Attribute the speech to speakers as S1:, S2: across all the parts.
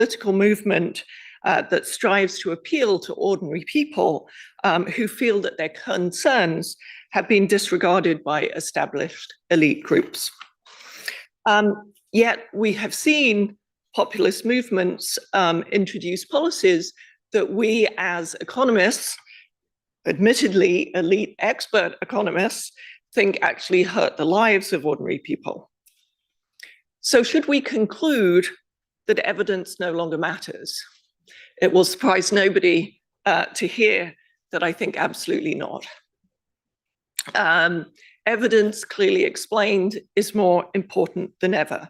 S1: political movement that strives to appeal to ordinary people who feel that their concerns have been disregarded by established elite groups. Yet we have seen populist movements introduce policies that we as economists, admittedly elite expert economists, think actually hurt the lives of ordinary people. So should we conclude that evidence no longer matters? It will surprise nobody to hear that I think absolutely not. Evidence clearly explained is more important than ever.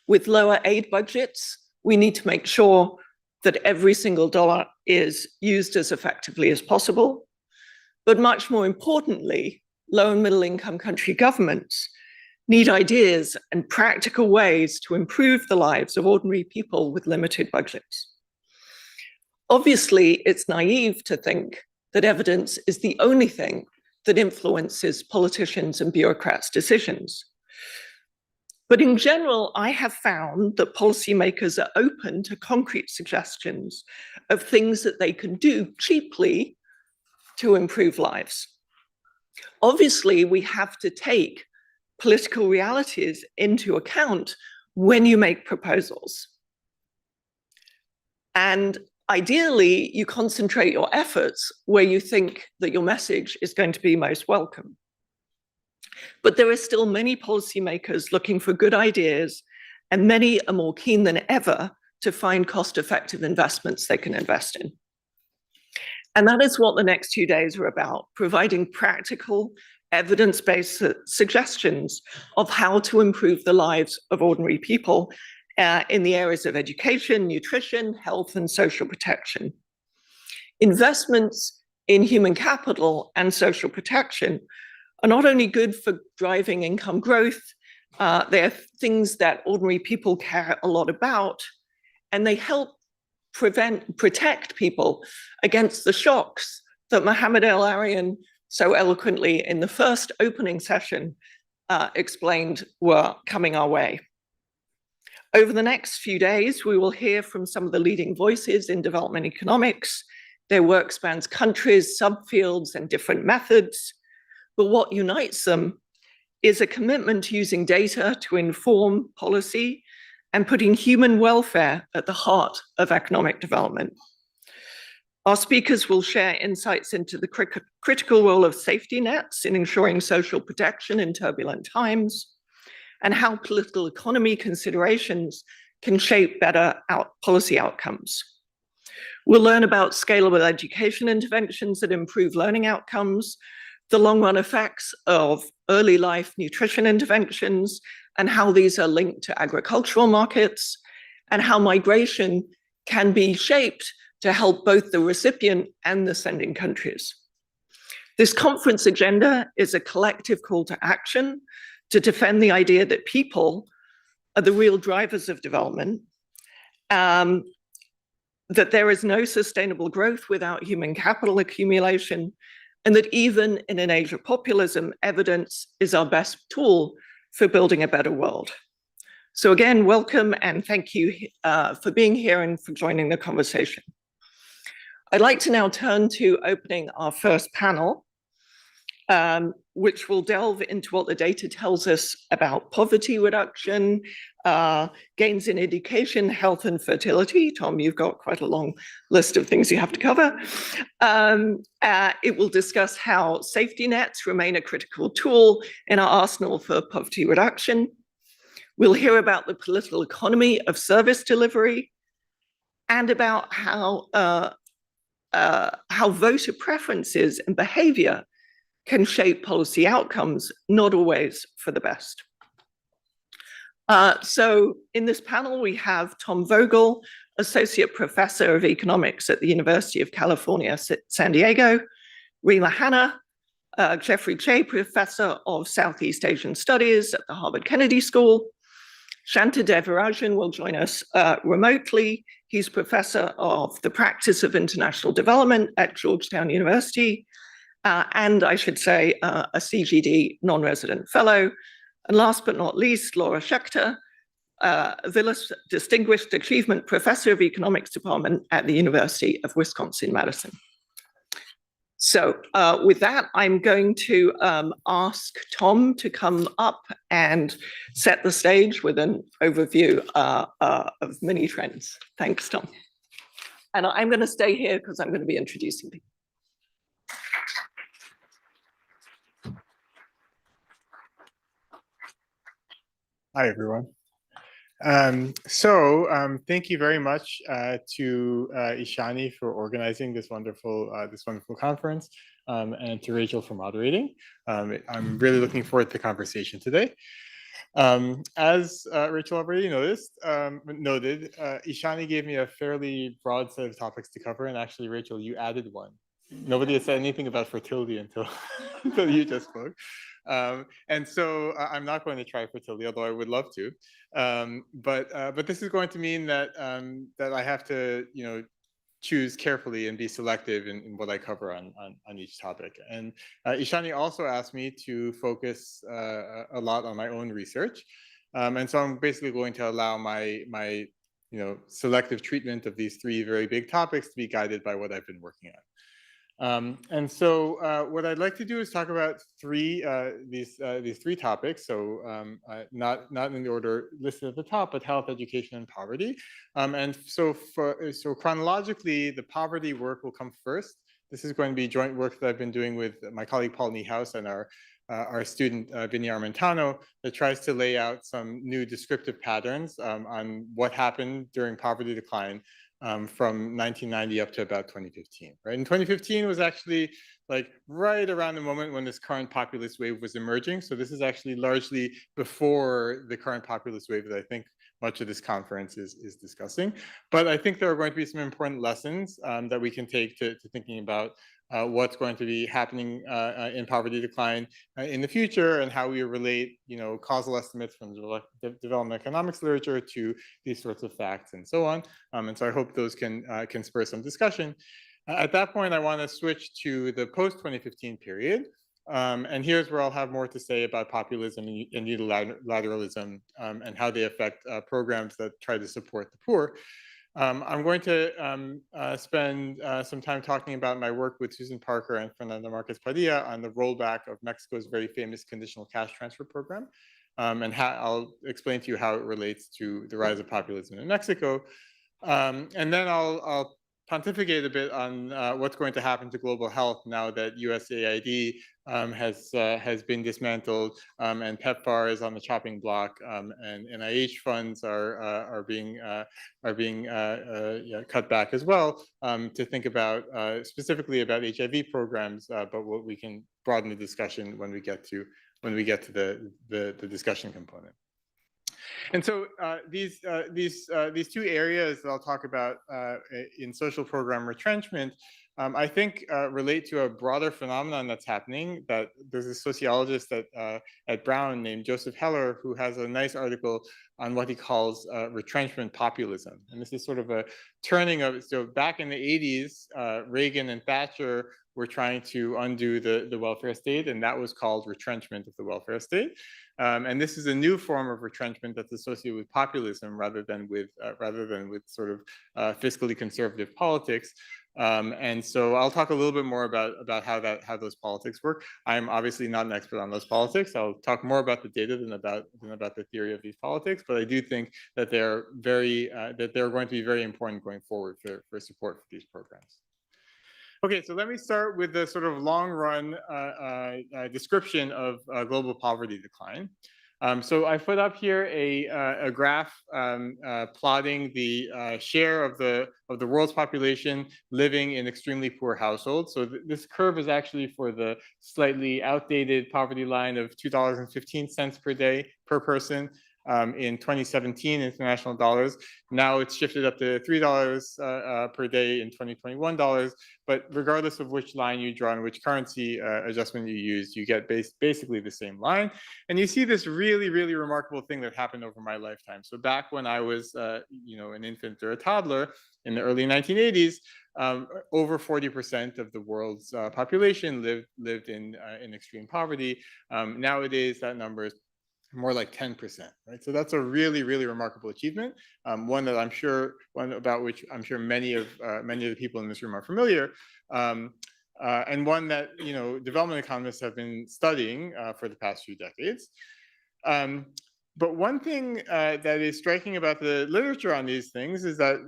S1: With lower aid budgets, we need to make sure that every single dollar is used as effectively as possible. But much more importantly, low and middle income country governments need ideas and practical ways to improve the lives of ordinary people with limited budgets. Obviously, it's naive to think that evidence is the only thing that influences politicians and bureaucrats' decisions. But in general, I have found that policymakers are open to concrete suggestions of things that they can do cheaply to improve lives. Obviously, we have to take political realities into account when you make proposals. And ideally, you concentrate your efforts where you think that your message is going to be most welcome. But there are still many policymakers looking for good ideas, and many are more keen than ever to find cost-effective investments they can invest in. And that is what the next 2 days are about, providing practical, evidence-based suggestions of how to improve the lives of ordinary people in the areas of education, nutrition, health, and social protection. Investments in human capital and social protection are not only good for driving income growth, they're things that ordinary people care a lot about, and they help protect people against the shocks that Mohamed El-Arian so eloquently in the first opening session explained were coming our way. Over the next few days, we will hear from some of the leading voices in development economics. Their work spans countries, subfields, and different methods. But what unites them is a commitment to using data to inform policy and putting human welfare at the heart of economic development. Our speakers will share insights into the critical role of safety nets in ensuring social protection in turbulent times, and how political economy considerations can shape better policy outcomes. We'll learn about scalable education interventions that improve learning outcomes, the long-run effects of early life nutrition interventions, and how these are linked to agricultural markets, and how migration can be shaped to help both the recipient and the sending countries. This conference agenda is a collective call to action to defend the idea that people are the real drivers of development, that there is no sustainable growth without human capital accumulation, and that even in an age of populism, evidence is our best tool for building a better world. So again, welcome and thank you for being here and for joining the conversation. I'd like to now turn to opening our first panel, which will delve into what the data tells us about poverty reduction, gains in education, health, and fertility. Tom, you've got quite a long list of things you have to cover. It will discuss how safety nets remain a critical tool in our arsenal for poverty reduction. We'll hear about the political economy of service delivery and about how voter preferences and behavior can shape policy outcomes, not always for the best. So in this panel, we have Tom Vogel, Associate Professor of Economics at the University of California, San Diego, Rima Hanna, Jeffrey Che, Professor of Southeast Asian Studies at the Harvard Kennedy School. Shanta Devarajan will join us remotely. He's Professor of the Practice of International Development at Georgetown University, and I should say a CGD non-resident fellow. And last but not least, Laura Schechter, Villas Distinguished Achievement Professor of Economics Department at the University of Wisconsin-Madison. So with that, I'm going to ask Tom to come up and set the stage with an overview of mini trends. Thanks, Tom. And I'm going to stay here because I'm going to be introducing people.
S2: Hi, everyone. Thank you very much to Ishani for organizing this wonderful conference, and to Rachel for moderating. I'm really looking forward to the conversation today. As Rachel already noted, Ishani gave me a fairly broad set of topics to cover, and actually, Rachel, you added one. Nobody has said anything about fertility until you just spoke. And so I'm not going to try fertility, although I would love to. But this is going to mean that that I have to, choose carefully and be selective in what I cover on each topic. And Ishani also asked me to focus a lot on my own research. And so I'm basically going to allow my selective treatment of these three very big topics to be guided by what I've been working on. And so what I'd like to do is talk about these three topics. So not in the order listed at the top, but health, education, and poverty. And so chronologically, the poverty work will come first. This is going to be joint work that I've been doing with my colleague Paul Niehaus and our student Vinny Armentano, that tries to lay out some new descriptive patterns on what happened during poverty decline from 1990 up to about 2015, right? And 2015 was actually like right around the moment when this current populist wave was emerging. So this is actually largely before the current populist wave that I think much of this conference is discussing. But I think there are going to be some important lessons that we can take to thinking about what's going to be happening in poverty decline in the future, and how we relate, causal estimates from the development economics literature to these sorts of facts and so on. And so I hope those can spur some discussion. At that point, I want to switch to the post-2015 period. And here's where I'll have more to say about populism and unilateralism and how they affect programs that try to support the poor. I'm going to spend some time talking about my work with Susan Parker and Fernando Marquez Padilla on the rollback of Mexico's very famous conditional cash transfer program, and how I'll explain to you how it relates to the rise of populism in Mexico. And then I'll pontificate a bit on what's going to happen to global health now that USAID has been dismantled, and PEPFAR is on the chopping block, and NIH funds are being cut back as well, to think about specifically about HIV programs, but what we can broaden the discussion when we get to the discussion component. And so these two areas that I'll talk about in social program retrenchment, I think relate to a broader phenomenon that's happening. That there's a sociologist at Brown named Joseph Heller, who has a nice article on what he calls retrenchment populism. And this is sort of a turning of, so back in the 80s, Reagan and Thatcher were trying to undo the welfare state, and that was called retrenchment of the welfare state. And this is a new form of retrenchment that's associated with populism rather than with sort of fiscally conservative politics. And so I'll talk a little bit more about how those politics work. I'm obviously not an expert on those politics. I'll talk more about the data than about the theory of these politics. But I do think that they're going to be very important going forward for support for these programs. Okay, so let me start with the sort of long run description of global poverty decline. So I put up here a graph plotting the share of the world's population living in extremely poor households. So this curve is actually for the slightly outdated poverty line of $2.15 per day per person. In 2017 international dollars. Now it's shifted up to $3 per day in 2021 dollars. But regardless of which line you draw and which currency adjustment you use, you get basically the same line. And you see this really, really remarkable thing that happened over my lifetime. So back when I was, an infant or a toddler in the early 1980s, over 40% of the world's population lived in extreme poverty. Nowadays, that number is more like 10%, right? So that's a really, really remarkable achievement, one about which I'm sure many of the people in this room are familiar, and one that development economists have been studying for the past few decades. But one thing that is striking about the literature on these things is that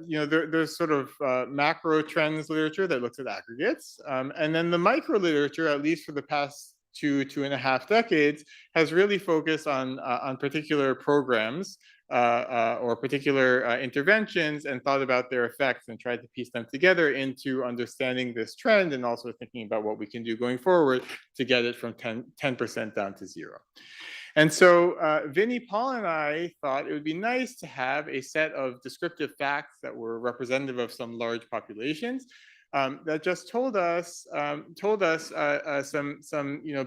S2: there's sort of macro trends literature that looks at aggregates, and then the micro literature, at least for the past 2.5 decades, has really focused on particular programs or particular interventions and thought about their effects and tried to piece them together into understanding this trend and also thinking about what we can do going forward to get it from 10% down to 0. And so Vinny, Paul, and I thought it would be nice to have a set of descriptive facts that were representative of some large populations that just told us some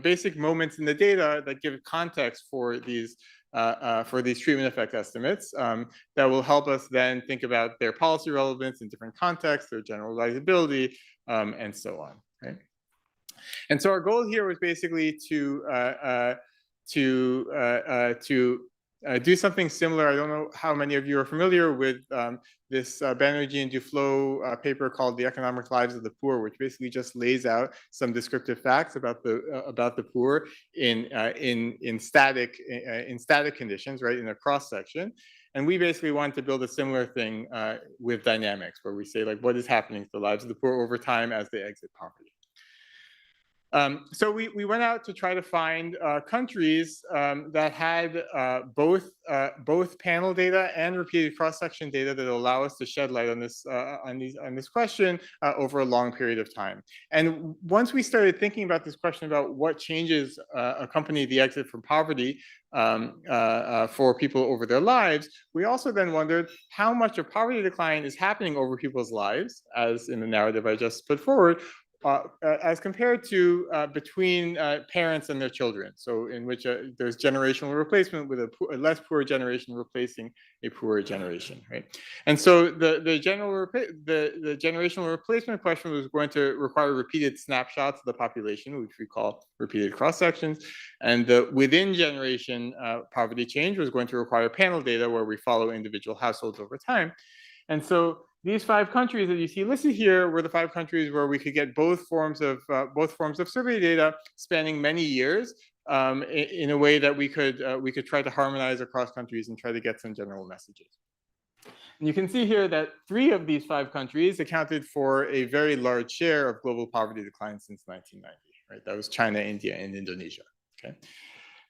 S2: basic moments in the data that give context for these treatment effect estimates that will help us then think about their policy relevance in different contexts, their generalizability, and so on. Right? And so our goal here was basically to do something similar. I don't know how many of you are familiar with this Banerjee and Duflo paper called "The Economic Lives of the Poor," which basically just lays out some descriptive facts about the poor in static conditions, right, in a cross section. And we basically wanted to build a similar thing with dynamics, where we say, like, what is happening to the lives of the poor over time as they exit poverty. So we went out to try to find countries that had both panel data and repeated cross-section data that allow us to shed light on this question over a long period of time. And once we started thinking about this question about what changes accompany the exit from poverty for people over their lives, we also then wondered how much of poverty decline is happening over people's lives, as in the narrative I just put forward, as compared to between parents and their children. So in which there's generational replacement with a less poor generation replacing a poorer generation, right? And so the generational replacement question was going to require repeated snapshots of the population, which we call repeated cross sections, and the within generation poverty change was going to require panel data where we follow individual households over time. And so these 5 countries that you see listed here were the 5 countries where we could get both forms of survey data spanning many years in a way that we could try to harmonize across countries and try to get some general messages. And you can see here that 3 of these 5 countries accounted for a very large share of global poverty decline since 1990. Right, that was China, India, and Indonesia. Okay.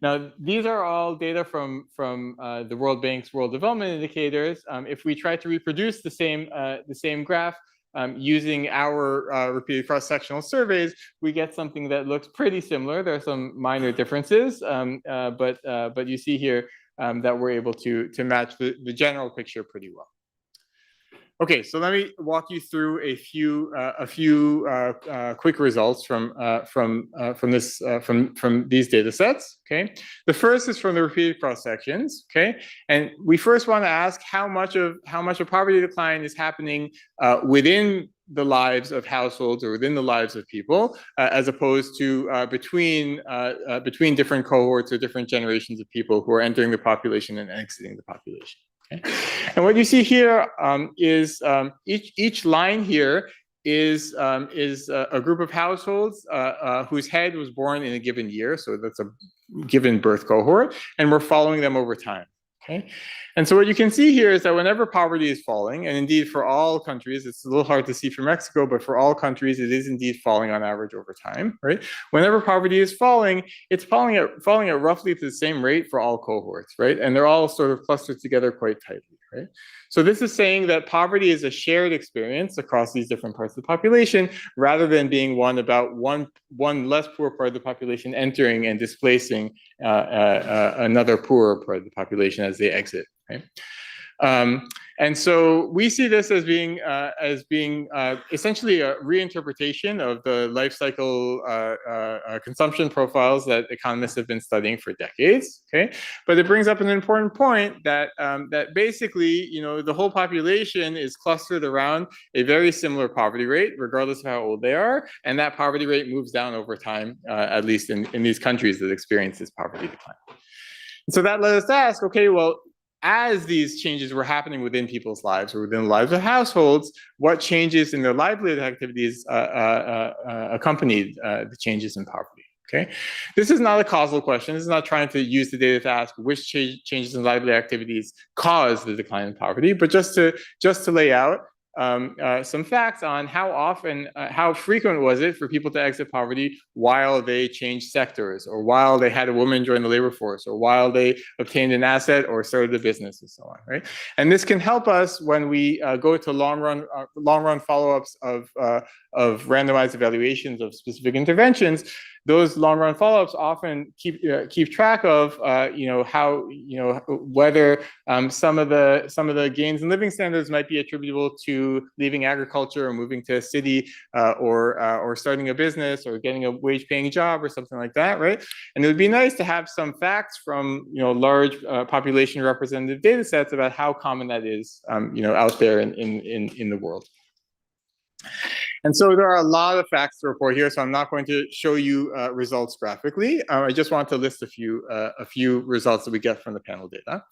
S2: Now, these are all data from the World Bank's World Development Indicators. If we try to reproduce the same graph using our repeated cross-sectional surveys, we get something that looks pretty similar. There are some minor differences, but you see here that we're able to match the general picture pretty well. Okay, so let me walk you through a few quick results from these data sets. Okay, the first is from the repeated cross sections. Okay, and we first want to ask how much of poverty decline is happening within the lives of households or within the lives of people, as opposed to between different cohorts or different generations of people who are entering the population and exiting the population. Okay. And what you see here is each line here is a group of households whose head was born in a given year, so that's a given birth cohort, and we're following them over time. Okay. And so what you can see here is that whenever poverty is falling, and indeed for all countries, it's a little hard to see for Mexico, but for all countries, it is indeed falling on average over time, right? Whenever poverty is falling, it's falling at roughly the same rate for all cohorts, right? And they're all sort of clustered together quite tightly, right? So this is saying that poverty is a shared experience across these different parts of the population, rather than being one about one less poor part of the population entering and displacing another poorer part of the population as they exit. Right? And so we see this as being essentially a reinterpretation of the life cycle consumption profiles that economists have been studying for decades. Okay, but it brings up an important point that that basically, the whole population is clustered around a very similar poverty rate, regardless of how old they are, and that poverty rate moves down over time, at least in these countries that experience this poverty decline. So that led us to ask, okay, well, as these changes were happening within people's lives or within the lives of households, what changes in their livelihood activities accompanied the changes in poverty? Okay, this is not a causal question. This is not trying to use the data to ask which changes in livelihood activities caused the decline in poverty, but just to lay out some facts on how often, how frequent was it for people to exit poverty while they changed sectors, or while they had a woman join the labor force, or while they obtained an asset or started a business, and so on, right? And this can help us when we go to long run follow-ups of randomized evaluations of specific interventions. Those long-run follow-ups often keep track of how whether some of the gains in living standards might be attributable to leaving agriculture or moving to a city or starting a business or getting a wage-paying job or something like that, right? And it would be nice to have some facts from large population representative data sets about how common that is out there in the world. And so there are a lot of facts to report here, so I'm not going to show you results graphically. I just want to list a few results that we get from the panel data.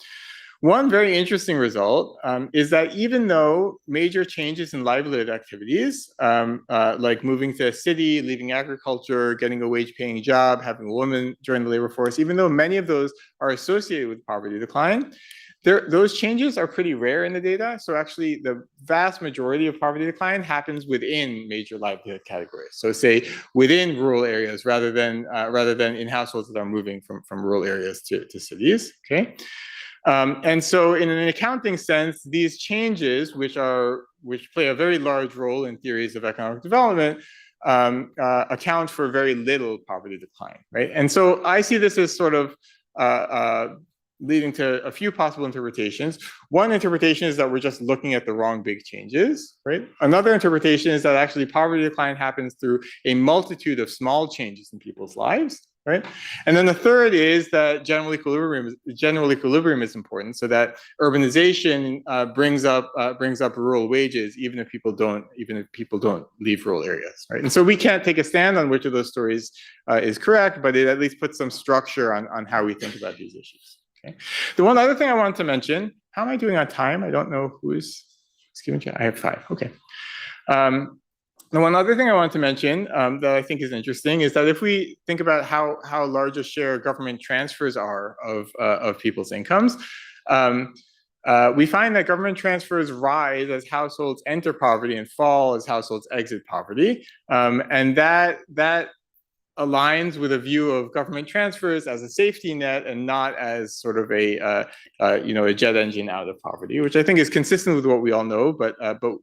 S2: One very interesting result is that even though major changes in livelihood activities, like moving to a city, leaving agriculture, getting a wage-paying job, having a woman join the labor force, even though many of those are associated with poverty decline, those changes are pretty rare in the data. So actually, the vast majority of poverty decline happens within major livelihood categories. So say within rural areas rather than in households that are moving from rural areas to cities. Okay. And so in an accounting sense, these changes, which play a very large role in theories of economic development, account for very little poverty decline, right? And so I see this as sort of leading to a few possible interpretations. One interpretation is that we're just looking at the wrong big changes, right? Another interpretation is that actually poverty decline happens through a multitude of small changes in people's lives, right? And then the third is that general equilibrium is important, so that urbanization brings up rural wages, even if people don't leave rural areas, right? And so we can't take a stand on which of those stories is correct, but it at least puts some structure on how we think about these issues. Okay. The one other thing I wanted to mention, how am I doing on time? I don't know who's giving chat. I have 5. Okay. The one other thing I wanted to mention that I think is interesting is that if we think about how large a share government transfers are of people's incomes, we find that government transfers rise as households enter poverty and fall as households exit poverty, and that aligns with a view of government transfers as a safety net and not as sort of a jet engine out of poverty, which I think is consistent with what we all know, but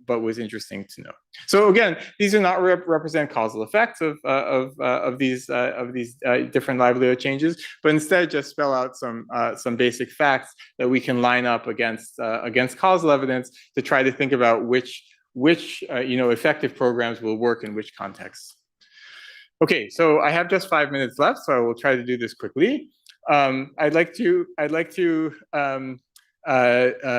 S2: was interesting to know. So again, these do not represent causal effects of these different livelihood changes, but instead just spell out some basic facts that we can line up against causal evidence to try to think about which effective programs will work in which contexts. Okay, so I have just 5 minutes left, so I will try to do this quickly. I'd like to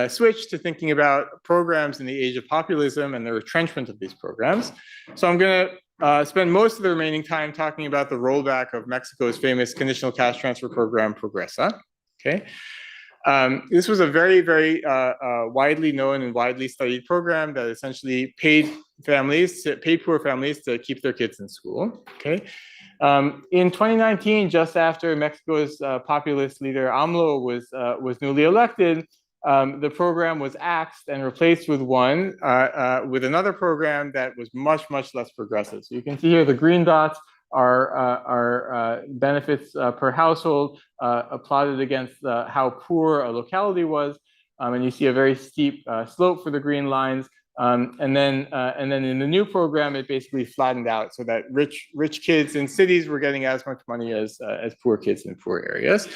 S2: switch to thinking about programs in the age of populism and the retrenchment of these programs. So I'm going to spend most of the remaining time talking about the rollback of Mexico's famous conditional cash transfer program, Progresa. Okay. This was a very, very widely known and widely studied program that essentially paid poor families to keep their kids in school. Okay. In 2019, just after Mexico's populist leader AMLO was newly elected, the program was axed and replaced with another program that was much, much less progressive. So you can see here the green dots are benefits per household plotted against how poor a locality was, and you see a very steep slope for the green lines. And then in the new program, it basically flattened out so that rich kids in cities were getting as much money as poor kids in poor areas.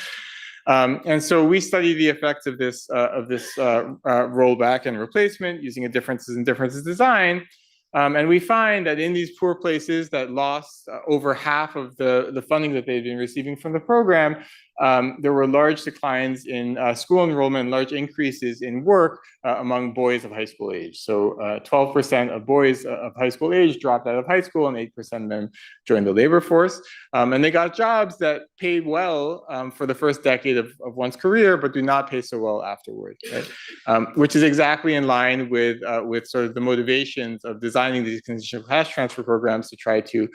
S2: And so we study the effects of this rollback and replacement using a differences in differences design. And we find that in these poor places that lost over half of the funding that they'd been receiving from the program, there were large declines in school enrollment and large increases in work among boys of high school age. So 12% of boys of high school age dropped out of high school and 8% of them joined the labor force. And they got jobs that paid well for the first decade of one's career, but do not pay so well afterward, right? Which is exactly in line with sort of the motivations of designing these conditional cash transfer programs to try to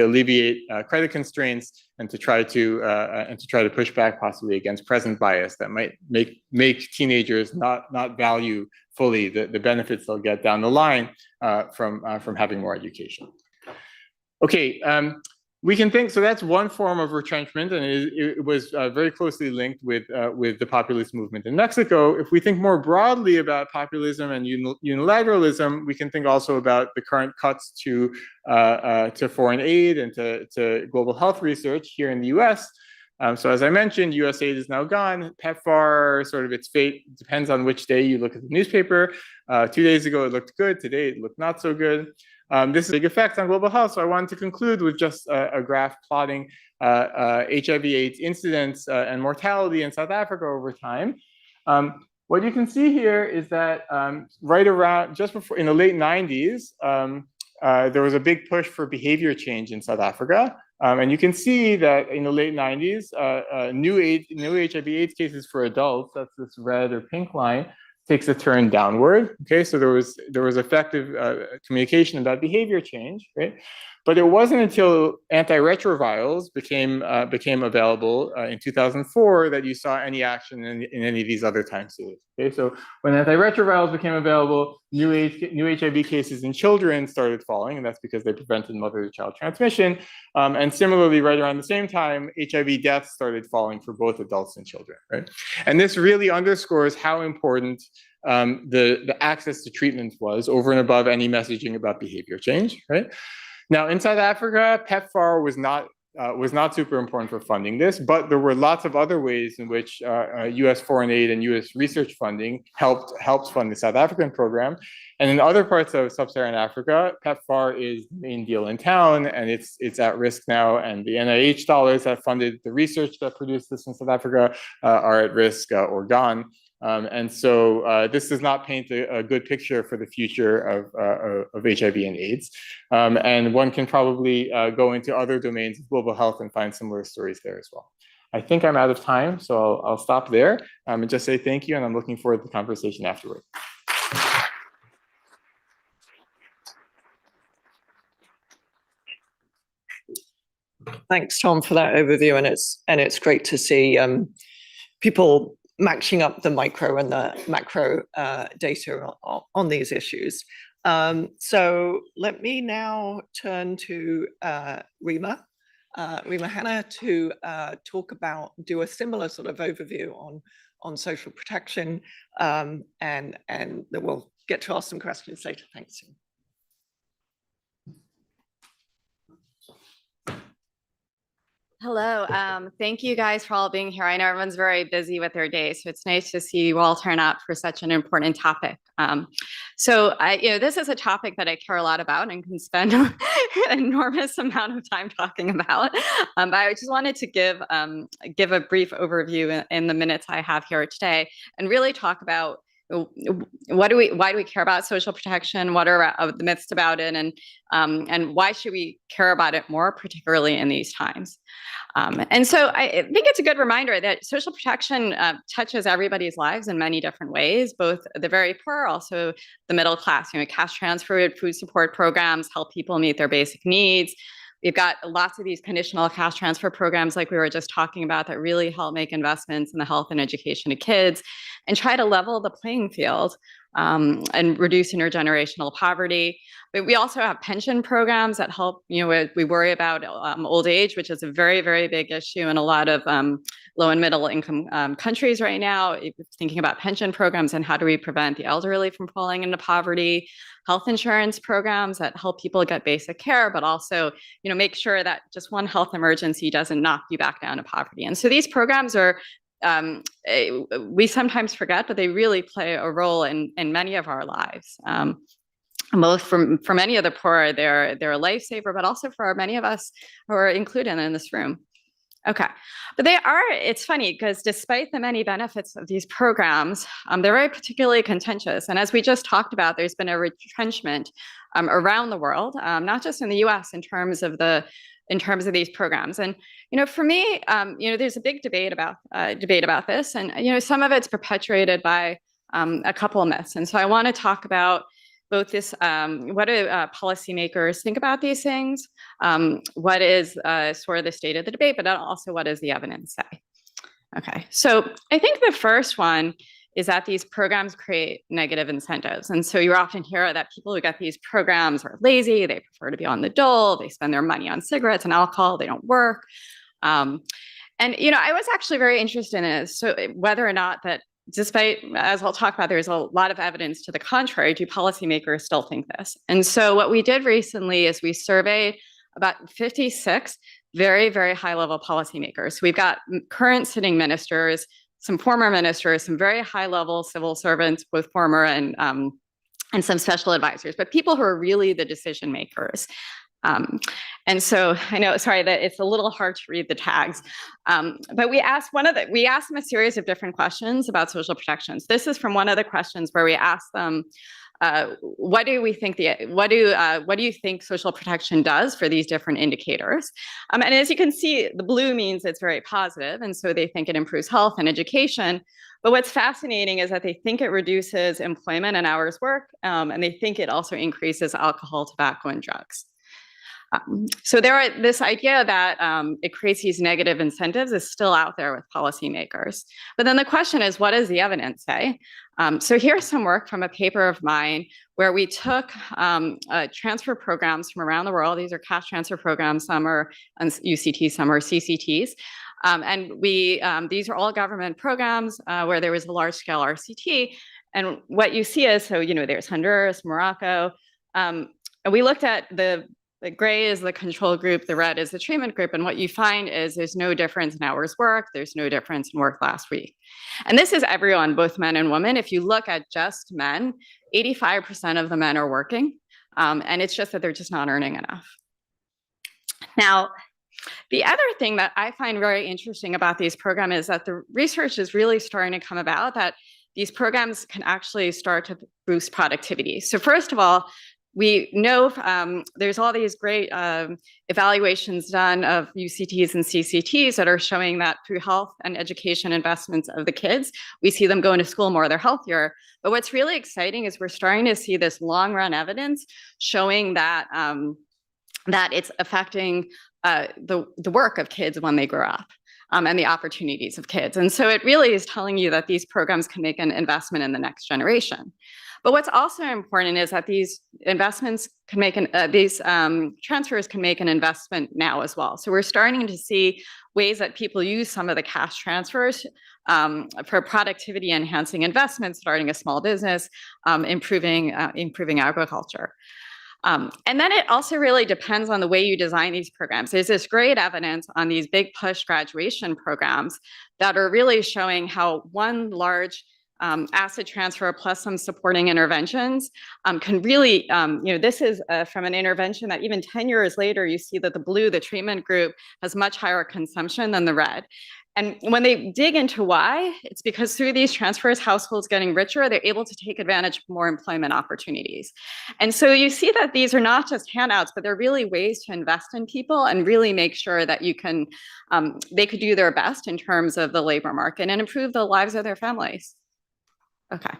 S2: alleviate credit constraints and to try to push back possibly against present bias that might make teenagers not value fully the benefits they'll get down the line from having more education. Okay, we can think, so that's one form of retrenchment, and it was very closely linked with the populist movement in Mexico. If we think more broadly about populism and unilateralism, we can think also about the current cuts to foreign aid and to global health research here in the US. So as I mentioned, USAID is now gone. PEPFAR, sort of its fate depends on which day you look at the newspaper. 2 days ago, it looked good. Today, it looked not so good. This is a big effect on global health. So I wanted to conclude with just a graph plotting HIV/AIDS incidence and mortality in South Africa over time. What you can see here is that right around, just before, in the late 90s, there was a big push for behavior change in South Africa. And you can see that in the late 90s, new HIV/AIDS cases for adults, that's this red or pink line, takes a turn downward. Okay, so there was effective communication about behavior change, right? But it wasn't until antiretrovirals became available in 2004 that you saw any action in any of these other time series. Okay, so when antiretrovirals became available, new HIV cases in children started falling, and that's because they prevented mother-to-child transmission. And similarly, right around the same time, HIV deaths started falling for both adults and children, right? And this really underscores how important the access to treatment was over and above any messaging about behavior change, right? Now, in South Africa, PEPFAR was not super important for funding this, but there were lots of other ways in which U.S. foreign aid and U.S. research funding helped fund the South African program. And in other parts of sub-Saharan Africa, PEPFAR is the main deal in town, and it's at risk now. And the NIH dollars that funded the research that produced this in South Africa are at risk or gone. And so this does not paint a good picture for the future of HIV and AIDS. And one can probably go into other domains of global health and find similar stories there as well. I think I'm out of time, so I'll stop there and just say thank you, and I'm looking forward to the conversation afterward.
S1: Thanks, Tom, for that overview, and it's great to see people matching up the micro and the macro data on these issues. So let me now turn to Rima Hanna to do a similar sort of overview on social protection, and we'll get to ask some questions later. Thanks.
S3: Hello, thank you guys for all being here. I know everyone's very busy with their day, so it's nice to see you all turn out for such an important topic. This is a topic that I care a lot about and can spend an enormous amount of time talking about. But I just wanted to give a brief overview in the minutes I have here today, and really talk about why do we care about social protection? What are the myths about it, and why should we care about it more, particularly in these times? And so I think it's a good reminder that social protection touches everybody's lives in many different ways, both the very poor, also the middle class. Cash transfer, food support programs help people meet their basic needs. We've got lots of these conditional cash transfer programs like we were just talking about that really help make investments in the health and education of kids and try to level the playing field and reduce intergenerational poverty. But we also have pension programs that help, we worry about old age, which is a very, very big issue in a lot of low and middle income countries right now, thinking about pension programs and how do we prevent the elderly from falling into poverty, health insurance programs that help people get basic care, but also, make sure that just one health emergency doesn't knock you back down to poverty. And so these programs are, we sometimes forget, but they really play a role in many of our lives. Both for many of the poor, they're a lifesaver, but also for many of us who are included in this room. Okay, but it's funny because despite the many benefits of these programs, they're very particularly contentious. And as we just talked about, there's been a retrenchment around the world, not just in the US in terms of these programs. And, for me, there's a big debate about this. And, some of it's perpetuated by a couple of myths. And so I want to talk about both this, what do policymakers think about these things? What is sort of the state of the debate, but also what does the evidence say? Okay, so I think the first one is that these programs create negative incentives. And so you often hear that people who get these programs are lazy, they prefer to be on the dole, they spend their money on cigarettes and alcohol, they don't work. And, I was actually very interested in it, so whether or not that, despite, as I'll talk about, there's a lot of evidence to the contrary, do policymakers still think this? And so what we did recently is we surveyed about 56 very, very high-level policymakers. We've got current sitting ministers, some former ministers, some very high-level civil servants, both former and some special advisors, but people who are really the decision makers. And so I know, sorry, that it's a little hard to read the tags, but we asked them a series of different questions about social protections. This is from one of the questions where we asked them, what do you think social protection does for these different indicators? And as you can see, the blue means it's very positive, and so they think it improves health and education. But what's fascinating is that they think it reduces employment and hours worked, and they think it also increases alcohol, tobacco, and drugs. So this idea that it creates these negative incentives is still out there with policymakers. But then the question is, what does the evidence say? So here's some work from a paper of mine where we took transfer programs from around the world. These are cash transfer programs. Some are UCTs, some are CCTs. And these are all government programs where there was a large-scale RCT. And what you see is, so, there's Honduras, Morocco. And we looked at the gray is the control group, the red is the treatment group. And what you find is there's no difference in hours worked, there's no difference in work last week. And this is everyone, both men and women. If you look at just men, 85% of the men are working. And it's just that they're just not earning enough. Now, the other thing that I find very interesting about these programs is that the research is really starting to come about that these programs can actually start to boost productivity. So first of all, we know there's all these great evaluations done of UCTs and CCTs that are showing that through health and education investments of the kids, we see them going to school more, they're healthier. But what's really exciting is we're starting to see this long run evidence showing that, that it's affecting the work of kids when they grow up. And the opportunities of kids. And so it really is telling you that these programs can make an investment in the next generation. But what's also important is that these investments can make these transfers can make an investment now as well. So we're starting to see ways that people use some of the cash transfers for productivity enhancing investments, starting a small business, improving agriculture. And then it also really depends on the way you design these programs. There's this great evidence on these big push graduation programs that are really showing how one large asset transfer plus some supporting interventions can really, this is from an intervention that even 10 years later, you see that the blue, the treatment group, has much higher consumption than the red. And when they dig into why, it's because through these transfers, households getting richer, they're able to take advantage of more employment opportunities. And so you see that these are not just handouts, but they're really ways to invest in people and really make sure that you can, they could do their best in terms of the labor market and improve the lives of their families. Okay.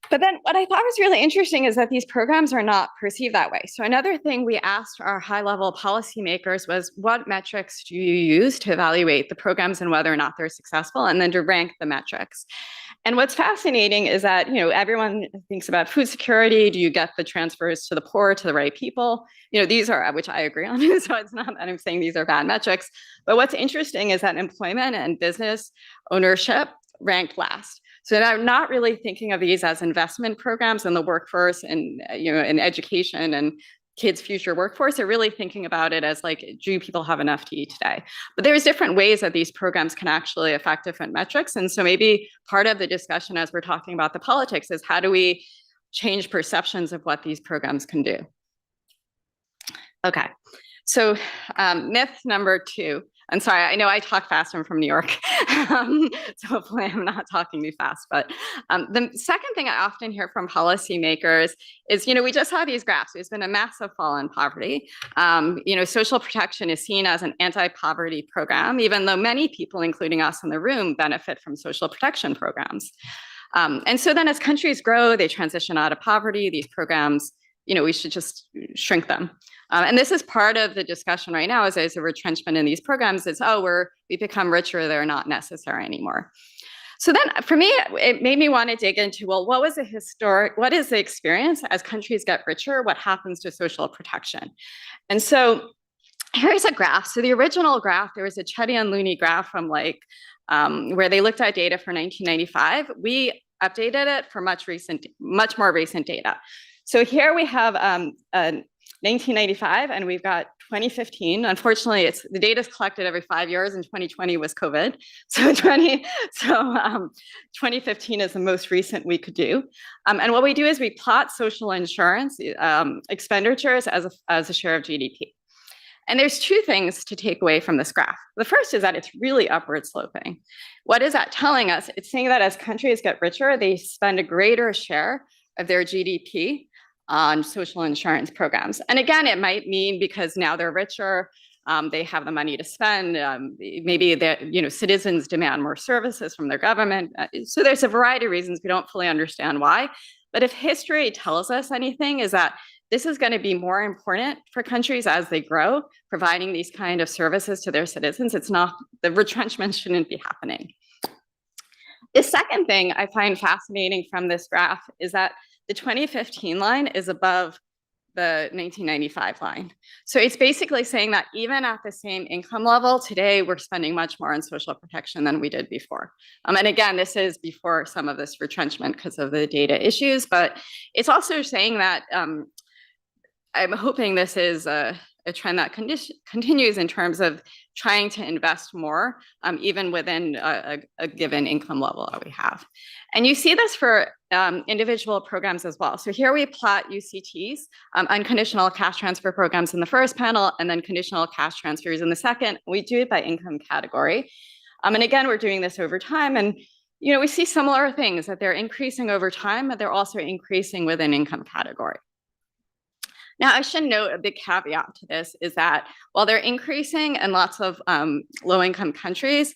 S3: But then what I thought was really interesting is that these programs are not perceived that way. So another thing we asked our high-level policymakers was, what metrics do you use to evaluate the programs and whether or not they're successful, and then to rank the metrics. And what's fascinating is that, everyone thinks about food security. Do you get the transfers to the poor, to the right people? These are, which I agree on, so it's not that I'm saying these are bad metrics. But what's interesting is that employment and business ownership ranked last. So I'm not really thinking of these as investment programs in the workforce and, in education and kids' future workforce. They're really thinking about it as like, do people have enough to eat today? But there's different ways that these programs can actually affect different metrics. And so maybe part of the discussion as we're talking about the politics is, how do we change perceptions of what these programs can do? Okay, so myth number 2. I'm sorry, I know I talk fast, I'm from New York, so hopefully I'm not talking too fast. But the second thing I often hear from policymakers is, we just saw these graphs. There's been a massive fall in poverty. Social protection is seen as an anti-poverty program, even though many people, including us in the room, benefit from social protection programs. And so then as countries grow, they transition out of poverty, these programs, we should just shrink them. And this is part of the discussion right now, is there's a retrenchment in these programs. It's, we become richer, they're not necessary anymore. So then for me, it made me want to dig into, well, what is the experience as countries get richer? What happens to social protection? And so here's a graph. So the original graph, there was a Chetty and Looney graph from where they looked at data for 1995. We updated it for much more recent data. So here we have 1995, and we've got 2015. Unfortunately, the data is collected every 5 years, and 2020 was COVID. So 2015 is the most recent we could do. And what we do is we plot social insurance expenditures as a share of GDP. And there's two things to take away from this graph. The first is that it's really upward sloping. What is that telling us? It's saying that as countries get richer, they spend a greater share of their GDP on social insurance programs. And again, it might mean because now they're richer, they have the money to spend, maybe citizens demand more services from their government. So there's a variety of reasons. We don't fully understand why. But if history tells us anything, is that this is going to be more important for countries as they grow, providing these kind of services to their citizens. The retrenchment shouldn't be happening. The second thing I find fascinating from this graph is that the 2015 line is above the 1995 line. So it's basically saying that even at the same income level, today we're spending much more on social protection than we did before. And again, this is before some of this retrenchment because of the data issues, but it's also saying that I'm hoping this is a trend that continues in terms of trying to invest more, even within a given income level that we have. And you see this for individual programs as well. So here we plot UCTs, unconditional cash transfer programs in the first panel, and then conditional cash transfers in the second. We do it by income category. And again, we're doing this over time. And we see similar things, that they're increasing over time, but they're also increasing within income category. Now, I should note a big caveat to this is that while they're increasing in lots of low-income countries,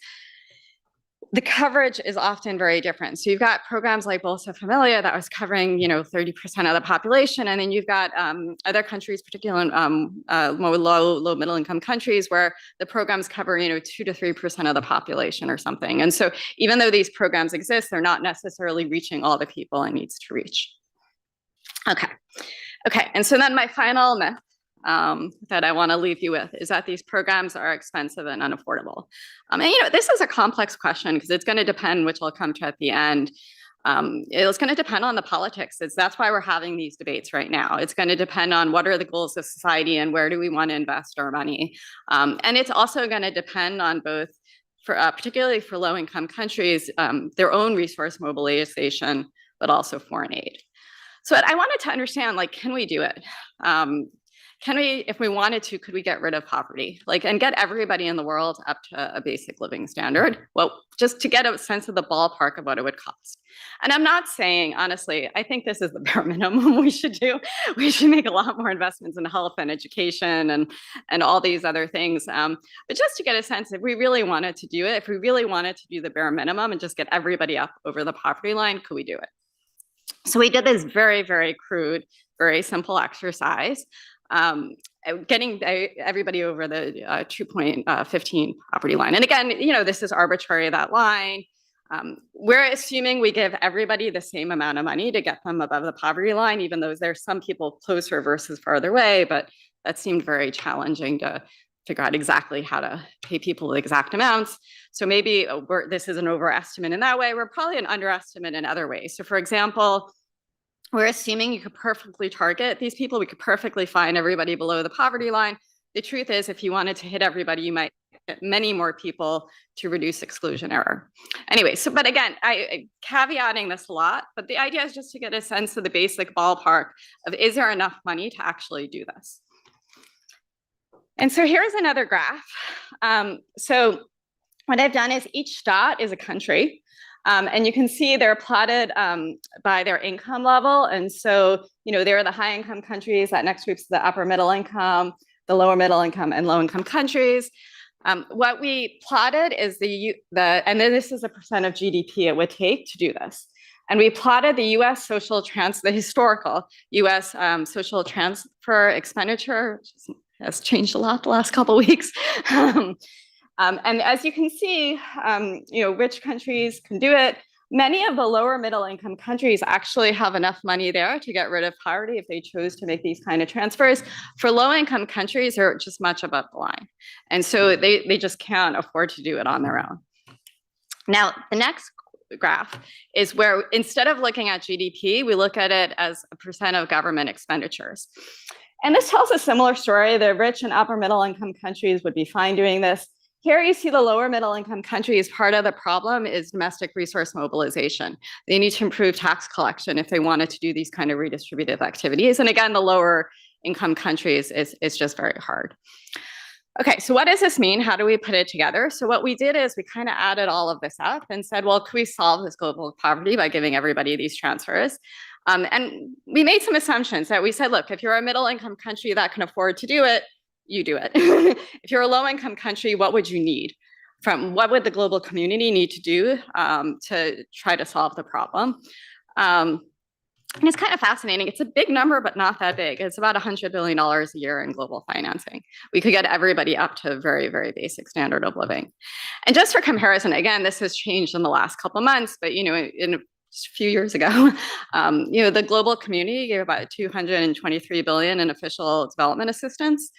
S3: the coverage is often very different. So you've got programs like Bolsa Familia that was covering, 30% of the population, and then you've got other countries, particularly more low middle-income countries, where the programs cover, 2 to 3% of the population or something. And so even though these programs exist, they're not necessarily reaching all the people it needs to reach. Okay, and so then my final myth that I want to leave you with is that these programs are expensive and unaffordable. And this is a complex question because it's going to depend, which I'll come to at the end. It's going to depend on the politics. That's why we're having these debates right now. It's going to depend on what are the goals of society and where do we want to invest our money. And it's also going to depend on both, particularly for low-income countries, their own resource mobilization, but also foreign aid. So I wanted to understand, can we do it? Can we, if we wanted to, could we get rid of poverty? And get everybody in the world up to a basic living standard? Well, just to get a sense of the ballpark of what it would cost. And I'm not saying, honestly, I think this is the bare minimum we should do. We should make a lot more investments in health and education and all these other things. But just to get a sense, if we really wanted to do it, if we really wanted to do the bare minimum and just get everybody up over the poverty line, could we do it? So we did this very, very crude, very simple exercise, getting everybody over the 2.15 poverty line. And again, this is arbitrary, that line. We're assuming we give everybody the same amount of money to get them above the poverty line, even though there's some people closer versus farther away, but that seemed very challenging to figure out exactly how to pay people the exact amounts. So maybe this is an overestimate in that way. We're probably an underestimate in other ways. So for example, we're assuming you could perfectly target these people. We could perfectly find everybody below the poverty line. The truth is, if you wanted to hit everybody, you might get many more people to reduce exclusion error. Anyway, but again, I caveating this a lot, but the idea is just to get a sense of the basic ballpark of, is there enough money to actually do this? And so here's another graph. So what I've done is each dot is a country. And you can see they're plotted by their income level. And so, there are the high income countries, that next group's the upper middle income, the lower middle income and low income countries. What we plotted is and then this is a percent of GDP it would take to do this. And we plotted the the historical US social transfer expenditure, which has changed a lot the last couple of weeks. And as you can see, rich countries can do it. Many of the lower middle income countries actually have enough money there to get rid of poverty if they chose to make these kind of transfers. For low income countries, they're just much above the line. And so they just can't afford to do it on their own. Now, the next graph is where instead of looking at GDP, we look at it as a percent of government expenditures. And this tells a similar story. The rich and upper middle income countries would be fine doing this. Here you see the lower middle income countries. Part of the problem is domestic resource mobilization. They need to improve tax collection if they wanted to do these kind of redistributive activities. And again, the lower income countries is just very hard. Okay, so what does this mean? How do we put it together? So what we did is we kind of added all of this up and said, well, could we solve this global poverty by giving everybody these transfers? And we made some assumptions that we said, look, if you're a middle income country that can afford to do it, you do it. If you're a low income country, what would you need? What would the global community need to do to try to solve the problem? And it's kind of fascinating. It's a big number, but not that big. It's about $100 billion a year in global financing. We could get everybody up to a very, very basic standard of living. And just for comparison, again, this has changed in the last couple of months, but in a few years ago, the global community gave about $223 billion in official development assistance.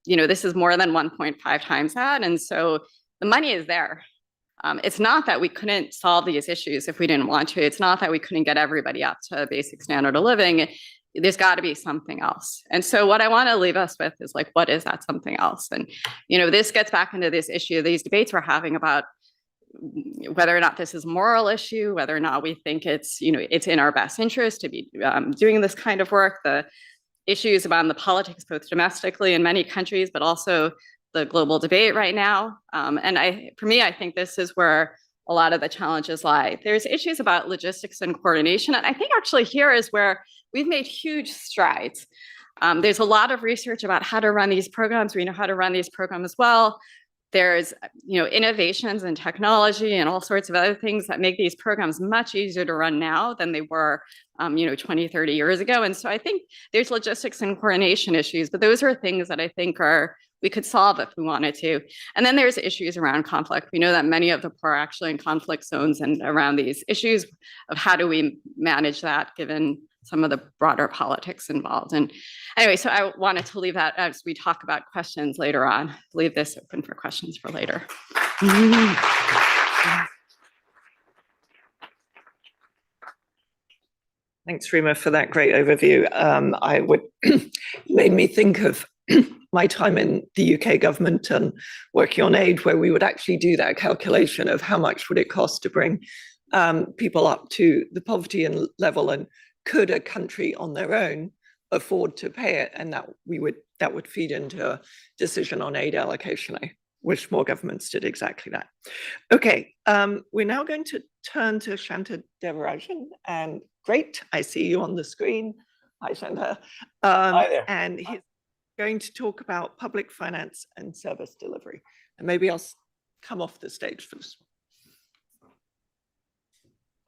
S3: This is more than 1.5 times that. And so the money is there. It's not that we couldn't solve these issues if we didn't want to. It's not that we couldn't get everybody up to a basic standard of living. There's got to be something else. And so what I want to leave us with is like, what is that something else? And, this gets back into this issue, these debates we're having about whether or not this is a moral issue, whether or not we think it's in our best interest to be doing this kind of work, the issues about the politics, both domestically in many countries, but also the global debate right now. And for me, I think this is where a lot of the challenges lie. There's issues about logistics and coordination. And I think actually here is where we've made huge strides. There's a lot of research about how to run these programs. We know how to run these programs well. There's, innovations in technology and all sorts of other things that make these programs much easier to run now than they were, 20, 30 years ago. And so I think there's logistics and coordination issues, but those are things that I think we could solve if we wanted to. And then there's issues around conflict. We know that many of the poor are actually in conflict zones and around these issues of how do we manage that given some of the broader politics involved. And anyway, so I wanted to leave that as we talk about questions later on. Leave this open for questions for later.
S1: Thanks, Rima, for that great overview. Made me think of my time in the UK government and working on aid, where we would actually do that calculation of how much would it cost to bring people up to the poverty level, and could a country on their own afford to pay it? And that would feed into a decision on aid allocation. I wish more governments did exactly that. Okay, we're now going to turn to Shanta Devarajan, and great, I see you on the screen. Hi, Shanta.
S4: Hi there.
S1: And he's going to talk about public finance and service delivery. And maybe I'll come off the stage for this one.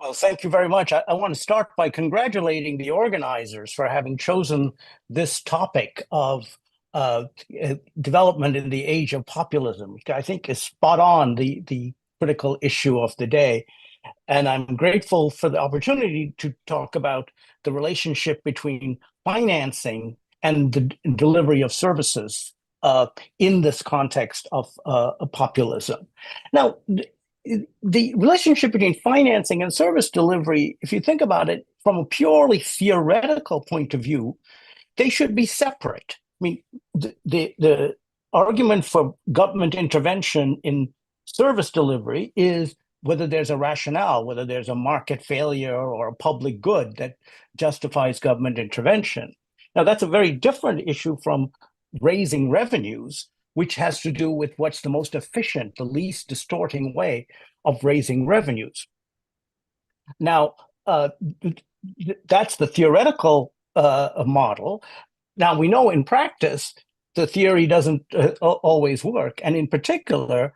S4: Well, thank you very much. I want to start by congratulating the organizers for having chosen this topic of development in the age of populism, which I think is spot on the critical issue of the day. And I'm grateful for the opportunity to talk about the relationship between financing and the delivery of services in this context of populism. Now, the relationship between financing and service delivery, if you think about it from a purely theoretical point of view, they should be separate. I mean, the argument for government intervention in service delivery is whether there's a rationale, whether there's a market failure or a public good that justifies government intervention. Now, that's a very different issue from raising revenues, which has to do with what's the most efficient, the least distorting way of raising revenues. Now, that's the theoretical model. Now, we know in practice, the theory doesn't always work. And in particular,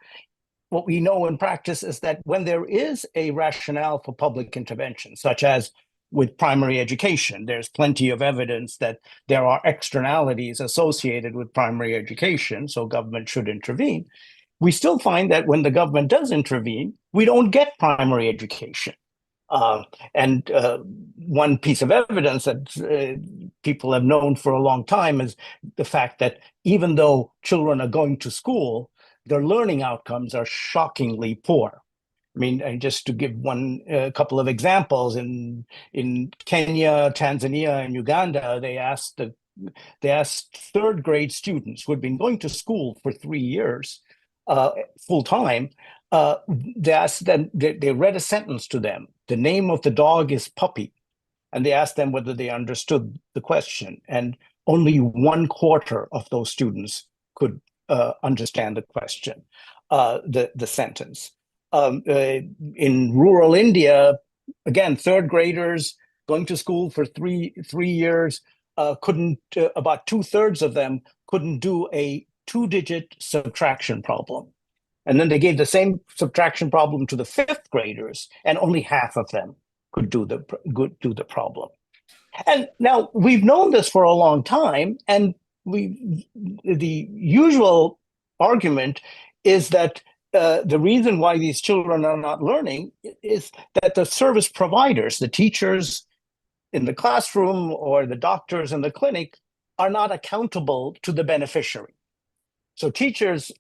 S4: what we know in practice is that when there is a rationale for public intervention, such as with primary education, there's plenty of evidence that there are externalities associated with primary education, so government should intervene. We still find that when the government does intervene, we don't get primary education. And one piece of evidence that people have known for a long time is the fact that even though children are going to school, their learning outcomes are shockingly poor. I mean, and just to give a couple of examples, in Kenya, Tanzania, and Uganda, they asked third grade students who had been going to school for 3 years, full time. They asked them, they read a sentence to them. The name of the dog is Puppy. And they asked them whether they understood the question. And only 1/4 of those students could understand the question, the sentence. In rural India, again, third graders going to school for three years, couldn't, about 2/3 of them couldn't do a 2-digit subtraction problem. And then they gave the same subtraction problem to the 5th graders, and only half of them could do the problem. And now we've known this for a long time, and the usual argument is that the reason why these children are not learning is that the service providers, the teachers in the classroom or the doctors in the clinic, are not accountable to the beneficiary. So teachers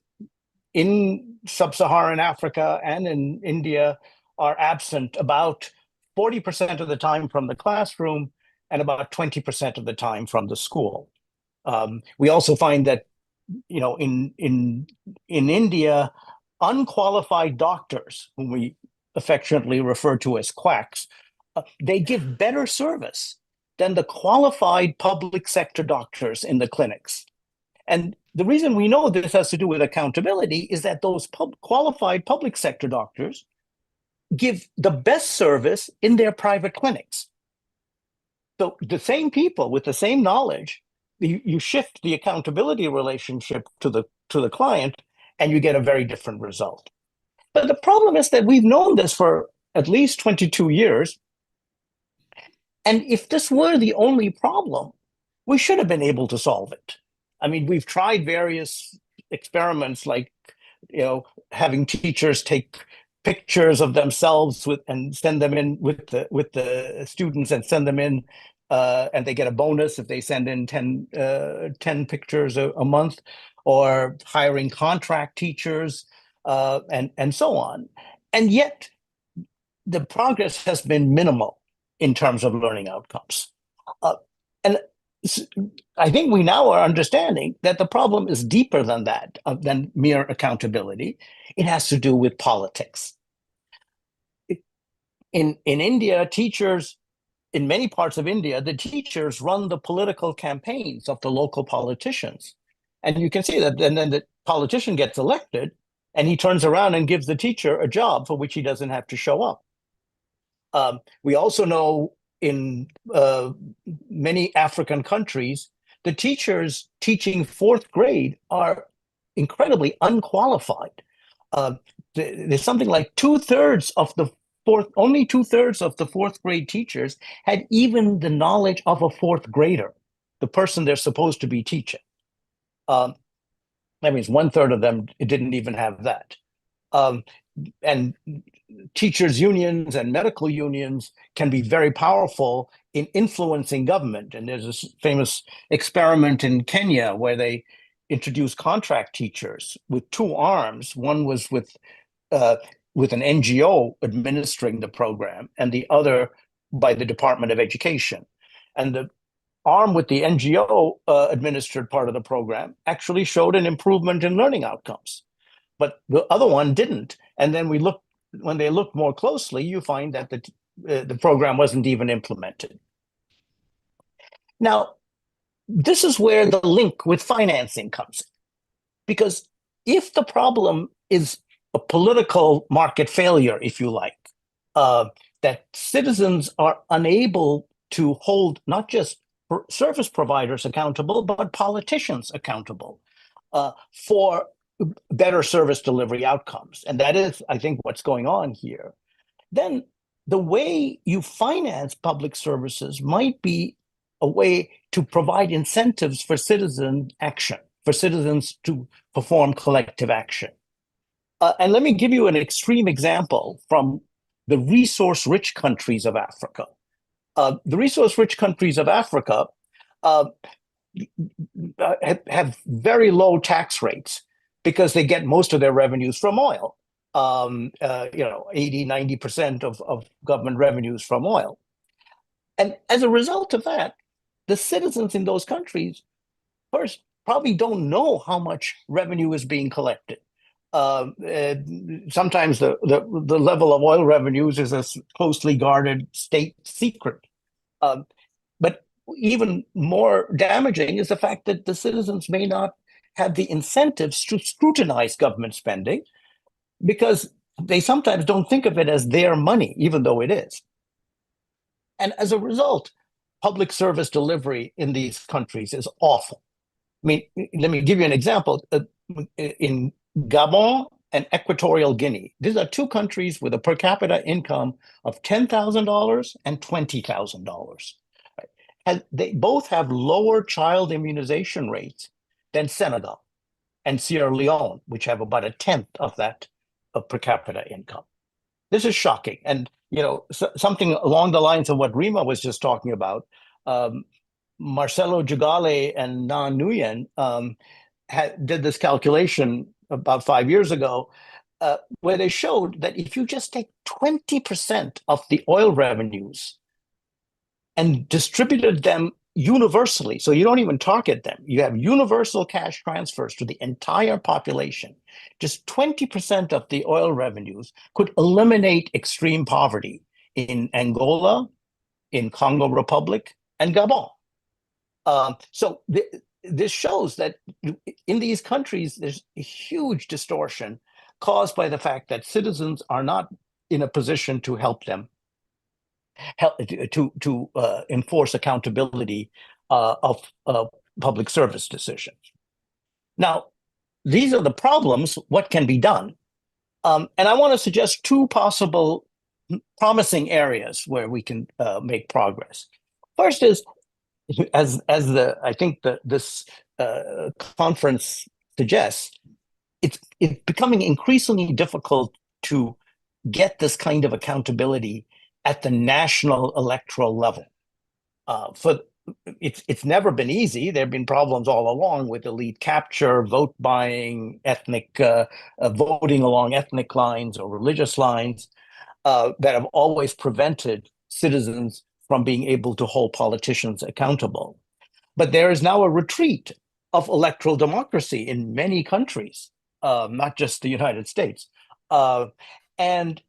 S4: in sub-Saharan Africa and in India are absent about 40% of the time from the classroom and about 20% of the time from the school. We also find that, in India, unqualified doctors, whom we affectionately refer to as quacks, they give better service than the qualified public sector doctors in the clinics. And the reason we know this has to do with accountability is that those qualified public sector doctors give the best service in their private clinics. So the same people with the same knowledge, you shift the accountability relationship to the client, and you get a very different result. But the problem is that we've known this for at least 22 years. And if this were the only problem, we should have been able to solve it. I mean, we've tried various experiments, like, having teachers take pictures of themselves and send them in with the students, and send them in, and they get a bonus if they send in 10 pictures a month, or hiring contract teachers, and so on. And yet, the progress has been minimal in terms of learning outcomes. And I think we now are understanding that the problem is deeper than that, than mere accountability. It has to do with politics. In India, teachers, in many parts of India, the teachers run the political campaigns of the local politicians. And you can see that then the politician gets elected, and he turns around and gives the teacher a job for which he doesn't have to show up. We also know in many African countries, the teachers teaching 4th grade are incredibly unqualified. There's something like 2/3 of the only 2/3 of the 4th grade teachers had even the knowledge of a 4th grader, the person they're supposed to be teaching. That means 1/3 of them didn't even have that. And teachers' unions and medical unions can be very powerful in influencing government. And there's this famous experiment in Kenya where they introduced contract teachers with 2 arms. One was with an NGO administering the program, and the other by the Department of Education. And the arm with the NGO administered part of the program actually showed an improvement in learning outcomes, but the other one didn't. And then when they looked more closely, you find that the program wasn't even implemented. Now, this is where the link with financing comes in. Because if the problem is a political market failure, if you like, that citizens are unable to hold not just service providers accountable, but politicians accountable for better service delivery outcomes. And that is, I think, what's going on here. Then the way you finance public services might be a way to provide incentives for citizen action, for citizens to perform collective action. And let me give you an extreme example from the resource-rich countries of Africa. The resource-rich countries of Africa have very low tax rates because they get most of their revenues from oil. 80–90% of government revenues from oil. And as a result of that, the citizens in those countries first probably don't know how much revenue is being collected. Sometimes the level of oil revenues is a closely guarded state secret. But even more damaging is the fact that the citizens may not have the incentives to scrutinize government spending because they sometimes don't think of it as their money, even though it is. And as a result, public service delivery in these countries is awful. I mean, let me give you an example. In Gabon and Equatorial Guinea, these are two countries with a per capita income of $10,000 and $20,000. And they both have lower child immunization rates than Senegal and Sierra Leone, which have about a tenth of that per capita income. This is shocking. And, something along the lines of what Rima was just talking about, Marcelo Jugale and Na Nguyen did this calculation about 5 years ago, where they showed that if you just take 20% of the oil revenues and distributed them universally, so you don't even target them, you have universal cash transfers to the entire population, just 20% of the oil revenues could eliminate extreme poverty in Angola, in Congo Republic, and Gabon. This shows that in these countries, there's a huge distortion caused by the fact that citizens are not in a position to help them, to enforce accountability of public service decisions. Now, these are the problems. What can be done? And I want to suggest two possible promising areas where we can make progress. First is, I think this conference suggests, it's becoming increasingly difficult to get this kind of accountability at the national electoral level. It's never been easy. There have been problems all along with elite capture, vote buying, ethnic voting along ethnic lines or religious lines that have always prevented citizens from being able to hold politicians accountable. But there is now a retreat of electoral democracy in many countries, not just the United States. And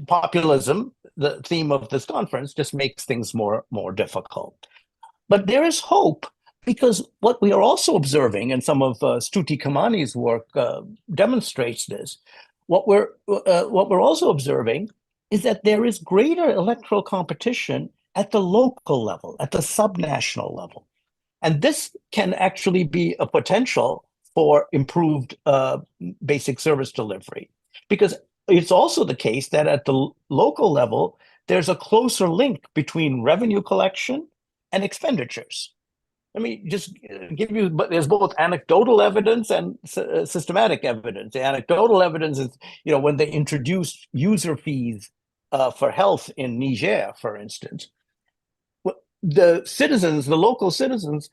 S4: populism, the theme of this conference, just makes things more difficult. But there is hope, because what we are also observing, and some of Stuti Kamani's work demonstrates this, what we're also observing is that there is greater electoral competition at the local level, at the subnational level. And this can actually be a potential for improved basic service delivery, because it's also the case that at the local level, there's a closer link between revenue collection and expenditures. Let me just give you, but there's both anecdotal evidence and systematic evidence. The anecdotal evidence is, when they introduced user fees for health in Niger, for instance, the local citizens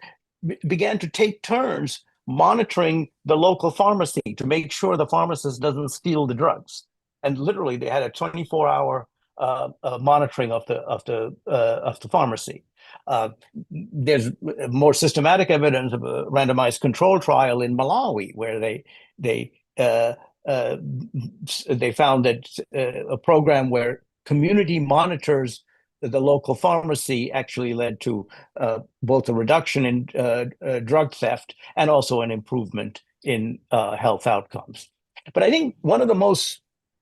S4: began to take turns monitoring the local pharmacy to make sure the pharmacist doesn't steal the drugs. And literally, they had a 24-hour monitoring of the pharmacy. There's more systematic evidence of a randomized control trial in Malawi, where they found that a program where community monitors the local pharmacy actually led to both a reduction in drug theft and also an improvement in health outcomes. But I think one of the most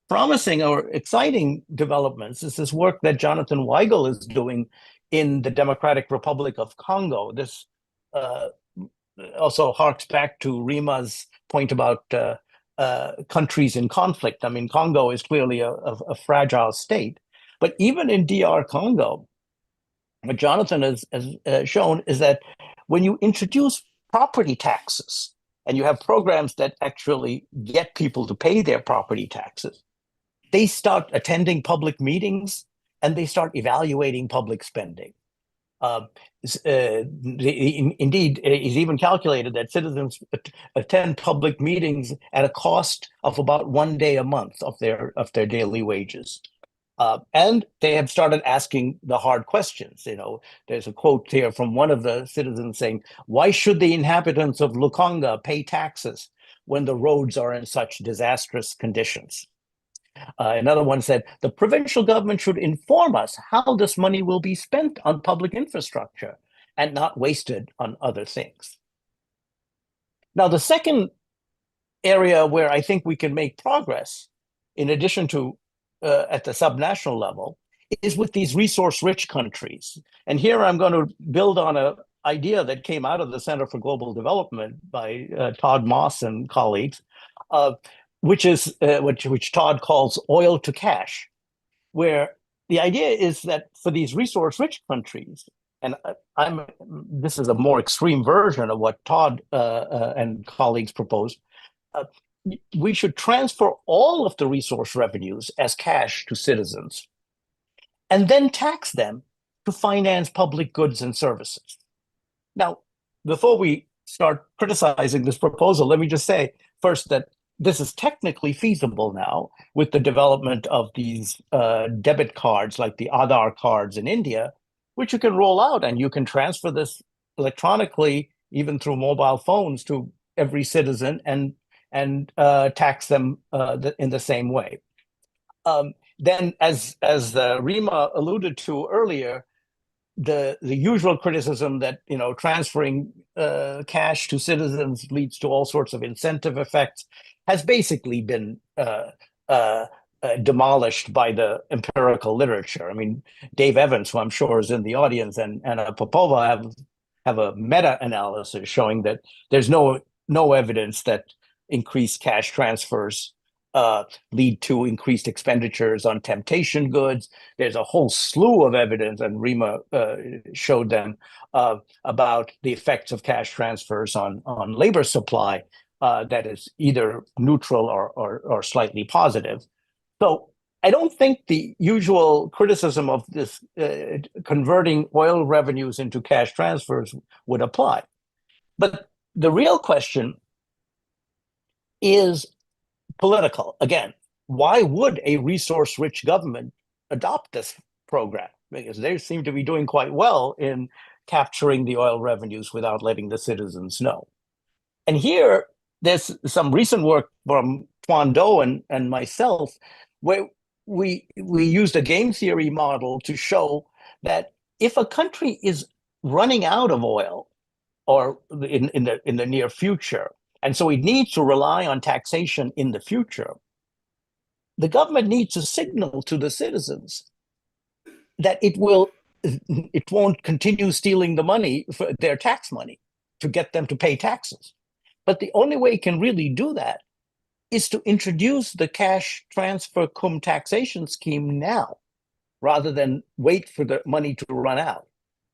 S4: promising or exciting developments is this work that Jonathan Weigel is doing in the Democratic Republic of Congo. This also harks back to Rima's point about countries in conflict. I mean, Congo is clearly a fragile state, but even in DR Congo, what Jonathan has shown is that when you introduce property taxes and you have programs that actually get people to pay their property taxes, they start attending public meetings and they start evaluating public spending. Indeed, it is even calculated that citizens attend public meetings at a cost of about 1 day a month of their daily wages. And they have started asking the hard questions. You know, there's a quote here from one of the citizens saying, "Why should the inhabitants of Lukonga pay taxes when the roads are in such disastrous conditions?" Another one said, "The provincial government should inform us how this money will be spent on public infrastructure and not wasted on other things." Now, the second area where I think we can make progress, in addition to at the subnational level, is with these resource-rich countries. And here I'm going to build on an idea that came out of the Center for Global Development by Todd Moss and colleagues, which Todd calls oil to cash, where the idea is that for these resource-rich countries, and this is a more extreme version of what Todd and colleagues proposed, we should transfer all of the resource revenues as cash to citizens and then tax them to finance public goods and services. Now, before we start criticizing this proposal, let me just say first that this is technically feasible now with the development of these debit cards like the Aadhaar cards in India, which you can roll out and you can transfer this electronically, even through mobile phones, to every citizen and tax them in the same way. Then, as Rima alluded to earlier, the usual criticism that transferring cash to citizens leads to all sorts of incentive effects has basically been demolished by the empirical literature. I mean, Dave Evans, who I'm sure is in the audience, and Anna Popova have a meta-analysis showing that there's no evidence that increased cash transfers lead to increased expenditures on temptation goods. There's a whole slew of evidence, and Rima showed them, about the effects of cash transfers on labor supply that is either neutral or slightly positive. So I don't think the usual criticism of this converting oil revenues into cash transfers would apply. But the real question is political. Again, why would a resource-rich government adopt this program? Because they seem to be doing quite well in capturing the oil revenues without letting the citizens know. And here, there's some recent work from Kuan and myself, where we used a game theory model to show that if a country is running out of oil, or in the near future, and so it needs to rely on taxation in the future, the government needs to signal to the citizens that it won't continue stealing the money, for their tax money, to get them to pay taxes. But the only way it can really do that is to introduce the cash transfer cum taxation scheme now, rather than wait for the money to run out.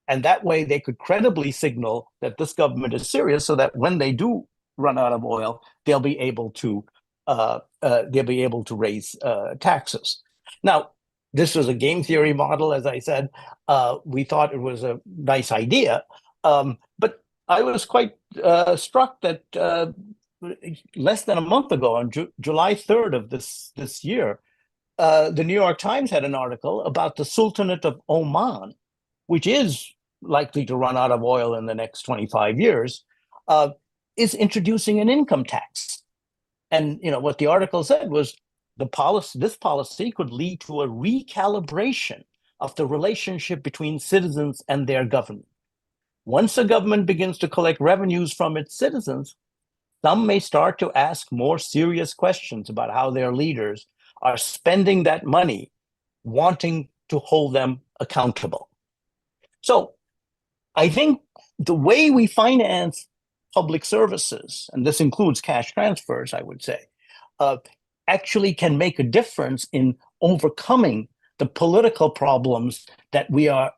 S4: And that way they could credibly signal that this government is serious, so that when they do run out of oil, they'll be able to raise taxes. Now, this was a game theory model, as I said. We thought it was a nice idea, but I was quite struck that less than a month ago, on July 3rd of this year, the New York Times had an article about the Sultanate of Oman, which is likely to run out of oil in the next 25 years, is introducing an income tax. And what the article said was this policy could lead to a recalibration of the relationship between citizens and their government. Once a government begins to collect revenues from its citizens, some may start to ask more serious questions about how their leaders are spending that money, wanting to hold them accountable. So I think the way we finance public services, and this includes cash transfers, I would say, actually can make a difference in overcoming the political problems that we are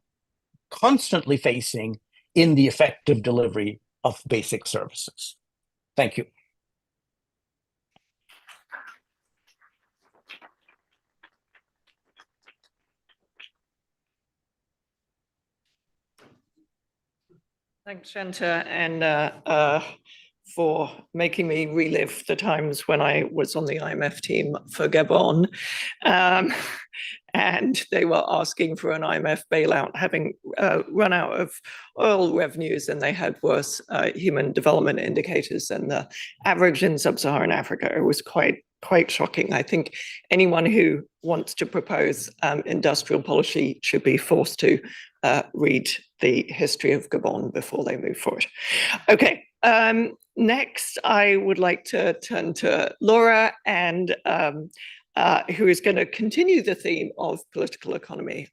S4: constantly facing in the effective delivery of basic services. Thank you.
S1: Thanks, Shanta, and for making me relive the times when I was on the IMF team for Gabon. And they were asking for an IMF bailout, having run out of oil revenues, and they had worse human development indicators than the average in sub-Saharan Africa. It was quite shocking. I think anyone who wants to propose industrial policy should be forced to read the history of Gabon before they move forward. Okay, next I would like to turn to Laura, and who is going to continue the theme of political economy.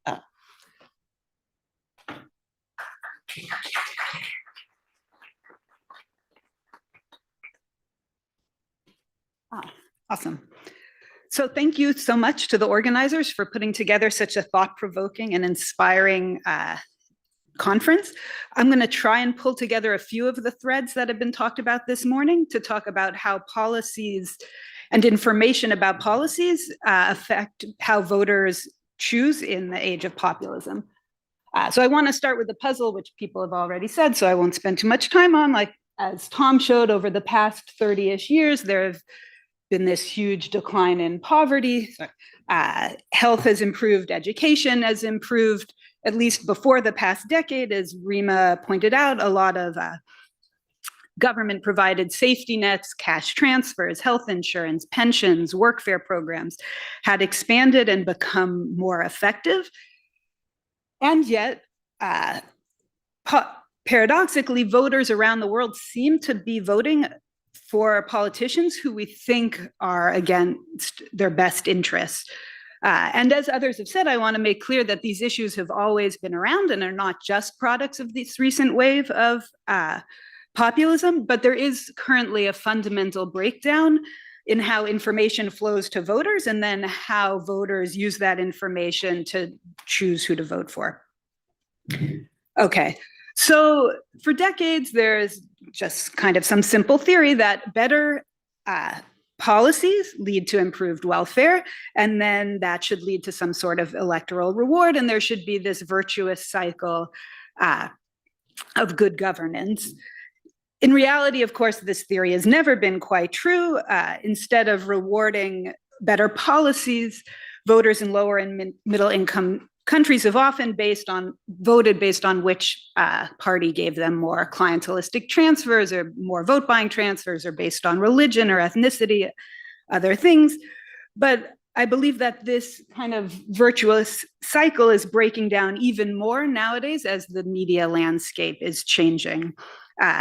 S5: Awesome. So thank you so much to the organizers for putting together such a thought-provoking and inspiring conference. I'm going to try and pull together a few of the threads that have been talked about this morning to talk about how policies and information about policies affect how voters choose in the age of populism. So I want to start with the puzzle, which people have already said, so I won't spend too much time on. Like, as Tom showed, over the past 30-ish years, there have been this huge decline in poverty. Health has improved, education has improved, at least before the past decade, as Rima pointed out. A lot of government-provided safety nets, cash transfers, health insurance, pensions, workfare programs had expanded and become more effective. And yet, paradoxically, voters around the world seem to be voting for politicians who we think are against their best interests. And as others have said, I want to make clear that these issues have always been around and are not just products of this recent wave of populism, but there is currently a fundamental breakdown in how information flows to voters and then how voters use that information to choose who to vote for. Okay, so for decades, there's just kind of some simple theory that better policies lead to improved welfare, and then that should lead to some sort of electoral reward, and there should be this virtuous cycle of good governance. In reality, of course, this theory has never been quite true. Instead of rewarding better policies, voters in lower and middle income countries have often voted based on which party gave them more clientelistic transfers or more vote buying transfers, or based on religion or ethnicity, other things. But I believe that this kind of virtuous cycle is breaking down even more nowadays as the media landscape is changing.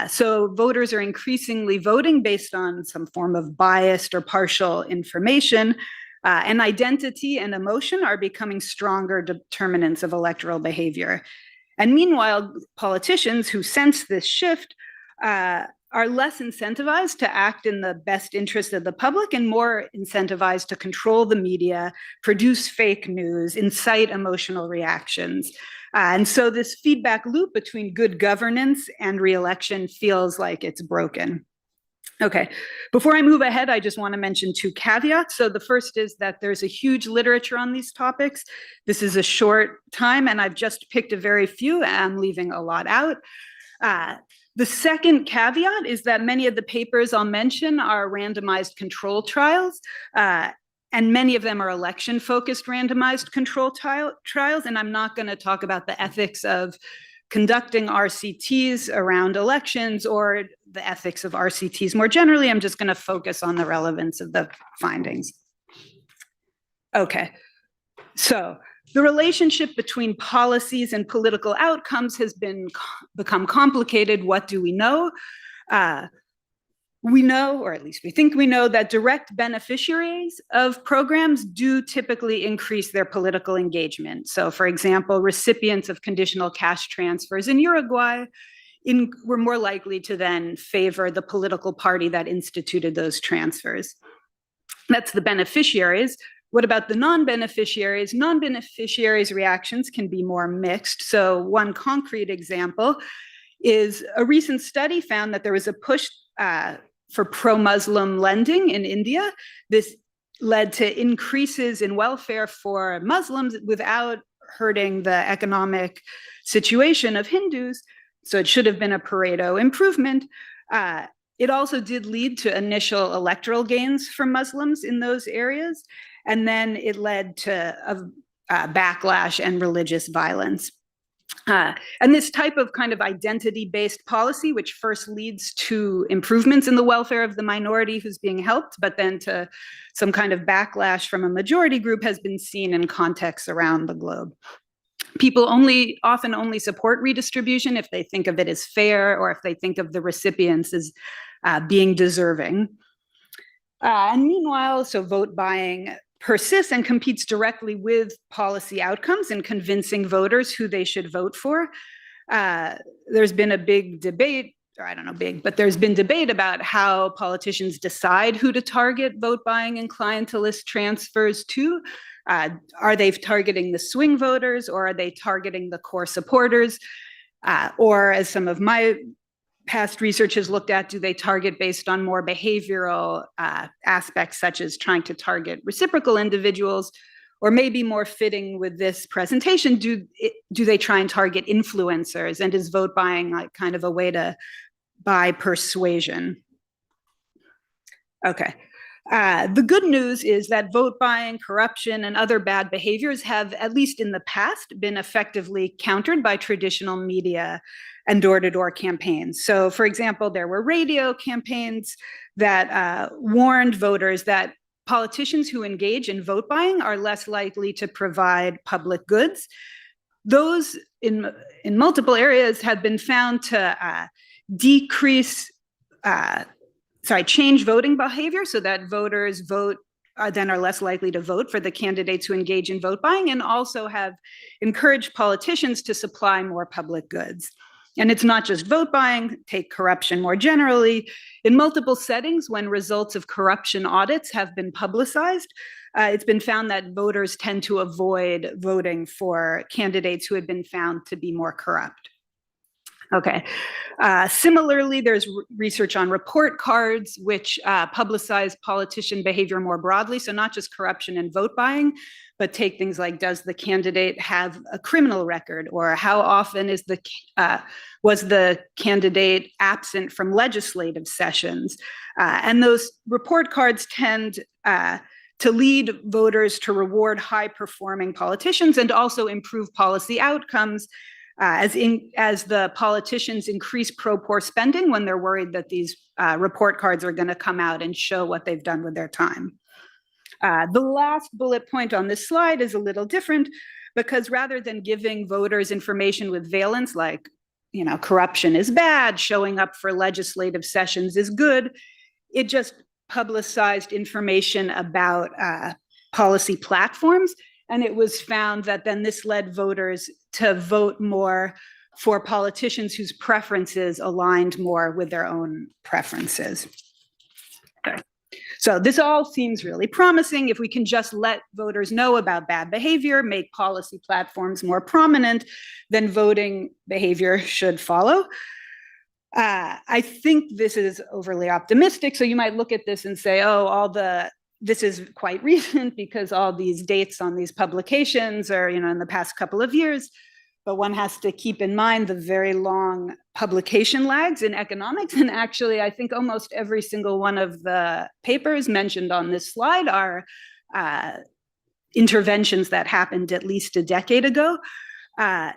S5: So voters are increasingly voting based on some form of biased or partial information, and identity and emotion are becoming stronger determinants of electoral behavior. And meanwhile, politicians who sense this shift are less incentivized to act in the best interest of the public and more incentivized to control the media, produce fake news, incite emotional reactions. And so this feedback loop between good governance and re-election feels like it's broken. Okay, before I move ahead, I just want to mention two caveats. So the first is that there's a huge literature on these topics. This is a short time, and I've just picked a very few, and I'm leaving a lot out. The second caveat is that many of the papers I'll mention are randomized control trials, and many of them are election-focused randomized control trials, and I'm not going to talk about the ethics of conducting RCTs around elections or the ethics of RCTs more generally. I'm just going to focus on the relevance of the findings. Okay, so The relationship between policies and political outcomes has become complicated. What do we know? We know, or at least we think we know, that direct beneficiaries of programs do typically increase their political engagement. So, for example, recipients of conditional cash transfers in Uruguay were more likely to then favor the political party that instituted those transfers. That's the beneficiaries. What about the non-beneficiaries? Non-beneficiaries' reactions can be more mixed. So one concrete example is a recent study found that there was a push for pro-Muslim lending in India. This led to increases in welfare for Muslims without hurting the economic situation of Hindus. So it should have been a Pareto improvement. It also did lead to initial electoral gains for Muslims in those areas. And then it led to a backlash and religious violence. And this type of kind of identity-based policy, which first leads to improvements in the welfare of the minority who's being helped, but then to some kind of backlash from a majority group, has been seen in contexts around the globe. People often only support redistribution if they think of it as fair, or if they think of the recipients as being deserving. And meanwhile, so vote buying persists and competes directly with policy outcomes in convincing voters who they should vote for. There's been a big debate, or I don't know, big, but there's been debate about how politicians decide who to target vote buying and clientelist transfers to. Are they targeting the swing voters, or are they targeting the core supporters? Or, as some of my past research has looked at, do they target based on more behavioral aspects, such as trying to target reciprocal individuals? Or maybe more fitting with this presentation, do they try and target influencers? And is vote buying like kind of a way to buy persuasion? Okay. The good news is that vote buying, corruption, and other bad behaviors have, at least in the past, been effectively countered by traditional media and door-to-door campaigns. So, for example, there were radio campaigns that warned voters that politicians who engage in vote buying are less likely to provide public goods. Those in multiple areas have been found to change voting behavior so that voters are less likely to vote for the candidates who engage in vote buying, and also have encouraged politicians to supply more public goods. And it's not just vote buying, take corruption more generally. In multiple settings, when results of corruption audits have been publicized, it's been found that voters tend to avoid voting for candidates who have been found to be more corrupt. Okay. Similarly, there's research on report cards, which publicize politician behavior more broadly. So not just corruption and vote buying, but take things like, does the candidate have a criminal record? Or how often was the candidate absent from legislative sessions? And those report cards tend to lead voters to reward high-performing politicians and also improve policy outcomes, as the politicians increase pro-poor spending when they're worried that these report cards are going to come out and show what they've done with their time. The last bullet point on this slide is a little different, because rather than giving voters information with valence like, corruption is bad, showing up for legislative sessions is good, it just publicized information about policy platforms. And it was found that then this led voters to vote more for politicians whose preferences aligned more with their own preferences. Okay. So this all seems really promising. If we can just let voters know about bad behavior, make policy platforms more prominent, then voting behavior should follow. I think this is overly optimistic. So you might look at this and say, oh, this is quite recent because all these dates on these publications are, in the past couple of years. But one has to keep in mind the very long publication lags in economics. And actually, I think almost every single one of the papers mentioned on this slide are interventions that happened at least a decade ago.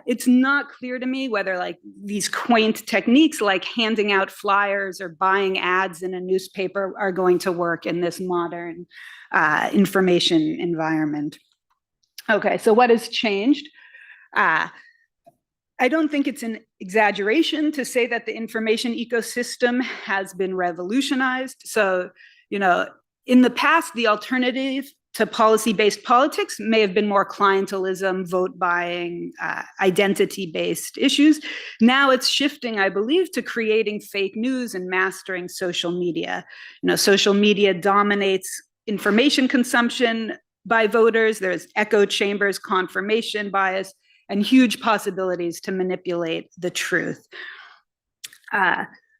S5: It's not clear to me whether these quaint techniques like handing out flyers or buying ads in a newspaper are going to work in this modern information environment. Okay, so what has changed? I don't think it's an exaggeration to say that the information ecosystem has been revolutionized. So, you know, in the past, the alternative to policy-based politics may have been more clientelism, vote buying, identity-based issues. Now it's shifting, I believe, to creating fake news and mastering social media. You know, social media dominates information consumption by voters. There's echo chambers, confirmation bias, and huge possibilities to manipulate the truth.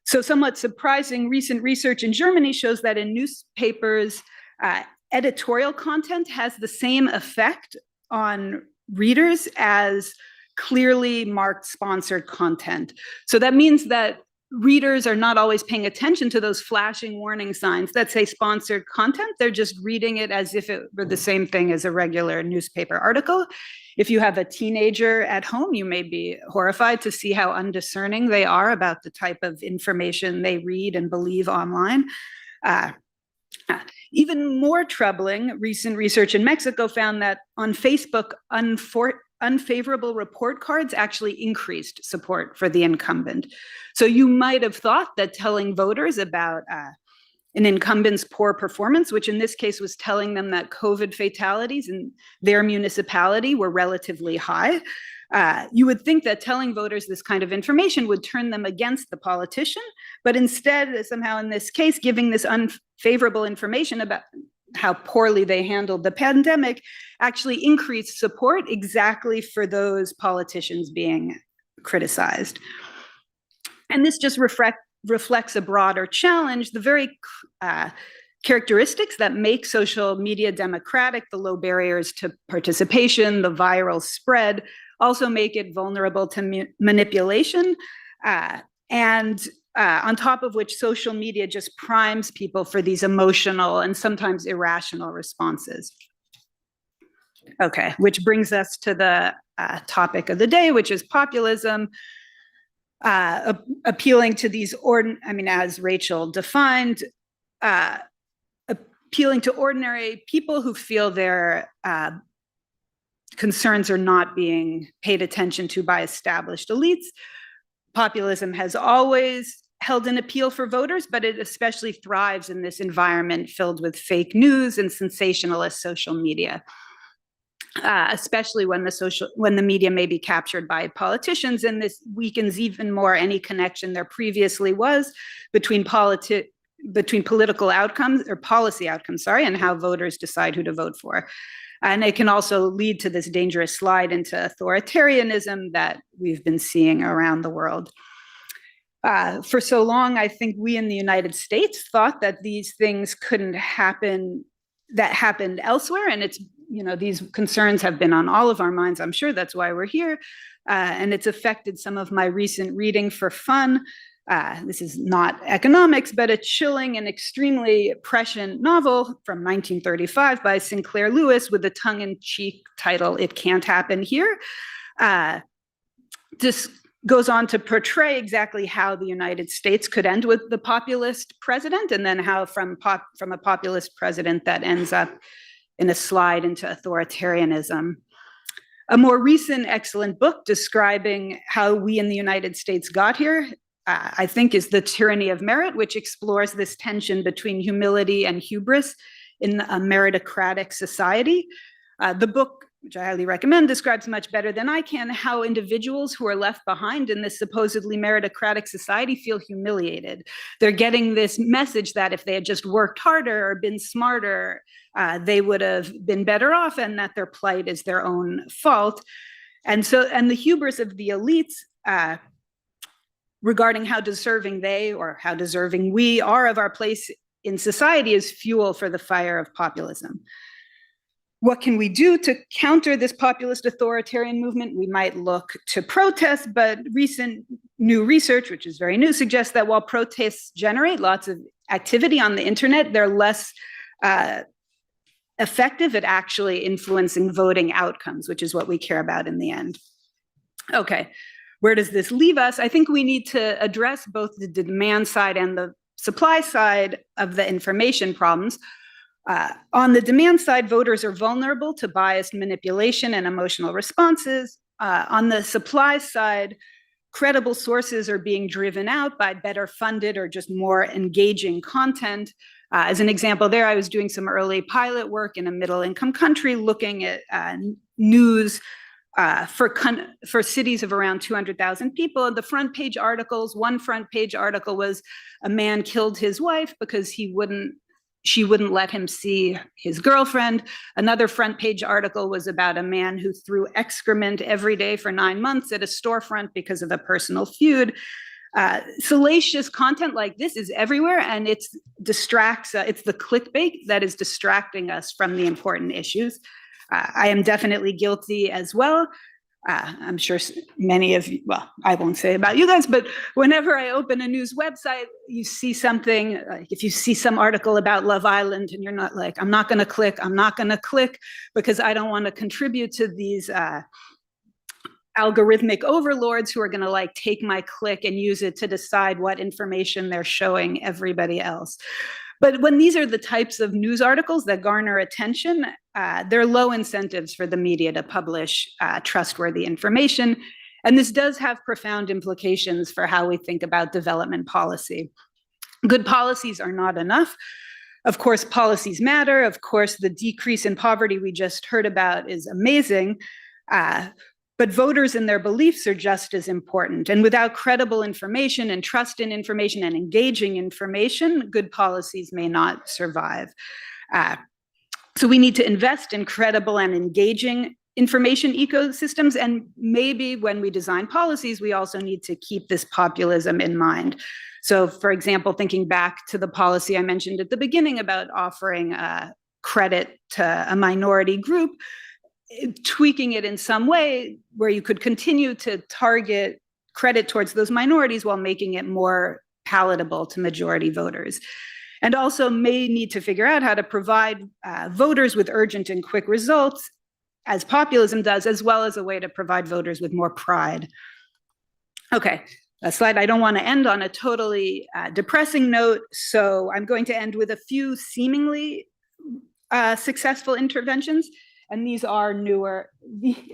S5: So somewhat surprising, recent research in Germany shows that in newspapers, editorial content has the same effect on readers as clearly marked sponsored content. So that means that readers are not always paying attention to those flashing warning signs that say sponsored content. They're just reading it as if it were the same thing as a regular newspaper article. If you have a teenager at home, you may be horrified to see how undiscerning they are about the type of information they read and believe online. Even more troubling, recent research in Mexico found that on Facebook, unfavorable report cards actually increased support for the incumbent. So you might have thought that telling voters about an incumbent's poor performance, which in this case was telling them that COVID fatalities in their municipality were relatively high, you would think that telling voters this kind of information would turn them against the politician, but instead, somehow in this case, giving this unfavorable information about how poorly they handled the pandemic actually increased support exactly for those politicians being criticized. And this just reflects a broader challenge, the very characteristics that make social media democratic, the low barriers to participation, the viral spread, also make it vulnerable to manipulation. And on top of which social media just primes people for these emotional and sometimes irrational responses. Okay, which brings us to the topic of the day, which is populism. Appealing to these, as Rachel defined, appealing to ordinary people who feel their concerns are not being paid attention to by established elites. Populism has always held an appeal for voters, but it especially thrives in this environment filled with fake news and sensationalist social media, especially when the media may be captured by politicians, and this weakens even more any connection there previously was between political outcomes or policy outcomes, and how voters decide who to vote for. And it can also lead to this dangerous slide into authoritarianism that we've been seeing around the world. For so long, I think we in the United States thought that these things couldn't happen, that happened elsewhere. And it's, these concerns have been on all of our minds. I'm sure that's why we're here. And it's affected some of my recent reading for fun. This is not economics, but a chilling and extremely prescient novel from 1935 by Sinclair Lewis with the tongue-in-cheek title, It Can't Happen Here. This goes on to portray exactly how the United States could end with the populist president, and then how from a populist president that ends up in a slide into authoritarianism. A more recent excellent book describing how we in the United States got here, I think, is The Tyranny of Merit, which explores this tension between humility and hubris in a meritocratic society. The book, which I highly recommend, describes much better than I can how individuals who are left behind in this supposedly meritocratic society feel humiliated. They're getting this message that if they had just worked harder or been smarter, they would have been better off, and that their plight is their own fault. And the hubris of the elites regarding how deserving they or how deserving we are of our place in society is fuel for the fire of populism. What can we do to counter this populist authoritarian movement? We might look to protest, but recent new research, which is very new, suggests that while protests generate lots of activity on the internet, they're less effective at actually influencing voting outcomes, which is what we care about in the end. Okay, where does this leave us? I think we need to address both the demand side and the supply side of the information problems. On the demand side, voters are vulnerable to biased manipulation and emotional responses. On the supply side, credible sources are being driven out by better funded or just more engaging content. As an example there, I was doing some early pilot work in a middle-income country looking at news for cities of around 200,000 people. The front page articles, one front page article was a man killed his wife because she wouldn't let him see his girlfriend. Another front page article was about a man who threw excrement every day for 9 months at a storefront because of a personal feud. Salacious content like this is everywhere, and it's the clickbait that is distracting us from the important issues. I am definitely guilty as well. I'm sure many of you, well, I won't say about you guys, but whenever I open a news website, you see something, if you see some article about Love Island and you're not like, I'm not going to click because I don't want to contribute to these algorithmic overlords who are going to like take my click and use it to decide what information they're showing everybody else. But when these are the types of news articles that garner attention, there are low incentives for the media to publish trustworthy information. And this does have profound implications for how we think about development policy. Good policies are not enough. Of course, policies matter. Of course, the decrease in poverty we just heard about is amazing. But voters and their beliefs are just as important. And without credible information and trust in information and engaging information, good policies may not survive. So we need to invest in credible and engaging information ecosystems. And maybe when we design policies, we also need to keep this populism in mind. So for example, thinking back to the policy I mentioned at the beginning about offering credit to a minority group, tweaking it in some way where you could continue to target credit towards those minorities while making it more palatable to majority voters. And also may need to figure out how to provide voters with urgent and quick results, as populism does, as well as a way to provide voters with more pride. Okay, a slide. I don't want to end on a totally depressing note, so I'm going to end with a few seemingly successful interventions. And these are newer.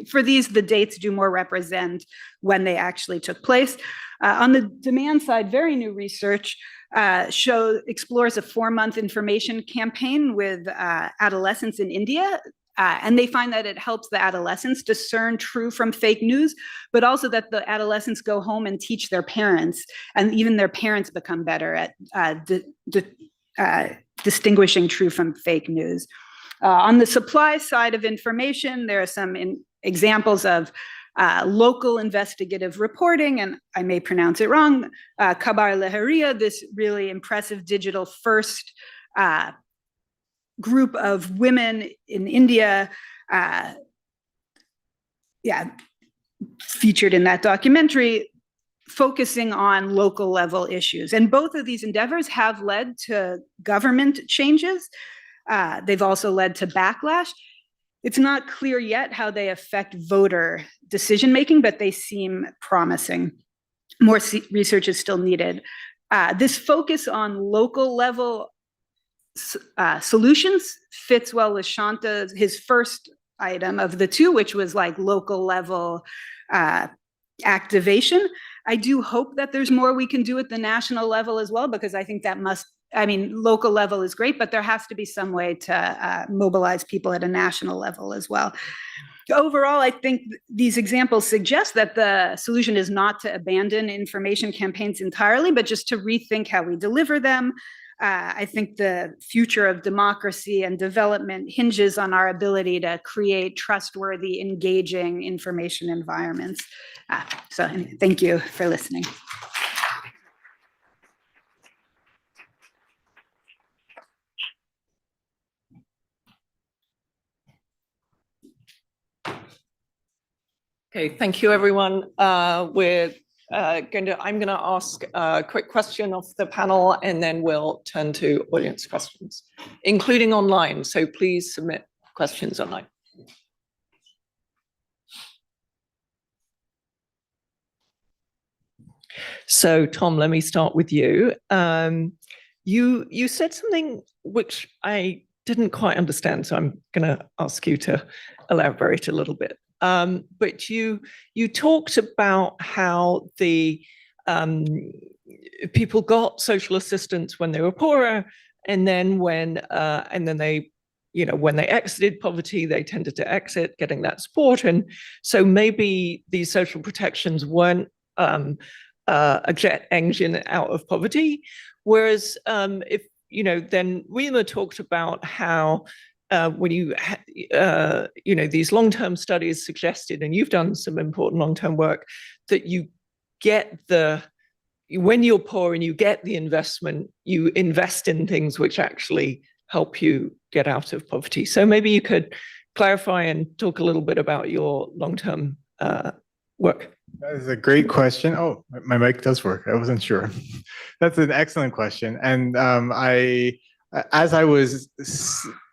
S5: For these, the dates do more represent when they actually took place. On the demand side, very new research explores a 4-month information campaign with adolescents in India. And they find that it helps the adolescents discern true from fake news, but also that the adolescents go home and teach their parents, and even their parents become better at distinguishing true from fake news. On the supply side of information, there are some examples of local investigative reporting, and I may pronounce it wrong, Kabar Leharia, this really impressive digital first group of women in India, featured in that documentary, focusing on local level issues. And both of these endeavors have led to government changes. They've also led to backlash. It's not clear yet how they affect voter decision-making, but they seem promising. More research is still needed. This focus on local level solutions fits well with his first item of the two, which was like local level activation. I do hope that there's more we can do at the national level as well, because I think that local level is great, but there has to be some way to mobilize people at a national level as well. Overall, I think these examples suggest that the solution is not to abandon information campaigns entirely, but just to rethink how we deliver them. I think the future of democracy and development hinges on our ability to create trustworthy, engaging information environments. So thank you for listening.
S1: Okay, thank you, everyone. I'm going to ask a quick question of the panel, and then we'll turn to audience questions, including online. So please submit questions online. So Tom, let me start with you. You said something which I didn't quite understand, so I'm going to ask you to elaborate a little bit. But you talked about how the people got social assistance when they were poorer, and then when they, when they exited poverty, they tended to exit getting that support, and so maybe these social protections weren't a jet engine out of poverty. Whereas if then Rima talked about how when these long-term studies suggested, and you've done some important long-term work, that you get when you're poor and you get the investment, you invest in things which actually help you get out of poverty. So maybe you could clarify and talk a little bit about your long-term work.
S2: That is a great question. Oh, my mic does work. I wasn't sure. That's an excellent question. And as I was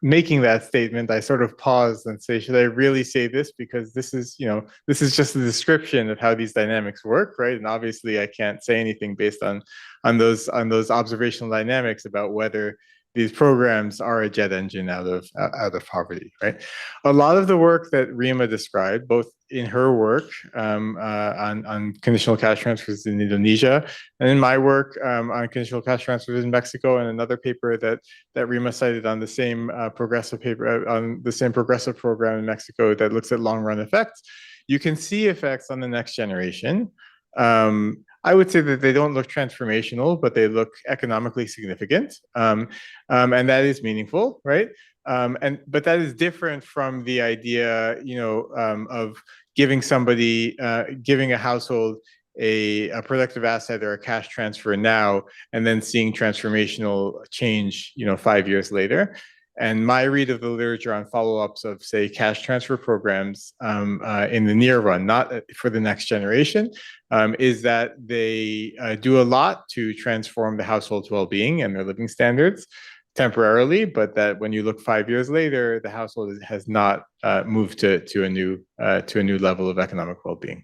S2: making that statement, I sort of paused and say, should I really say this? Because this is just a description of how these dynamics work, right? And obviously I can't say anything based on those observational dynamics about whether these programs are a jet engine out of poverty, right? A lot of the work that Rima described, both in her work on conditional cash transfers in Indonesia, and in my work on conditional cash transfers in Mexico, and another paper that Rima cited on the same progressive paper on the same progressive program in Mexico that looks at long-run effects, you can see effects on the next generation. I would say that they don't look transformational, but they look economically significant, and that is meaningful, right? But that is different from the idea, of giving a household a productive asset or a cash transfer now, and then seeing transformational change, 5 years later. And my read of the literature on follow-ups of, say, cash transfer programs in the near run, not for the next generation, is that they do a lot to transform the household's well-being and their living standards temporarily, but that when you look 5 years later, the household has not moved to a new level of economic well-being.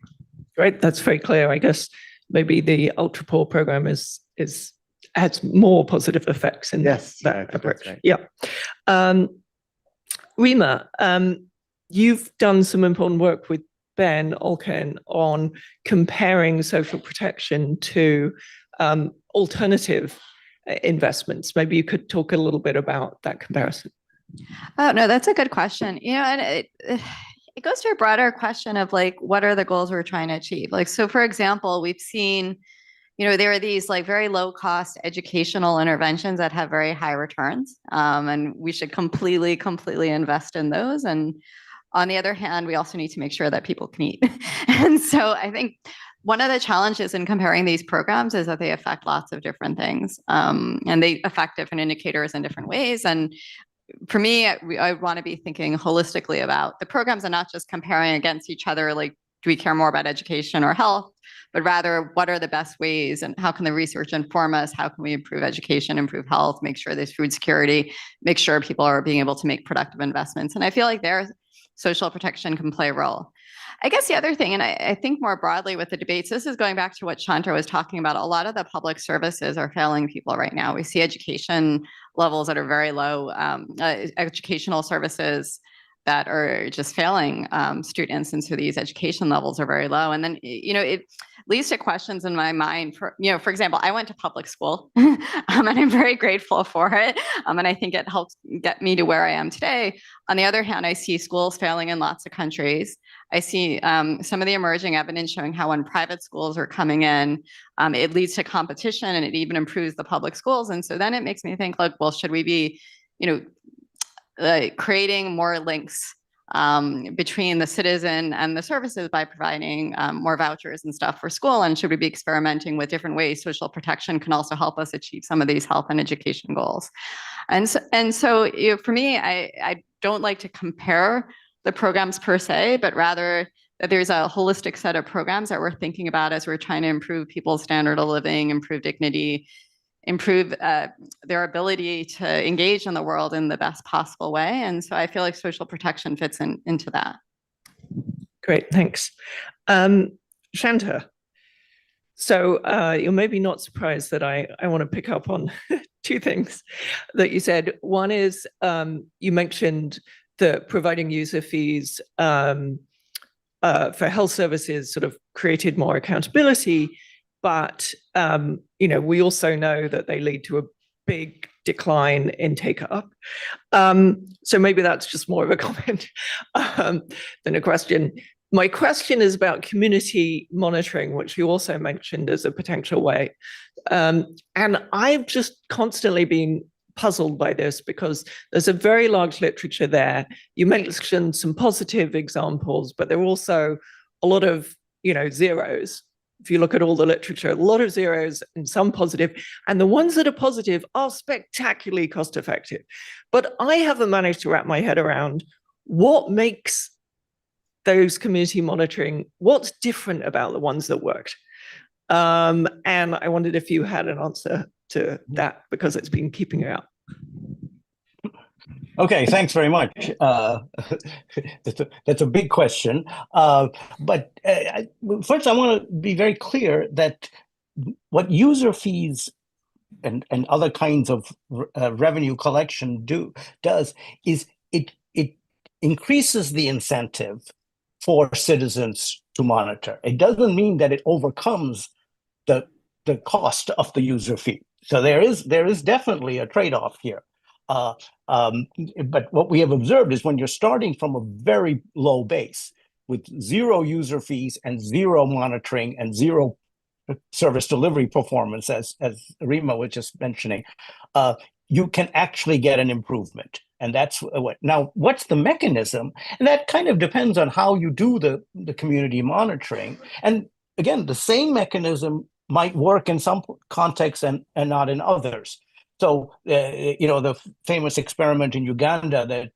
S1: Great, that's very clear. I guess maybe the ultra poor program has more positive effects in that approach. Right. Yeah. Rima, you've done some important work with Ben Olken on comparing social protection to alternative investments. Maybe you could talk a little bit about that comparison.
S3: Oh, no, that's a good question. And it goes to a broader question of what are the goals we're trying to achieve? So for example, we've seen there are these very low cost educational interventions that have very high returns, and we should completely invest in those. And on the other hand, we also need to make sure that people can eat. And so I think one of the challenges in comparing these programs is that they affect lots of different things, and they affect different indicators in different ways. And for me, I want to be thinking holistically about the programs and not just comparing against each other, do we care more about education or health, but rather what are the best ways and how can the research inform us? How can we improve education, improve health, make sure there's food security, make sure people are being able to make productive investments? And I feel like their social protection can play a role. I guess the other thing, and I think more broadly with the debates, this is going back to what Shanta was talking about. A lot of the public services are failing people right now. We see education levels that are very low, educational services that are just failing students, and so these education levels are very low. And then it leads to questions in my mind. For example, I went to public school, and I'm very grateful for it, and I think it helped get me to where I am today. On the other hand, I see schools failing in lots of countries. I see some of the emerging evidence showing how when private schools are coming in, it leads to competition, and it even improves the public schools. And so then it makes me think, well, should we be, creating more links between the citizen and the services by providing more vouchers and stuff for school? And should we be experimenting with different ways social protection can also help us achieve some of these health and education goals? And so for me, I don't like to compare the programs per se, but rather that there's a holistic set of programs that we're thinking about as we're trying to improve people's standard of living, improve dignity, improve their ability to engage in the world in the best possible way. And so I feel like social protection fits into that.
S1: Great, thanks. Shanta, so you're maybe not surprised that I want to pick up on two things that you said. One is you mentioned that providing user fees for health services sort of created more accountability, but we also know that they lead to a big decline in take-up. So maybe that's just more of a comment than a question. My question is about community monitoring, which you also mentioned as a potential way. And I've just constantly been puzzled by this because there's a very large literature there. You mentioned some positive examples, but there are also a lot of, zeros. If you look at all the literature, a lot of zeros and some positive, and the ones that are positive are spectacularly cost effective. But I haven't managed to wrap my head around what makes those community monitoring, what's different about the ones that worked. And I wondered if you had an answer to that, because it's been keeping you out.
S4: Okay, thanks very much. That's a big question. But first, I want to be very clear that what user fees and other kinds of revenue collection does is it increases the incentive for citizens to monitor. It doesn't mean that it overcomes the cost of the user fee. So there is definitely a trade-off here. But what we have observed is when you're starting from a very low base with zero user fees and zero monitoring and zero service delivery performance, as Rima was just mentioning, you can actually get an improvement. And that's what's the mechanism? And that kind of depends on how you do the community monitoring. And again, the same mechanism might work in some contexts and not in others. So, the famous experiment in Uganda that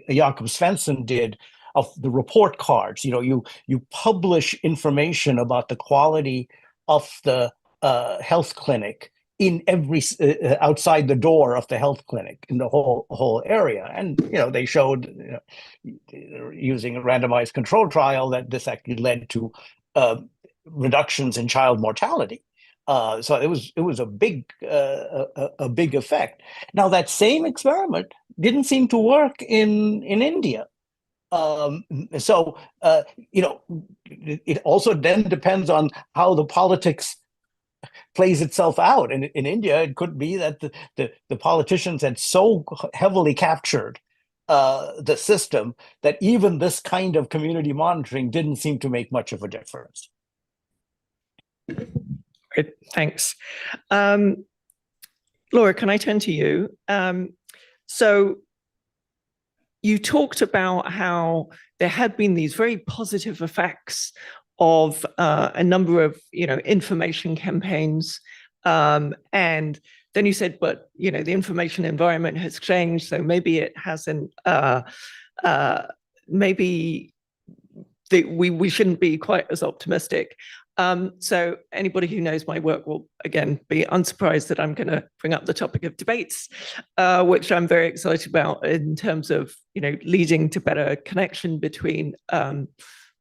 S4: Jakob Svensson did of the report cards, you publish information about the quality of the health clinic in every outside the door of the health clinic in the whole area. And, they showed using a randomized control trial that this actually led to reductions in child mortality. So it was a big effect. Now that same experiment didn't seem to work in India. So it also then depends on how the politics plays itself out. And in India, it could be that the politicians had so heavily captured the system that even this kind of community monitoring didn't seem to make much of a difference.
S1: Great, thanks. Laura, can I turn to you? So you talked about how there had been these very positive effects of a number of information campaigns, and then you said, but the information environment has changed, so maybe it hasn't. Maybe we shouldn't be quite as optimistic. So anybody who knows my work will, again, be unsurprised that I'm going to bring up the topic of debates, which I'm very excited about in terms of, leading to better connection between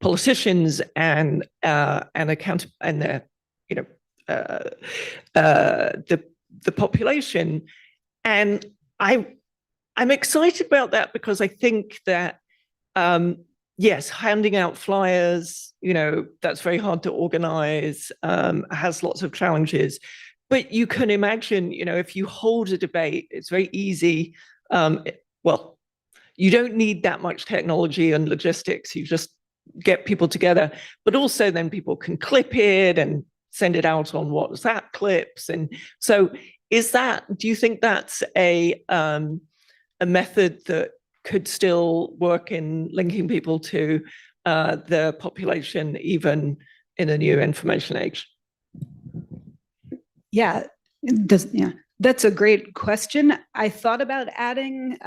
S1: politicians and the population. And I'm excited about that because I think that yes, handing out flyers, that's very hard to organize, has lots of challenges. But you can imagine, if you hold a debate, it's very easy. Well, you don't need that much technology and logistics. You just get people together, but also then people can clip it and send it out on WhatsApp clips. And so do you think that's a method that could still work in linking people to the population, even in a new information age?
S5: Yeah, that's a great question. I thought about adding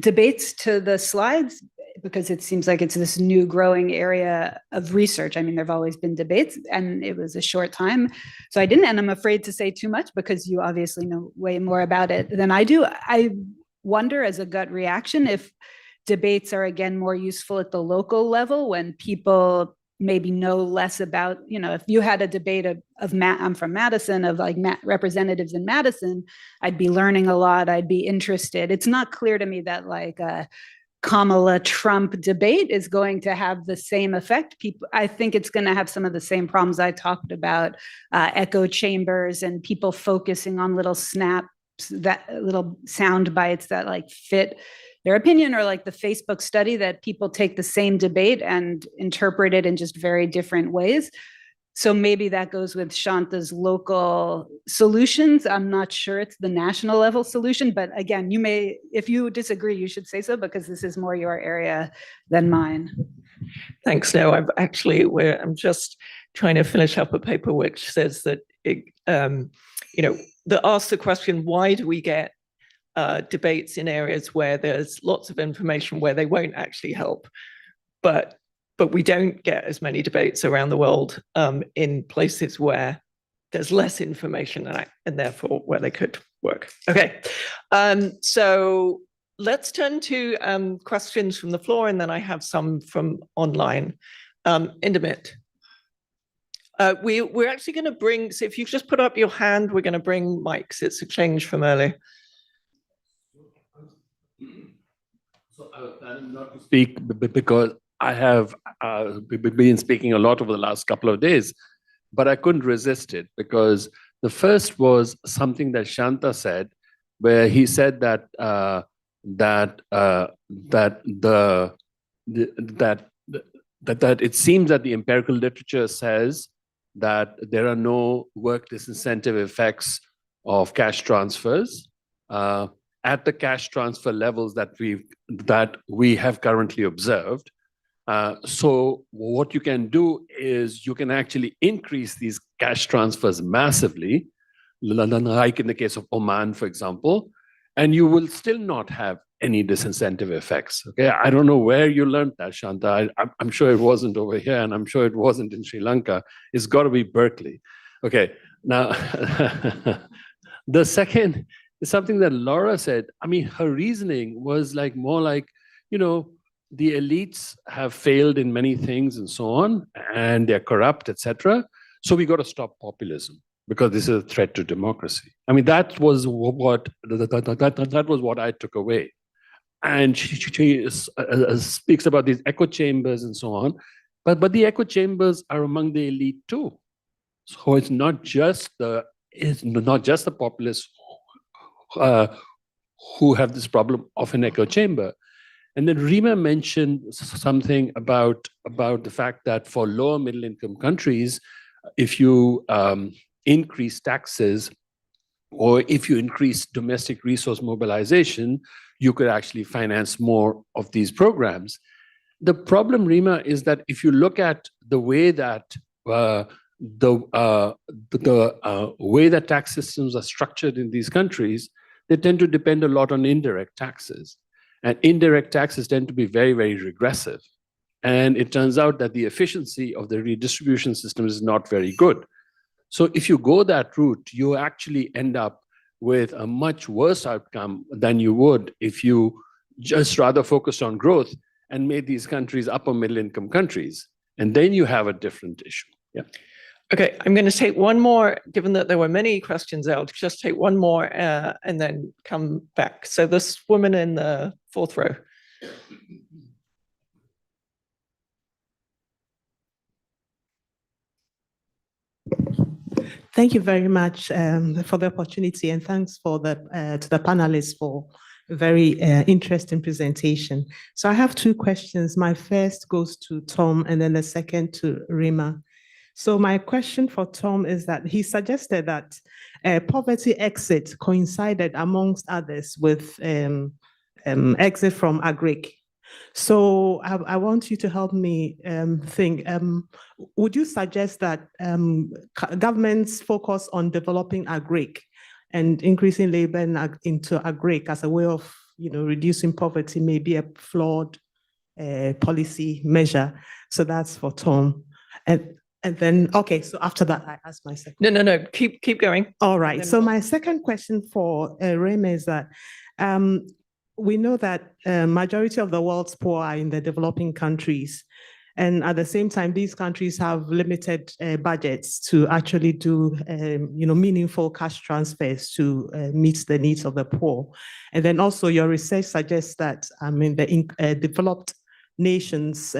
S5: debates to the slides because it seems like it's this new growing area of research. I mean, there've always been debates and it was a short time. So I didn't, and I'm afraid to say too much because you obviously know way more about it than I do. I wonder as a gut reaction if debates are again more useful at the local level when people maybe know less about, if you had a debate I'm from Madison, of like representatives in Madison, I'd be learning a lot. I'd be interested. It's not clear to me that like a Kamala Trump debate is going to have the same effect. I think it's going to have some of the same problems I talked about, echo chambers and people focusing on little snaps, that little sound bites that like fit their opinion, or like the Facebook study that people take the same debate and interpret it in just very different ways. So maybe that goes with Shanta's local solutions. I'm not sure it's the national level solution, but again, if you disagree, you should say so, because this is more your area than mine.
S1: Thanks. No, I'm just trying to finish up a paper which says that that asks the question, why do we get debates in areas where there's lots of information where they won't actually help, but we don't get as many debates around the world in places where there's less information and therefore where they could work. Okay, so let's turn to questions from the floor, and then I have some from online. Intermit. We're actually going to bring, so if you just put up your hand, we're going to bring mics. It's a change from earlier.
S6: So I was planning not to speak because I have been speaking a lot over the last couple of days, but I couldn't resist it, because the first was something that Shanta said, where he said that it seems that the empirical literature says that there are no work disincentive effects of cash transfers at the cash transfer levels that we have currently observed. So what you can do is you can actually increase these cash transfers massively, like in the case of Oman, for example, and you will still not have any disincentive effects. Okay, I don't know where you learned that, Shanta. I'm sure it wasn't over here, and I'm sure it wasn't in Sri Lanka. It's got to be Berkeley. Okay, now the second is something that Laura said. I mean, her reasoning was like more like, the elites have failed in many things and so on, and they're corrupt, etc. So we got to stop populism because this is a threat to democracy. I mean, that was what I took away. And she speaks about these echo chambers and so on, but the echo chambers are among the elite too. So it's not just the populists who have this problem of an echo chamber. And then Rima mentioned something about the fact that for lower middle income countries, if you increase taxes or if you increase domestic resource mobilization, you could actually finance more of these programs. The problem, Rima, is that if you look at the way that way that tax systems are structured in these countries, they tend to depend a lot on indirect taxes. And indirect taxes tend to be very, very regressive. And it turns out that the efficiency of the redistribution system is not very good. So if you go that route, you actually end up with a much worse outcome than you would if you just rather focused on growth and made these countries upper middle income countries. And then you have a different issue. Yeah.
S1: Okay, I'm going to take one more, given that there were many questions. I'll just take one more and then come back. So this woman in the fourth row.
S7: Thank you very much for the opportunity, and thanks for to the panelists for a very interesting presentation. So I have two questions. My first goes to Tom, and then the second to Rima. So my question for Tom is that he suggested that poverty exit coincided amongst others with exit from agric. So I want you to help me think, would you suggest that governments focus on developing agric and increasing labor into agric as a way of reducing poverty may be a flawed policy measure? So that's for Tom. And then, okay, so after that, I ask my second.
S1: No, keep going.
S7: All right, so my second question for Rema is that we know that majority of the world's poor are in the developing countries. And at the same time, these countries have limited budgets to actually do, meaningful cash transfers to meet the needs of the poor. And then also your research suggests that, the developed nations'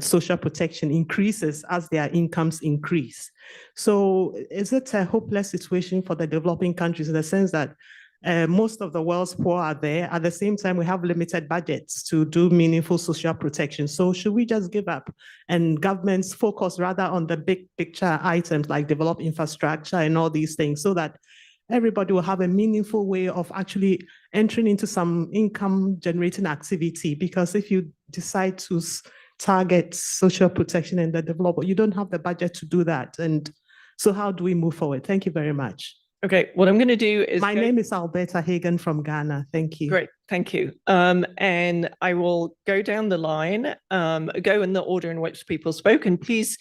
S7: social protection increases as their incomes increase. So is it a hopeless situation for the developing countries in the sense that most of the world's poor are there? At the same time, we have limited budgets to do meaningful social protection. So should we just give up and governments focus rather on the big picture items like develop infrastructure and all these things so that everybody will have a meaningful way of actually entering into some income generating activity? Because if you decide to target social protection in the development, you don't have the budget to do that. And so how do we move forward? Thank you very much.
S1: Okay, what I'm going to do is
S7: My name is Alberta Hagen from Ghana. Thank you.
S1: Great, thank you. And I will go down the line, go in the order in which people spoke, and please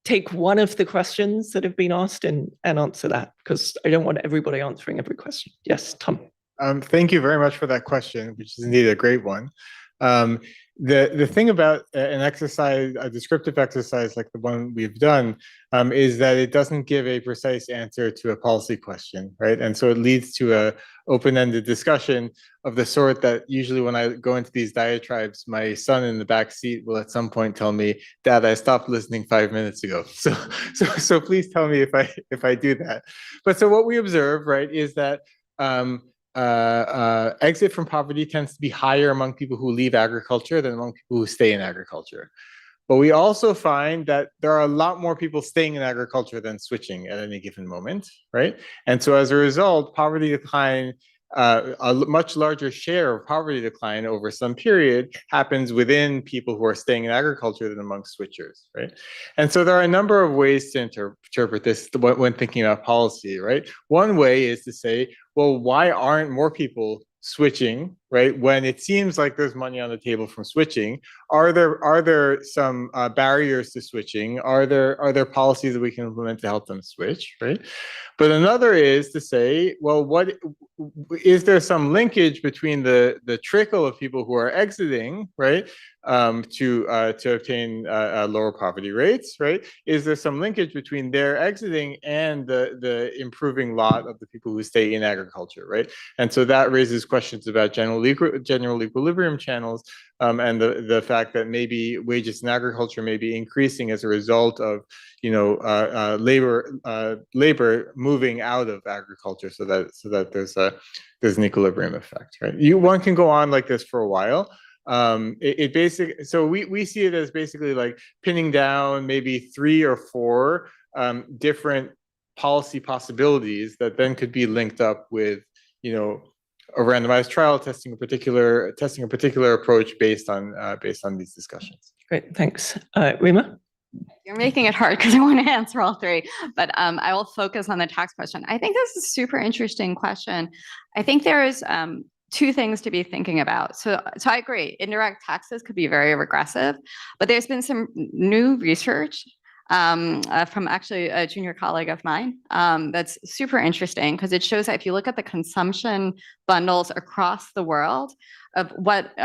S1: take one of the questions that have been asked and answer that, because I don't want everybody answering every question. Yes, Tom.
S2: Thank you very much for that question, which is indeed a great one. The thing about an exercise, a descriptive exercise like the one we've done, is that it doesn't give a precise answer to a policy question, right? And so it leads to a open-ended discussion of the sort that usually when I go into these diatribes, my son in the back seat will at some point tell me, "Dad, I stopped listening 5 minutes ago." So please tell me if I do that. But so what we observe, right, is that exit from poverty tends to be higher among people who leave agriculture than among people who stay in agriculture. But we also find that there are a lot more people staying in agriculture than switching at any given moment, right? And so as a result, poverty decline, a much larger share of poverty decline over some period happens within people who are staying in agriculture than among switchers, right? And so there are a number of ways to interpret this when thinking about policy, right? One way is to say, well, why aren't more people switching, right? When it seems like there's money on the table from switching, are there some barriers to switching? Are there policies that we can implement to help them switch, right? But another is to say, well, what is there some linkage between the trickle of people who are exiting, right, to obtain lower poverty rates, right? Is there some linkage between their exiting and the improving lot of the people who stay in agriculture, right? And so that raises questions about general equilibrium channels, and the fact that maybe wages in agriculture may be increasing as a result of labor moving out of agriculture, so that there's an equilibrium effect, right? One can go on like this for a while. So we see it as basically like pinning down maybe 3 or 4 different policy possibilities that then could be linked up with, a randomized trial testing a particular approach based on these discussions.
S1: Great, thanks. Rima?
S3: You're making it hard because I want to answer all 3, but I will focus on the tax question. I think this is a super interesting question. I think there's 2 things to be thinking about. So I agree, indirect taxes could be very regressive, but there's been some new research from actually a junior colleague of mine that's super interesting, because it shows that if you look at the consumption bundles across the world of what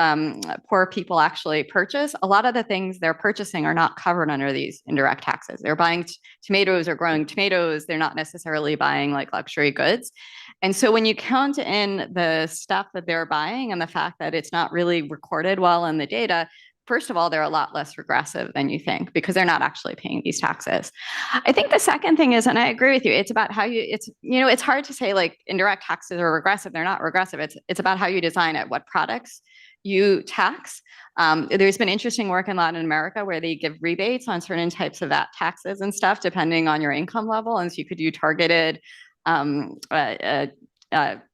S3: poor people actually purchase, a lot of the things they're purchasing are not covered under these indirect taxes. They're buying tomatoes or growing tomatoes. They're not necessarily buying like luxury goods. And so when you count in the stuff that they're buying and the fact that it's not really recorded well in the data, first of all, they're a lot less regressive than you think because they're not actually paying these taxes. I think the second thing is, and I agree with you, it's about how it's hard to say like indirect taxes are regressive. They're not regressive. It's about how you design it, what products you tax. There's been interesting work in Latin America where they give rebates on certain types of VAT taxes and stuff, depending on your income level. And so you could do targeted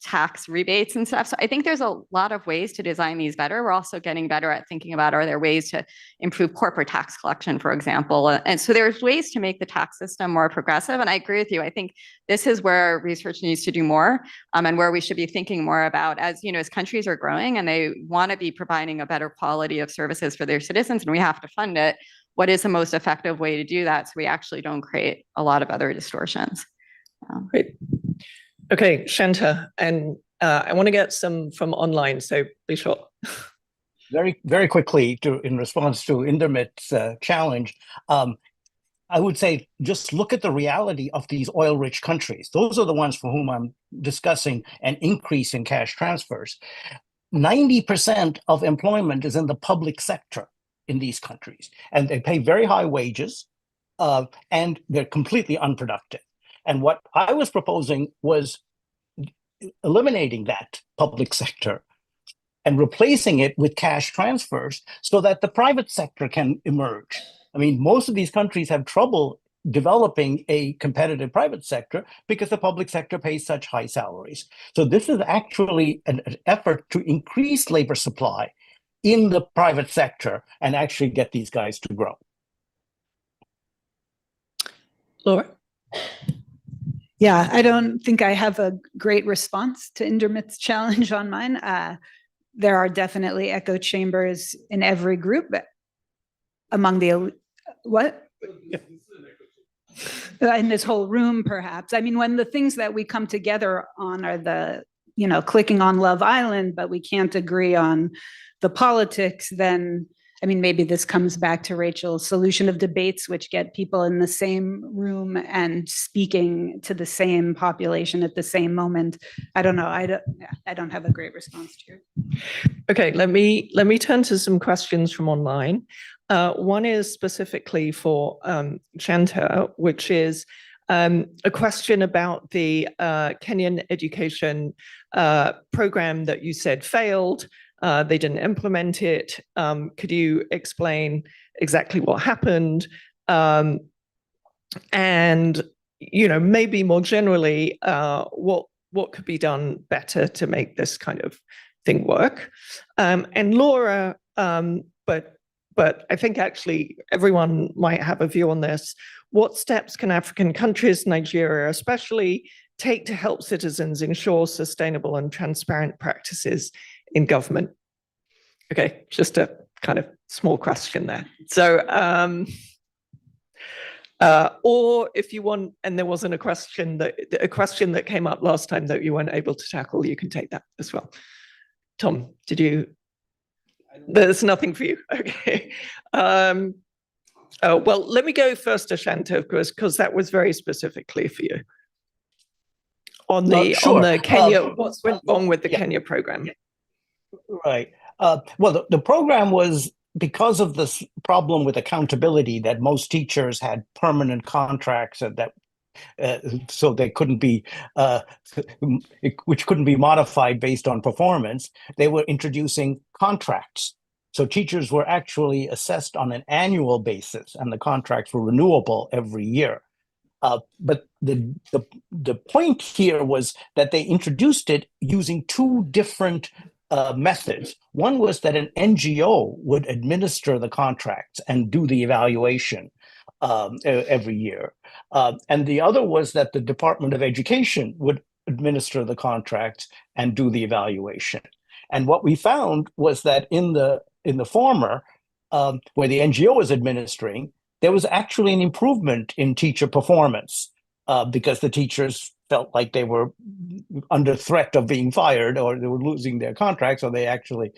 S3: tax rebates and stuff. So I think there's a lot of ways to design these better. We're also getting better at thinking about, are there ways to improve corporate tax collection, for example? And so there's ways to make the tax system more progressive. And I agree with you. I think this is where research needs to do more, and where we should be thinking more about, as countries are growing and they want to be providing a better quality of services for their citizens, and we have to fund it. What is the most effective way to do that so we actually don't create a lot of other distortions?
S1: Great. Okay, Shanta, and I want to get some from online, so be sure.
S4: Very quickly, in response to Indermit's challenge, I would say just look at the reality of these oil-rich countries. Those are the ones for whom I'm discussing an increase in cash transfers. 90% of employment is in the public sector in these countries, and they pay very high wages, and they're completely unproductive. And what I was proposing was eliminating that public sector and replacing it with cash transfers so that the private sector can emerge. I mean, most of these countries have trouble developing a competitive private sector because the public sector pays such high salaries. So this is actually an effort to increase labor supply in the private sector and actually get these guys to grow.
S1: Laura?
S5: Yeah, I don't think I have a great response to Indermit's challenge on mine. There are definitely echo chambers in every group, but among the what? In this whole room, perhaps. I mean, when the things that we come together on are the, clicking on Love Island, but we can't agree on the politics, then, I mean, maybe this comes back to Rachel's solution of debates, which get people in the same room and speaking to the same population at the same moment. I don't know. I don't have a great response to it.
S1: Okay, let me turn to some questions from online. One is specifically for Shanta, which is a question about the Kenyan education program that you said failed. They didn't implement it. Could you explain exactly what happened? And, maybe more generally, what could be done better to make this kind of thing work? And Laura, but I think actually everyone might have a view on this. What steps can African countries, Nigeria especially, take to help citizens ensure sustainable and transparent practices in government? Okay, just a kind of small question there. So, or if you want, and there wasn't a question that came up last time that you weren't able to tackle, you can take that as well. Tom, did you? There's nothing for you. Okay. Well, let me go first to Shanta, of course, because that was very specifically for you. On the Kenya, what's went wrong with the Kenya program?
S4: Right. Well, the program was because of this problem with accountability that most teachers had permanent contracts and that so they couldn't be, which couldn't be modified based on performance. They were introducing contracts. So teachers were actually assessed on an annual basis, and the contracts were renewable every year. But the point here was that they introduced it using two different methods. One was that an NGO would administer the contracts and do the evaluation every year. And the other was that the Department of Education would administer the contracts and do the evaluation. And what we found was that in the former, where the NGO was administering, there was actually an improvement in teacher performance because the teachers felt like they were under threat of being fired or they were losing their contracts, so they actually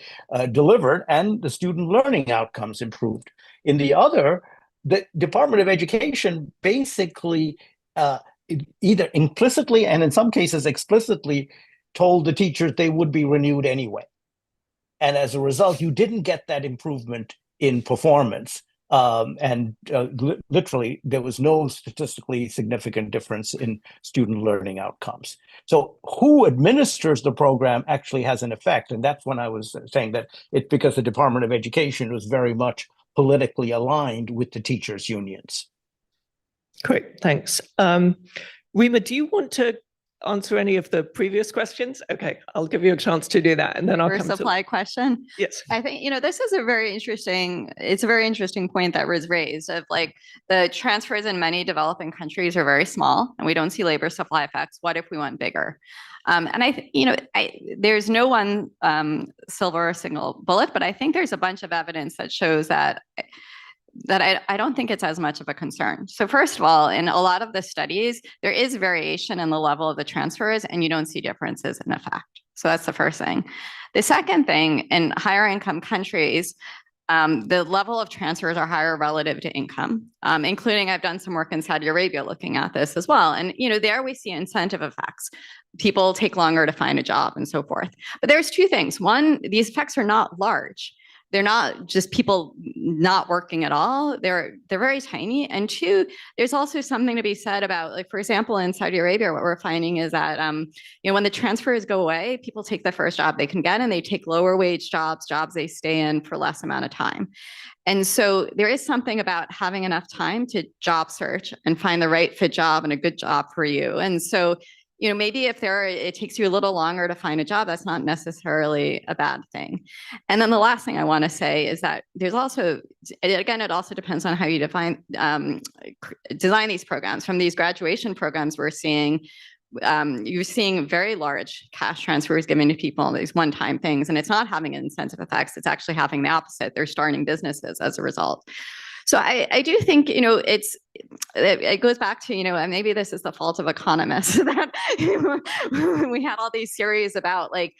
S4: delivered, and the student learning outcomes improved. In the other, the Department of Education basically either implicitly and in some cases explicitly told the teachers they would be renewed anyway. And as a result, you didn't get that improvement in performance. Literally, there was no statistically significant difference in student learning outcomes. So who administers the program actually has an effect. And that's when I was saying that it's because the Department of Education was very much politically aligned with the teachers' unions.
S1: Great, thanks. Rima, do you want to answer any of the previous questions? Okay, I'll give you a chance to do that, and then I'll come to
S3: supply question.
S1: Yes,
S3: I think this is a very interesting. It's a very interesting point that was raised of like the transfers in many developing countries are very small, and we don't see labor supply effects. What if we went bigger? And there's no one silver single bullet, but I think there's a bunch of evidence that shows that I don't think it's as much of a concern. So first of all, in a lot of the studies, there is variation in the level of the transfers, and you don't see differences in effect. So that's the first thing. The second thing, in higher income countries, the level of transfers are higher relative to income, including I've done some work in Saudi Arabia looking at this as well. And, there we see incentive effects. People take longer to find a job and so forth. But there's two things. One, these effects are not large. They're not just people not working at all. They're very tiny. And two, there's also something to be said about, like, for example, in Saudi Arabia, what we're finding is that, when the transfers go away, people take the first job they can get, and they take lower wage jobs they stay in for less amount of time. And so there is something about having enough time to job search and find the right fit job and a good job for you. And so, maybe if it takes you a little longer to find a job, that's not necessarily a bad thing. And then the last thing I want to say is that there's also, again, it also depends on how you design these programs. From these graduation programs we're seeing, you're seeing very large cash transfers given to people, these one-time things, and it's not having incentive effects. It's actually having the opposite. They're starting businesses as a result. So I do think, it goes back to, and maybe this is the fault of economists, that we had all these series about, like,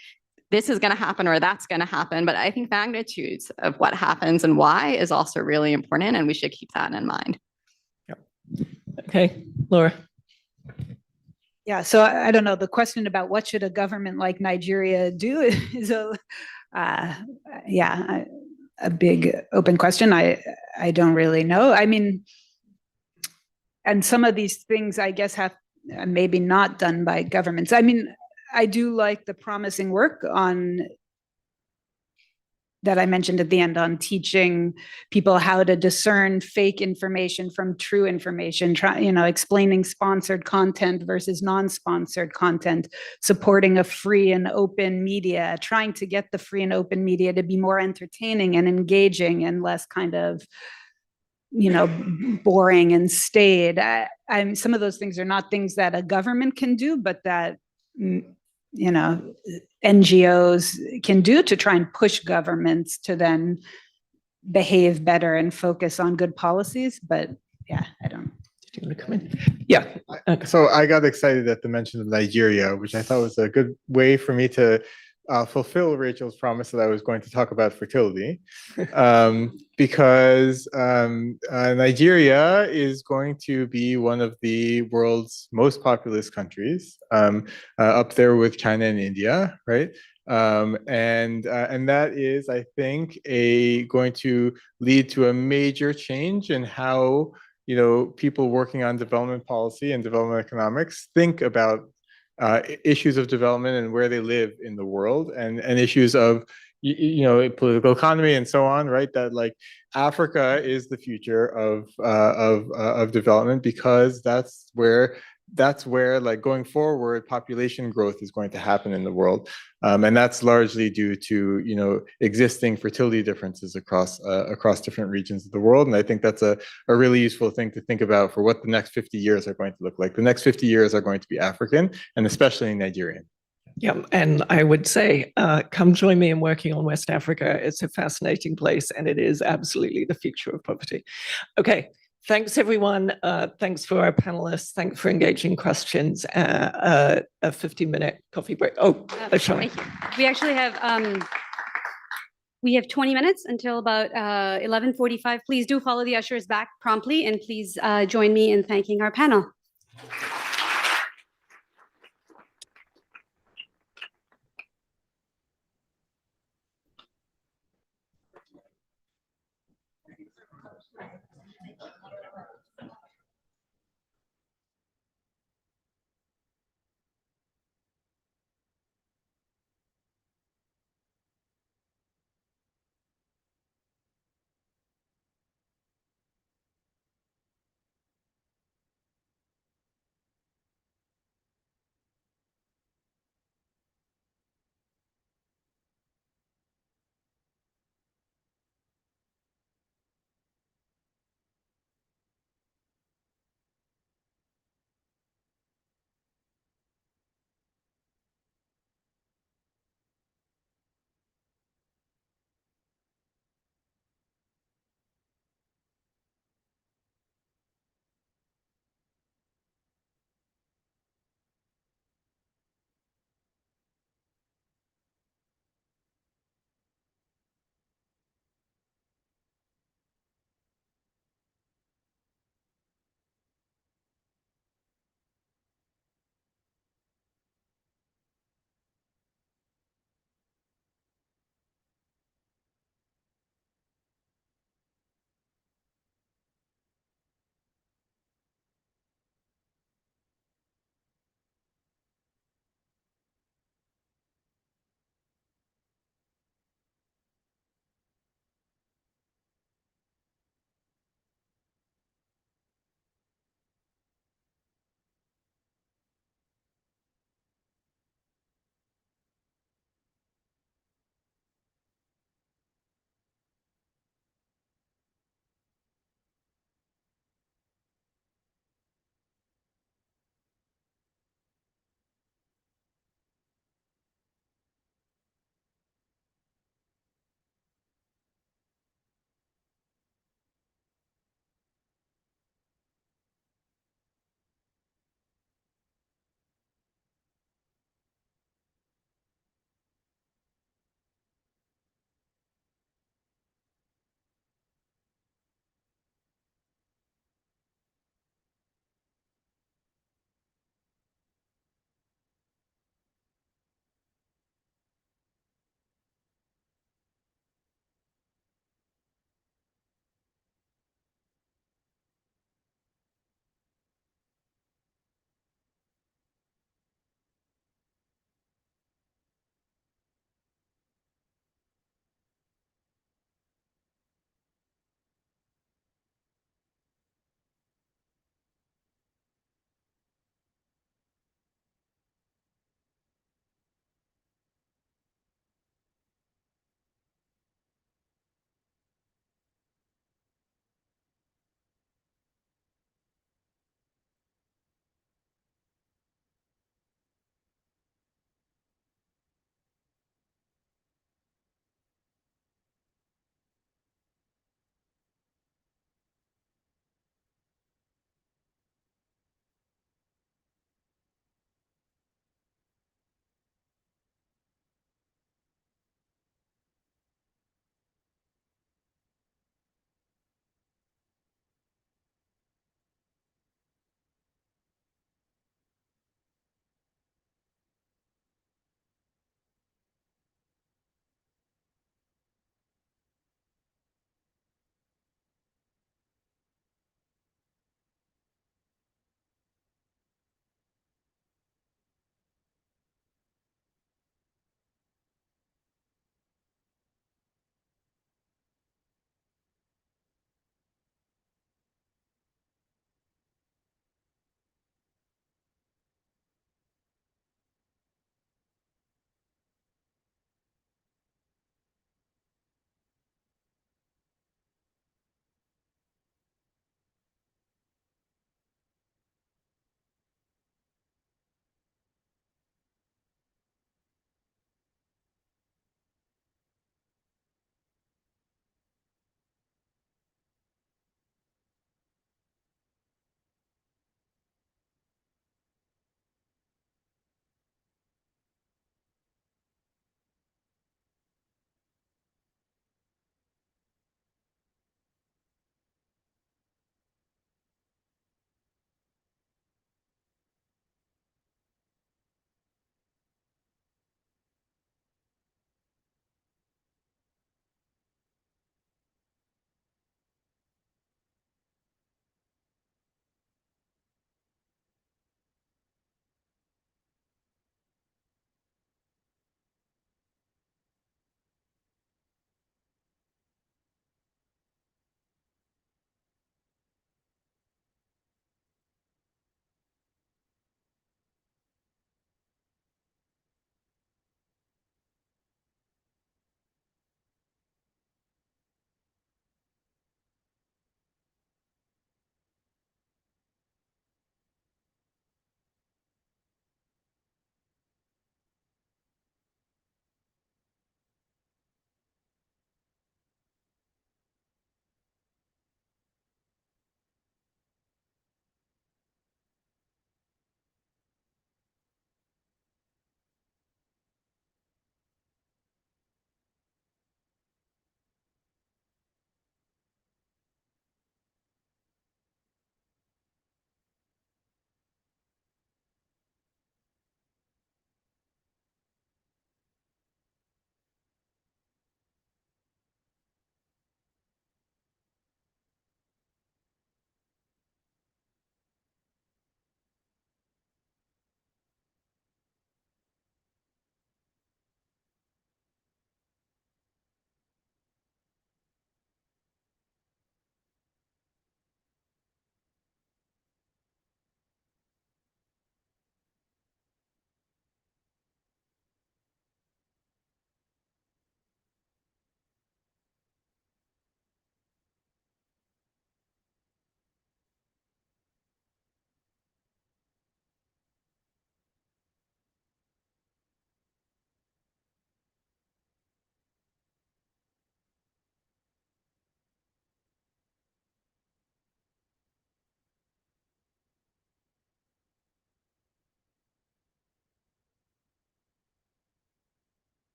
S3: this is going to happen or that's going to happen. But I think magnitudes of what happens and why is also really important, and we should keep that in mind.
S1: Okay, Laura.
S5: Yeah, so I don't know, the question about what should a government like Nigeria do is a big open question. I don't really know. I mean, and some of these things, I guess, have maybe not done by governments. I mean, I do like the promising work that I mentioned at the end on teaching people how to discern fake information from true information, explaining sponsored content versus non-sponsored content, supporting a free and open media, trying to get the free and open media to be more entertaining and engaging and less kind of, boring and staid. Some of those things are not things that a government can do, but that, NGOs can do to try and push governments to then behave better and focus on good policies. But yeah, I don't.
S1: Do you want to come in? Yeah. Okay.
S2: So I got excited at the mention of Nigeria, which I thought was a good way for me to fulfill Rachel's promise that I was going to talk about fertility, because Nigeria is going to be one of the world's most populous countries, up there with China and India, right? And that is, I think, going to lead to a major change in how people working on development policy and development economics think about issues of development and where they live in the world, and issues of political economy and so on, right? That, like, Africa is the future of development, because that's where like going forward population growth is going to happen in the world, and that's largely due to existing fertility differences across different regions of the world. And I think that's a really useful thing to think about for what the next 50 years are going to look like. The next 50 years are going to be African, and especially Nigerian.
S1: Yeah, and I would say, come join me in working on West Africa. It's a fascinating place, and it is absolutely the future of poverty. Okay, thanks everyone. Thanks for our panelists. Thanks for engaging questions. A 15-minute coffee break. Oh, Shelley.
S8: Thank you. We actually have 20 minutes until about 11:45. Please do follow the ushers back promptly, and please join me in thanking our panel.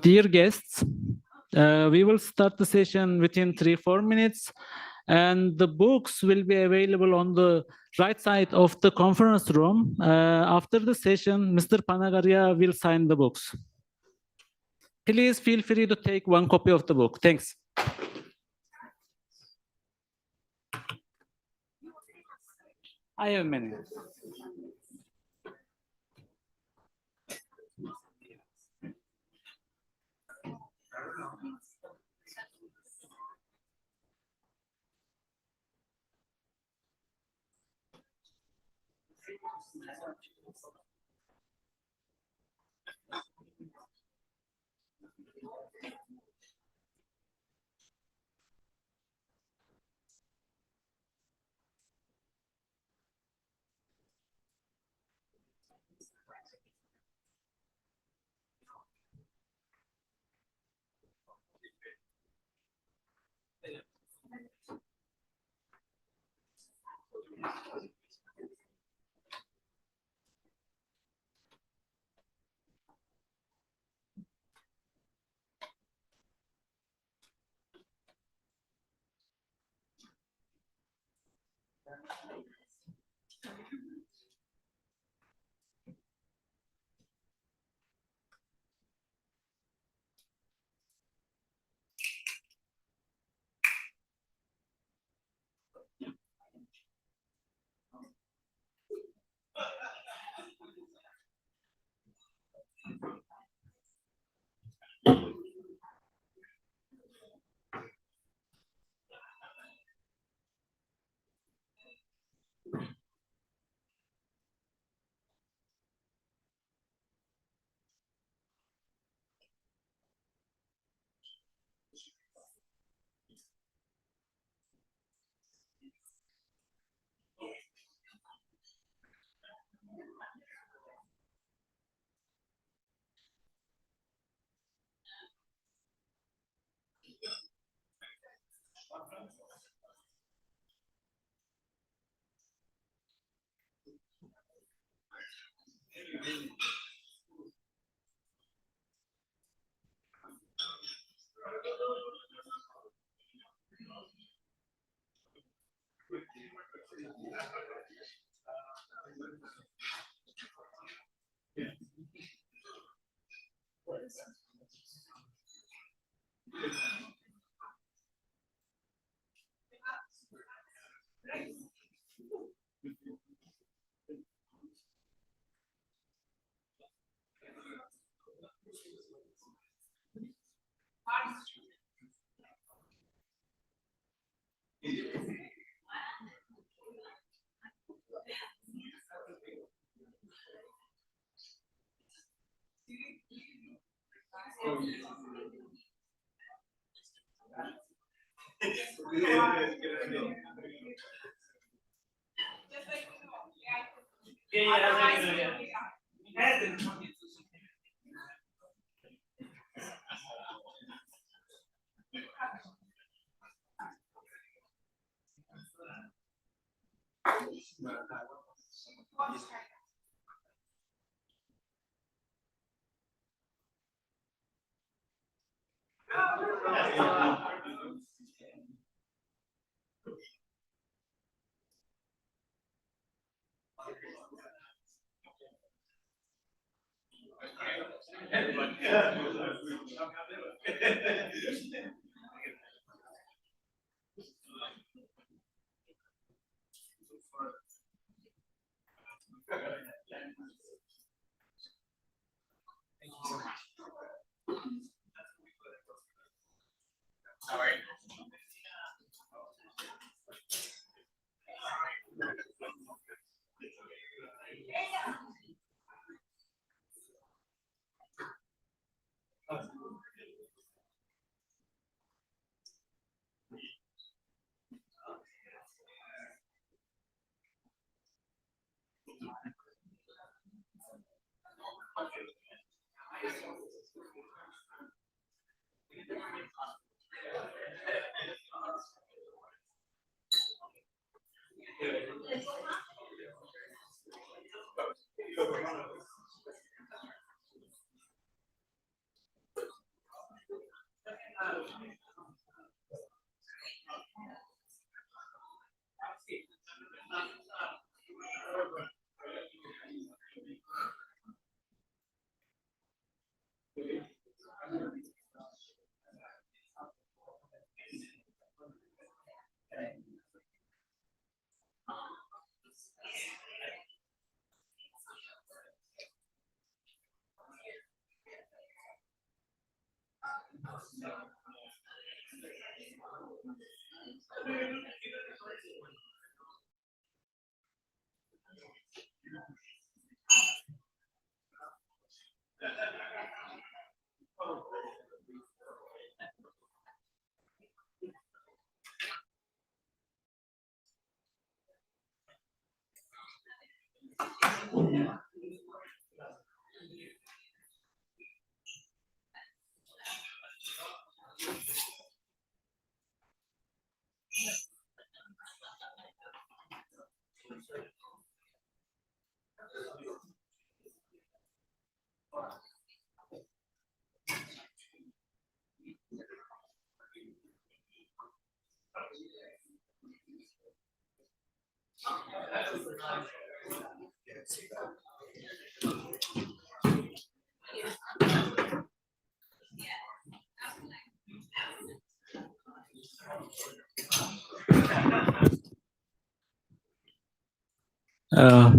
S9: Dear guests, we will start the session within 3-4 minutes, and the books will be available on the right side of the conference room. After the session, Mr. Panagaria will sign the books. Please feel free to take one copy of the book. Thanks. I have many.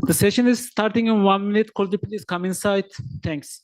S9: The session is starting in 1 minute. Could you please come inside? Thanks.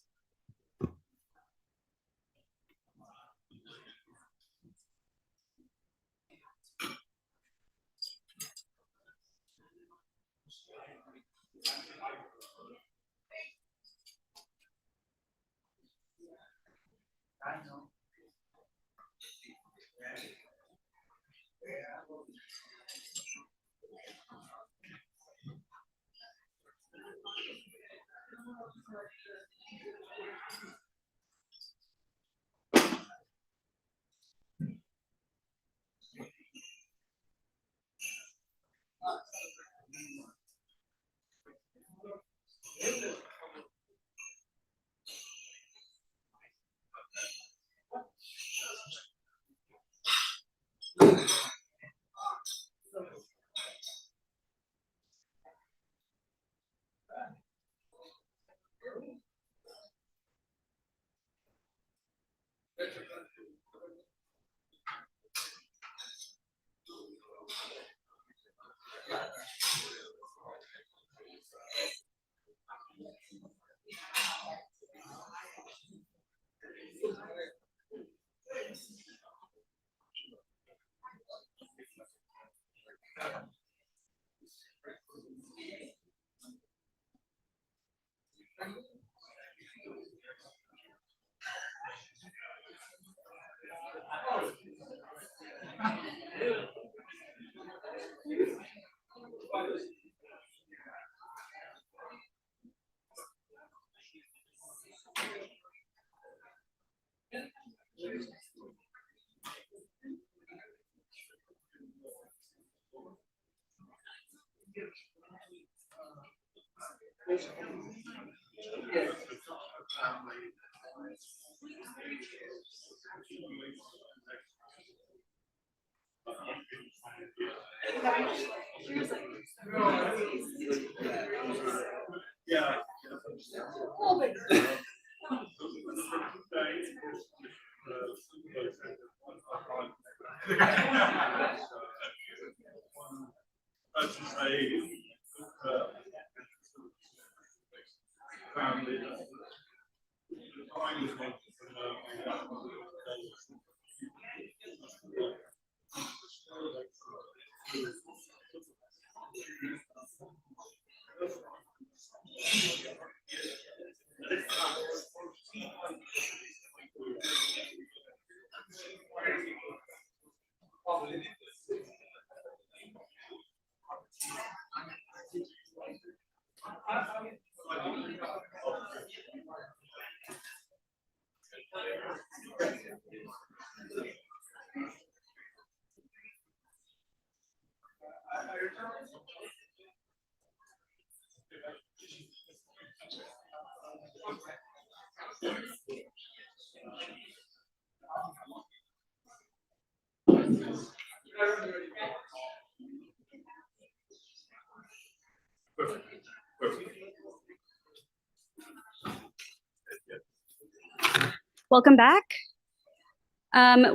S8: Welcome back.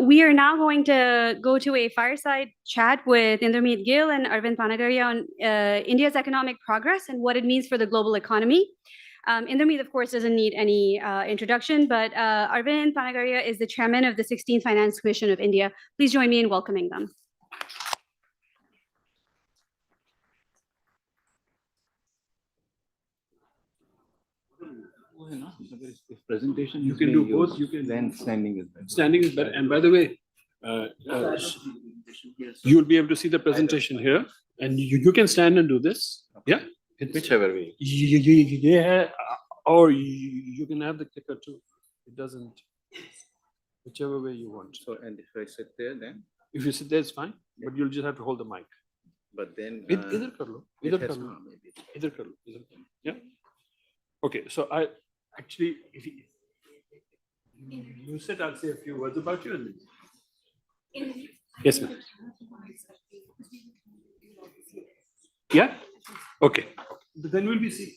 S8: We are now going to go to a fireside chat with Indermeet Gill and Arvind Panagaria on India's economic progress and what it means for the global economy. Indrameet, of course, doesn't need any introduction, but Arvind Panagaria is the chairman of the 16th Finance Commission of India. Please join me in welcoming them.
S6: Presentation, you can do both. You can
S10: then standing is better.
S6: Standing is better. And by the way, you will be able to see the presentation here, and you can stand and do this. Yeah,
S10: Whichever way.
S6: Yeah, or you can have the clicker too. It doesn't. Whichever way you want.
S10: So, and if I sit there, then.
S6: If you sit there, it's fine. But you'll just have to hold the mic.
S10: But then.
S6: Either kar lo. Either kar lo. Either kar lo. Yeah. Okay. So I actually, if you sit, I'll say a few words about you. And then... Yes, ma'am. Yeah. Okay. But then we'll be seeing.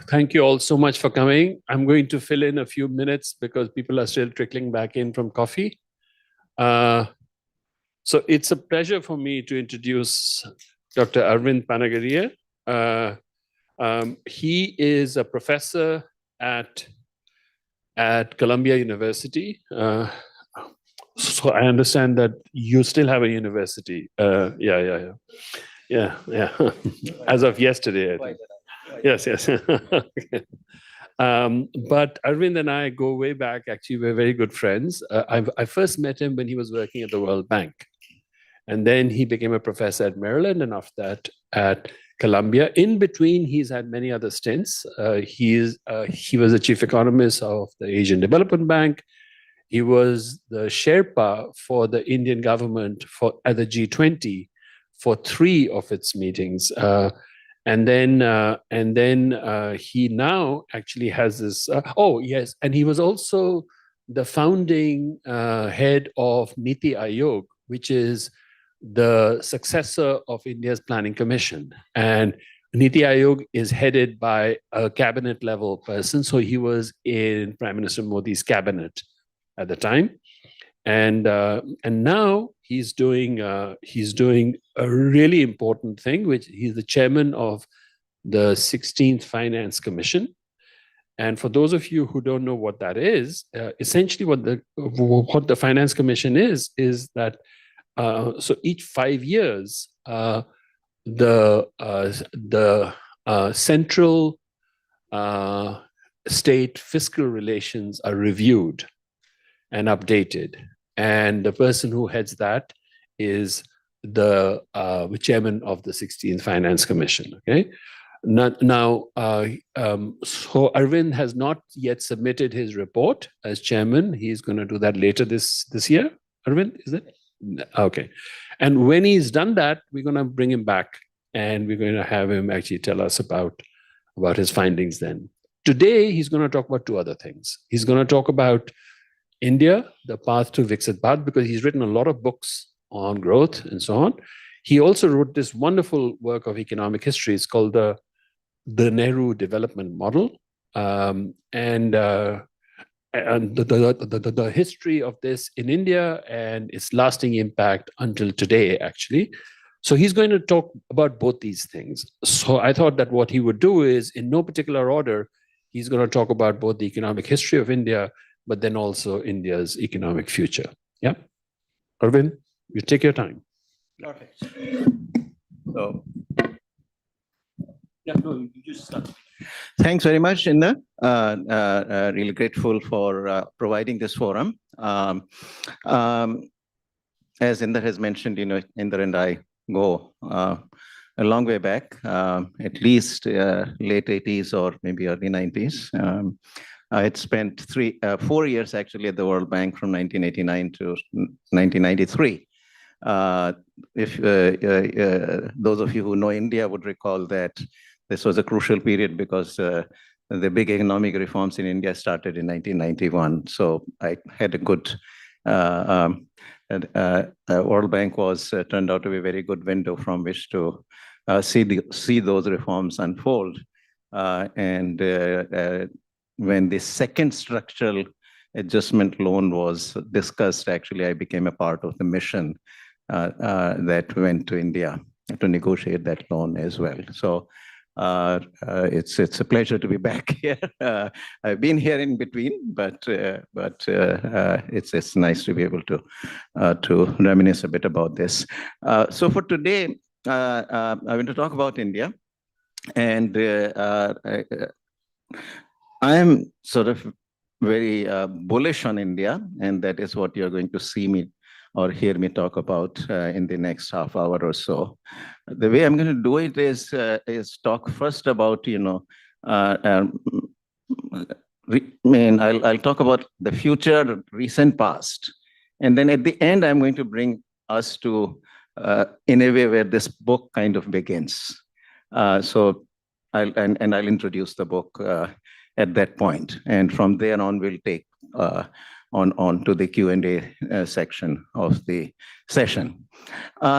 S6: Thank you all so much for coming. I'm going to fill in a few minutes because people are still trickling back in from coffee. So it's a pleasure for me to introduce Dr. Arvind Panagaria. He is a professor at Columbia University. So I understand that you still have a university. Yeah. As of yesterday, I think. Yes. But Arvind and I go way back. Actually, we're very good friends. I first met him when he was working at the World Bank. And then he became a professor at Maryland, and after that at Columbia. In between, he's had many other stints. He was the chief economist of the Asian Development Bank. He was the Sherpa for the Indian government at the G20 for 3 of its meetings. And then he now actually has this. And he was also the founding head of Niti Aayog, which is the successor of India's Planning Commission. And Niti Aayog is headed by a cabinet level person. So he was in Prime Minister Modi's cabinet at the time. And now he's doing a really important thing, which he's the chairman of the 16th Finance Commission. And for those of you who don't know what that is, essentially what the Finance Commission is that so each 5 years, the central state fiscal relations are reviewed and updated. And the person who heads that is the chairman of the 16th Finance Commission. Okay. So Arvind has not yet submitted his report as chairman. He's going to do that later this year. Arvind, is it? Okay. And when he's done that, we're going to bring him back and we're going to have him actually tell us about his findings then. Today, he's going to talk about 2 other things. He's going to talk about India, the path to Viksit Bharat, because he's written a lot of books on growth and so on. He also wrote this wonderful work of economic history. It's called the Nehru Development Model. And the history of this in India and its lasting impact until today, actually. So he's going to talk about both these things. So I thought that what he would do is, in no particular order, he's going to talk about both the economic history of India, but then also India's economic future. Yeah. Arvind, you take your time.
S10: Perfect. So,
S6: yeah, no, you just start.
S10: thanks very much, Inder. Really grateful for providing this forum. As Inder has mentioned, Inder and I go a long way back, at least late 80s or maybe early 90s. I had spent 4 years actually at the World Bank from 1989 to 1993. If those of you who know India would recall that this was a crucial period because the big economic reforms in India started in 1991. So I had a good World Bank was turned out to be a very good window from which to see those reforms unfold. And when the second structural adjustment loan was discussed, actually, I became a part of the mission that went to India to negotiate that loan as well. So it's a pleasure to be back here. I've been here in between, but it's nice to be able to reminisce a bit about this. So for today, I want to talk about India, and I am sort of very bullish on India, and that is what you're going to see me or hear me talk about in the next half hour or so. The way I'm going to do it is talk first about, I'll talk about the future, recent past, and then at the end, I'm going to bring us to, in a way where this book kind of begins. So I'll introduce the book at that point, and from there on, we'll take on to the Q&A section of the session.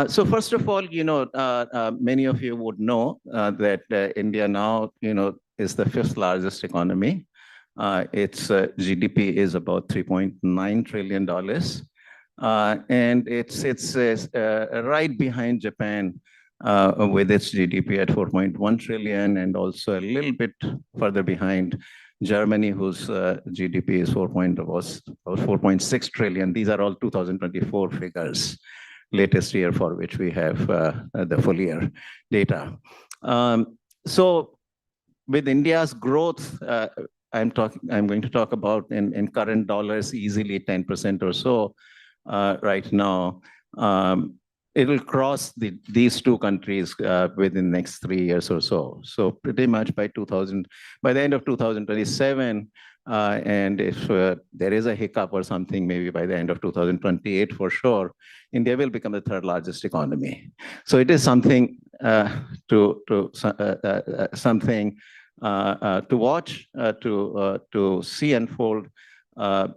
S10: So first of all, many of you would know that India now, is the 5th largest economy. Its GDP is about $3.9 trillion. And it's right behind Japan with its GDP at 4.1 trillion, and also a little bit further behind Germany, whose GDP is 4.6 trillion. These are all 2024 figures, latest year for which we have the full year data. So with India's growth, I'm going to talk about in current dollars, easily 10% or so right now. It will cross these two countries within the next 3 years or so. So pretty much by the end of 2027, and if there is a hiccup or something, maybe by the end of 2028 for sure, India will become the 3rd largest economy. So it is something to watch, to see unfold,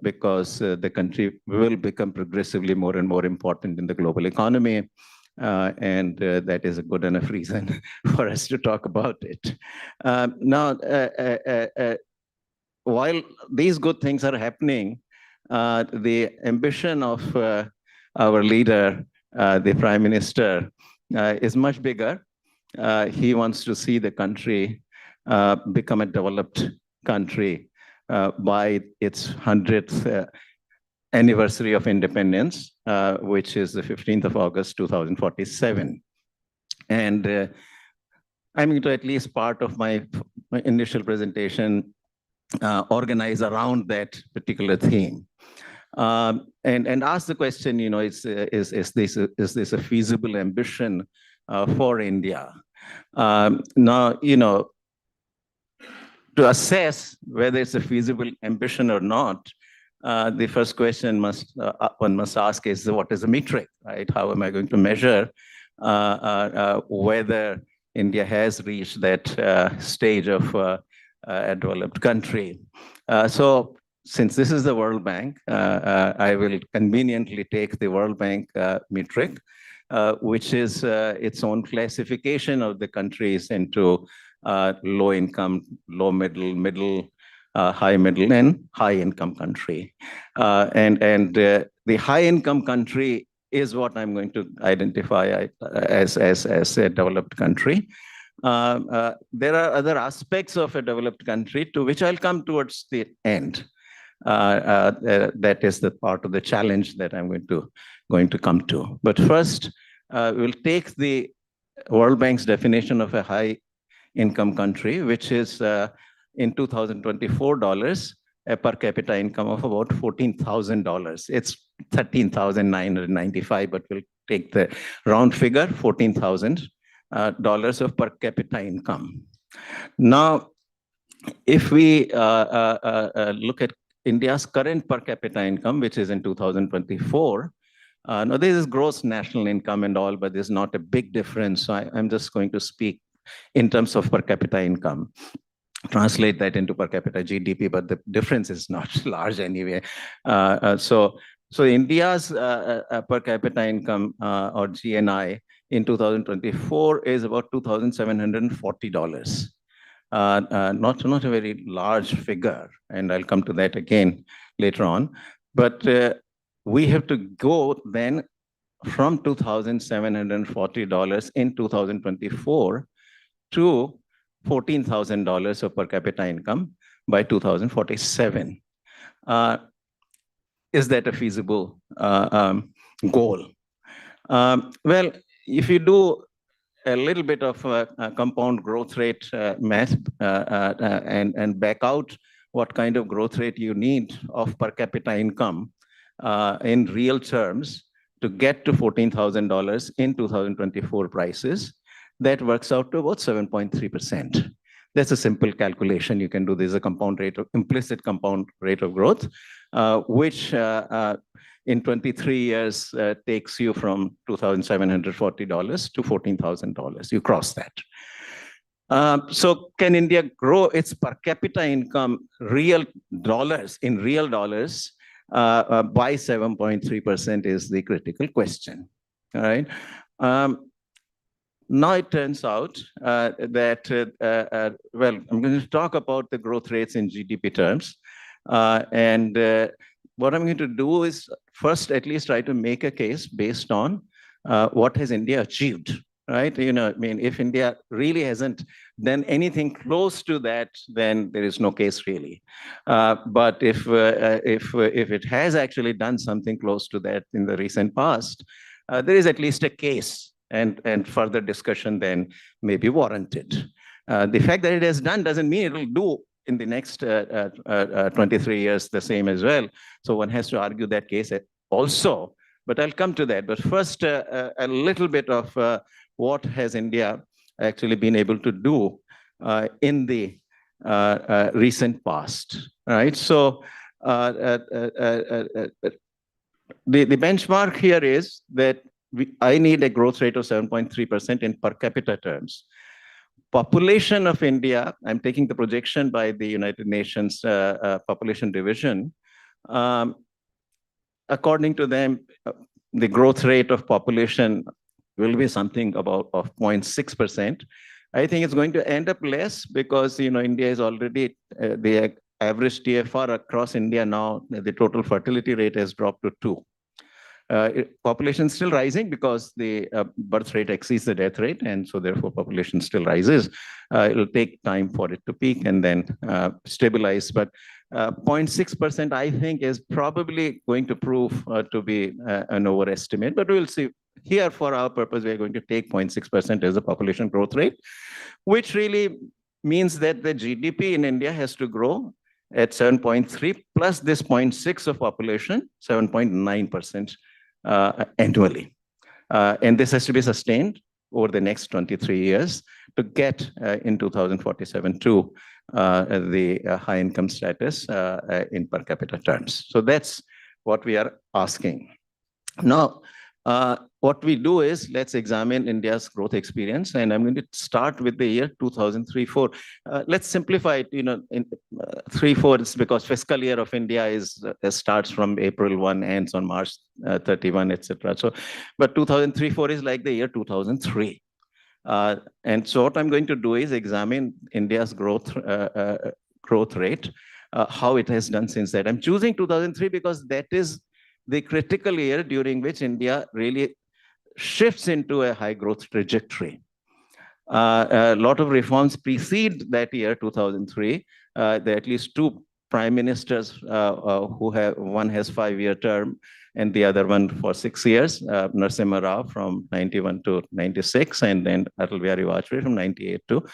S10: because the country will become progressively more and more important in the global economy. And that is a good enough reason for us to talk about it. Now, while these good things are happening, the ambition of our leader, the Prime Minister, is much bigger. He wants to see the country become a developed country by its 100th anniversary of independence, which is the 15th of August, 2047. And I'm going to, at least part of my initial presentation, organize around that particular theme. And ask the question, is this a feasible ambition for India? Now, to assess whether it's a feasible ambition or not, the first question one must ask is, what is the metric, right? How am I going to measure whether India has reached that stage of a developed country? So since this is the World Bank, I will conveniently take the World Bank metric, which is its own classification of the countries into low income, low middle, high middle, and high income country. And the high income country is what I'm going to identify as a developed country. There are other aspects of a developed country to which I'll come towards the end. That is the part of the challenge that I'm going to come to. But first, we'll take the World Bank's definition of a high income country, which is in 2024 dollars, a per capita income of about $14,000. It's $13,995, but we'll take the round figure, $14,000 of per capita income. Now, if we look at India's current per capita income, which is in 2024, now this is gross national income and all, but there's not a big difference. So I'm just going to speak in terms of per capita income, translate that into per capita GDP, but the difference is not large anyway. So So India's per capita income or GNI in 2024 is about $2,740. Not a very large figure, and I'll come to that again later on. But we have to go then from $2,740 in 2024 to $14,000 of per capita income by 2047. Is that a feasible goal? Well, if you do a little bit of compound growth rate math and back out what kind of growth rate you need of per capita income in real terms to get to $14,000 in 2024 prices, that works out to about 7.3%. That's a simple calculation you can do. There's a compound rate of implicit compound rate of growth, which in 23 years takes you from $2,740 to $14,000. You cross that. So can India grow its per capita income real dollars by 7.3% is the critical question. All right. Now it turns out that, well, I'm going to talk about the growth rates in GDP terms. And what I'm going to do is first at least try to make a case based on what has India achieved, right? You know, I mean, if India really hasn't done anything close to that, then there is no case really. But if it has actually done something close to that in the recent past, there is at least a case. And further discussion then may be warranted. The fact that it has done doesn't mean it will do in the next 23 years the same as well. So one has to argue that case also, but I'll come to that. But first, a little bit of what has India actually been able to do in the recent past, right? So the benchmark here is that I need a growth rate of 7.3% in per capita terms. Population of India, I'm taking the projection by the United Nations Population Division. According to them, the growth rate of population will be something about of 0.6%. I think it's going to end up less because, you know, India is already, the average TFR across India now, the total fertility rate has dropped to 2. Population is still rising because the birth rate exceeds the death rate, and so therefore population still rises. It will take time for it to peak and then stabilize. But 0.6%, I think, is probably going to prove to be an overestimate. But we'll see. Here, for our purpose, we are going to take 0.6% as a population growth rate, which really means that the GDP in India has to grow at 7.3 plus this 0.6 of population, 7.9%. Annually. And this has to be sustained over the next 23 years to get in 2047 to the high income status in per capita terms. So that's what we are asking. Now, what we do is let's examine India's growth experience, and I'm going to start with the year 2003-4. Let's simplify it. You know, in 3-4 is because fiscal year of India is starts from April 1, ends on March 31, etc. So, but 2003-4 is like the year 2003. And so what I'm going to do is examine India's growth rate, how it has done since that. I'm choosing 2003 because that is the critical year during which India really shifts into a high growth trajectory. A lot of reforms precede that year, 2003. There are at least 2 prime ministers who have, one has 5-year term and the other one for 6 years, Narasimha Rao from 91 to 96, and then Atal Bihari Vajpayee from 98 to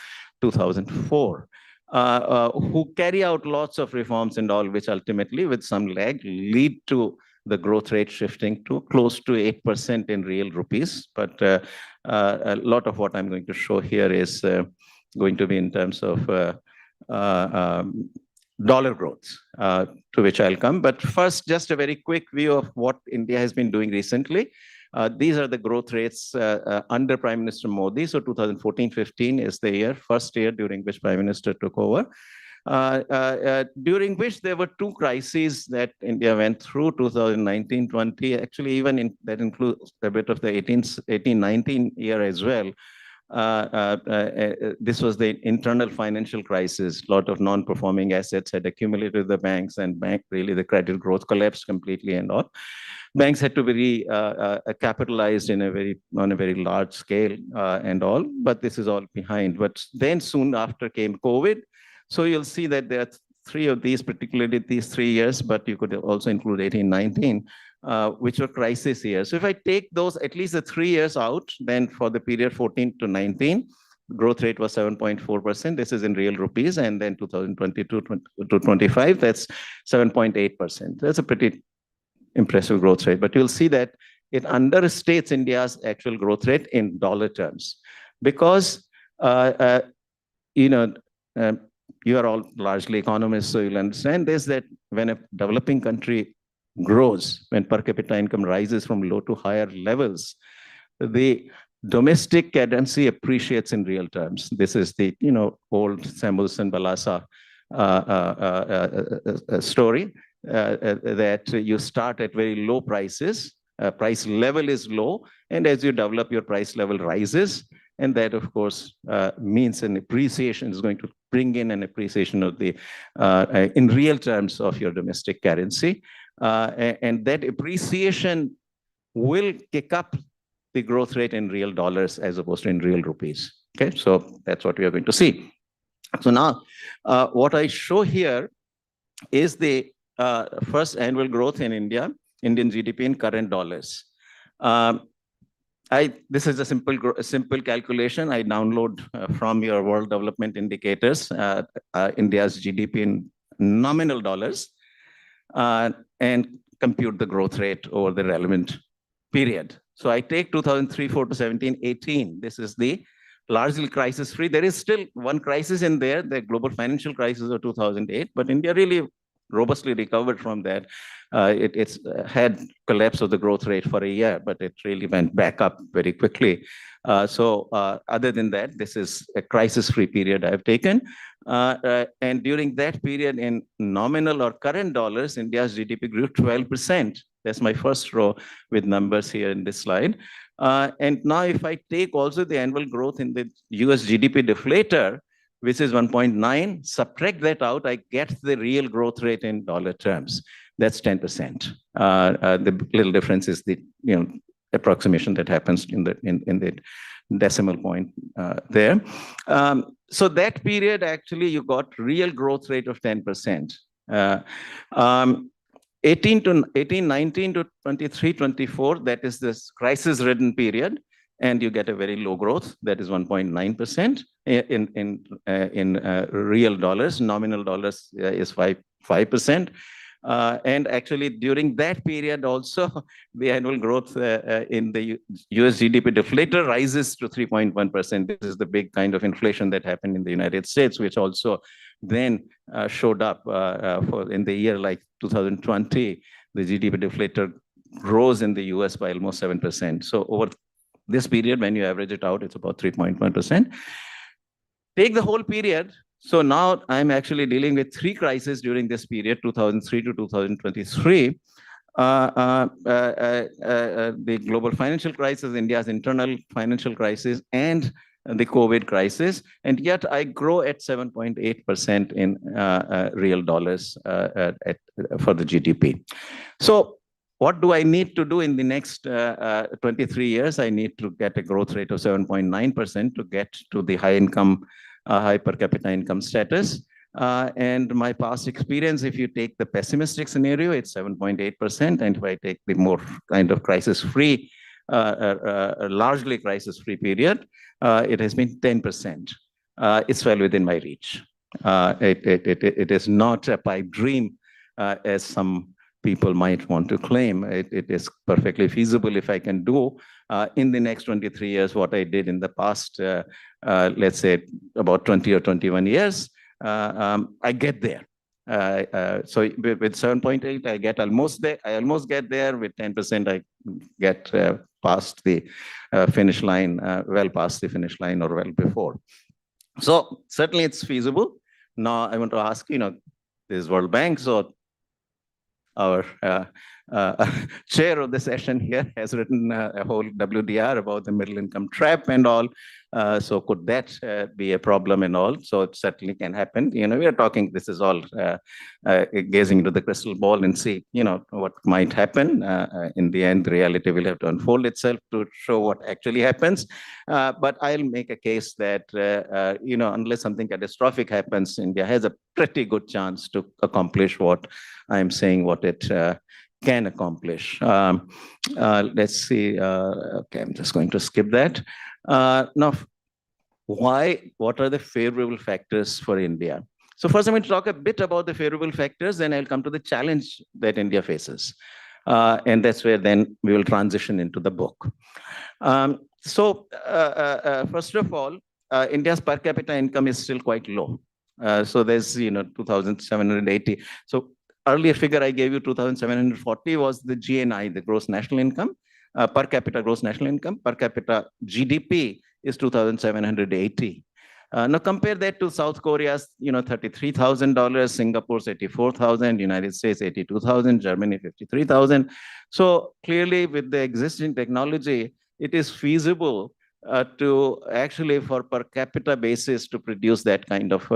S10: 2004. Who carry out lots of reforms and all, which ultimately, with some lag, lead to the growth rate shifting to close to 8% in real rupees. But a lot of what I'm going to show here is going to be in terms of dollar growth, to which I'll come. But first, just a very quick view of what India has been doing recently. These are the growth rates under Prime Minister Modi. So 2014-15 is the year, first year during which Prime Minister took over. during which there were two crises that India went through, 2019-20, actually even that includes a bit of the 18-19 year as well. This was the internal financial crisis. A lot of non-performing assets had accumulated with the banks, and the credit growth collapsed completely and all. Banks had to be capitalized on a very large scale and all, but this is all behind. But then soon after came COVID. So you'll see that there are three of these, particularly these 3 years, but you could also include 18-19, which were crisis years. So if I take those, at least the 3 years out, then for the period 14 to 19, growth rate was 7.4%. This is in real rupees. And then 2022 to 25, that's 7.8%. That's a pretty impressive growth rate. But you'll see that it understates India's actual growth rate in dollar terms. Because, you are all largely economists, so you'll understand this, that when a developing country grows, when per capita income rises from low to higher levels, the domestic currency appreciates in real terms. This is the old Samuelson Balasa story, that you start at very low prices, price level is low, and as you develop, your price level rises. And that, of course, means an appreciation, is going to bring in an appreciation of the, in real terms of your domestic currency. And that appreciation will kick up the growth rate in real dollars as opposed to in real rupees. Okay, so that's what we are going to see. So now, what I show here is the first annual growth in Indian GDP in current dollars. This is a simple calculation I download from your World Development Indicators, India's GDP in nominal dollars, and compute the growth rate over the relevant period. So I take 2003-4 to 17-18. This is the largely crisis-free. There is still one crisis in there, the global financial crisis of 2008, but India really robustly recovered from that. It's had collapse of the growth rate for a year, but it really went back up very quickly. So other than that, this is a crisis-free period I've taken. And during that period in nominal or current dollars, India's GDP grew 12%. That's my first row with numbers here in this slide. And now if I take also the annual growth in the US GDP deflator, which is 1.9, subtract that out, I get the real growth rate in dollar terms. That's 10%. The little difference is the approximation that happens in the decimal point there. So that period, actually, you got real growth rate of 10%. 18-19 to 23-24, that is this crisis-ridden period, and you get a very low growth, that is 1.9% in real dollars. Nominal dollars is 5%. And actually, during that period also, the annual growth in the US GDP deflator rises to 3.1%. This is the big kind of inflation that happened in the United States, which also then showed up in the year like 2020. The GDP deflator rose in the US by almost 7%. So over this period, when you average it out, it's about 3.1%. Take the whole period. So now I'm actually dealing with three crises during this period, 2003 to 2023. The global financial crisis, India's internal financial crisis, and the COVID crisis. And yet I grow at 7.8% in real dollars for the GDP. So what do I need to do in the next 23 years? I need to get a growth rate of 7.9% to get to the high per capita income status. And my past experience, if you take the pessimistic scenario, it's 7.8%. And if I take the more kind of crisis-free, largely crisis-free period, it has been 10%. It's well within my reach. It is not a pipe dream, as some people might want to claim. It is perfectly feasible if I can do in the next 23 years what I did in the past, let's say about 20 or 21 years. I get there. So with 7.8, I get almost there. I almost get there. With 10%, I get past the finish line, well past the finish line or well before. So certainly it's feasible. Now I want to ask, this World Bank, so our chair of the session here has written a whole WDR about the middle income trap and all. So could that be a problem and all? So it certainly can happen. We are talking, this is all gazing into the crystal ball and see, what might happen. In the end, the reality will have to unfold itself to show what actually happens. But I'll make a case that, unless something catastrophic happens, India has a pretty good chance to accomplish what I'm saying, what it can accomplish. Let's see. Okay, I'm just going to skip that. Now, what are the favorable factors for India? So first, I'm going to talk a bit about the favorable factors, then I'll come to the challenge that India faces. And that's where then we will transition into the book. First of all, India's per capita income is still quite low. So there's, 2,780. So earlier figure I gave you, 2,740 was the GNI, the gross national income, per capita gross national income. Per capita GDP is 2,780. Now compare that to South Korea's, $33,000, Singapore's 84,000, United States 82,000, Germany 53,000. So clearly, with the existing technology, it is feasible to actually, for per capita basis, to produce that kind of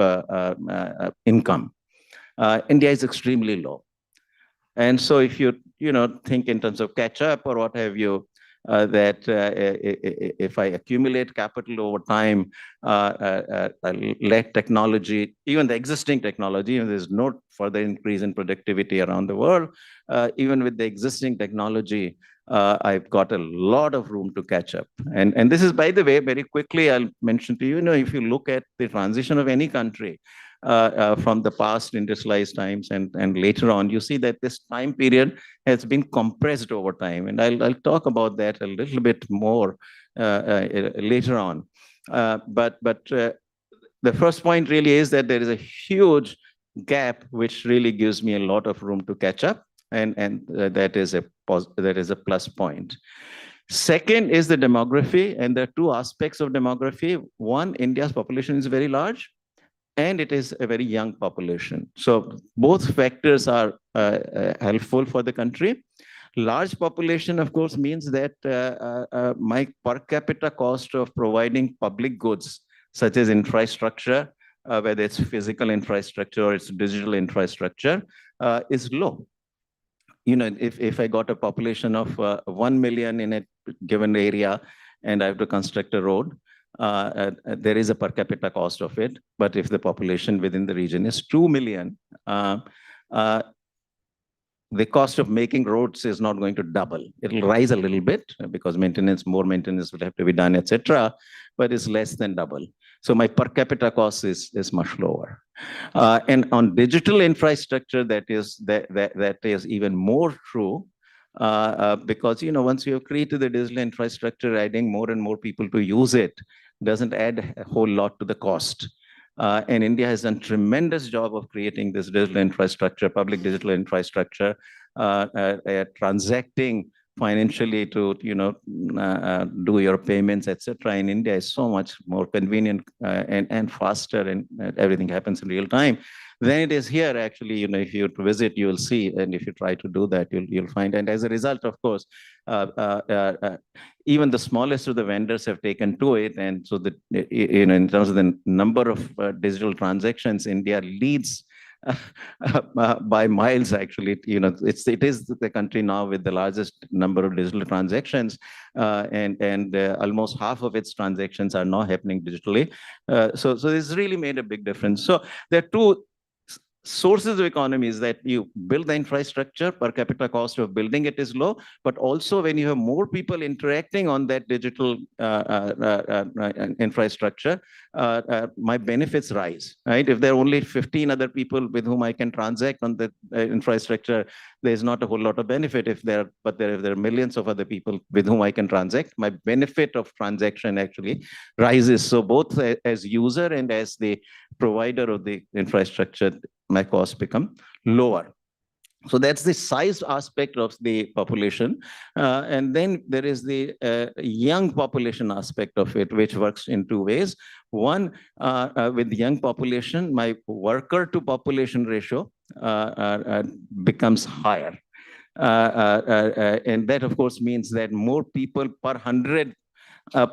S10: income. India is extremely low. And so if you, think in terms of catch up or what have you, that if I accumulate capital over time, let technology, even the existing technology, and there's no further increase in productivity around the world, even with the existing technology, I've got a lot of room to catch up. And this is, by the way, very quickly, I'll mention to you, if you look at the transition of any country, from the past industrialized times and later on, you see that this time period has been compressed over time. And I'll talk about that a little bit more later on. But the first point really is that there is a huge gap, which really gives me a lot of room to catch up. And that is a plus point. Second is the demography. And there are two aspects of demography. One, India's population is very large, and it is a very young population. So both factors are helpful for the country. Large population, of course, means that my per capita cost of providing public goods, such as infrastructure, whether it's physical infrastructure or it's digital infrastructure, is low. If I got a population of 1 million in a given area and I have to construct a road, there is a per capita cost of it. But if the population within the region is 2 million, the cost of making roads is not going to double. It'll rise a little bit because more maintenance will have to be done, etc. But it's less than double. So my per capita cost is much lower. And on digital infrastructure, that is even more true. Because once you have created the digital infrastructure, adding more and more people to use it doesn't add a whole lot to the cost. And India has done a tremendous job of creating this digital infrastructure, public digital infrastructure, transacting financially to do your payments, etc. In India is so much more convenient and faster, and everything happens in real time than it is here. Actually, if you visit, you will see, and if you try to do that, you'll find. And as a result, of course, even the smallest of the vendors have taken to it, and so that in terms of the number of digital transactions, India leads by miles. Actually, it is the country now with the largest number of digital transactions, and almost half of its transactions are now happening digitally. So this really made a big difference. So there are two sources of economies: that you build the infrastructure, per capita cost of building it is low, but also when you have more people interacting on that digital infrastructure, my benefits rise, right? If there are only 15 other people with whom I can transact on the infrastructure, there's not a whole lot of benefit. If there are millions of other people with whom I can transact, my benefit of transaction actually rises. So both as user and as the provider of the infrastructure, my costs become lower. So that's the size aspect of the population. And then there is the young population aspect of it, which works in two ways. One, with the young population, my worker to population ratio becomes higher. And that, of course, means that more people per 100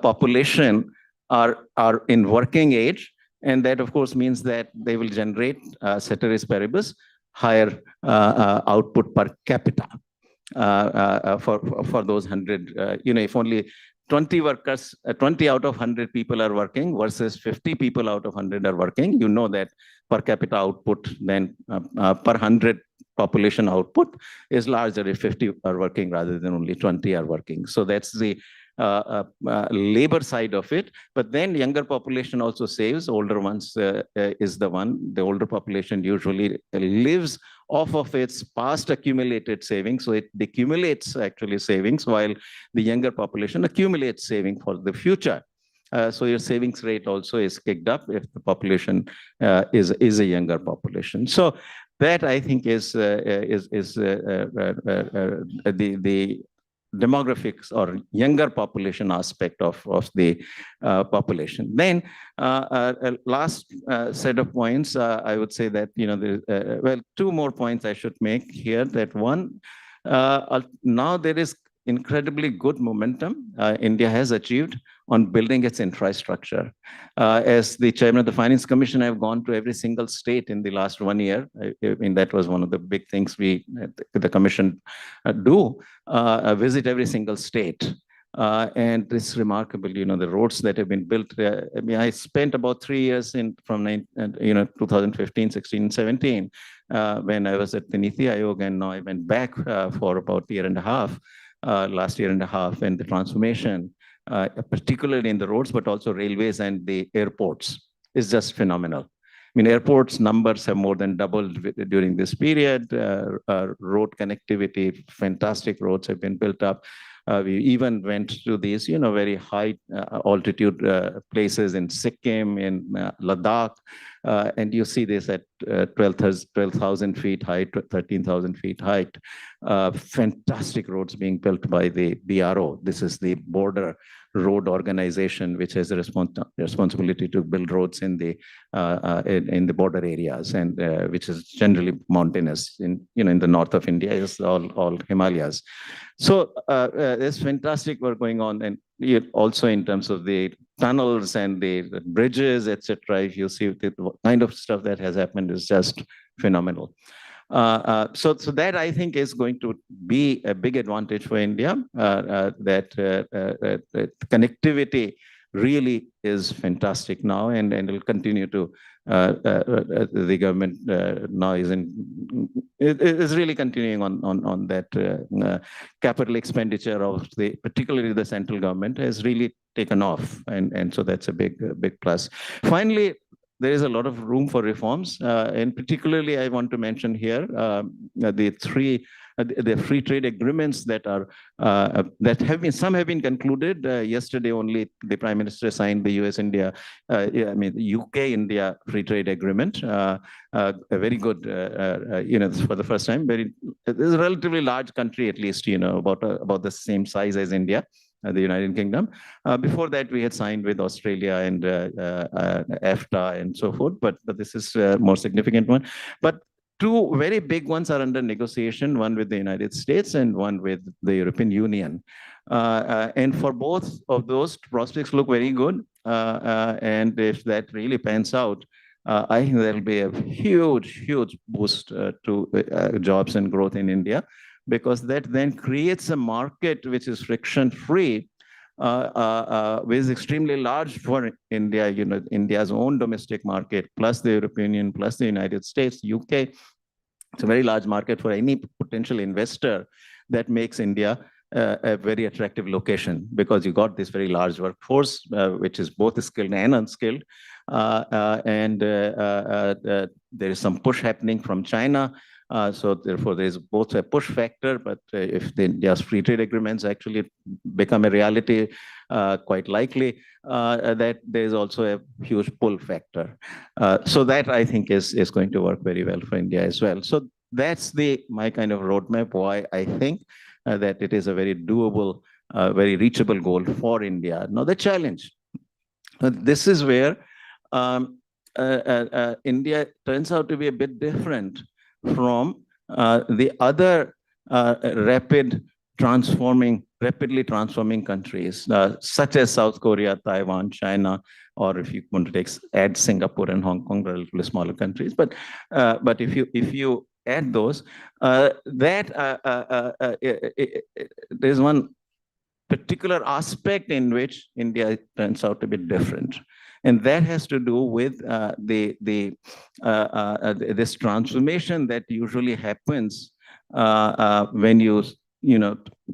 S10: population are in working age. And that, of course, means that they will generate, ceteris paribus, higher output per capita for those 100. If only 20 workers, 20 out of 100 people are working versus 50 people out of 100 are working, you know that per capita output then per 100 population output is larger if 50 are working rather than only 20 are working. So that's the labor side of it. But then younger population also saves. Older ones is the one. The older population usually lives off of its past accumulated savings. So it accumulates actually savings, while the younger population accumulates saving for the future. So your savings rate also is kicked up if the population is a younger population. So that, I think, is the demographics or younger population aspect of the population. Then last set of points, I would say that, well, two more points I should make here. That one, now there is incredibly good momentum India has achieved on building its infrastructure. As the chairman of the Finance Commission, I've gone to every single state in the last 1 year. I mean, that was one of the big things the commission do, visit every single state. And it's remarkable, the roads that have been built. I mean, I spent about 3 years from 2015, 16, 17, when I was at the Niti Aayog, and now I went back for about a year and a half, last year and a half, and the transformation, particularly in the roads, but also railways and the airports, is just phenomenal. I mean, airports numbers have more than doubled during this period. Road connectivity, fantastic roads have been built up. We even went to these, very high altitude places in Sikkim, in Ladakh, and you see this at 12,000 feet height, 13,000 feet height. Fantastic roads being built by the BRO. This is the Border Road Organization, which has a responsibility to build roads in the border areas, and which is generally mountainous. In the north of India is all Himalayas. So there's fantastic work going on, and also in terms of the tunnels and the bridges, etc. If you see the kind of stuff that has happened is just phenomenal. So that, I think, is going to be a big advantage for India, that connectivity really is fantastic now, and will continue to, the government now is really continuing on that capital expenditure of particularly the central government has really taken off, and so that's a big plus. Finally, there is a lot of room for reforms, and particularly I want to mention here the free trade agreements that some have been concluded. Yesterday only the Prime Minister signed the US-India, UK-India free trade agreement. A very good, for the first time. It's a relatively large country, at least, about the same size as India, the United Kingdom. Before that, we had signed with Australia and EFTA and so forth, but this is a more significant one. But two very big ones are under negotiation, one with the United States and one with the European Union. And for both of those, prospects look very good. And if that really pans out, I think there'll be a huge boost to jobs and growth in India, because that then creates a market which is friction-free, which is extremely large for India, India's own domestic market, plus the European Union, plus the United States, UK. It's a very large market for any potential investor. That makes India a very attractive location, because you got this very large workforce, which is both skilled and unskilled. And there is some push happening from China. So therefore, there is both a push factor, but if the India's free trade agreements actually become a reality, quite likely, that there is also a huge pull factor. So that, I think, is going to work very well for India as well. So that's my kind of roadmap, why I think that it is a very doable, very reachable goal for India. Now, the challenge, this is where India turns out to be a bit different from the other rapidly transforming countries, such as South Korea, Taiwan, China, or if you want to add Singapore and Hong Kong, relatively smaller countries. But if you add those, there's one particular aspect in which India turns out to be different. And that has to do with this transformation that usually happens when you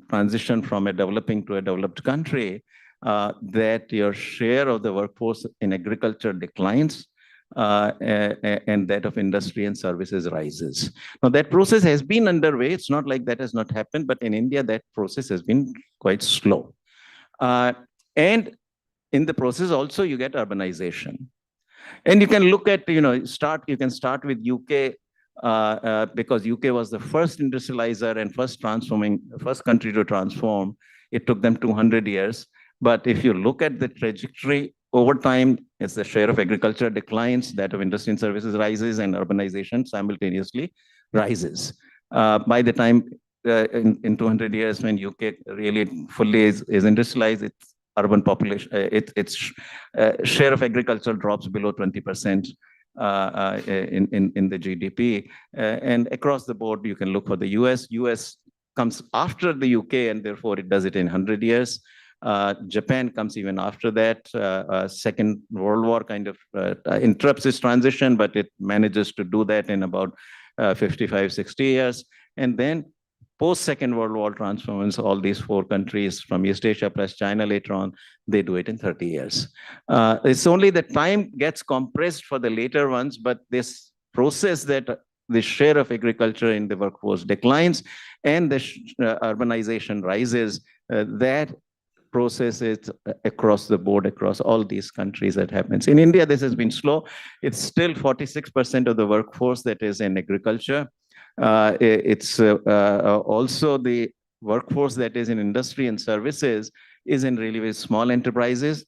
S10: transition from a developing to a developed country, that your share of the workforce in agriculture declines and that of industry and services rises. Now, that process has been underway. It's not like that has not happened, but in India, that process has been quite slow. And in the process also, you get urbanization. And you can look at, you can start with UK, because UK was the first industrializer and first country to transform. It took them 200 years. But if you look at the trajectory over time, as the share of agriculture declines, that of industry and services rises, and urbanization simultaneously rises. By the time in 200 years, when UK really fully is industrialized, its urban population, its share of agriculture drops below 20%. In the GDP, and across the board, you can look for the US. US comes after the UK, and therefore it does it in 100 years. Japan comes even after that. Second World War kind of interrupts this transition, but it manages to do that in about 55, 60 years. And then post-Second World War transforms all these 4 countries from East Asia plus China later on, they do it in 30 years. It's only the time gets compressed for the later ones, but this process that the share of agriculture in the workforce declines and the urbanization rises, that process is across the board, across all these countries that happens. In India, this has been slow. It's still 46% of the workforce that is in agriculture. It's also the workforce that is in industry and services is in really very small enterprises.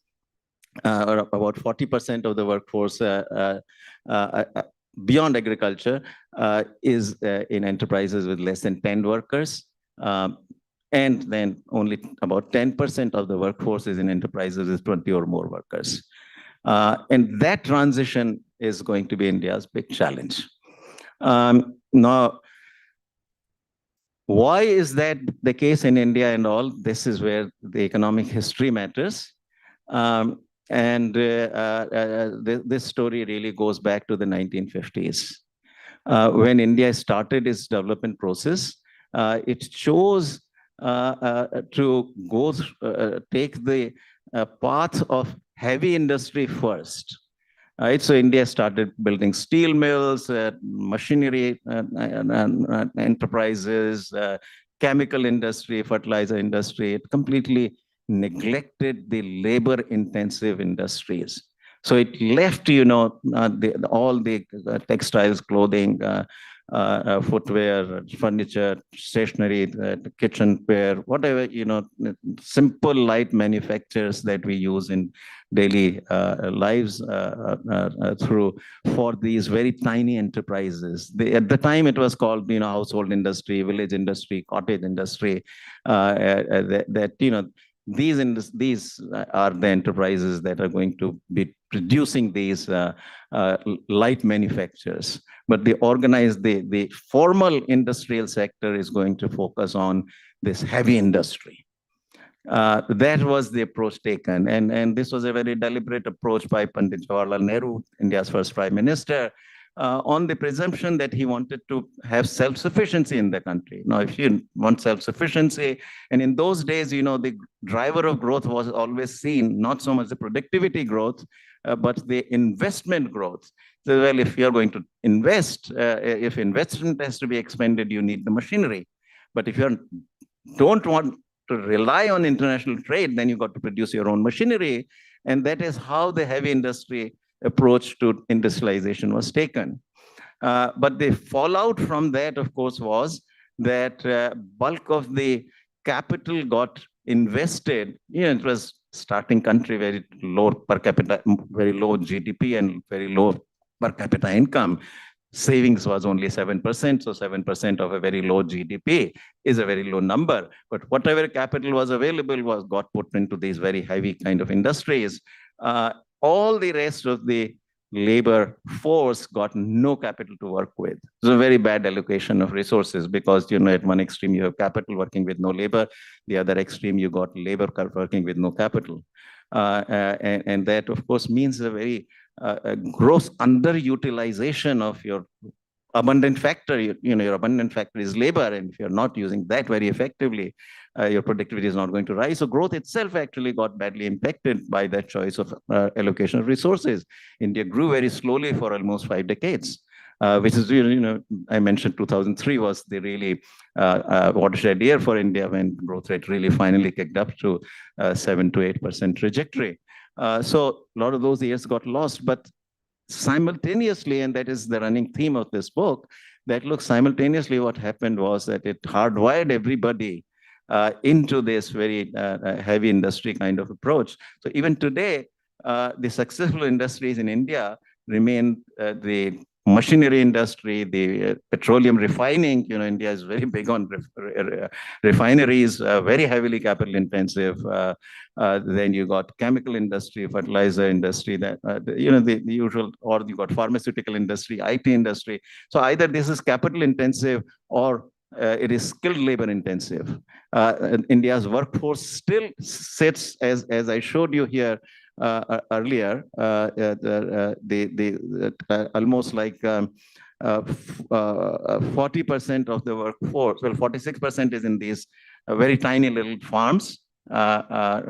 S10: About 40% of the workforce beyond agriculture is in enterprises with less than 10 workers. And then only about 10% of the workforce is in enterprises with 20 or more workers. And that transition is going to be India's big challenge. Now, why is that the case in India and all? This is where the economic history matters. This story really goes back to the 1950s. When India started its development process, it chose to take the path of heavy industry first. So India started building steel mills, machinery enterprises, chemical industry, fertilizer industry. It completely neglected the labor-intensive industries. So it left, all the textiles, clothing, footwear, furniture, stationery, kitchenware, whatever, simple light manufacturers that we use in daily lives for these very tiny enterprises. At the time, it was called, household industry, village industry, cottage industry, these are the enterprises that are going to be producing these light manufacturers. But the organized, the formal industrial sector is going to focus on this heavy industry. That was the approach taken. And this was a very deliberate approach by Pandit Jawaharlal Nehru, India's first prime minister, on the presumption that he wanted to have self-sufficiency in the country. Now, if you want self-sufficiency, and in those days, the driver of growth was always seen, not so much the productivity growth, but the investment growth. So, well, if you're going to invest, if investment has to be expended, you need the machinery. But if you don't want to rely on international trade, then you've got to produce your own machinery. And that is how the heavy industry approach to industrialization was taken. But the fallout from that, of course, was that bulk of the capital got invested. It was starting country, very low per capita, very low GDP and very low per capita income. Savings was only 7%, so 7% of a very low GDP is a very low number. But whatever capital was available got put into these very heavy kind of industries. All the rest of the labor force got no capital to work with. It's a very bad allocation of resources because, at one extreme you have capital working with no labor, the other extreme you got labor working with no capital. And that, of course, means a very gross underutilization of your abundant factor. Your abundant factor is labor, and if you're not using that very effectively, your productivity is not going to rise. So growth itself actually got badly impacted by that choice of allocation of resources. India grew very slowly for almost 5 decades. Which is, I mentioned 2003 was the really watershed year for India when growth rate really finally kicked up to 7 to 8% trajectory. So a lot of those years got lost, but simultaneously, and that is the running theme of this book, that look, simultaneously what happened was that it hardwired everybody into this very heavy industry kind of approach. So even today, the successful industries in India remain the machinery industry, the petroleum refining. India is very big on refineries, very heavily capital intensive. Then you got chemical industry, fertilizer industry, that the usual, or you got pharmaceutical industry, IT industry. So either this is capital intensive or it is skilled labor intensive. India's workforce still sits, as I showed you here earlier, almost like 40% of the workforce, well, 46% is in these very tiny little farms,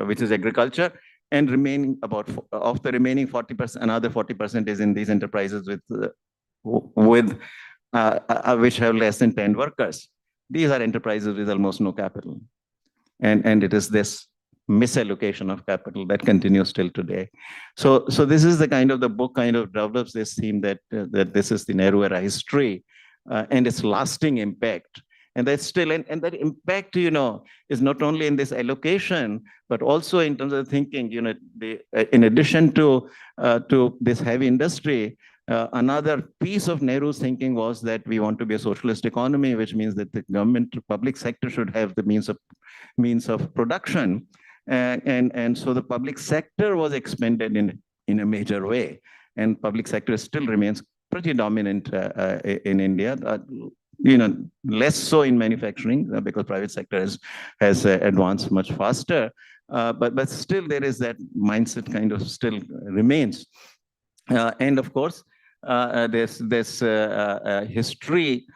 S10: which is agriculture, and remaining about of the remaining 40%, another 40% is in these enterprises which have less than 10 workers. These are enterprises with almost no capital, and it is this misallocation of capital that continues till today. So this is the kind of, the book kind of develops this theme that this is the Nehru era history and its lasting impact. And that's still, and that impact, is not only in this allocation, but also in terms of thinking, in addition to this heavy industry, another piece of Nehru's thinking was that we want to be a socialist economy, which means that the government, public sector should have the means of production. And so the public sector was expanded in a major way, and public sector still remains pretty dominant in India. Less so in manufacturing because private sector has advanced much faster. But still there is that mindset kind of still remains. And of course, this history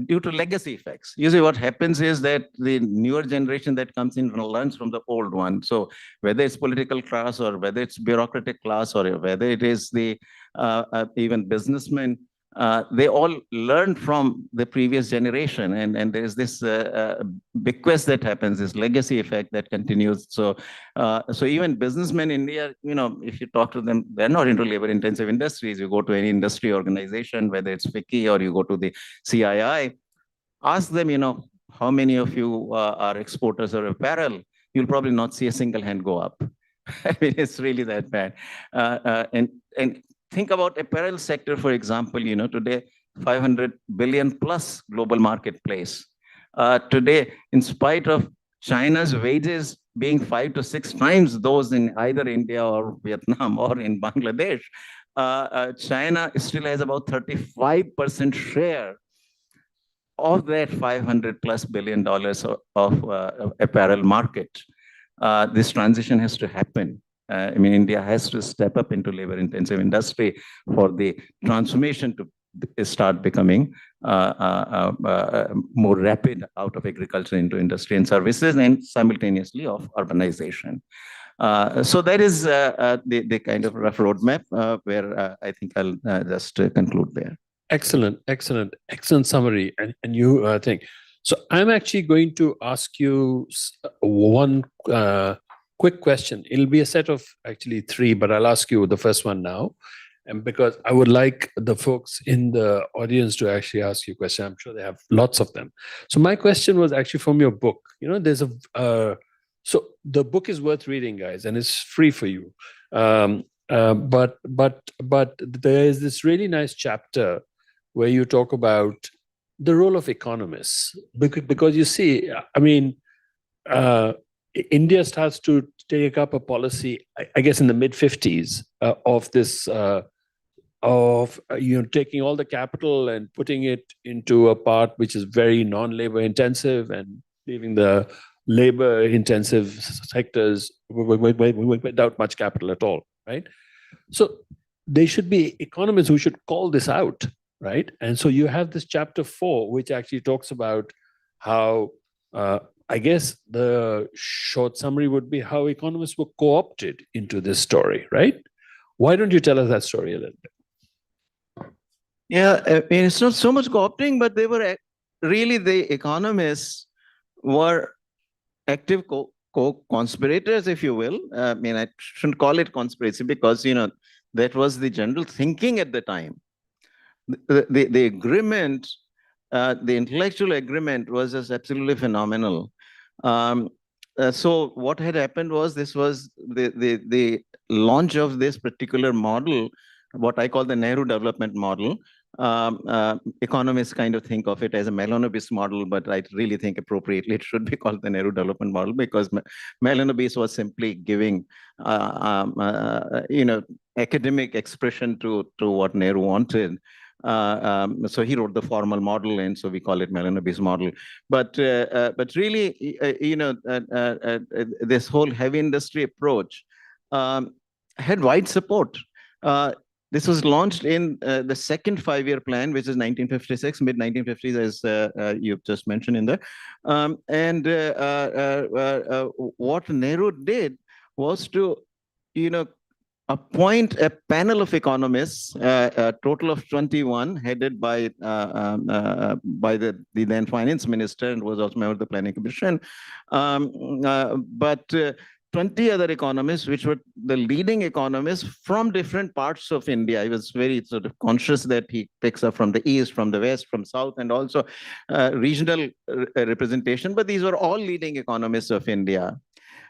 S10: due to legacy effects. Usually what happens is that the newer generation that comes in learns from the old one. So whether it's political class or whether it's bureaucratic class or whether it is the even businessmen, they all learn from the previous generation, and there is this bequest that happens, this legacy effect that continues. So even businessmen in India, if you talk to them, they're not into labor-intensive industries. You go to any industry organization, whether it's FICCI or you go to the CII, ask them, how many of you are exporters of apparel? You'll probably not see a single hand go up. I mean, it's really that bad. And think about apparel sector, for example, today, 500 billion plus global marketplace. Today, in spite of China's wages being 5 to 6 times those in either India or Vietnam or in Bangladesh, China still has about 35% share of that $500+ billion of apparel market. This transition has to happen. India has to step up into labor-intensive industry for the transformation to start becoming more rapid out of agriculture into industry and services, and simultaneously of urbanization. So that is the kind of rough roadmap where I think I'll just conclude there.
S6: Excellent summary, and you think. So I'm actually going to ask you one quick question. It'll be a set of actually 3, but I'll ask you the first one now. And because I would like the folks in the audience to actually ask you a question. I'm sure they have lots of them. So my question was actually from your book. You know, there's so the book is worth reading, guys, and it's free for you. But there is this really nice chapter where you talk about the role of economists, because you see, I mean, India starts to take up a policy, I guess, in the mid-50s of this, taking all the capital and putting it into a part which is very non-labor intensive and leaving the labor intensive sectors without much capital at all, right? So there should be economists who should call this out, right? And so you have this chapter 4, which actually talks about how, I guess the short summary would be how economists were co-opted into this story, right? Why don't you tell us that story a little bit?
S10: Yeah, I mean, it's not so much co-opting, but they were really, the economists were active co-conspirators, if you will. I mean, I shouldn't call it conspiracy because, that was the general thinking at the time. The agreement, the intellectual agreement was just absolutely phenomenal. So what had happened was, this was the launch of this particular model, what I call the Nehru development model. Economists kind of think of it as a Mahalanobis model, but I really think appropriately it should be called the Nehru development model, because Mahalanobis was simply giving, academic expression to what Nehru wanted. So he wrote the formal model, and so we call it Mahalanobis model. But really, this whole heavy industry approach had wide support. This was launched in the second 5-year plan, which is 1956, mid-1950s, as you've just mentioned in there. What Nehru did was to, appoint a panel of economists, a total of 21, headed by the then finance minister, and was also member of the planning commission. But 20 other economists, which were the leading economists from different parts of India. I was very sort of conscious that he picks up from the east, from the west, from south, and also regional representation. But these were all leading economists of India,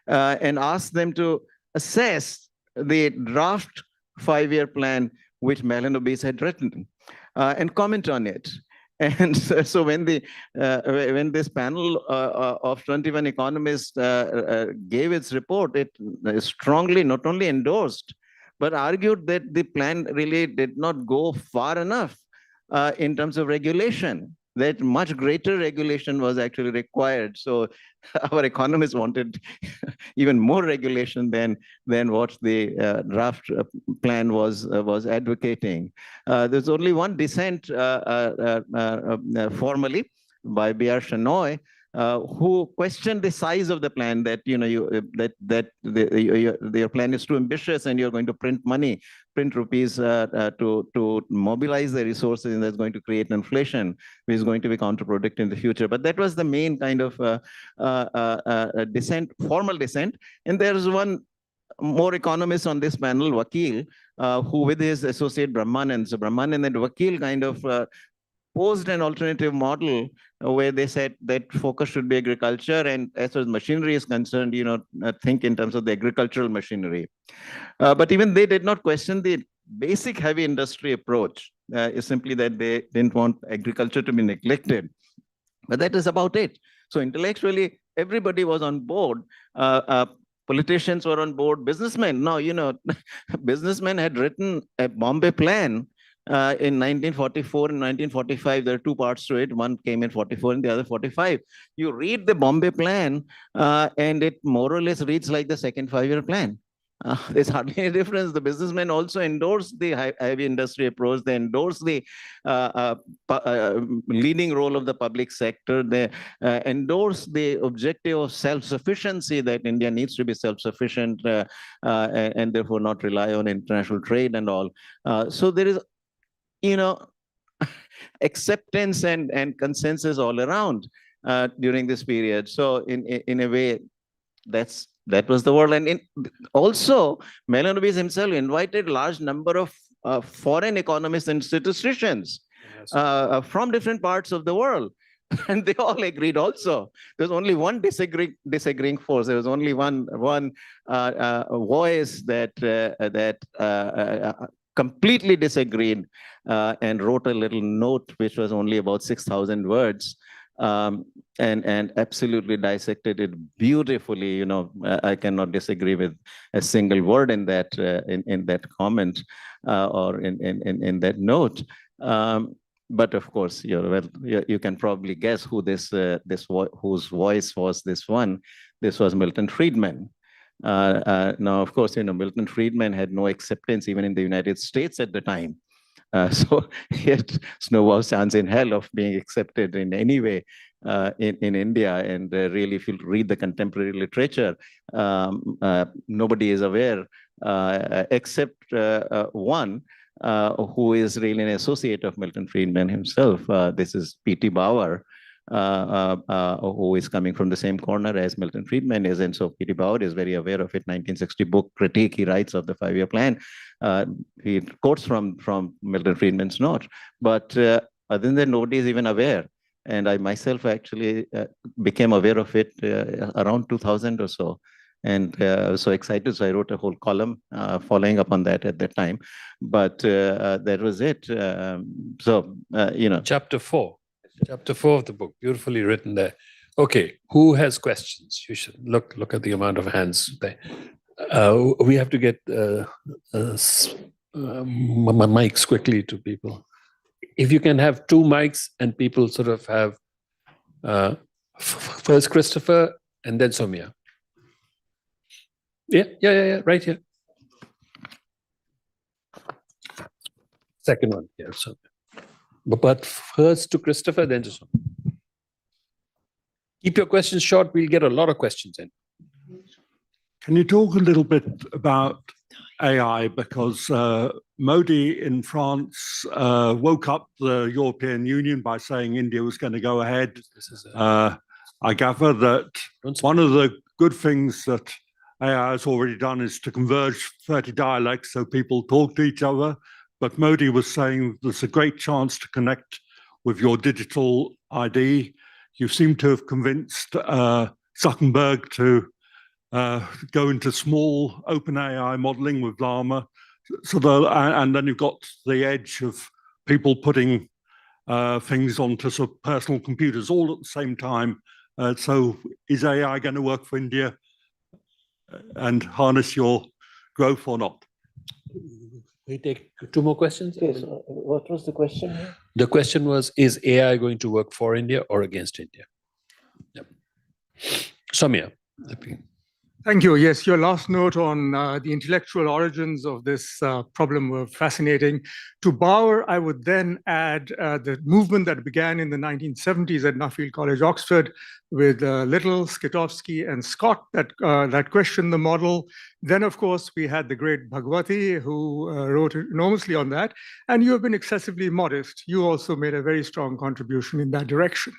S10: and asked them to assess the draft 5-year plan which Mahalanobis had written, and comment on it. And so when this panel of 21 economists gave its report, it strongly not only endorsed, but argued that the plan really did not go far enough in terms of regulation, that much greater regulation was actually required. So our economists wanted even more regulation than what the draft plan was advocating. There's only one dissent formally by B.R. Shenoy, who questioned the size of the plan, that your plan is too ambitious and you're going to print rupees to mobilize the resources, and that's going to create inflation, which is going to be counterproductive in the future. But that was the main kind of dissent, formal dissent. And there's one more economist on this panel, Vakil, who with his associate Brahmanand. So Brahmanand and Vakil kind of posed an alternative model where they said that focus should be agriculture, and as far as machinery is concerned, think in terms of the agricultural machinery. But even they did not question the basic heavy industry approach. Is simply that they didn't want agriculture to be neglected. But that is about it. So intellectually, everybody was on board. Politicians were on board. Businessmen, now, businessmen had written a Bombay plan in 1944 and 1945. There are two parts to it. One came in 44 and the other 45. You read the Bombay plan and it more or less reads like the second 5-year plan. There's hardly any difference. The businessmen also endorsed the heavy industry approach. They endorsed the leading role of the public sector. They endorsed the objective of self-sufficiency, that India needs to be self-sufficient and therefore not rely on international trade and all. So there is, acceptance and consensus all around during this period. So in a way, that was the world. And also, Mahalanobis himself invited a large number of foreign economists and statisticians from different parts of the world. And they all agreed also. There's only one disagreeing force. There was only one voice that completely disagreed and wrote a little note which was only about 6,000 words and absolutely dissected it beautifully. You know, I cannot disagree with a single word in that comment or in that note. But of course, you can probably guess who whose voice was this one. This was Milton Friedman. Now, of course, Milton Friedman had no acceptance even in the United States at the time. So he had no chance in hell of being accepted in any way in India. And really, if you read the contemporary literature, nobody is aware except one who is really an associate of Milton Friedman himself. This is P.T. Bauer, who is coming from the same corner as Milton Friedman is. And so P.T. Bauer is very aware of it. 1960 book critique he writes of the 5-year plan. He quotes from Milton Friedman's note. But other than that, nobody is even aware. And I myself actually became aware of it around 2000 or so. And I was so excited, so I wrote a whole column following up on that at that time. But that was it.
S6: Chapter 4 of the book, beautifully written there. Okay, who has questions? You should look at the amount of hands there. We have to get mics quickly to people. If you can have 2 mics and people sort of have first Christopher and then Soumya. Yeah, right here. Second one, yeah. So, but first to Christopher, then to Soumya. Keep your questions short. We'll get a lot of questions in.
S11: Can you talk a little bit about AI? Because Modi in France woke up the European Union by saying India was going to go ahead. I gather that one of the good things that AI has already done is to converge 30 dialects so people talk to each other. But Modi was saying there's a great chance to connect with your digital ID. You seem to have convinced Zuckerberg to go into small open AI modeling with Llama. And then you've got the edge of people putting things onto sort of personal computers all at the same time. So is AI going to work for India and harness your growth or not?
S6: We take 2 more questions.
S4: Yes. What was the question?
S6: The question was, is AI going to work for India or against India? Yep. Soumya.
S12: Thank you. Yes, your last note on the intellectual origins of this problem were fascinating. To Bauer, I would then add the movement that began in the 1970s at Nuffield College, Oxford, with Little, Skitowski, and Scott that questioned the model. Then, of course, we had the great Bhagwati, who wrote enormously on that. And you have been excessively modest. You also made a very strong contribution in that direction.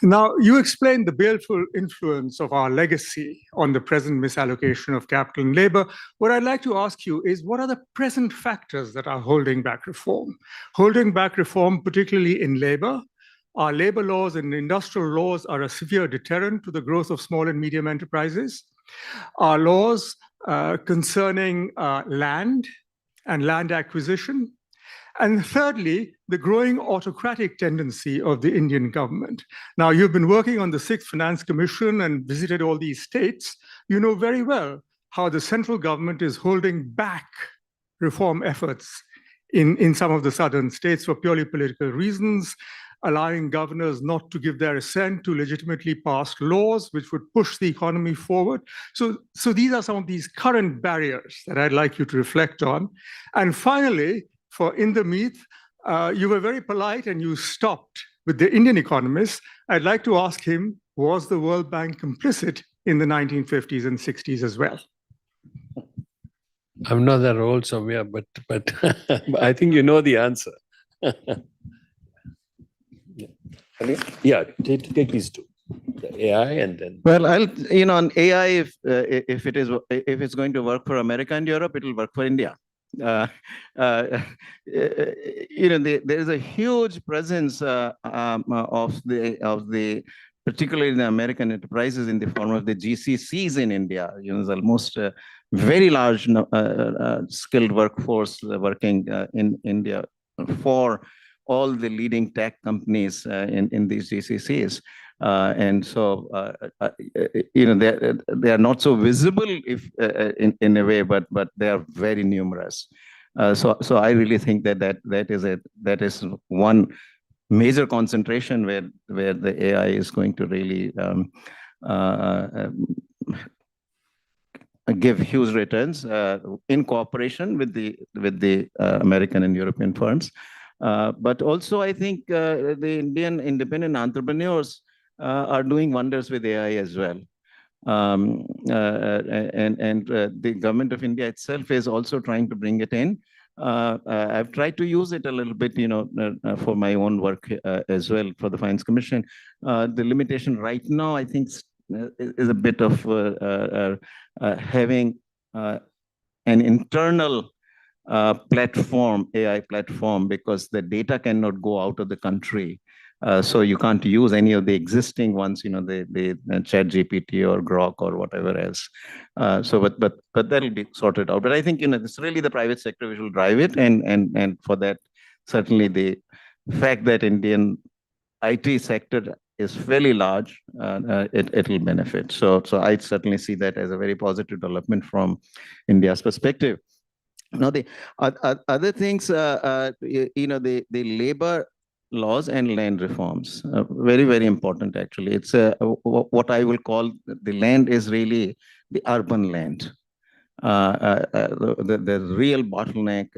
S12: Now, you explained the baleful influence of our legacy on the present misallocation of capital and labor. What I'd like to ask you is, what are the present factors that are holding back reform? Holding back reform, particularly in labor. Our labor laws and industrial laws are a severe deterrent to the growth of small and medium enterprises. Our laws concerning land and land acquisition. And thirdly, the growing autocratic tendency of the Indian government. Now, you've been working on the 6th Finance Commission and visited all these states. You know very well how the central government is holding back reform efforts in some of the southern states for purely political reasons, allowing governors not to give their assent to legitimately passed laws, which would push the economy forward. So these are some of these current barriers that I'd like you to reflect on. And finally, for in the meet, you were very polite and you stopped with the Indian economists. I'd like to ask him, was the World Bank complicit in the 1950s and 60s as well?
S6: I'm not that old, Soumya, but I think you know the answer. Yeah, take these 2, the AI and then.
S10: Well, on AI, if it's going to work for America and Europe, it will work for India. there is a huge presence of the particularly in the American enterprises in the form of the GCCs in India. There's almost a very large skilled workforce working in India for all the leading tech companies in these GCCs. And so, they are not so visible in a way, but they are very numerous. So I really think that is one major concentration where the AI is going to really give huge returns in cooperation with the American and European firms. But also, I think the Indian independent entrepreneurs are doing wonders with AI as well. And the government of India itself is also trying to bring it in. I've tried to use it a little bit, for my own work as well for the Finance Commission. The limitation right now, I think, is a bit of having an internal platform, AI platform, because the data cannot go out of the country. So you can't use any of the existing ones, the ChatGPT or Grok or whatever else. But that'll be sorted out. But I think, it's really the private sector which will drive it. And for that, certainly the fact that Indian IT sector is fairly large, it'll benefit. So I certainly see that as a very positive development from India's perspective. Now, the other things, the labor laws and land reforms, very, very important, actually. It's what I will call the land is really the urban land. The real bottleneck,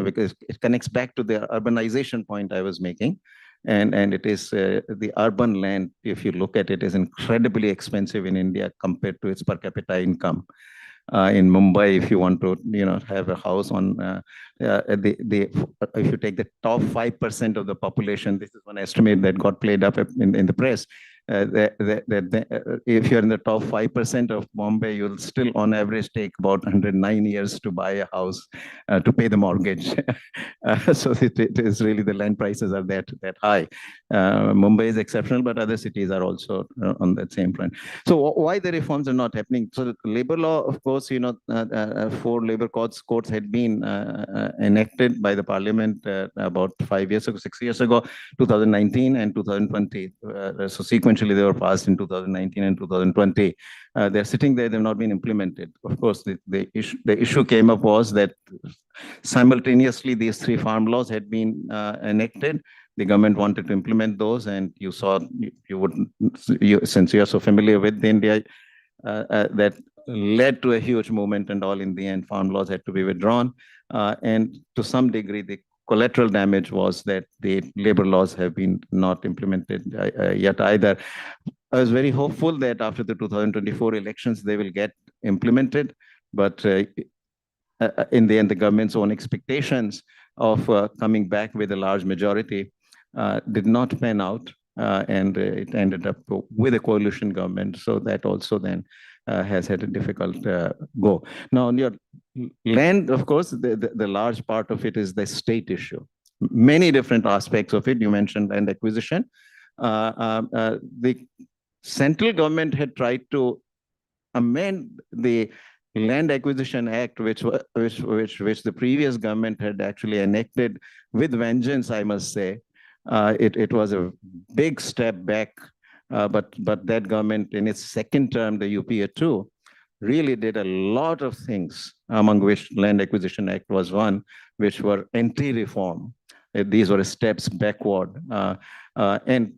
S10: because it connects back to the urbanization point I was making. And it is the urban land, if you look at it, is incredibly expensive in India compared to its per capita income. In Mumbai, if you want to, have a house on, if you take the top 5% of the population, this is one estimate that got played up in the press. If you're in the top 5% of Bombay, you'll still on average take about 109 years to buy a house to pay the mortgage. So it is really, the land prices are that high. Mumbai is exceptional, but other cities are also on that same front. So why the reforms are not happening? So the labor law, of course, 4 labor codes had been enacted by the parliament about 5 years ago, 6 years ago, 2019 and 2020. So sequentially, they were passed in 2019 and 2020. They're sitting there, they've not been implemented. Of course, the issue came up was that simultaneously these 3 farm laws had been enacted. The government wanted to implement those, and you saw, since you are so familiar with India, that led to a huge movement, and all in the end, farm laws had to be withdrawn. And to some degree, the collateral damage was that the labor laws have been not implemented yet either. I was very hopeful that after the 2024 elections, they will get implemented. But in the end, the government's own expectations of coming back with a large majority did not pan out. And it ended up with a coalition government. So that also then has had a difficult go. Now, on your land, of course, the large part of it is the state issue. Many different aspects of it. You mentioned land acquisition. The central government had tried to amend the Land Acquisition Act, which the previous government had actually enacted with vengeance, I must say. It was a big step back. But that government, in its second term, the UPA 2, really did a lot of things, among which Land Acquisition Act was one, which were anti-reform. These were steps backward. And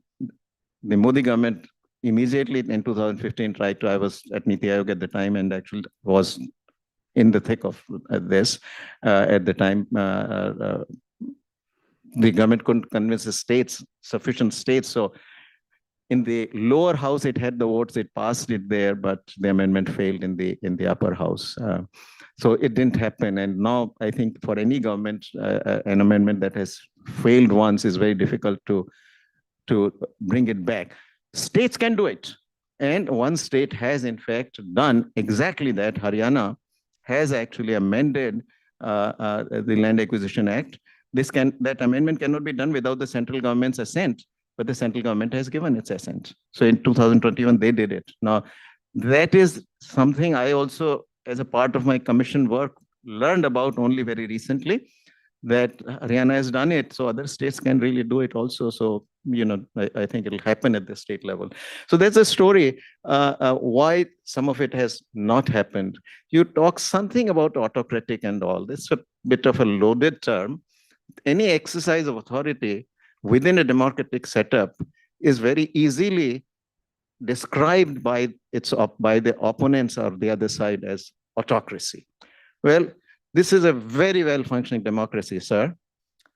S10: the Modi government immediately in 2015 tried to, I was at Niti Aayog at the time and actually was in the thick of this at the time. The government couldn't convince the states, sufficient states. So in the lower house, it had the votes, it passed it there, but the amendment failed in the upper house. So it didn't happen. And now I think for any government, an amendment that has failed once is very difficult to bring it back. States can do it. And one state has in fact done exactly that. Haryana has actually amended the Land Acquisition Act. That amendment cannot be done without the central government's assent, but the central government has given its assent. So in 2021, they did it. Now, that is something I also, as a part of my commission work, learned about only very recently, that Haryana has done it, so other states can really do it also. So, I think it'll happen at the state level. So that's a story why some of it has not happened. You talk something about autocratic and all. It's a bit of a loaded term. Any exercise of authority within a democratic setup is very easily described by the opponents or the other side as autocracy. Well, this is a very well-functioning democracy, sir.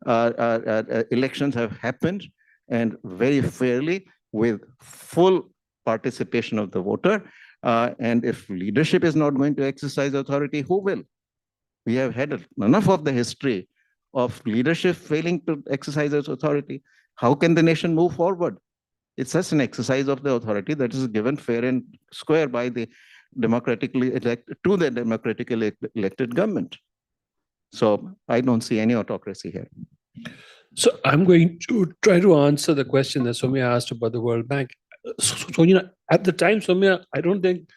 S10: Elections have happened, and very fairly, with full participation of the voter. And if leadership is not going to exercise authority, who will? We have had enough of the history of leadership failing to exercise its authority. How can the nation move forward? It's just an exercise of the authority that is given fair and square by the democratically elected government. So I don't see any autocracy here.
S6: So I'm going to try to answer the question that Soumya asked about the World Bank. So at the time, Soumya, I don't think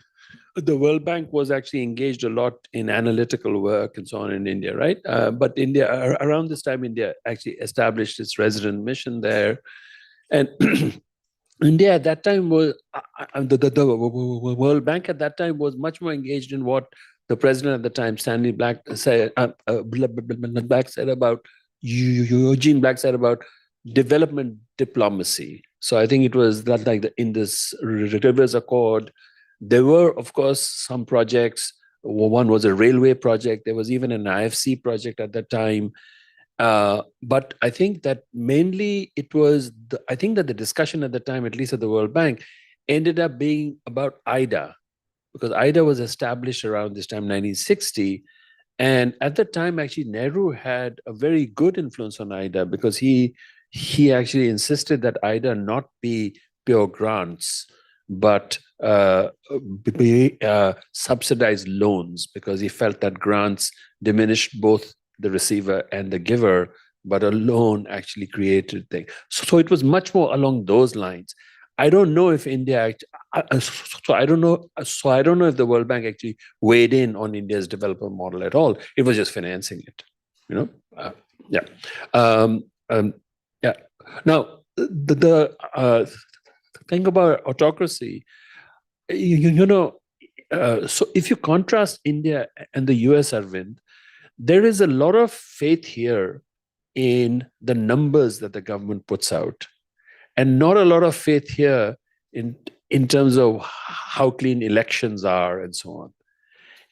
S6: the World Bank was actually engaged a lot in analytical work and so on in India, right? But India, around this time, India actually established its resident mission there. And India at that time was, the World Bank at that time was much more engaged in what the president at the time, Stanley Black, said, Eugene Black said about development diplomacy. So I think it was that, like, in this Rivers Accord, there were, of course, some projects. One was a railway project. There was even an IFC project at that time. But I think that mainly it was, I think that the discussion at the time, at least at the World Bank, ended up being about IDA, because IDA was established around this time, 1960. And at the time, actually, Nehru had a very good influence on IDA, because he actually insisted that IDA not be pure grants, but be subsidized loans, because he felt that grants diminished both the receiver and the giver, but a loan actually created things. So it was much more along those lines. I don't know if India, I don't know if the World Bank actually weighed in on India's development model at all. It was just financing it, yeah. Yeah. Now, the thing about autocracy, so if you contrast India and the US, Arvind, there is a lot of faith here in the numbers that the government puts out, and not a lot of faith here in terms of how clean elections are and so on.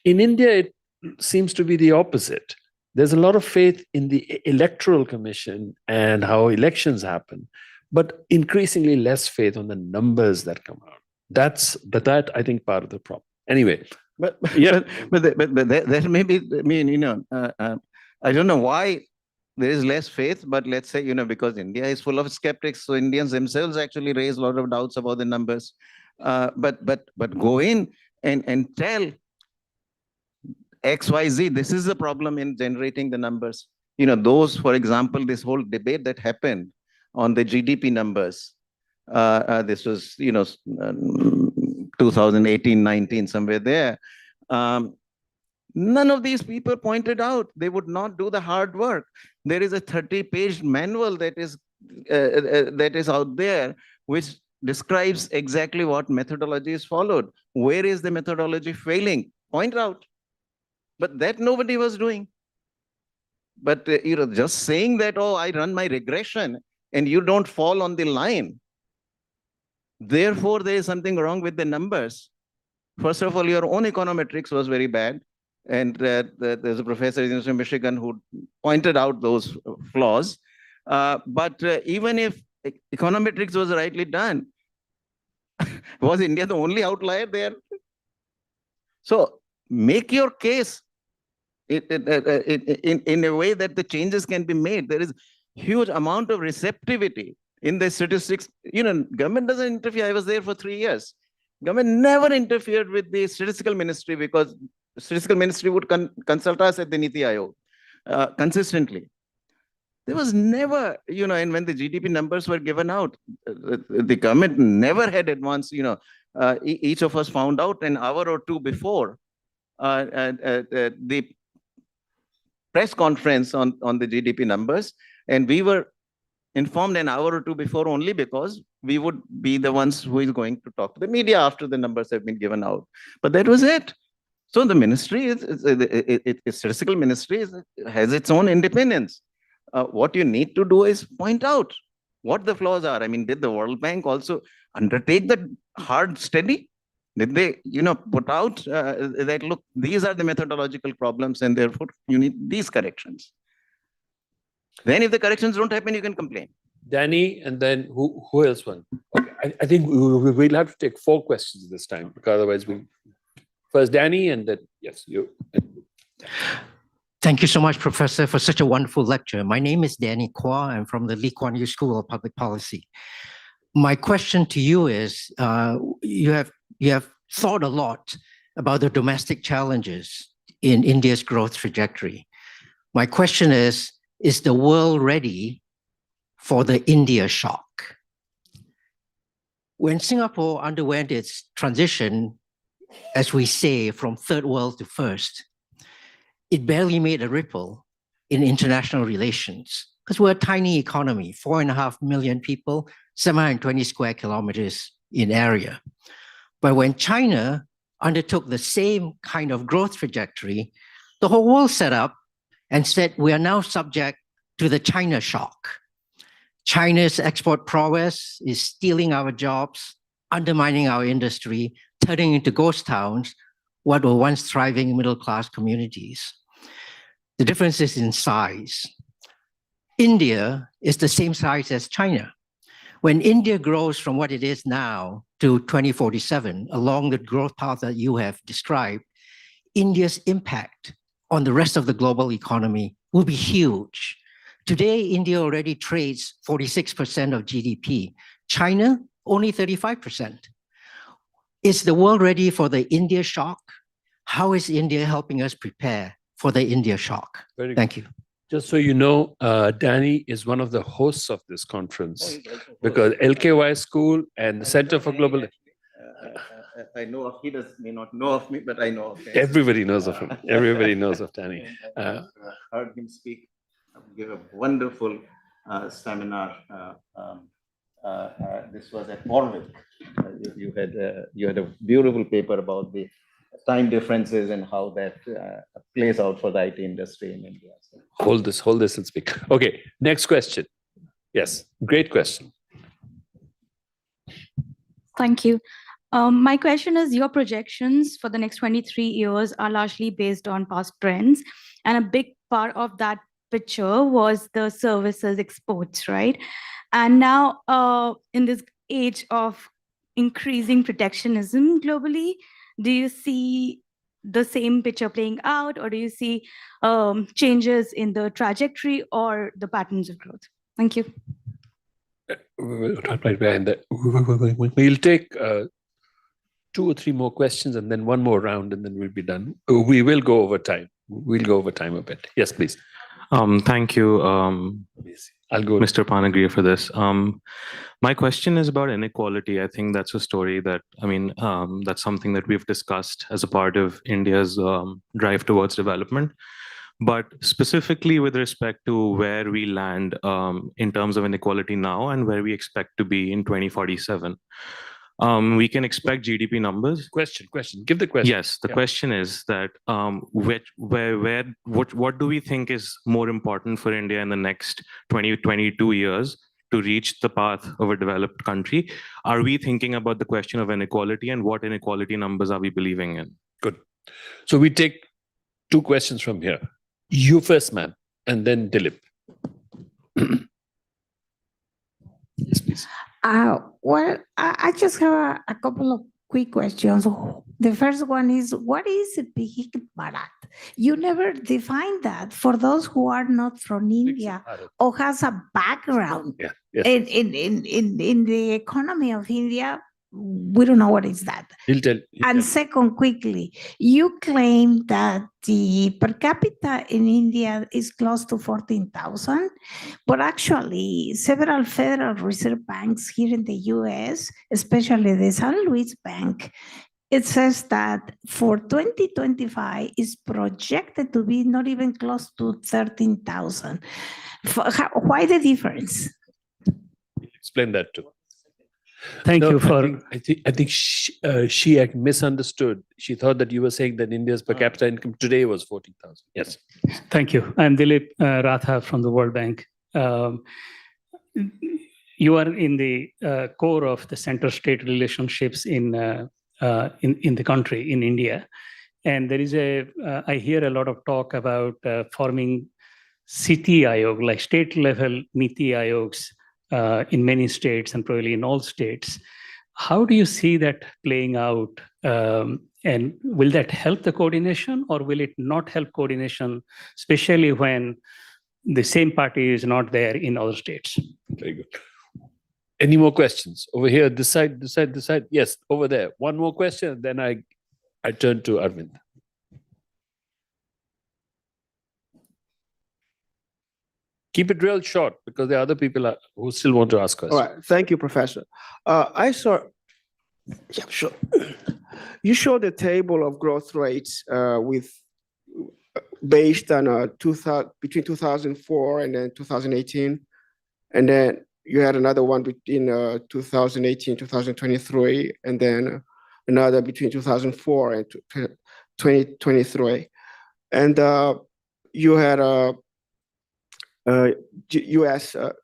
S6: In India, it seems to be the opposite. There's a lot of faith in the Electoral Commission and how elections happen, but increasingly less faith on the numbers that come out. That's I think, part of the problem. Anyway,
S10: but that may be, I don't know why there is less faith, but let's say, because India is full of skeptics, so Indians themselves actually raise a lot of doubts about the numbers. But go in and tell XYZ, this is the problem in generating the numbers. Those, for example, this whole debate that happened on the GDP numbers, this was, 2018, 19, somewhere there. None of these people pointed out they would not do the hard work. There is a 30-page manual that is out there, which describes exactly what methodology is followed. Where is the methodology failing? Point out. But that nobody was doing. But just saying that, oh, I run my regression, and you don't fall on the line, therefore there is something wrong with the numbers. First of all, your own econometrics was very bad. And there's a professor in University of Michigan who pointed out those flaws. But even if econometrics was rightly done, was India the only outlier there? So make your case in a way that the changes can be made. There is huge amount of receptivity in the statistics. Government doesn't interfere. I was there for 3 years. Government never interfered with the statistical ministry, because statistical ministry would consult us at the Niti Aayog. consistently. There was never, and when the GDP numbers were given out, the government never had advanced, each of us found out an hour or two before the press conference on the GDP numbers. And we were informed an hour or two before only because we would be the ones who is going to talk to the media after the numbers have been given out. But that was it. So the ministry, statistical ministry has its own independence. What you need to do is point out what the flaws are. I mean, did the World Bank also undertake the hard study? Did they, put out that, look, these are the methodological problems and therefore you need these corrections. Then if the corrections don't happen, you can complain.
S6: Danny, and then who else won? Okay, I think we'll have to take 4 questions this time, because otherwise first Danny, and then, yes, you.
S13: Thank you so much, Professor, for such a wonderful lecture. My name is Danny Kuan. I'm from the Lee Kuan Yew School of Public Policy. My question to you is, you have thought a lot about the domestic challenges in India's growth trajectory. My question is the world ready for the India shock? When Singapore underwent its transition, as we say, from third world to first, it barely made a ripple in international relations because we're a tiny economy, 4.5 million people, 720 square kilometers in area. But when China undertook the same kind of growth trajectory, the whole world set up and said, we are now subject to the China shock. China's export prowess is stealing our jobs, undermining our industry, turning into ghost towns what were once thriving middle-class communities. The difference is in size. India is the same size as China. When India grows from what it is now to 2047, along the growth path that you have described, India's impact on the rest of the global economy will be huge. Today, India already trades 46% of GDP. China, only 35%. Is the world ready for the India shock? How is India helping us prepare for the India shock? Thank you.
S6: Just so you know, Danny is one of the hosts of this conference because LKY School and the Center for Global...
S10: I know of, he may not know of me, but I know of him.
S6: Everybody knows of him. Everybody knows of Danny.
S10: Heard him speak, give a wonderful seminar. This was at Warwick. You had a beautiful paper about the time differences and how that plays out for the IT industry in India. So.
S6: Hold this and speak. Okay, next question. Yes, great question.
S14: Thank you. My question is, your projections for the next 23 years are largely based on past trends. And a big part of that picture was the services exports, right? And now in this age of increasing protectionism globally, do you see the same picture playing out, or do you see changes in the trajectory or the patterns of growth? Thank you.
S6: Right behind that. We'll take 2 or 3 more questions and then 1 more round, and then we'll be done. We will go over time. We'll go over time a bit. Yes, please.
S15: Thank you,
S6: I'll go
S15: Mr. Panagria, for this. My question is about inequality. I think that's a story that, that's something that we've discussed as a part of India's drive towards development. But specifically with respect to where we land in terms of inequality now and where we expect to be in 2047. We can expect GDP numbers.
S6: Question. Give the question.
S15: Yes, the question is that what do we think is more important for India in the next 22 years to reach the path of a developed country? Are we thinking about the question of inequality, and what inequality numbers are we believing in?
S6: Good. So we take 2 questions from here. You first, ma'am, and then Dilip. Yes, please.
S16: Well, I just have a couple of quick questions. The first one is, what is Bhik Bharat? You never define that for those who are not from India or has a background in the economy of India. we don't know what is that.
S6: He'll tell.
S16: And second, quickly, you claim that the per capita in India is close to 14,000, but actually several Federal Reserve banks here in the US, especially the San Luis Bank, it says that for 2025 is projected to be not even close to 13,000. Why the difference?
S6: Explain that too.
S9: Thank you for.
S6: I think she had misunderstood. She thought that you were saying that India's per capita income today was 14,000. Yes.
S9: Thank you. I'm Dilip Ratha from the World Bank. You are in the core of the center-state relationships in the country, in India, and there is I hear a lot of talk about forming Siti Ayog, like state-level Niti Ayogs. In many states and probably in all states. How do you see that playing out? And will that help the coordination or will it not help coordination, especially when the same party is not there in other states?
S6: Very good. Any more questions? Over here, this side, this side, this side. Yes, over there. One more question, then I turn to Arvind. Keep it real short because there are other people who still want to ask us.
S17: All right. Thank you, Professor. I saw, yeah, sure. You showed a table of growth rates based on between 2004 and then 2018. And then you had another one between 2018, 2023, and then another between 2004 and 2023. And you had a U.S. The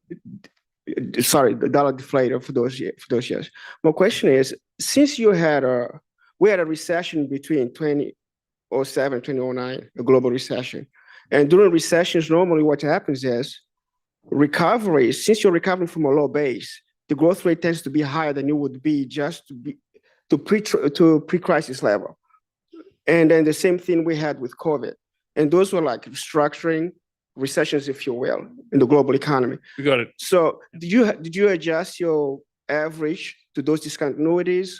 S17: dollar deflator for those years. My question is, since we had a recession between 2007 and 2009, a global recession, and during recessions, normally what happens is recovery. Since you're recovering from a low base, the growth rate tends to be higher than it would be just to pre-crisis level. And then the same thing we had with COVID, and those were like restructuring recessions, if you will, in the global economy.
S6: We got it.
S17: So did you adjust your average to those discontinuities,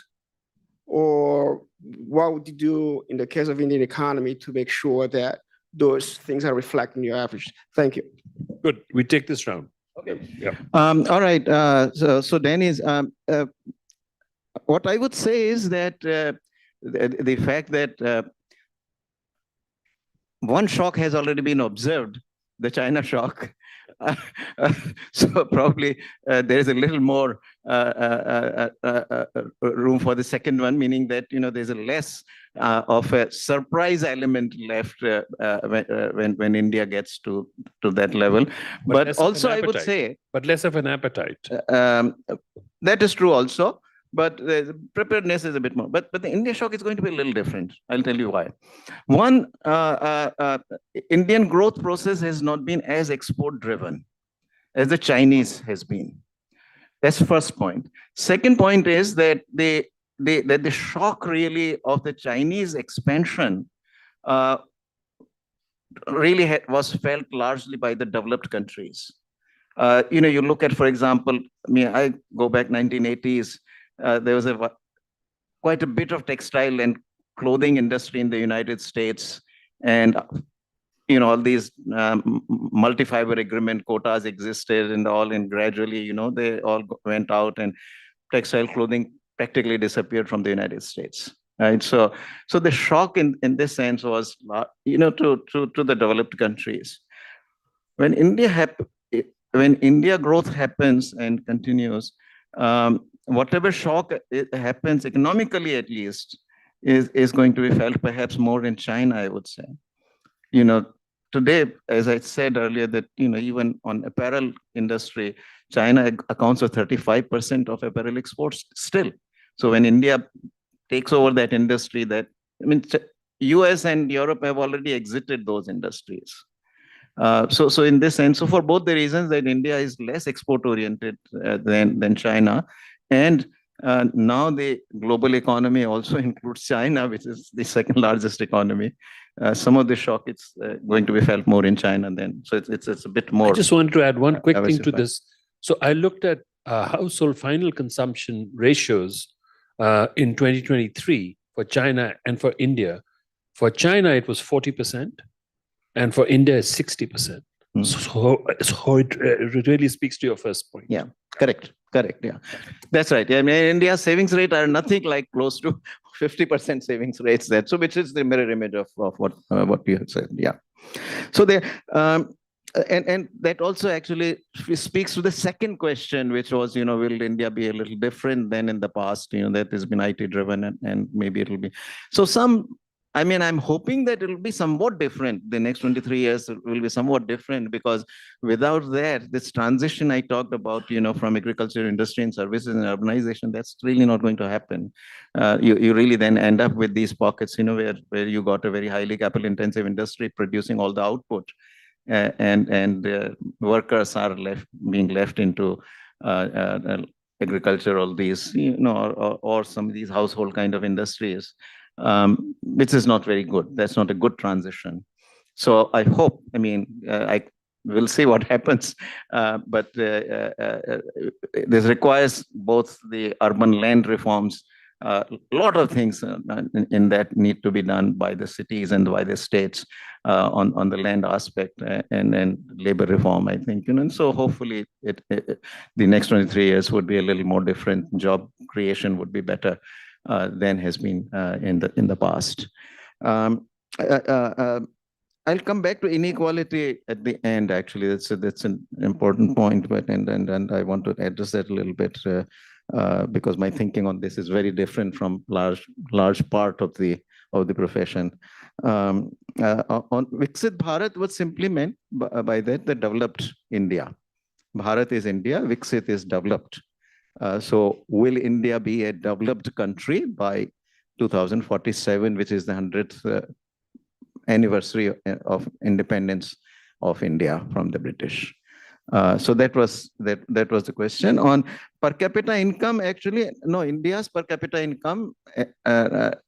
S17: or what would you do in the case of Indian economy to make sure that those things are reflecting your average? Thank you.
S6: Good. We take this round. Okay. Yeah.
S10: All right. So Dennis, what I would say is that the fact that one shock has already been observed, the China shock. So probably there is a little more room for the second one, meaning that there's a less of a surprise element left when India gets to that level. But also I would say,
S6: but less of an appetite.
S10: That is true also. But the preparedness is a bit more. But the India shock is going to be a little different. I'll tell you why. One, Indian growth process has not been as export-driven as the Chinese has been. That's the first point. Second point is that the shock really of the Chinese expansion really was felt largely by the developed countries. You look at, for example, I go back 1980s. There was quite a bit of textile and clothing industry in the United States, and all these multi-fiber agreement quotas existed, and gradually they all went out, and textile clothing practically disappeared from the United States. Right, so the shock in this sense was to the developed countries. When India growth happens and continues, whatever shock happens economically, at least, is going to be felt perhaps more in China, I would say. Today, as I said earlier, that even on apparel industry, China accounts for 35% of apparel exports still. So when India takes over that industry, US and Europe have already exited those industries. So in this sense, so for both the reasons that India is less export oriented than China, and now the global economy also includes China, which is the second largest economy. Some of the shock it's going to be felt more in China then. So it's a bit more.
S6: I just wanted to add one quick thing to this. So I looked at household final consumption ratios in 2023 for China and for India. For China, it was 40%, and for India, it's 60%. So it really speaks to your first point.
S10: Yeah, correct. Yeah, that's right. I mean, India's savings rate are nothing like close to 50% savings rates there. So which is the mirror image of what you have said. Yeah. So there, and that also actually speaks to the second question, which was, will India be a little different than in the past? That has been IT driven, and maybe it'll be. So I'm hoping that it'll be somewhat different. The next 23 years will be somewhat different, because without that, this transition I talked about, from agriculture, industry, and services and urbanization, that's really not going to happen. You really then end up with these pockets, where you got a very highly capital intensive industry producing all the output, and workers are being left into agriculture, all these, or some of these household kind of industries. Which is not very good. That's not a good transition. So I hope, I will see what happens, but this requires both the urban land reforms. A lot of things in that need to be done by the cities and by the states on the land aspect, and labor reform, I think. And so hopefully the next 23 years would be a little more different. Job creation would be better than has been in the past. I'll come back to inequality at the end. Actually, that's an important point, but and I want to address that a little bit because my thinking on this is very different from large part of the profession. On Viksit Bharat was simply meant by that the developed India. Bharat is India, Viksit is developed. So will India be a developed country by 2047, which is the 100th anniversary of independence of India from the British? So that was the question. On per capita income, actually, no, India's per capita income,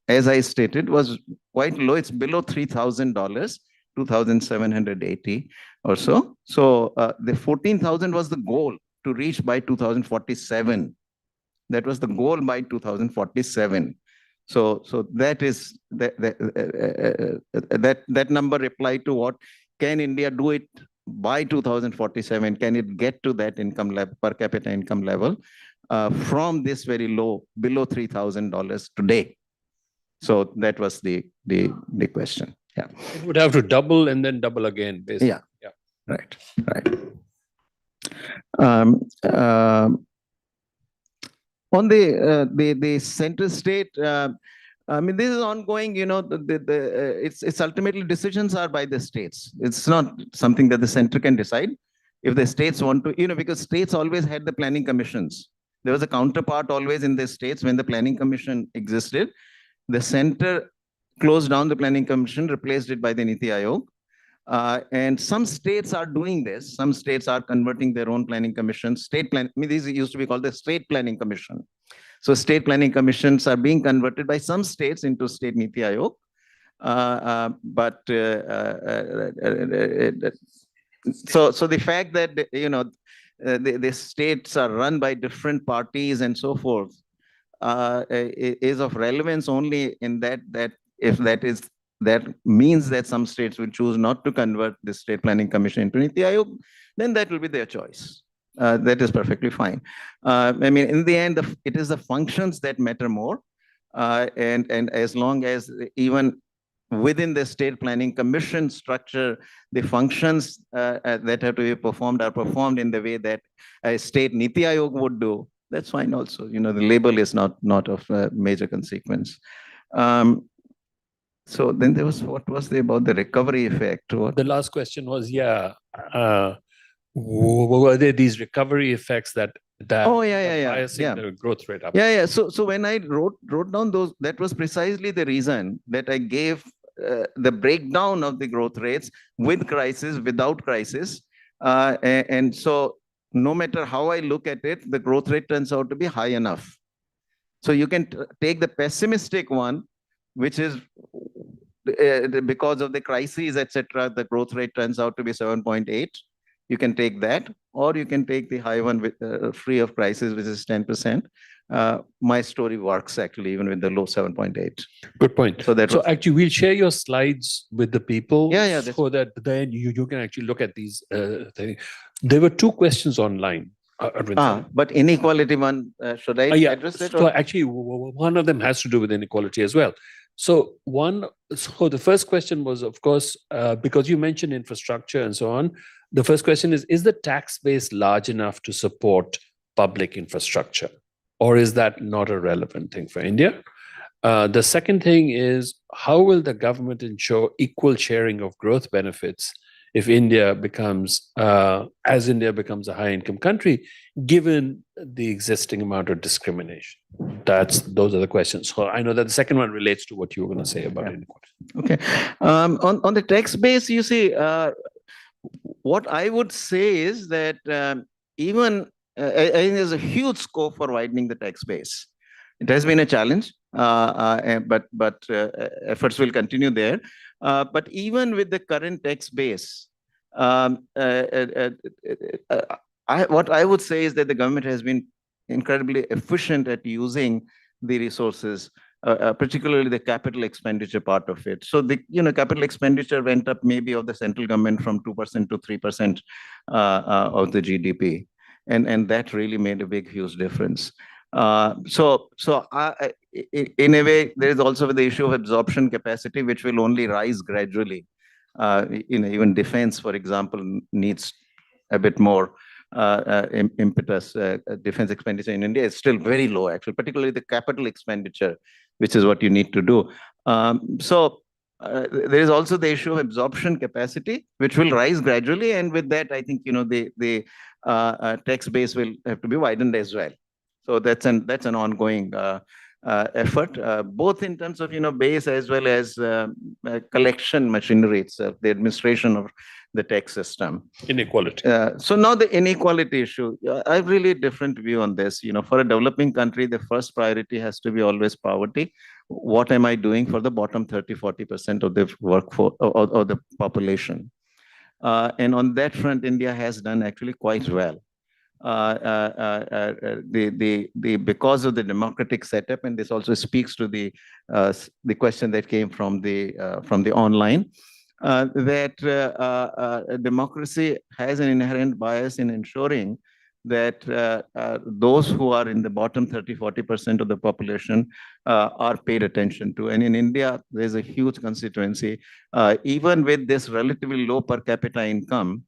S10: as I stated, was quite low. It's below $3,000, 2,780 or so. So the 14,000 was the goal to reach by 2047. That was the goal by 2047. So that is that number replied to what can India do it by 2047? Can it get to that income level, per capita income level, from this very low, below $3,000 today? So that was the question. Yeah,
S6: it would have to double and then double again, basically.
S10: Yeah. Right. On the center state, this is ongoing. It's ultimately decisions are by the states. It's not something that the center can decide. If the states want to, because states always had the planning commissions. There was a counterpart always in the states when the planning commission existed. The center closed down the planning commission, replaced it by the Niti Aayog. And some states are doing this. Some states are converting their own planning commissions. These used to be called the state planning commission. So state planning commissions are being converted by some states into state Niti Aayog. So the fact that the states are run by different parties and so forth is of relevance only in that if that means that some states will choose not to convert the state planning commission into Niti Aayog, then that will be their choice. That is perfectly fine. In the end, it is the functions that matter more. And as long as even within the state planning commission structure, the functions that have to be performed are performed in the way that a state Niti Aayog would do, that's fine also. The label is not of major consequence. So then there was, what was there about the recovery effect?
S6: The last question was, were there these recovery effects that biasing the growth rate up?
S10: So when I wrote down those, that was precisely the reason that I gave the breakdown of the growth rates with crisis, without crisis. And so no matter how I look at it, the growth rate turns out to be high enough. So you can take the pessimistic one, which is because of the crises, etc., the growth rate turns out to be 7.8. You can take that, or you can take the high one with free of crisis, which is 10%. my story works actually, even with the low 7.8.
S6: Good point.
S10: So that
S6: So
S10: was,
S6: actually, we'll share your slides with the people
S10: Yeah,
S6: so that then you can actually look at these things. There were two questions online.
S10: but inequality one, should I
S6: Yeah.
S10: address it?
S6: So actually, one of them has to do with inequality as well. So the first question was, of course, because you mentioned infrastructure and so on, the first question is the tax base large enough to support public infrastructure? Or is that not a relevant thing for India? The second thing is, how will the government ensure equal sharing of growth benefits if India becomes, as India becomes a high-income country, given the existing amount of discrimination? Those are the questions. So I know that the second one relates to what you were going to say about inequality.
S10: Okay. On the tax base, you see, what I would say is that even I think there's a huge scope for widening the tax base. It has been a challenge, but efforts will continue there. But even with the current tax base, what I would say is that the government has been incredibly efficient at using the resources, particularly the capital expenditure part of it. So the capital expenditure went up maybe of the central government from 2% to 3% of the GDP, and that really made a big, huge difference. So in a way, there is also the issue of absorption capacity, which will only rise gradually. Even defense, for example, needs a bit more impetus. Defense expenditure in India is still very low, actually, particularly the capital expenditure, which is what you need to do. There is also the issue of absorption capacity, which will rise gradually, and with that, I think the tax base will have to be widened as well. So that's an ongoing effort, both in terms of base as well as collection machinery itself, the administration of the tax system.
S6: Inequality.
S10: So now the inequality issue, I have really a different view on this. For a developing country, the first priority has to be always poverty. What am I doing for the bottom 30-40% of the workforce or the population? And on that front, India has done actually quite well. Because of the democratic setup, and this also speaks to the question that came from the online, that democracy has an inherent bias in ensuring that those who are in the bottom 30-40% of the population are paid attention to. And in India, there's a huge constituency. Even with this relatively low per capita income,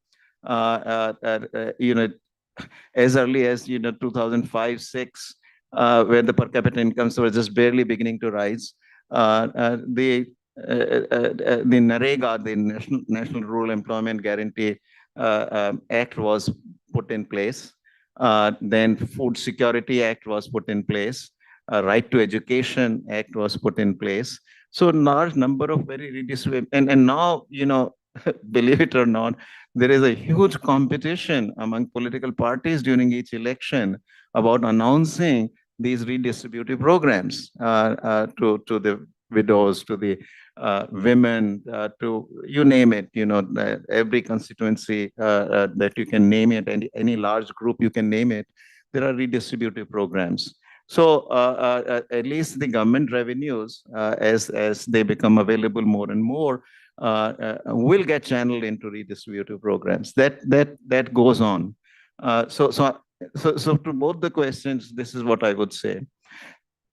S10: as early as 2005-06, where the per capita incomes were just barely beginning to rise, the NREGA, the National Rural Employment Guarantee Act, was put in place. Then Food Security Act was put in place. Right to Education Act was put in place. So large number of very redistributive, and now believe it or not, there is a huge competition among political parties during each election about announcing these redistributive programs to the widows, to the women, to you name it. Every constituency that you can name it, any large group you can name it, there are redistributive programs. So at least the government revenues, as they become available more and more, will get channeled into redistributive programs. That goes on. So to both the questions, this is what I would say.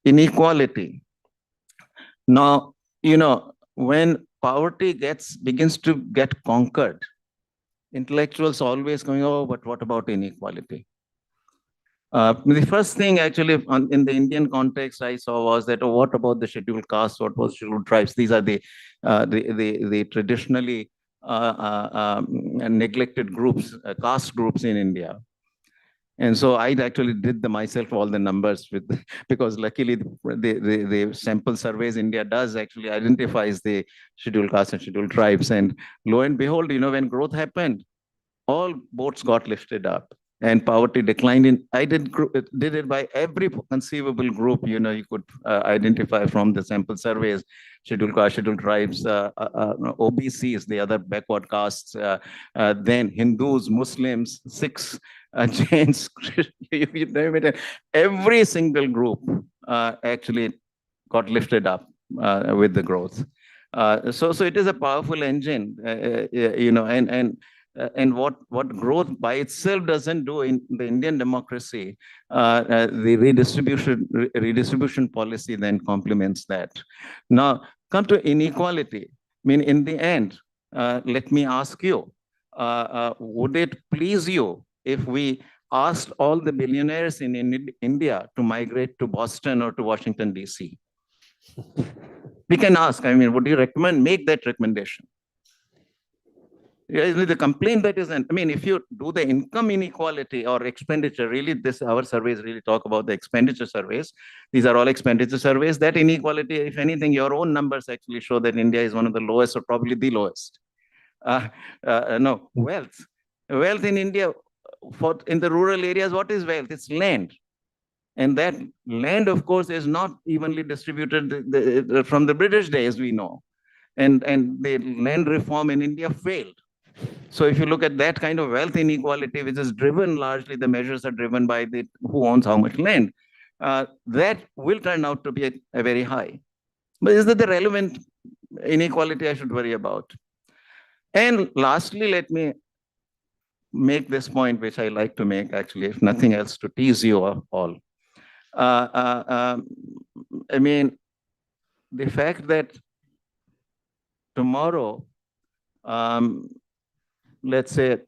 S10: Inequality. Now, when poverty begins to get conquered, intellectuals always going, oh, but what about inequality? The first thing actually in the Indian context I saw was that, oh, what about the scheduled castes? What was scheduled tribes? These are the traditionally neglected groups, caste groups in India. And so I actually did myself all the numbers because luckily the sample surveys India does actually identifies the scheduled castes and scheduled tribes. And lo and behold, when growth happened, all boats got lifted up and poverty declined. I did it by every conceivable group you could identify from the sample surveys: scheduled castes, scheduled tribes, OBCs, the other backward castes, then Hindus, Muslims, Sikhs, Jains, you name it, every single group actually got lifted up with the growth. So it is a powerful engine, and what growth by itself doesn't do in the Indian democracy, the redistribution policy then complements that. Now, come to inequality. I mean, in the end, let me ask you, would it please you if we asked all the billionaires in India to migrate to Boston or to Washington, D.C.? We can ask, I mean, would you make that recommendation? The complaint that is, I mean, if you do the income inequality or expenditure, really our surveys really talk about the expenditure surveys. These are all expenditure surveys. That inequality, if anything, your own numbers actually show that India is one of the lowest or probably the lowest. No, wealth. Wealth in India, in the rural areas, what is wealth? It's land. And that land, of course, is not evenly distributed from the British days, we know. And the land reform in India failed. So if you look at that kind of wealth inequality, which is driven largely, the measures are driven by who owns how much land, that will turn out to be a very high. But is that the relevant inequality I should worry about? And lastly, let me make this point, which I like to make, actually, if nothing else, to tease you all. I mean, the fact that tomorrow, let's say,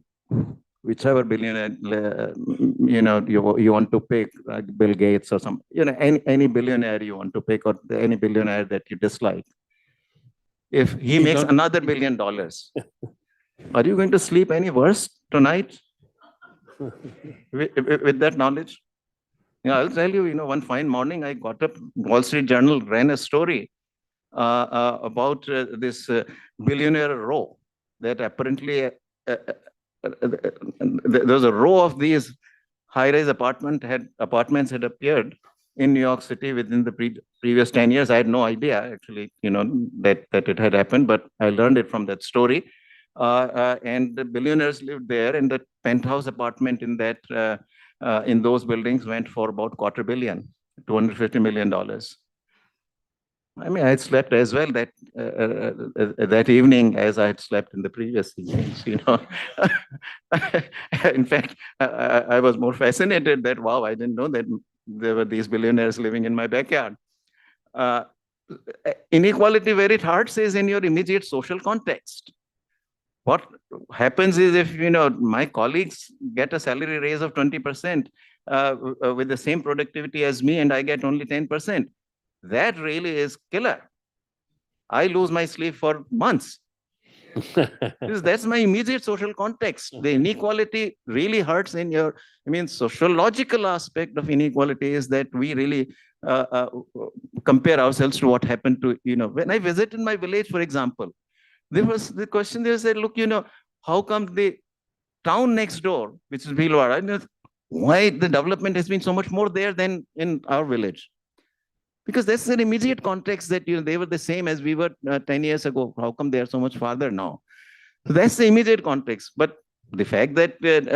S10: whichever billionaire, you want to pick, like Bill Gates or any billionaire you want to pick, or any billionaire that you dislike, if he makes another $1 billion, are you going to sleep any worse tonight with that knowledge? I'll tell you, one fine morning, I got up, Wall Street Journal ran a story about this billionaire row that apparently there's a row of these high-rise apartments had appeared in New York City within the previous 10 years. I had no idea, actually, that it had happened, but I learned it from that story. And the billionaires lived there, and the penthouse apartment in that in those buildings went for about $250 million, $250 million. I mean, I had slept as well that evening as I had slept in the previous evenings, In fact, I was more fascinated that, wow, I didn't know that there were these billionaires living in my backyard. Inequality, where it hurts, is in your immediate social context. What happens is if, my colleagues get a salary raise of 20% with the same productivity as me, and I get only 10%, that really is killer. I lose my sleep for months. Because that's my immediate social context. The inequality really hurts in your, sociological aspect of inequality is that we really compare ourselves to what happened to, when I visited my village, for example, there was the question, they said, look, how come the town next door, which is Bhilwara, why the development has been so much more there than in our village? Because that's an immediate context that they were the same as we were 10 years ago. How come they are so much farther now? So that's the immediate context. But the fact that Mukesh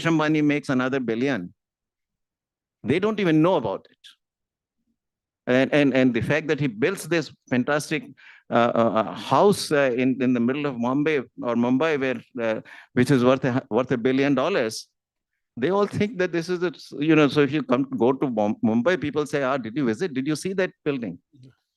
S10: Ambani makes another $1 billion, they don't even know about it. And the fact that he builds this fantastic house in the middle of Mumbai, where which is worth $1 billion. They all think that this is so if you go to Mumbai, people say, did you visit? Did you see that building?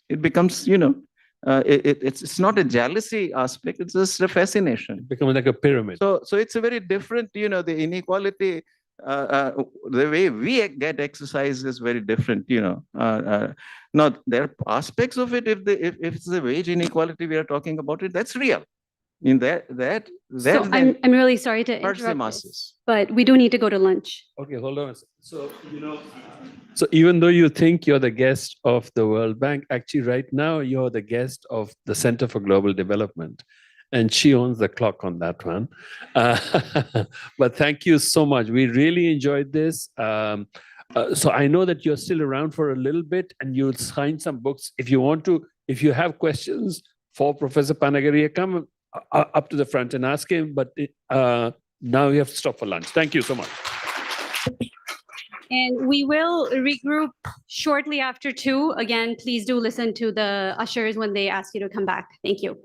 S10: It becomes, it's not a jealousy aspect, it's just a fascination. It
S6: becomes like a pyramid.
S10: So it's a very different, the inequality, the way we get exercise is very different, Now, there are aspects of it, if it's the wage inequality we are talking about it, that's real.
S8: So I'm really sorry to interrupt this, but we do need to go to lunch.
S6: Okay, hold on. So, so even though you think you're the guest of the World Bank, actually right now you're the guest of the Center for Global Development. And she owns the clock on that one. But thank you so much. We really enjoyed this. So I know that you're still around for a little bit and you'll sign some books. If you want to, if you have questions for Professor Panagaria, come up to the front and ask him. But Now you have to stop for lunch. Thank you so much.
S8: And we will regroup shortly after 2. Again, please do listen to the ushers when they ask you to come back. Thank you.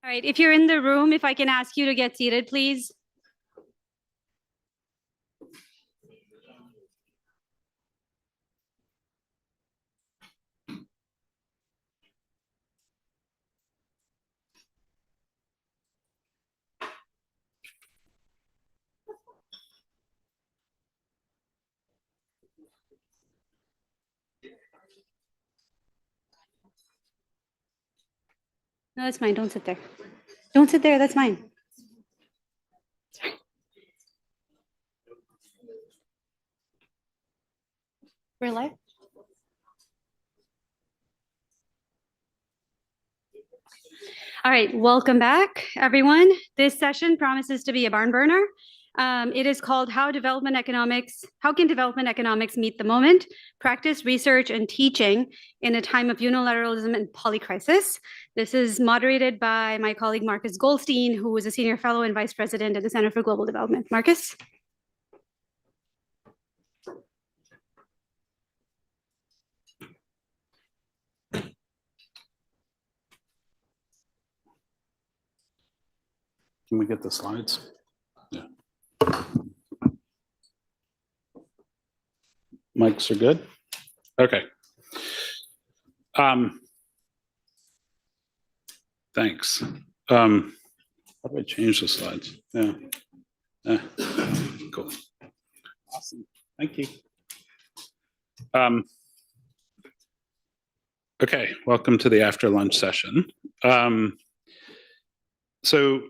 S8: All right, if you're in the room, if I can ask you to get seated, please. No, that's mine. Don't sit there. Don't sit there. That's mine. Sorry. We're live. All right, welcome back, everyone. This session promises to be a barn burner. It is called How Can Development Economics Meet the Moment? Practice, Research, and Teaching in a Time of Unilateralism and Polycrisis. This is moderated by my colleague Marcus Goldstein, who is a senior fellow and vice president at the Center for Global Development. Marcus?
S18: Can we get the slides? Yeah. Mics are good? Okay. Thanks. How do I change the slides? Yeah. Cool. Awesome. Thank you. Okay, welcome to the after lunch session. So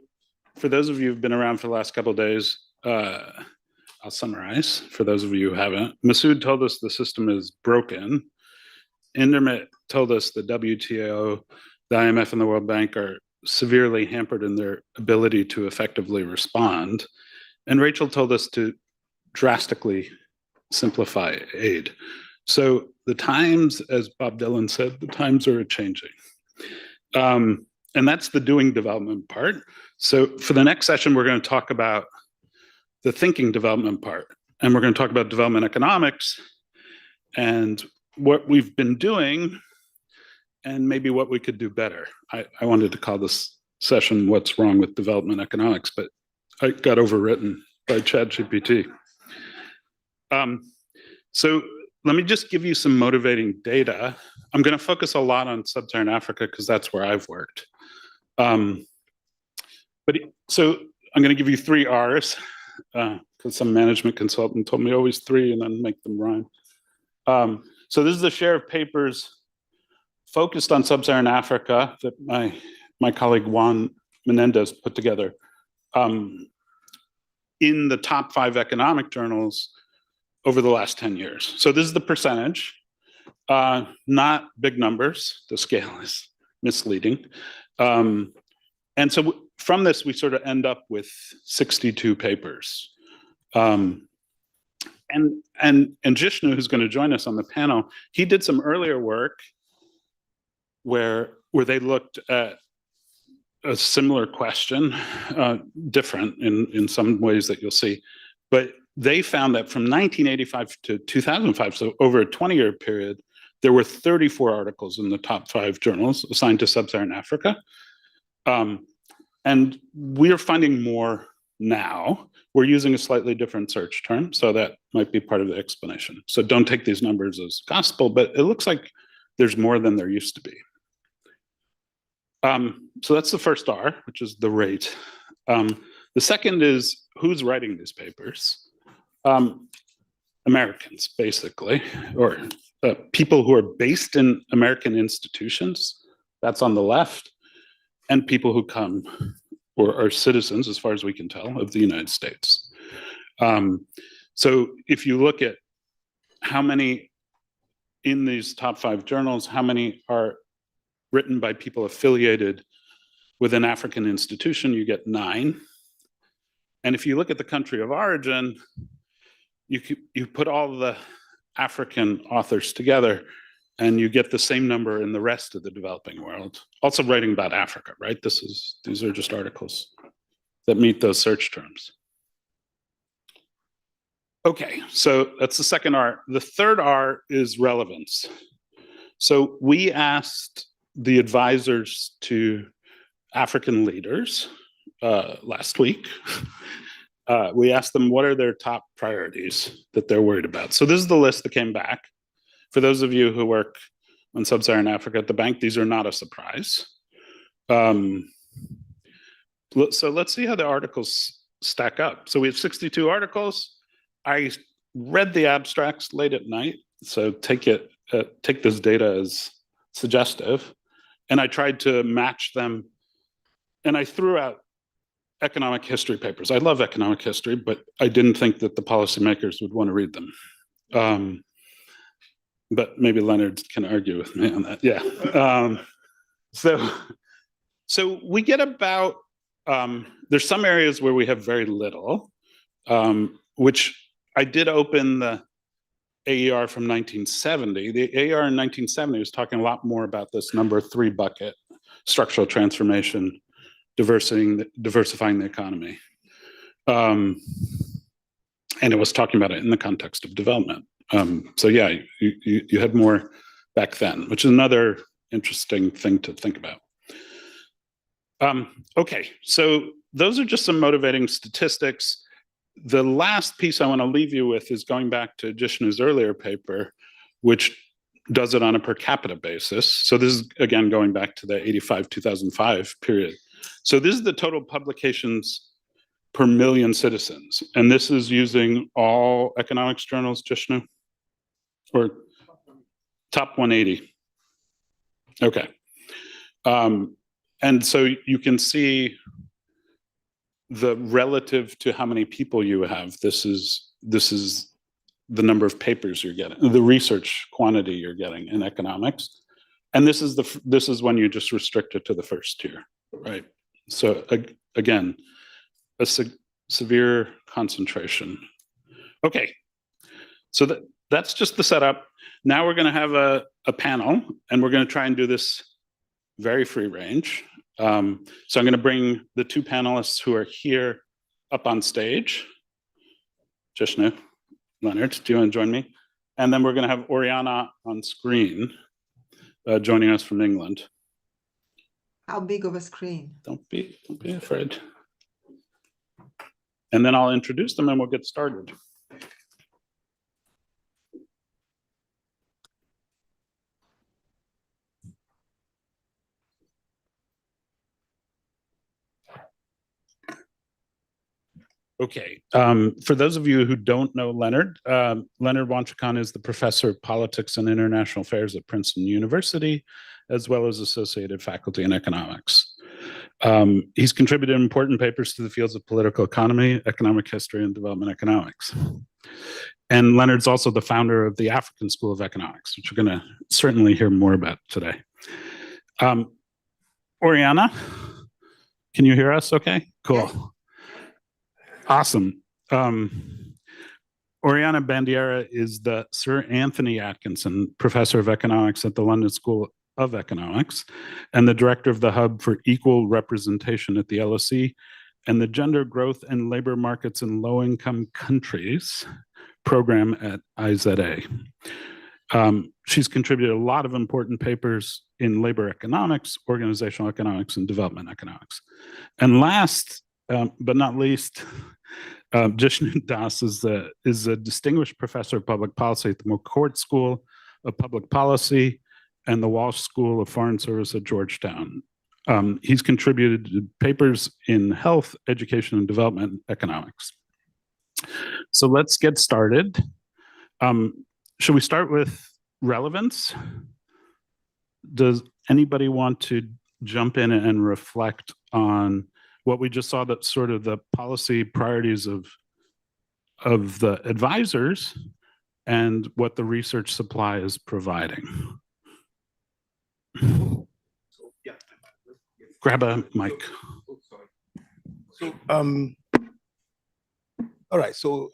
S18: for those of you who've been around for the last couple of days, I'll summarize for those of you who haven't. Masood told us the system is broken. Intermit told us the WTO, the IMF, and the World Bank are severely hampered in their ability to effectively respond. And Rachel told us to drastically simplify aid. So the times, as Bob Dylan said, the times are changing. And that's the doing development part. So for the next session, we're going to talk about the thinking development part. And we're going to talk about development economics and what we've been doing and maybe what we could do better. I wanted to call this session What's Wrong with Development Economics, but I got overwritten by ChatGPT. So let me just give you some motivating data. I'm going to focus a lot on sub-Saharan Africa because that's where I've worked. So I'm going to give you 3 R's because some management consultant told me always 3 and then make them rhyme. So this is the share of papers focused on sub-Saharan Africa that my colleague Juan Menendez put together in the top 5 economic journals over the last 10 years. So this is the percentage, not big numbers. The scale is misleading. And so from this, we sort of end up with 62 papers. And Jishnu, who's going to join us on the panel, he did some earlier work where they looked at a similar question, different in some ways that you'll see. But they found that from 1985 to 2005, so over a 20-year period, there were 34 articles in the top 5 journals assigned to sub-Saharan Africa. And we're finding more now. We're using a slightly different search term, so that might be part of the explanation. So don't take these numbers as gospel, but it looks like there's more than there used to be. So that's the first R, which is the rate. The second is who's writing these papers. Americans, basically, or people who are based in American institutions, that's on the left, and people who come or are citizens, as far as we can tell, of the United States. So if you look at how many in these top 5 journals, how many are written by people affiliated with an African institution, you get 9. And if you look at the country of origin, you put all the African authors together and you get the same number in the rest of the developing world. Also writing about Africa, right? These are just articles that meet those search terms. Okay, so that's the second R. The third R is relevance. So we asked the advisors to African leaders last week. We asked them what are their top priorities that they're worried about. So this is the list that came back. For those of you who work on sub-Saharan Africa at the bank, these are not a surprise. So let's see how the articles stack up. So we have 62 articles. I read the abstracts late at night, so take this data as suggestive, and I tried to match them, and I threw out economic history papers. I love economic history, but I didn't think that the policymakers would want to read them. But maybe Leonard can argue with me on that. Yeah. So we get about, there's some areas where we have very little, which I did open the AER from 1970. The AER in 1970 was talking a lot more about this number 3 bucket, structural transformation, diversifying the economy. And it was talking about it in the context of development. So yeah, you had more back then, which is another interesting thing to think about. Okay, so those are just some motivating statistics. The last piece I want to leave you with is going back to Jishnu's earlier paper, which does it on a per capita basis. So this is, again, going back to the 85-2005 period. So this is the total publications per million citizens. And this is using all economics journals, Jishnu? Or top 180? Okay. And so you can see the relative to how many people you have. This is the number of papers you're getting, the research quantity you're getting in economics, and this is when you just restrict it to the first tier, right? So again, a severe concentration. Okay, so that's just the setup. Now we're going to have a panel, and we're going to try and do this very free range. So I'm going to bring the 2 panelists who are here up on stage. Jishnu, Leonard, do you want to join me? And then we're going to have Oriana on screen, joining us from England.
S19: How big of a screen?
S18: Don't be afraid. And then I'll introduce them and we'll get started. Okay, for those of you who don't know Leonard, Leonard Wanchakhan is the professor of politics and international affairs at Princeton University, as well as associated faculty in economics. He's contributed important papers to the fields of political economy, economic history, and development economics. And Leonard's also the founder of the African School of Economics, which we're going to certainly hear more about today. Oriana, can you hear us okay? Cool. Awesome. Oriana Bandiera is the Sir Anthony Atkinson Professor of Economics at the London School of Economics and the Director of the Hub for Equal Representation at the LSE and the Gender Growth and Labor Markets in Low-Income Countries program at IZA. She's contributed a lot of important papers in labor economics, organizational economics, and development economics. And last but not least, Jishnu Das is a distinguished professor of public policy at the McCourt School of Public Policy and the Walsh School of Foreign Service at Georgetown. He's contributed to papers in health, education, and development economics. So let's get started. Should we start with relevance? Does anybody want to jump in and reflect on what we just saw, that sort of the policy priorities of the advisors and what the research supply is providing? Grab a mic.
S20: So, all right. So,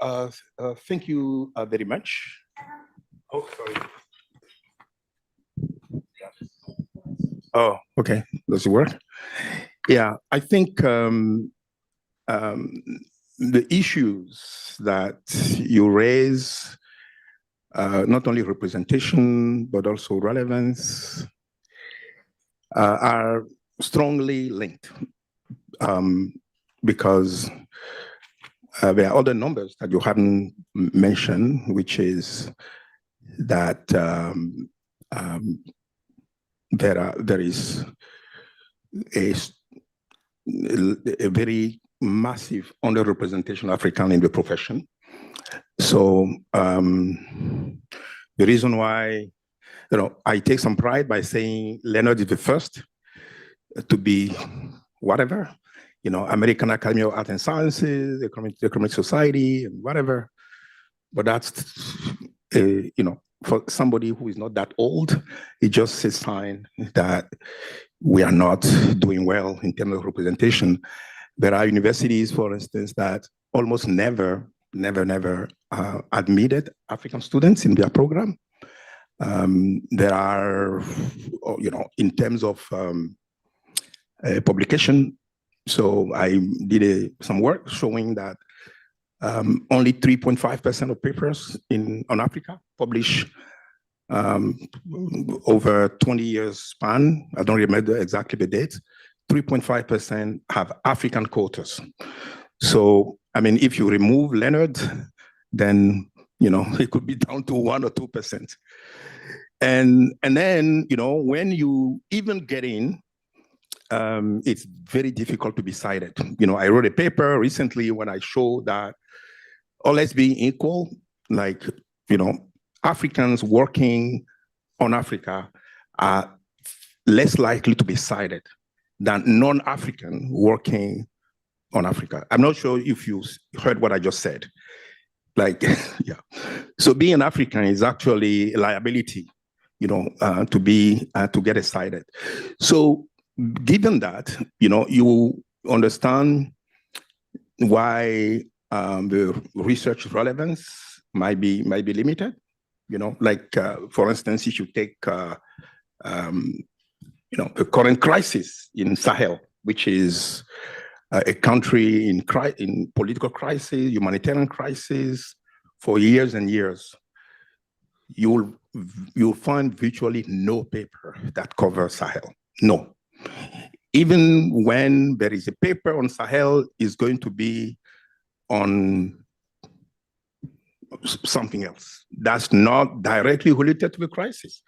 S20: thank you very much. Oh, sorry. Oh, okay. Does it work? Yeah, I think the issues that you raise, not only representation, but also relevance, are strongly linked because there are other numbers that you haven't mentioned, which is that there is a very massive underrepresentation of African in the profession. So the reason why, I take some pride by saying Leonard is the first to be whatever, American Academy of Arts and Sciences, Economic Society, and whatever. But that's, for somebody who is not that old, it's just a sign that we are not doing well in terms of representation. There are universities, for instance, that almost never admitted African students in their program. There are, in terms of publication, so I did some work showing that only 3.5% of papers on Africa published over 20 years span. I don't remember exactly the date. 3.5% have African quotas. So, if you remove Leonard, then, it could be down to 1 or 2%. And then, when you even get in, it's very difficult to be cited. I wrote a paper recently when I showed that all else being equal, like, Africans working on Africa are less likely to be cited than non-African working on Africa. I'm not sure if you heard what I just said. Yeah. So being an African is actually a liability, to get cited. So given that, you understand why the research relevance might be limited. For instance, if you take the current crisis in Sahel, which is a country in political crisis, humanitarian crisis for years and years, you'll find virtually no paper that covers Sahel. No. Even when there is a paper on Sahel, it's going to be on something else that's not directly related to the crisis.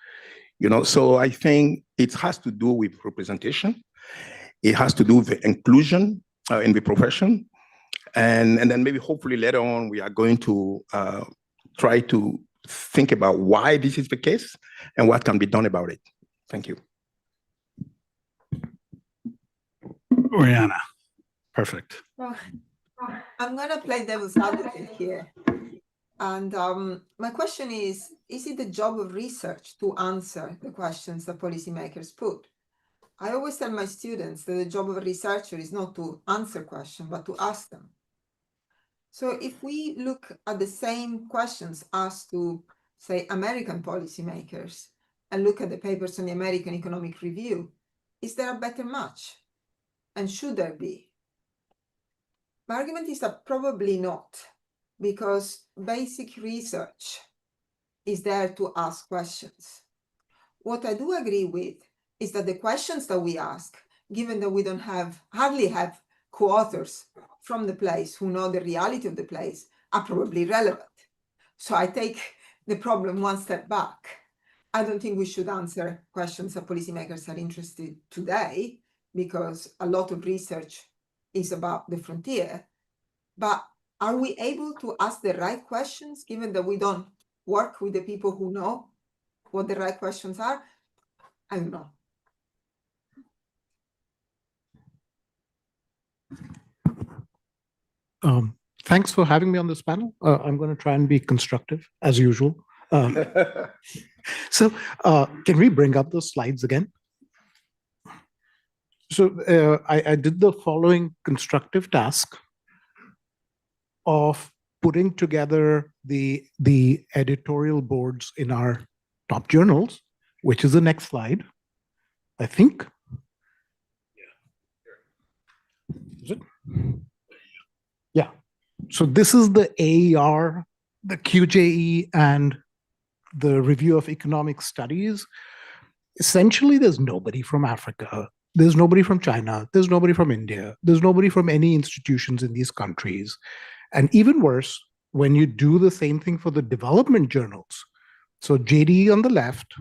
S20: So I think it has to do with representation. It has to do with inclusion in the profession. And then maybe hopefully later on, we are going to try to think about why this is the case and what can be done about it. Thank you.
S18: Oriana, perfect.
S19: I'm going to play devil's advocate here. And my question is it the job of research to answer the questions that policymakers put? I always tell my students that the job of a researcher is not to answer questions, but to ask them. So if we look at the same questions asked to, say, American policymakers and look at the papers on the American Economic Review, is there a better match? And should there be? My argument is that probably not, because basic research is there to ask questions. What I do agree with is that the questions that we ask, given that we don't hardly have co-authors from the place who know the reality of the place, are probably relevant. So I take the problem one step back. I don't think we should answer questions that policymakers are interested today, because a lot of research is about the frontier. But are we able to ask the right questions, given that we don't work with the people who know what the right questions are? I don't know.
S21: Thanks for having me on this panel. I'm going to try and be constructive, as usual. So can we bring up those slides again? So I did the following constructive task of putting together the editorial boards in our top journals, which is the next slide, I think. Is it? Yeah. So this is the AER, the QJE, and the Review of Economic Studies. Essentially, there's nobody from Africa. There's nobody from China. There's nobody from India. There's nobody from any institutions in these countries. And even worse, when you do the same thing for the development journals, so JDE on the left,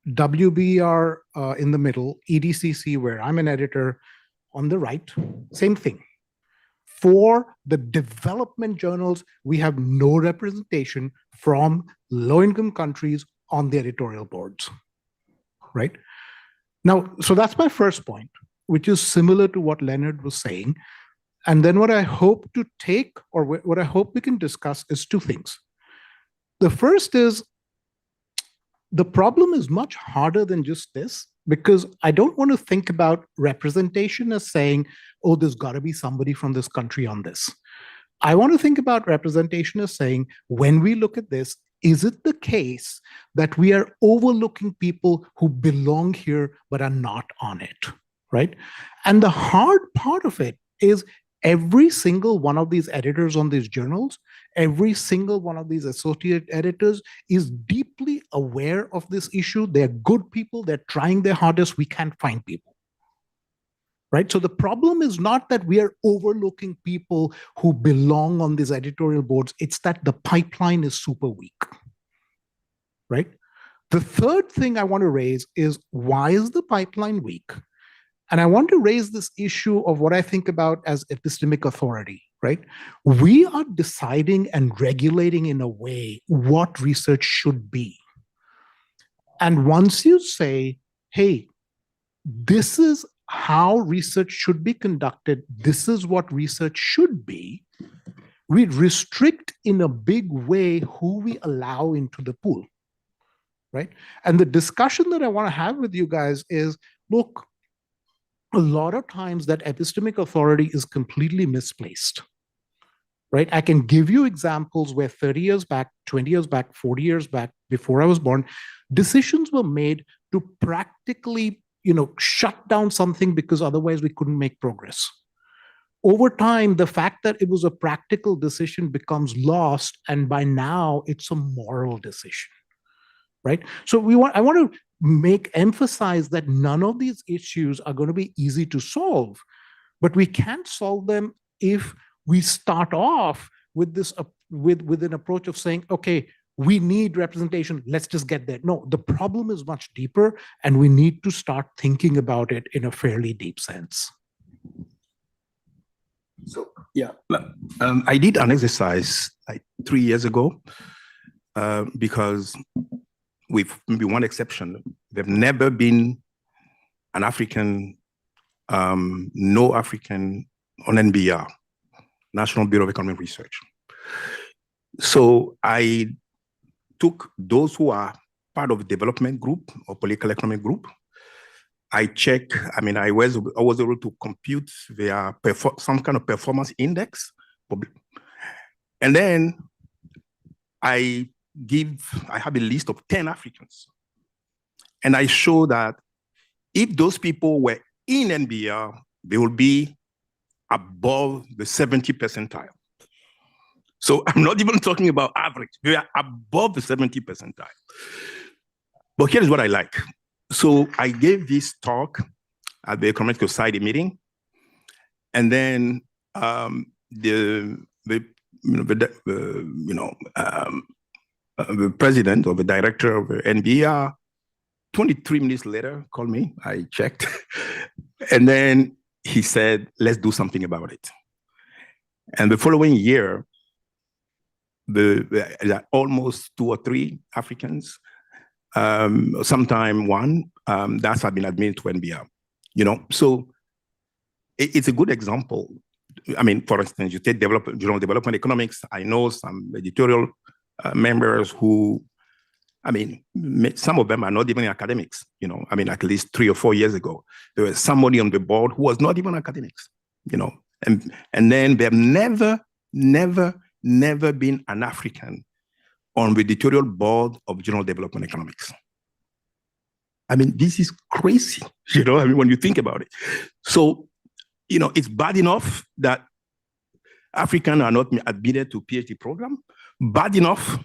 S21: WBR in the middle, EDCC, where I'm an editor, on the right, same thing. For the development journals, we have no representation from low-income countries on the editorial boards, right? Now, so that's my first point, which is similar to what Leonard was saying. And then what I hope to take, or what I hope we can discuss, is two things. The first is, the problem is much harder than just this, because I don't want to think about representation as saying, oh, there's got to be somebody from this country on this. I want to think about representation as saying, when we look at this, is it the case that we are overlooking people who belong here but are not on it, right? And the hard part of it is every single one of these editors on these journals, every single one of these associate editors is deeply aware of this issue. They're good people. They're trying their hardest. We can't find people, right? So the problem is not that we are overlooking people who belong on these editorial boards. It's that the pipeline is super weak, right? The third thing I want to raise is, why is the pipeline weak? And I want to raise this issue of what I think about as epistemic authority, right? We are deciding and regulating in a way what research should be. And once you say, hey, this is how research should be conducted, this is what research should be, we restrict in a big way who we allow into the pool, right? And the discussion that I want to have with you guys is, look, a lot of times that epistemic authority is completely misplaced, right? I can give you examples where 30 years back, 20 years back, 40 years back, before I was born, decisions were made to practically, shut down something because otherwise we couldn't make progress. Over time, the fact that it was a practical decision becomes lost, and by now it's a moral decision, right? So I want to emphasize that none of these issues are going to be easy to solve, but we can't solve them if we start off with this with an approach of saying, okay, we need representation, let's just get there. No, the problem is much deeper, and we need to start thinking about it in a fairly deep sense.
S20: So yeah, I did an exercise like 3 years ago because, with maybe one exception, there've never been an African, no African on NBR, National Bureau of Economic Research. So I took those who are part of the development group or political economic group. I was able to compute their some kind of performance index. And then I have a list of 10 Africans. And I show that if those people were in NBR, they will be above the 70th percentile. So I'm not even talking about average. They are above the 70th percentile. But here's what I like. So I gave this talk at the Economic Society meeting. And then the president or the director of the NBR, 23 minutes later, called me. I checked. And then he said, let's do something about it. And the following year, almost 2 or 3 Africans, sometime one, that have been admitted to NBR. So it's a good example. I mean, for instance, you take general development economics. I know some editorial members who, some of them are not even academics. At least 3 or 4 years ago, there was somebody on the board who was not even academics. And then there have never been an African on the editorial board of general development economics. This is crazy, when you think about it. So, it's bad enough that Africans are not admitted to PhD program, bad enough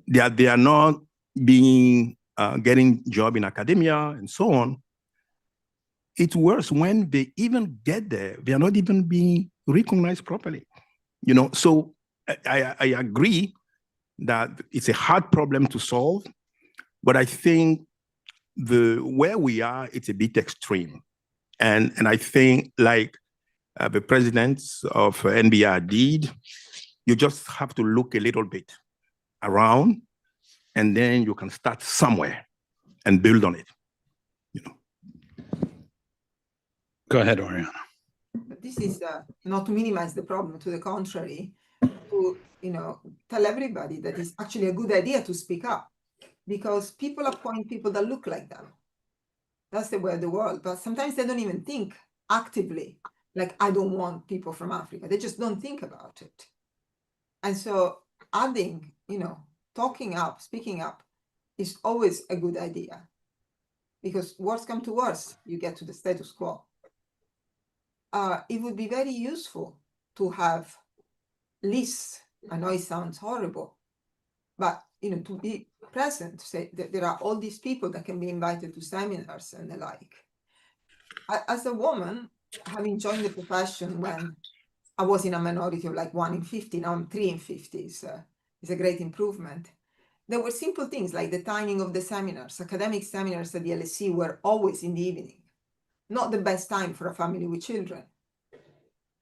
S20: that they are not being getting job in academia and so on. it's worse when they even get there. They are not even being recognized properly. You know, so I agree that it's a hard problem to solve, but I think where we are, it's a bit extreme. And I think like the presidents of NBR did, you just have to look a little bit around and then you can start somewhere and build on it.
S18: Go ahead, Oriana.
S19: This is not to minimize the problem, to the contrary, to tell everybody that it's actually a good idea to speak up, because people appoint people that look like them. That's the way of the world. But sometimes they don't even think actively, like, I don't want people from Africa. They just don't think about it. And so adding, talking up, speaking up is always a good idea, because worse come to worse, you get to the status quo. It would be very useful to have lists. I know it sounds horrible, but to be present, to say that there are all these people that can be invited to seminars and the like. As a woman, having joined the profession when I was in a minority of like 1 in 50, now I'm 3 in 50, is a great improvement. There were simple things like the timing of the seminars. Academic seminars at the LSE were always in the evening. Not the best time for a family with children.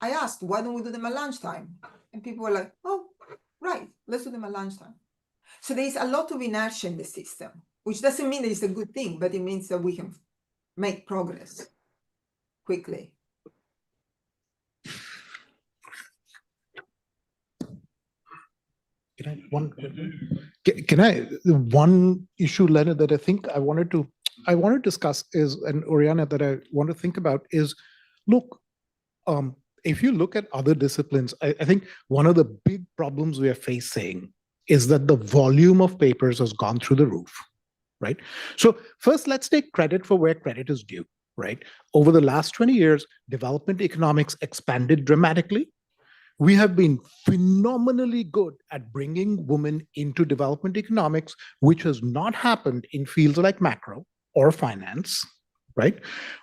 S19: I asked, why don't we do them at lunchtime? And people were like, oh, right, let's do them at lunchtime. So there's a lot of inertia in the system, which doesn't mean that it's a good thing, but it means that we can make progress quickly.
S21: One issue, Leonard, that I think I want to discuss is, and Oriana, that I want to think about is, look, if you look at other disciplines, I think one of the big problems we are facing is that the volume of papers has gone through the roof, right? So first, let's take credit for where credit is due, right? Over the last 20 years, development economics expanded dramatically. We have been phenomenally good at bringing women into development economics, which has not happened in fields like macro or finance, right?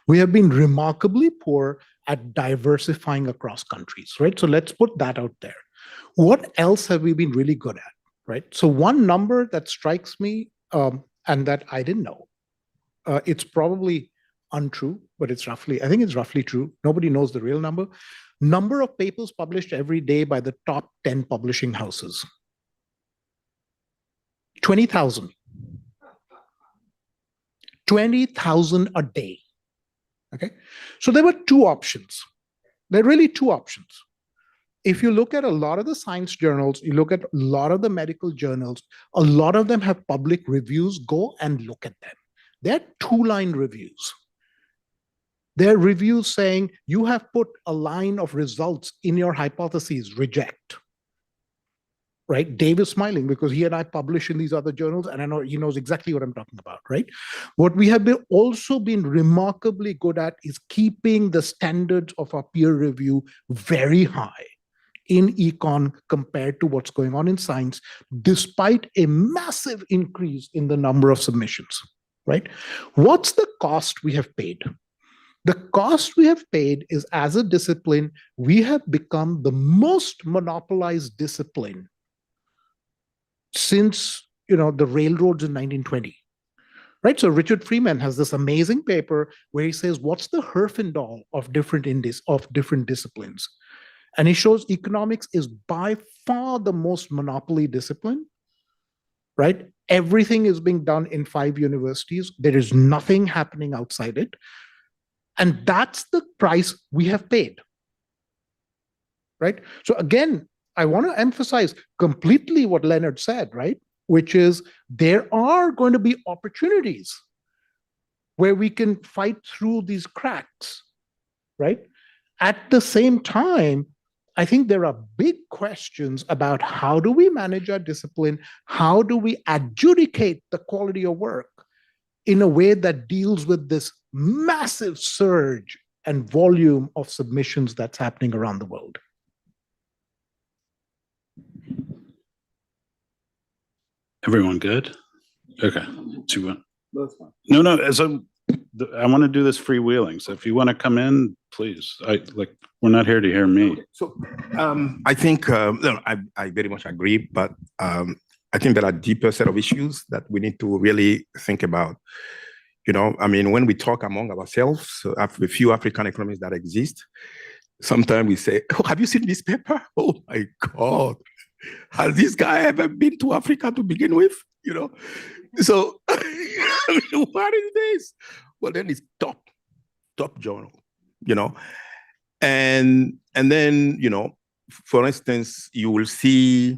S21: We have been remarkably poor at diversifying across countries, right? So let's put that out there. What else have we been really good at, right? So one number that strikes me and that I didn't know, it's probably untrue, but I think it's roughly true. Nobody knows the real number. Number of papers published every day by the top 10 publishing houses. 20,000. 20,000 a day. Okay. So there were two options. There are really two options. If you look at a lot of the science journals, you look at a lot of the medical journals, a lot of them have public reviews. Go and look at them. They're 2-line reviews. They're reviews saying you have put a line of results in your hypotheses, reject. Right? Dave is smiling because he and I publish in these other journals, and I know he knows exactly what I'm talking about, right? What we have also been remarkably good at is keeping the standards of our peer review very high in econ compared to what's going on in science, despite a massive increase in the number of submissions, right? What's the cost we have paid? The cost we have paid is, as a discipline, we have become the most monopolized discipline since the railroads in 1920, right? So Richard Freeman has this amazing paper where he says, what's the Herfindahl of different disciplines? And he shows economics is by far the most monopoly discipline, right? Everything is being done in 5 universities. There is nothing happening outside it. And that's the price we have paid, right? So again, I want to emphasize completely what Leonard said, right? Which is there are going to be opportunities where we can fight through these cracks, right? At the same time, I think there are big questions about how do we manage our discipline? How do we adjudicate the quality of work in a way that deals with this massive surge and volume of submissions that's happening around the world?
S18: Everyone good? Okay. 2-1. No. So I want to do this freewheeling. So if you want to come in, please. We're not here to hear me.
S20: So I think no, I very much agree, but I think there are deeper set of issues that we need to really think about. You know, I mean, when we talk among ourselves, a few African economies that exist, sometimes we say, "Oh, have you seen this paper? Oh my God, has this guy ever been to Africa to begin with?" You know, so I mean, what is this? Well, then it's top journal, you know, and then, you know, for instance, you will see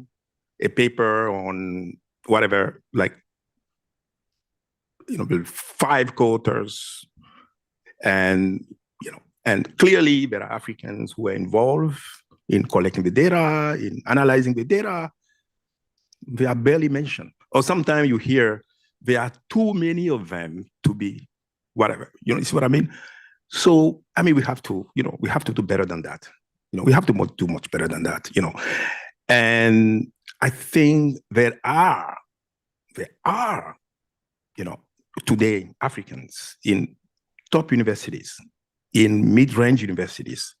S20: a paper on whatever, like, you know, 5 co-authors, and, you know, and clearly there are Africans who are involved in collecting the data, in analyzing the data. They are barely mentioned. Or sometimes you hear there are too many of them to be whatever, you know, you see what I mean? So, I mean, we have to, you know, we have to do better than that. You know, we have to do much better than that, you know. And I think there are, you know, today Africans in top universities, in mid-range universities,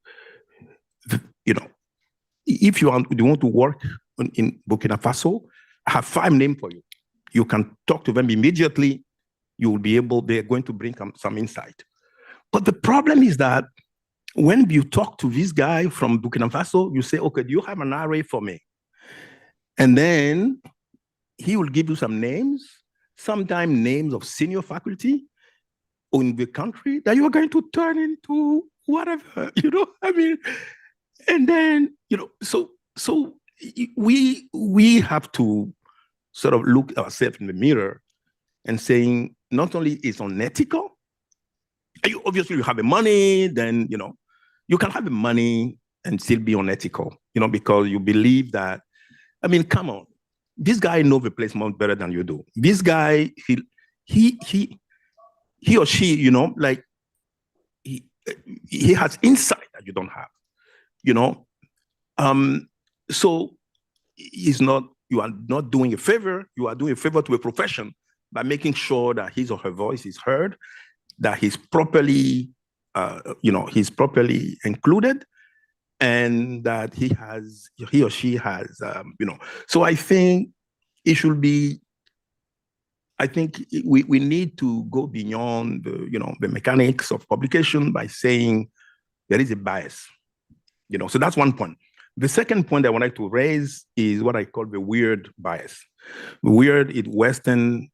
S20: you know, if you want to work in Burkina Faso, I have 5 names for you. You can talk to them immediately. You will be able, they're going to bring some insight. But the problem is that when you talk to this guy from Burkina Faso, you say, okay, do you have an array for me? And then he will give you some names, sometimes names of senior faculty in the country that you are going to turn into whatever, you know, I mean, and then, you know, so we have to sort of look ourselves in the mirror and saying, not only is unethical, obviously you have the money, then, you know, you can have the money and still be unethical, you know, because you believe that, I mean, come on, this guy knows the place much better than you do. This guy, he or she, you know, like, he has insight that you don't have, you know. So you are not doing a favor, you are doing a favor to a profession by making sure that his or her voice is heard, that he's properly, you know, he's properly included, and that he or she has, you know. So I think it should be, I think we need to go beyond the, you know, the mechanics of publication by saying there is a bias, you know. So that's one point. The second point I would like to raise is what I call the weird bias. Weird is Western,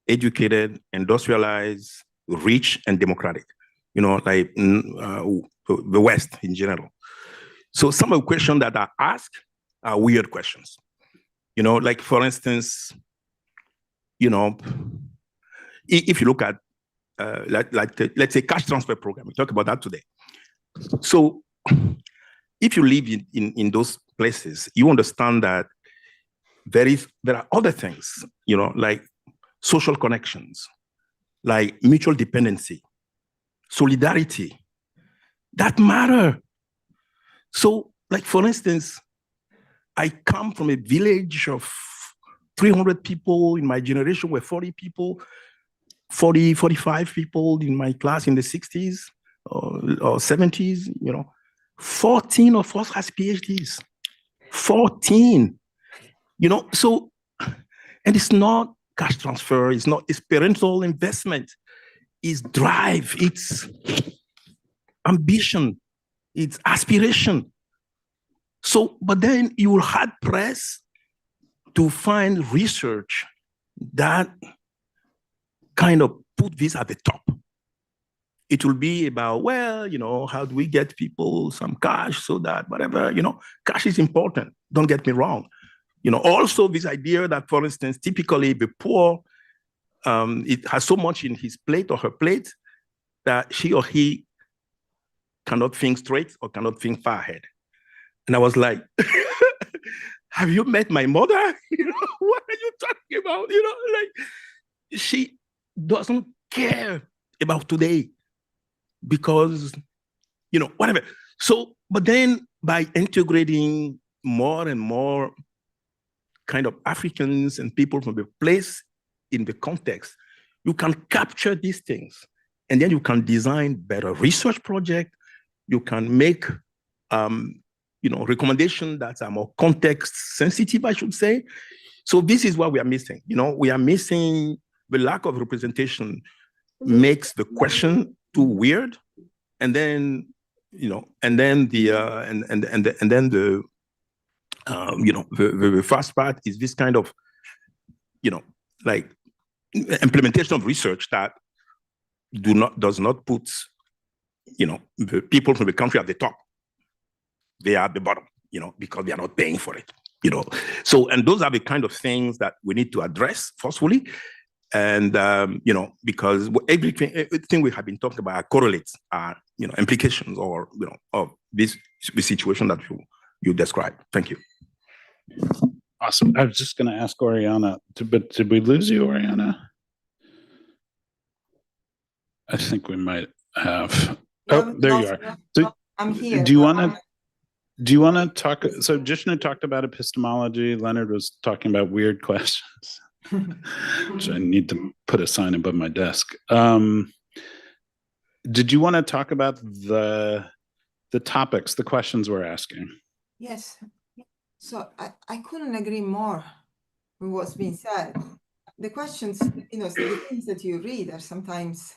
S20: educated, industrialized, rich, and democratic, you know, like the West in general. So some of the questions that are asked are weird questions, you know, like, for instance, you know, if you look at, let's say, cash transfer program, we talk about that today. So if you live in those places, you understand that there are other things, you know, like social connections, like mutual dependency, solidarity, that matter. So, like, for instance, I come from a village of 300 people. In my generation were 40 people, 45 people in my class in the 60s or 70s, you know. 14 of us has PhDs, 14, you know. So, and it's not cash transfer, it's not, it's parental investment, it's drive, it's ambition, it's aspiration. So, but then you will hard press to find research that kind of put this at the top. It will be about, well, you know, how do we get people some cash so that whatever, you know, cash is important, don't get me wrong. You know, also this idea that, for instance, typically the poor, it has so much in his plate or her plate that she or he cannot think straight or cannot think far ahead. And I was like, have you met my mother? You know, what are you talking about? You know, like, she doesn't care about today because, you know, whatever. So, but then by integrating more and more kind of Africans and people from the place in the context, you can capture these things And then you can design better research project. You can make, recommendations that are more context sensitive, I should say. So this is what we are missing. We are missing the lack of representation makes the question too weird. And then, the first part is this kind of, like implementation of research that does not put, the people from the country at the top. They are at the bottom, because they are not paying for it, So, and those are the kind of things that we need to address forcefully. And, because everything we have been talking about correlates, implications or, of the situation that you described. Thank you.
S18: Awesome. I was just going to ask Oriana, but did we lose you, Oriana? I think we might have. Oh, there you are.
S19: I'm here.
S18: Do you want to talk? So Jishnu talked about epistemology. Leonard was talking about weird questions, which I need to put a sign above my desk. Did you want to talk about the topics, the questions we're asking?
S19: Yes. So I couldn't agree more with what's being said. The questions, so the things that you read are sometimes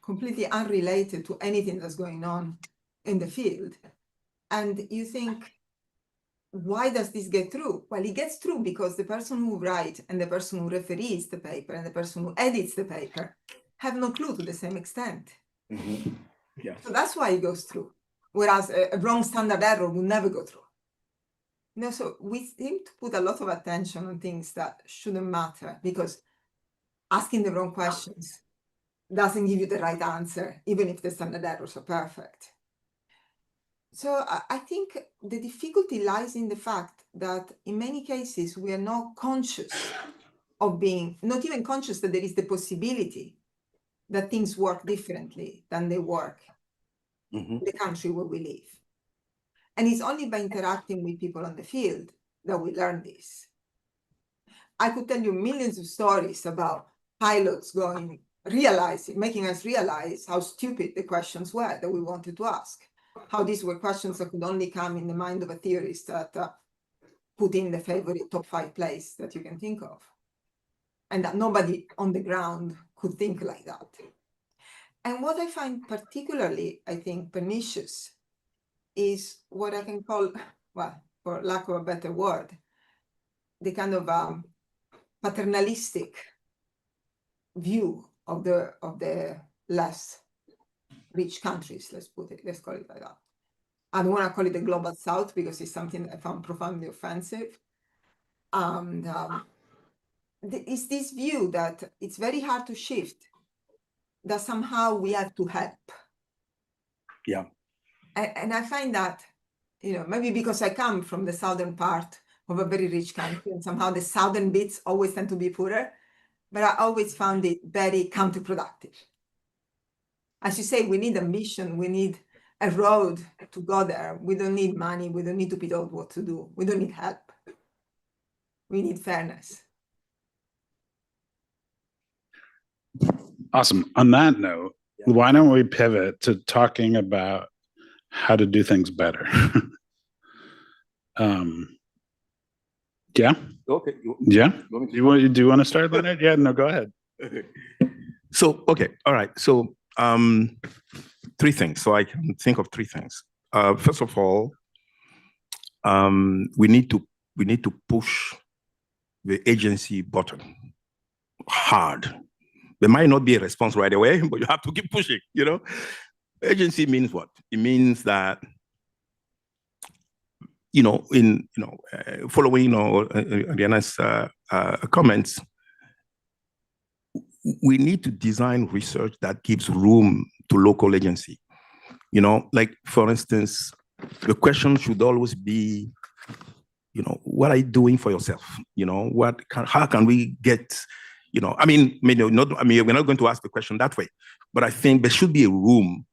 S19: completely unrelated to anything that's going on in the field. And you think, why does this get through? Well, it gets through because the person who writes and the person who referees the paper and the person who edits the paper have no clue to the same extent.
S20: Mm-hmm. Yeah.
S19: So that's why it goes through. Whereas a wrong standard error will never go through. So we seem to put a lot of attention on things that shouldn't matter because asking the wrong questions doesn't give you the right answer, even if the standard errors are perfect. So I think the difficulty lies in the fact that in many cases, we are not conscious of not even conscious that there is the possibility that things work differently than they work in the country where we live. And it's only by interacting with people on the field that we learn this. I could tell you millions of stories about pilots making us realize how stupid the questions were that we wanted to ask. How these were questions that could only come in the mind of a theorist that put in the favorite top 5 place that you can think of. And that nobody on the ground could think like that. And what I find particularly, I think, pernicious is what I can call, well, for lack of a better word, the kind of paternalistic view of the less rich countries, let's call it like that. I don't want to call it the global south because it's something that I found profoundly offensive. And it's this view that it's very hard to shift, that somehow we have to help.
S20: Yeah.
S19: And I find that, maybe because I come from the southern part of a very rich country and somehow the southern bits always tend to be poorer, but I always found it very counterproductive. As you say, we need a mission, we need a road to go there. We don't need money, we don't need to be told what to do. We don't need help. We need fairness.
S18: Awesome. On that note, why don't we pivot to talking about how to do things better? Yeah.
S20: Okay.
S18: Yeah. Do you want to start, Leonard? Yeah. No. Go ahead.
S20: So okay. All right. So 3 things. So I can think of 3 things. First of all, we need to push the agency button hard. There might not be a response right away, but you have to keep pushing. Agency means what? It means that following Ariana's comments, we need to design research that gives room to local agency. Like for instance, the question should always be, what are you doing for yourself? How can we get, we're not going to ask the question that way, but I think there should be a room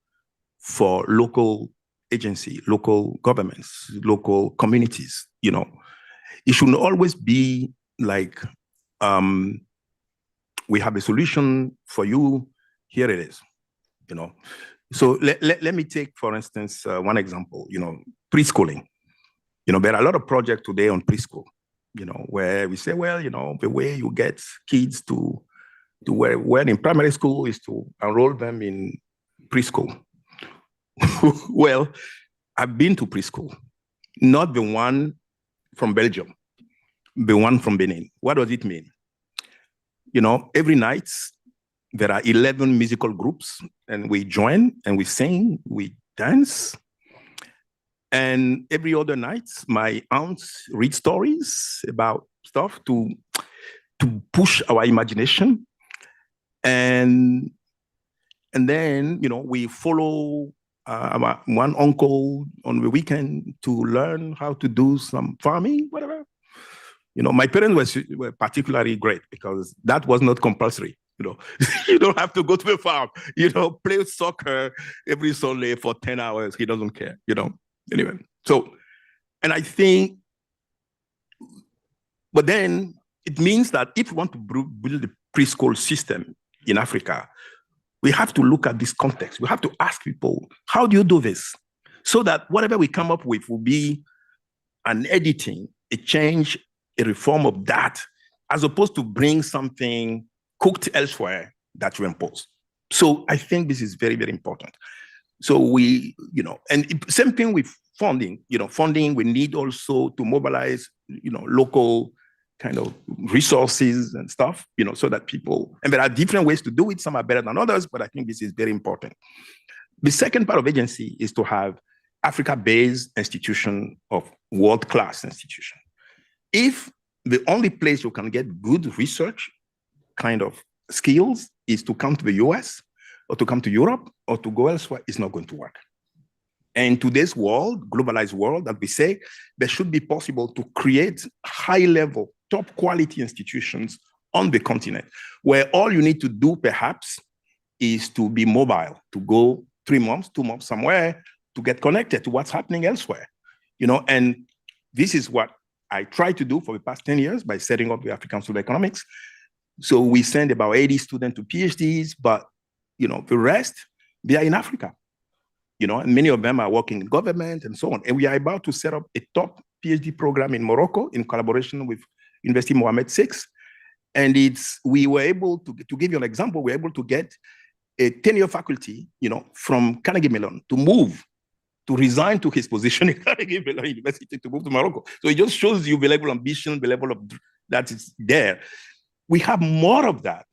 S20: for local agency, local governments, local communities. It shouldn't always be like, we have a solution for you, here it is. you know. So let me take, for instance, one example, preschooling. There are a lot of projects today on preschool, where we say, well, the way you get kids to where in primary school is to enroll them in preschool. Well, I've been to preschool, not the one from Belgium, the one from Benin. What does it mean? Every night there are 11 musical groups, and we join and we sing, we dance. And every other night, my aunts read stories about stuff to push our imagination. And then, we follow our one uncle on the weekend to learn how to do some farming, whatever. My parents were particularly great because that was not compulsory. You don't have to go to the farm, play soccer every Sunday for 10 hours. He doesn't care, Anyway, so, and I think, but then it means that if we want to build the preschool system in Africa, we have to look at this context. We have to ask people, how do you do this? So that whatever we come up with will be an editing, a change, a reform of that, as opposed to bring something cooked elsewhere that you impose. So I think this is very, very important. So we, and same thing with funding. Funding, we need also to mobilize, local kind of resources and stuff, so that people, and there are different ways to do it. Some are better than others, but I think this is very important. The second part of agency is to have Africa-based institution of world-class institution. If the only place you can get good research kind of skills is to come to the US or to come to Europe or to go elsewhere, it's not going to work. And in today's world, globalized world, that we say, there should be possible to create high-level, top-quality institutions on the continent, where all you need to do, perhaps, is to be mobile, to go 3 months, 2 months somewhere, to get connected to what's happening elsewhere. And this is what I tried to do for the past 10 years by setting up the African School of Economics. So we send about 80 students to PhDs, but the rest, they are in Africa. And many of them are working in government and so on. And we are about to set up a top PhD program in Morocco in collaboration with University Mohammed VI. And we were able to give you an example, we were able to get a 10-year faculty, from Carnegie Mellon to resign to his position in Carnegie Mellon University to move to Morocco. So it just shows you the level of ambition, the level of that is there. We have more of that.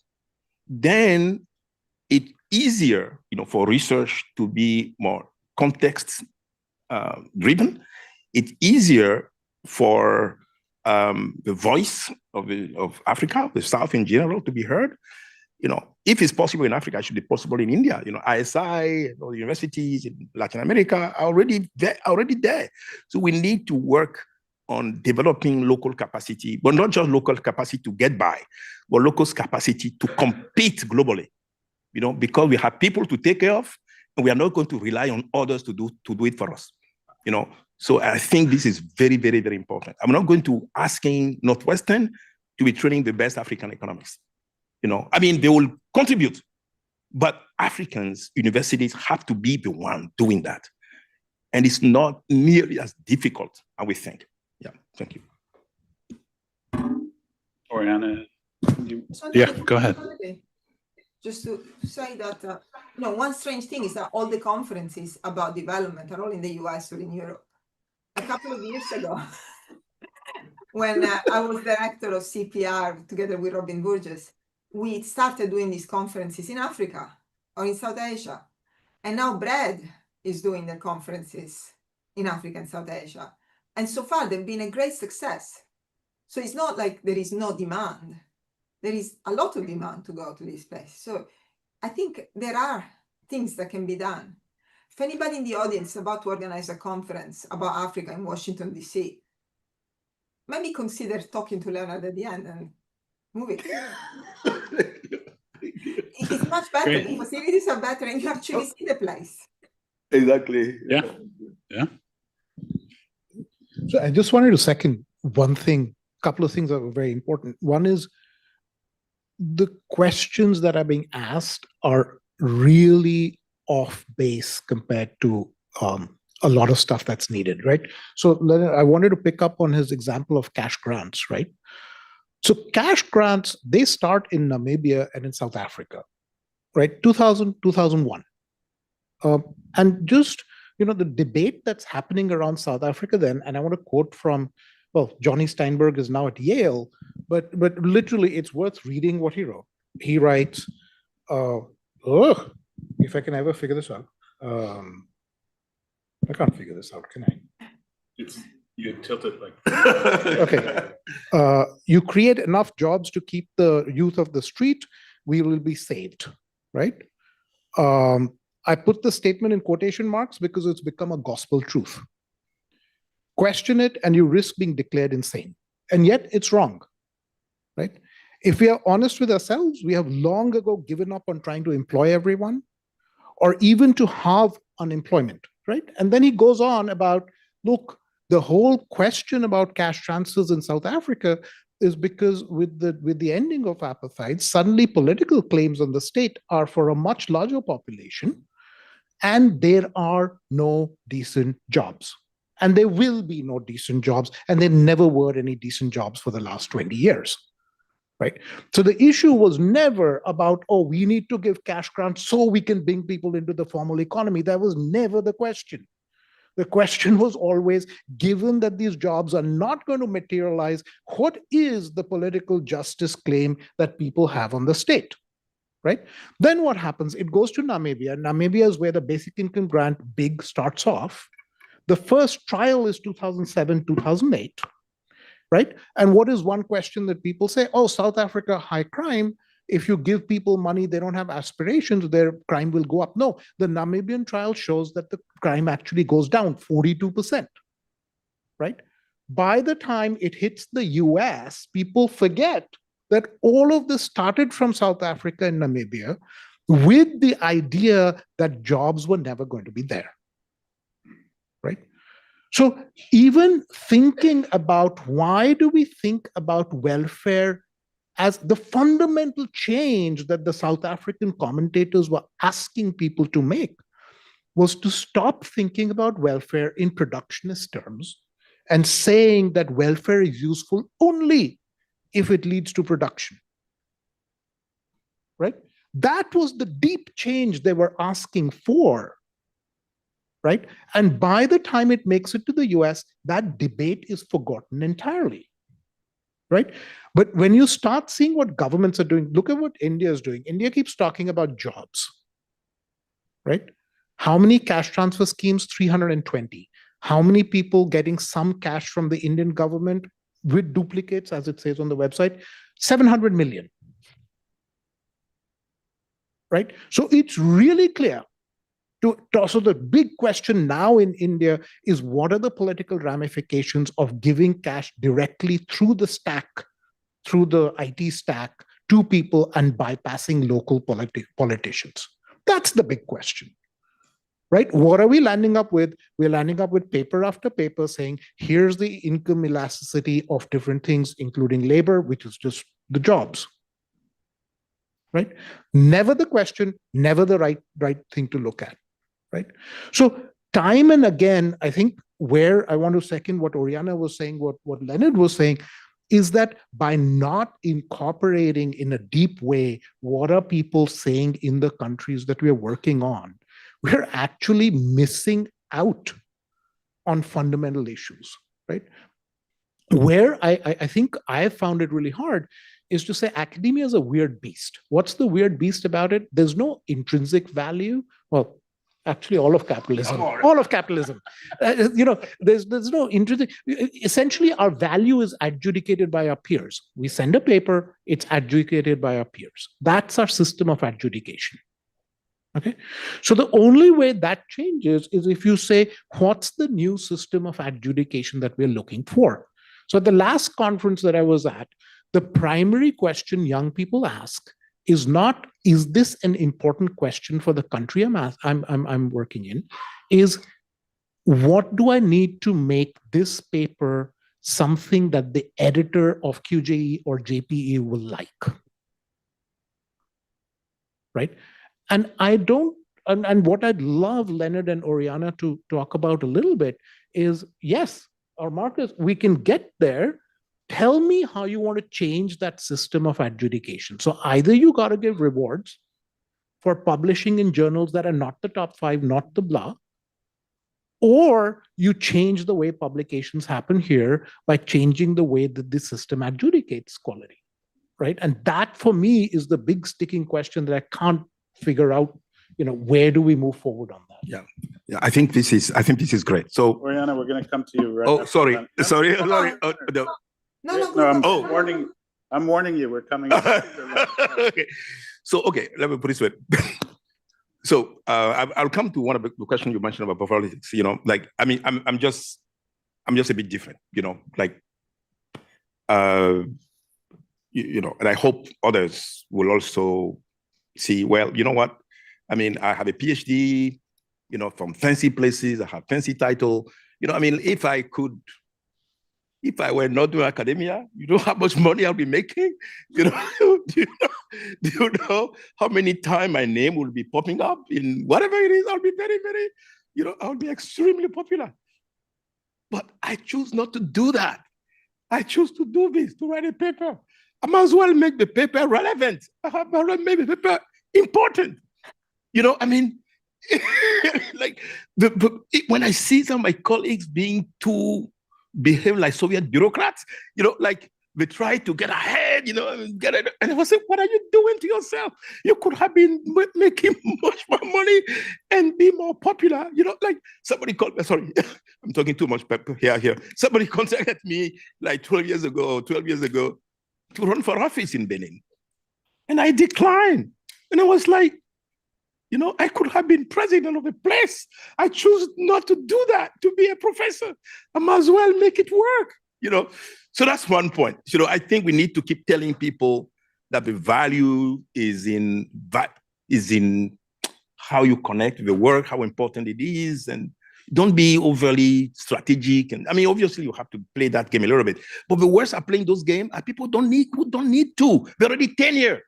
S20: Then it's easier, for research to be more context driven. It's easier for the voice of Africa, the South in general, to be heard. If it's possible in Africa, it should be possible in India. ISI, all the universities in Latin America are already there. So we need to work on developing local capacity, but not just local capacity to get by, but local capacity to compete globally. Because we have people to take care of, and we are not going to rely on others to do it for us. So I think this is very, very, very important. I'm not going to asking Northwestern to be training the best African economists. They will contribute, but Africans, universities have to be the one doing that. And it's not nearly as difficult as we think. Yeah, thank you.
S18: Oriana, yeah, go ahead.
S19: Just to say that, one strange thing is that all the conferences about development are all in the US or in Europe. A couple of years ago, when I was director of CPR together with Robin Burgess, we started doing these conferences in Africa or in South Asia. And now BRED is doing their conferences in Africa and South Asia. And so far, they've been a great success. So it's not like there is no demand. There is a lot of demand to go to this place. So I think there are things that can be done. If anybody in the audience is about to organize a conference about Africa in Washington, D.C., maybe consider talking to Leonard at the end and move it. It's much better.
S18: Great.
S19: The facilities are better and you actually see the place.
S20: Exactly.
S18: Yeah. Yeah.
S21: So I just wanted to second one thing, a couple of things that were very important. One is the questions that are being asked are really off base compared to a lot of stuff that's needed, right? So Leonard, I wanted to pick up on his example of cash grants, right? So cash grants, they start in Namibia and in South Africa, right? 2000, 2001. And just, the debate that's happening around South Africa then, and I want to quote from, well, Johnny Steinberg is now at Yale, but literally it's worth reading what he wrote. He writes, if I can ever figure this out. I can't figure this out, can I?
S18: You tilted like.
S21: Okay. You create enough jobs to keep the youth of the street, we will be saved, right? I put the statement in quotation marks because it's become a gospel truth. Question it and you risk being declared insane. And yet it's wrong, right? If we are honest with ourselves, we have long ago given up on trying to employ everyone or even to have unemployment, right? And then he goes on about, look, the whole question about cash transfers in South Africa is because with the ending of apartheid, suddenly political claims on the state are for a much larger population, and there are no decent jobs. And there will be no decent jobs, and there never were any decent jobs for the last 20 years, right? So the issue was never about, oh, we need to give cash grants so we can bring people into the formal economy. That was never the question. The question was always, given that these jobs are not going to materialize, what is the political justice claim that people have on the state? Right? Then what happens? It goes to Namibia. Namibia is where the basic income grant big starts off. The first trial is 2007, 2008, right? And what is one question that people say? Oh, South Africa, high crime. If you give people money, they don't have aspirations, their crime will go up. No, the Namibian trial shows that the crime actually goes down 42%, right? By the time it hits the US, people forget that all of this started from South Africa and Namibia with the idea that jobs were never going to be there, right? So even thinking about why do we think about welfare as the fundamental change that the South African commentators were asking people to make was to stop thinking about welfare in productionist terms and saying that welfare is useful only if it leads to production, right? That was the deep change they were asking for, right? And by the time it makes it to the US, that debate is forgotten entirely, right? But when you start seeing what governments are doing, look at what India is doing. India keeps talking about jobs, right? How many cash transfer schemes? 320. How many people getting some cash from the Indian government with duplicates, as it says on the website? 700 million, right? So it's really clear. So the big question now in India is, what are the political ramifications of giving cash directly through the stack, through the IT stack, to people and bypassing local politicians? That's the big question, right? What are we landing up with? We're landing up with paper after paper saying, here's the income elasticity of different things, including labor, which is just the jobs, right? Never the question, never the right thing to look at. Right. So time and again, I think where I want to second what Oriana was saying, what Leonard was saying, is that by not incorporating in a deep way what are people saying in the countries that we're working on, we're actually missing out on fundamental issues, right? Where I think I found it really hard is to say academia is a weird beast. What's the weird beast about it? There's no intrinsic value. Well, actually, all of capitalism. There's no intrinsic. Essentially, our value is adjudicated by our peers. We send a paper, it's adjudicated by our peers. That's our system of adjudication. Okay, so the only way that changes is if you say, what's the new system of adjudication that we're looking for? So at the last conference that I was at, the primary question young people ask is not, is this an important question for the country I'm working in? Is, what do I need to make this paper something that the editor of QJE or JPE will like? Right? And I don't and what I'd love Leonard and Oriana to talk about a little bit is, yes, or Marcus, we can get there. Tell me how you want to change that system of adjudication. So either you got to give rewards for publishing in journals that are not the top 5, not the blah, or you change the way publications happen here by changing the way that the system adjudicates quality, right? And that, for me, is the big sticking question that I can't figure out. Where do we move forward on that?
S20: Yeah. I think this is great. So,
S18: Oriana, we're going to come to you right.
S20: Oh, sorry.
S18: No. I'm warning you. We're coming.
S20: Okay. So, let me put it this way. So I'll come to one of the questions you mentioned about politics. I'm just a bit different. And I hope others will also see. Well, you know what? I have a PhD. From fancy places. I have fancy title. If I were not doing academia, you know how much money I'll be making? Do you know how many times my name will be popping up in whatever it is? I'll be very, very, I'll be extremely popular. But I choose not to do that. I choose to do this, to write a paper. I might as well make the paper relevant. I have already made the paper important. When I see some of my colleagues behave like Soviet bureaucrats, they try to get ahead, and I was saying, what are you doing to yourself? You could have been making much more money and be more popular. Somebody called me, sorry, I'm talking too much here. Somebody contacted me like 12 years ago to run for office in Benin. And I declined. And I was like, I could have been president of a place. I choose not to do that, to be a professor. I might as well make it work, So that's one point. I think we need to keep telling people that the value is in how you connect with the work, how important it is, and don't be overly strategic. And obviously you have to play that game a little bit. But the worst are playing those games are people who don't need to. They're already tenure.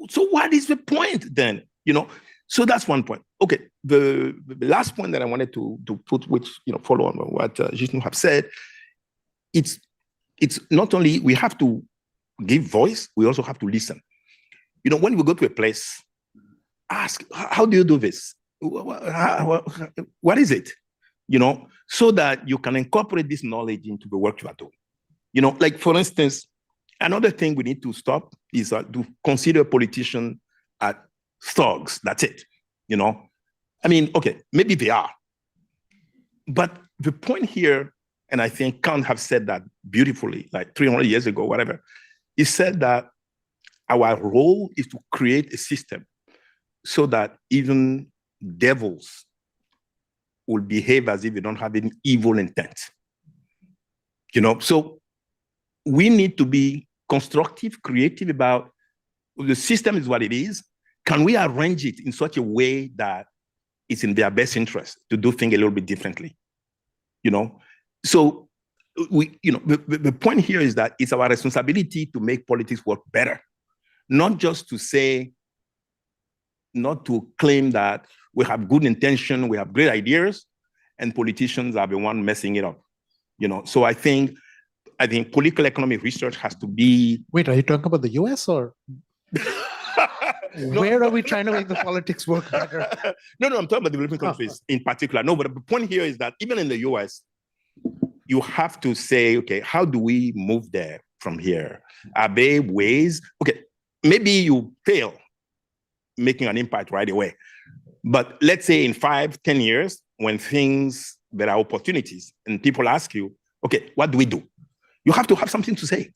S20: So what is the point then? So that's one point. Okay, the last point that I wanted to put, which follow on what Jishnu have said, it's not only we have to give voice, we also have to listen. When we go to a place, ask, how do you do this? What is it? So that you can incorporate this knowledge into the work you are doing. Like for instance, another thing we need to stop is to consider politicians as thugs. That's it. Okay, maybe they are. But the point here, and I think Kant have said that beautifully, like 300 years ago, whatever, he said that our role is to create a system so that even devils will behave as if they don't have any evil intent. So we need to be constructive, creative about the system is what it is. Can we arrange it in such a way that it's in their best interest to do things a little bit differently? So the point here is that it's our responsibility to make politics work better, not just to say, not to claim that we have good intention, we have great ideas, and politicians are the one messing it up. So I think political economic research has to be.
S21: Wait, are you talking about the US or? Where are we trying to make the politics work better?
S20: No, I'm talking about developing countries in particular. No, but the point here is that even in the US, you have to say, okay, how do we move there from here? Are there ways? Okay, maybe you fail making an impact right away. But let's say in 5-10 years, when there are opportunities and people ask you, okay, what do we do? You have to have something to say.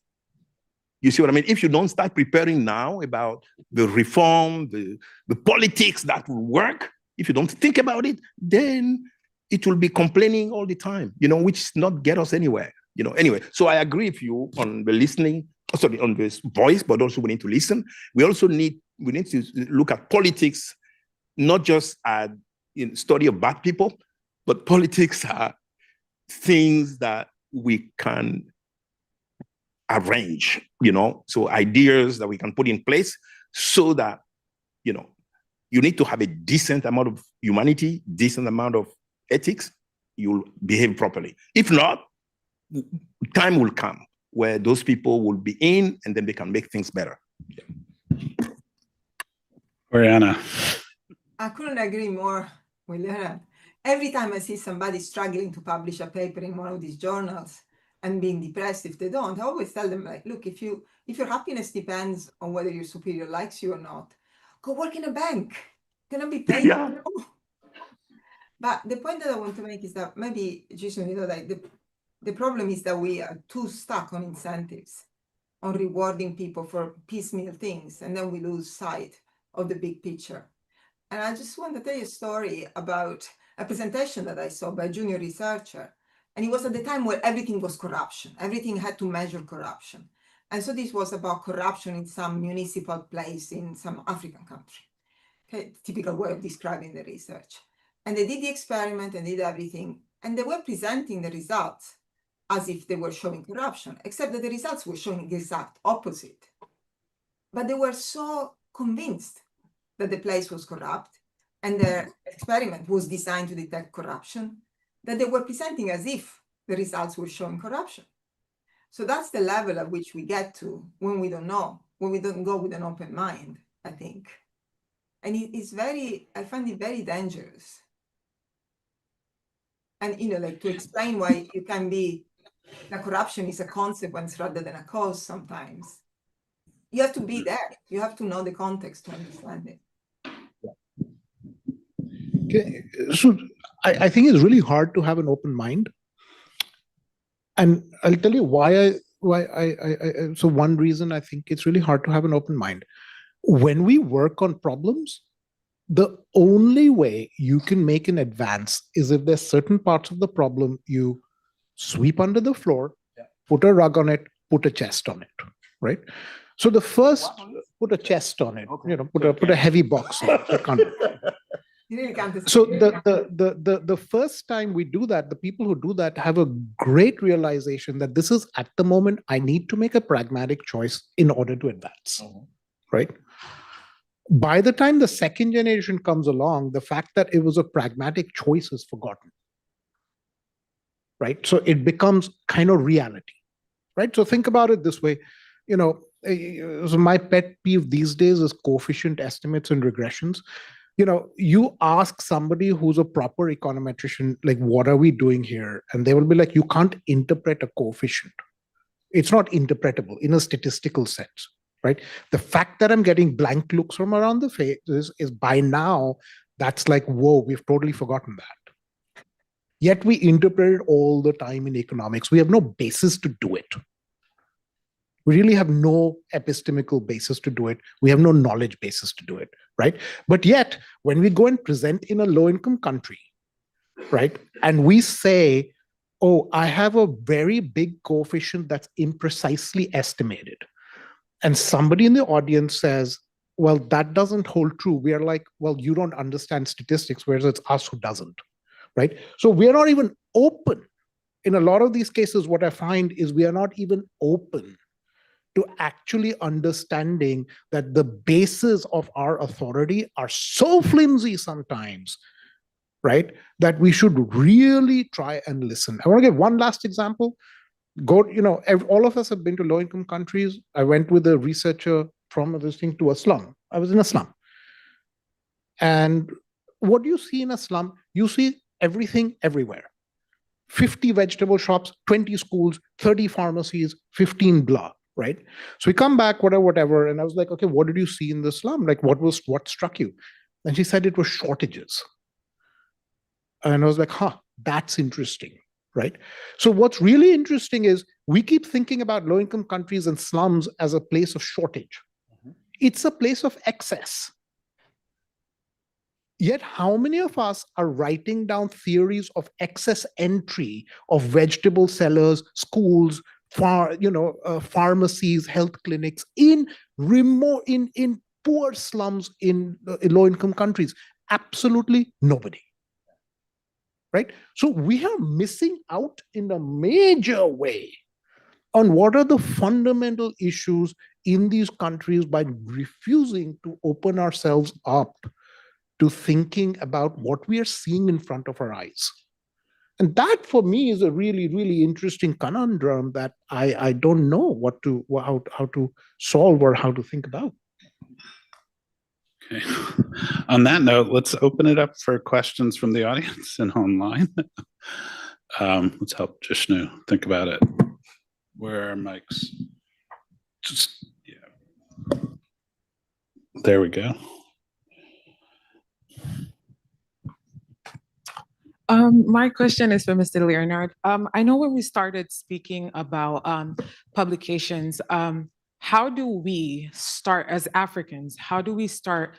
S20: You see what I mean? If you don't start preparing now about the reform, the politics that will work, if you don't think about it, then it will be complaining all the time, which not get us anywhere. Anyway, so I agree with you on the listening, on this voice, but also we need to listen. We also need to look at politics, not just as study of bad people, but politics are things that we can arrange, so ideas that we can put in place so that, you you need to have a decent amount of humanity, decent amount of ethics, you'll behave properly. If not, time will come where those people will be in and then they can make things better.
S18: Oriana.
S19: I couldn't agree more with Leonard. Every time I see somebody struggling to publish a paper in one of these journals and being depressed if they don't, I always tell them, like, look, if your happiness depends on whether your superior likes you or not, go work in a bank. You're gonna be paid.
S20: Yeah.
S19: But the point that I want to make is that maybe, Jason, like the problem is that we are too stuck on incentives, on rewarding people for piecemeal things, and then we lose sight of the big picture. And I just want to tell you a story about a presentation that I saw by a junior researcher. And it was at the time where everything was corruption. Everything had to measure corruption. And so this was about corruption in some municipal place in some African country. Okay, typical way of describing the research. And they did the experiment and did everything. And they were presenting the results as if they were showing corruption, except that the results were showing the exact opposite. But they were so convinced that the place was corrupt and their experiment was designed to detect corruption that they were presenting as if the results were showing corruption. So that's the level at which we get to when we don't know, when we don't go with an open mind, I think. And it's I find it very dangerous. And, like to explain why you can be, that corruption is a consequence rather than a cause sometimes. You have to be there. You have to know the context to understand it.
S21: Okay. So I think it's really hard to have an open mind. And I'll tell you why so one reason I think it's really hard to have an open mind. When we work on problems, the only way you can make an advance is if there's certain parts of the problem you sweep under the floor, put a rug on it, put a chest on it, right? So the first, put a chest on it, put a heavy box on it. So the first time we do that, the people who do that have a great realization that this is at the moment, I need to make a pragmatic choice in order to advance, right? By the time the second generation comes along, the fact that it was a pragmatic choice is forgotten, right? So it becomes kind of reality, right? So think about it this way, so my pet peeve these days is coefficient estimates and regressions. You ask somebody who's a proper econometrician, like, what are we doing here? And they will be like, you can't interpret a coefficient. It's not interpretable in a statistical sense, right? The fact that I'm getting blank looks from around the face is by now, that's like, whoa, we've totally forgotten that. Yet we interpret it all the time in economics. We have no basis to do it. We really have no epistemical basis to do it. We have no knowledge basis to do it, right? But yet, when we go and present in a low-income country, right, and we say, oh, I have a very big coefficient that's imprecisely estimated, and somebody in the audience says, well, that doesn't hold true. We are like, well, you don't understand statistics, whereas it's us who doesn't, right? So we are not even open. In a lot of these cases, what I find is we are not even open to actually understanding that the basis of our authority are so flimsy sometimes, right, that we should really try and listen. I want to give one last example. All of us have been to low-income countries. I went with a researcher from this thing to a slum. I was in a slum. And what do you see in a slum? You see everything everywhere. 50 vegetable shops, 20 schools, 30 pharmacies, 15 blah. Right? So we come back, whatever. And I was like, okay, what did you see in the slum? Like, what struck you? And she said it was shortages. And I was like, that's interesting, right? So what's really interesting is we keep thinking about low-income countries and slums as a place of shortage. It's a place of excess. Yet how many of us are writing down theories of excess entry of vegetable sellers, schools, pharmacies, health clinics in poor slums in low-income countries? Absolutely nobody, right? So we are missing out in a major way on what are the fundamental issues in these countries by refusing to open ourselves up to thinking about what we are seeing in front of our eyes. And that for me is a really, really interesting conundrum that I don't know how to solve or how to think about.
S18: Okay. On that note, let's open it up for questions from the audience and online. Let's help Jishnu think about it. Where are mics? Just, yeah. There we go.
S7: My question is for Mr. Leonard. I know when we started speaking about publications, how do we start as Africans? How do we start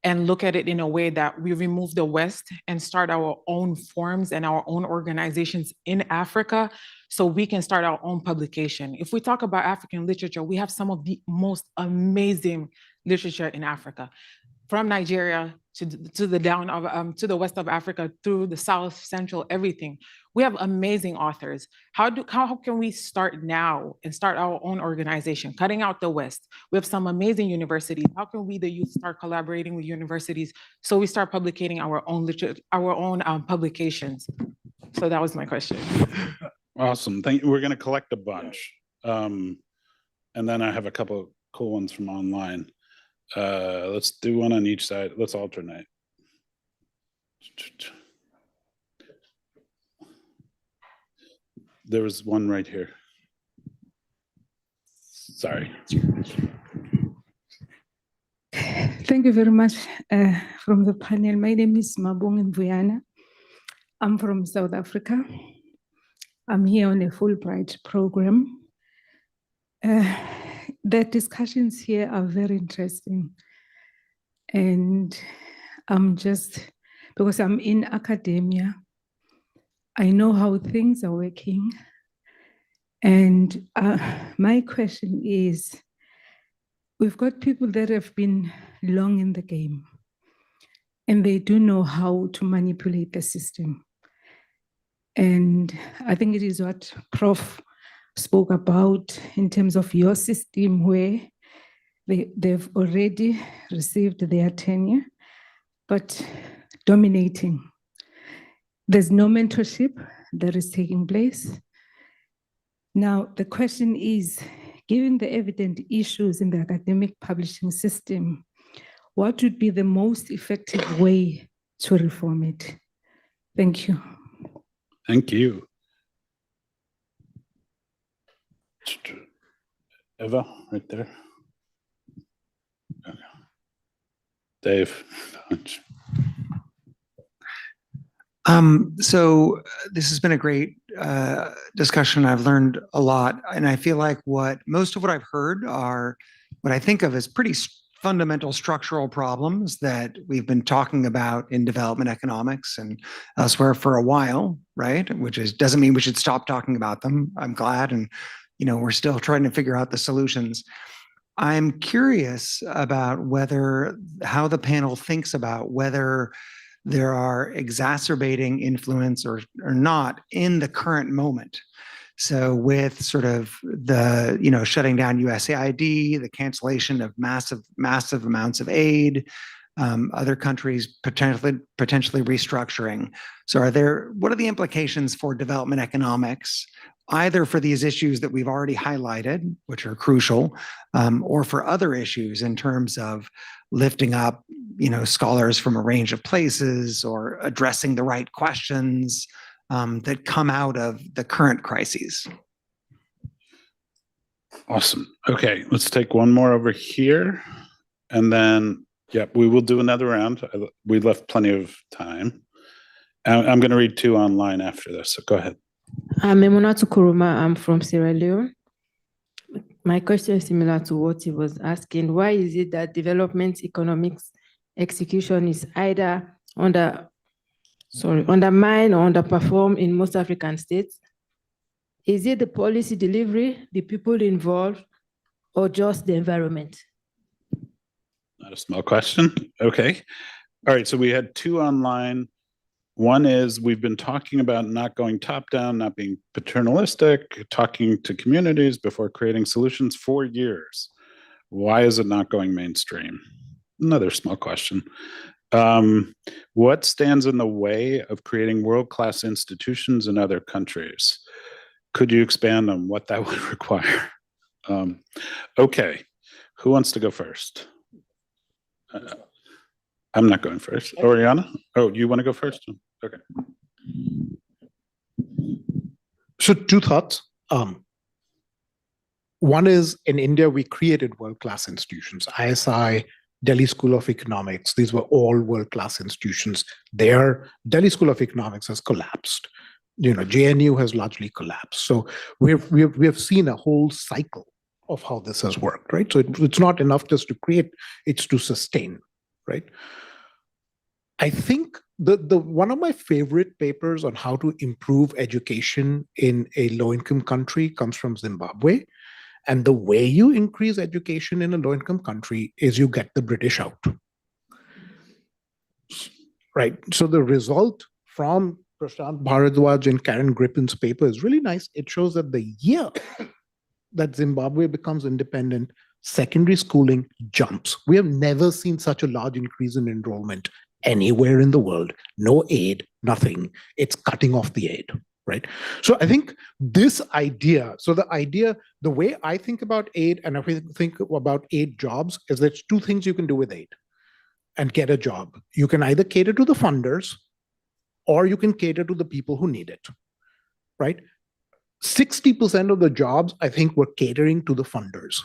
S7: and look at it in a way that we remove the West and start our own forms and our own organizations in Africa so we can start our own publication? If we talk about African literature, we have some of the most amazing literature in Africa, from Nigeria to the west of Africa, through the South, Central, everything. We have amazing authors. How can we start now and start our own organization, cutting out the West? We have some amazing universities. How can we, the youth, start collaborating with universities so we start publicating our own literature, our own publications? So that was my question.
S18: Awesome. Thank you. We're going to collect a bunch. And then I have a couple of cool ones from online. Let's do one on each side. Let's alternate. There was one right here. Sorry.
S22: Thank you very much from the panel. My name is Mabong Mvuyana. I'm from South Africa. I'm here on a Fulbright program. The discussions here are very interesting. And because I'm in academia, I know how things are working. And my question is, we've got people that have been long in the game, and they do know how to manipulate the system. And I think it is what Prof spoke about in terms of your system, where they've already received their tenure, but dominating. There's no mentorship that is taking place. Now, the question is, given the evident issues in the academic publishing system, what would be the most effective way to reform it? Thank you.
S18: Thank you. Eva, right there. Okay. Dave.
S23: So this has been a great discussion. I've learned a lot, and I feel like most of what I've heard are what I think of as pretty fundamental structural problems that we've been talking about in development economics and elsewhere for a while, right? Which doesn't mean we should stop talking about them. I'm glad, and we're still trying to figure out the solutions. I'm curious about how the panel thinks about whether there are exacerbating influence or not in the current moment. So with sort of the, shutting down USAID, the cancellation of massive amounts of aid, other countries potentially restructuring. So what are the implications for development economics, either for these issues that we've already highlighted, which are crucial, or for other issues in terms of lifting up, scholars from a range of places or addressing the right questions that come out of the current crises?
S18: Awesome. Okay, let's take one more over here. And then, we will do another round. We left plenty of time. I'm going to read two online after this, so go ahead.
S24: I'm Emunatu Kuruma. I'm from Sierra Leone. My question is similar to what he was asking. Why is it that development economics execution is either undermined or underperformed in most African states? Is it the policy delivery, the people involved, or just the environment?
S18: Not a small question. Okay. All right, so we had two online. One is we've been talking about not going top down, not being paternalistic, talking to communities before creating solutions for years. Why is it not going mainstream? Another small question. What stands in the way of creating world-class institutions in other countries? Could you expand on what that would require? Okay, who wants to go first? I'm not going first. Oriana? Oh, you want to go first? Okay.
S21: So 2 thoughts. One is, in India, we created world-class institutions. ISI, Delhi School of Economics, these were all world-class institutions. Their Delhi School of Economics has collapsed. JNU has largely collapsed. So we have seen a whole cycle of how this has worked, right? So it's not enough just to create, it's to sustain, right? I think the one of my favorite papers on how to improve education in a low-income country comes from Zimbabwe. And the way you increase education in a low-income country is you get the British out, right? So the result from Prashant Bharadwaj and Karen Grippen's paper is really nice. It shows that the year that Zimbabwe becomes independent, secondary schooling jumps. We have never seen such a large increase in enrollment anywhere in the world. No aid, nothing. It's cutting off the aid, right? So I think this idea, the way I think about aid and if we think about aid jobs is there's 2 things you can do with aid and get a job. You can either cater to the funders or you can cater to the people who need it, right? 60% of the jobs, I think, were catering to the funders.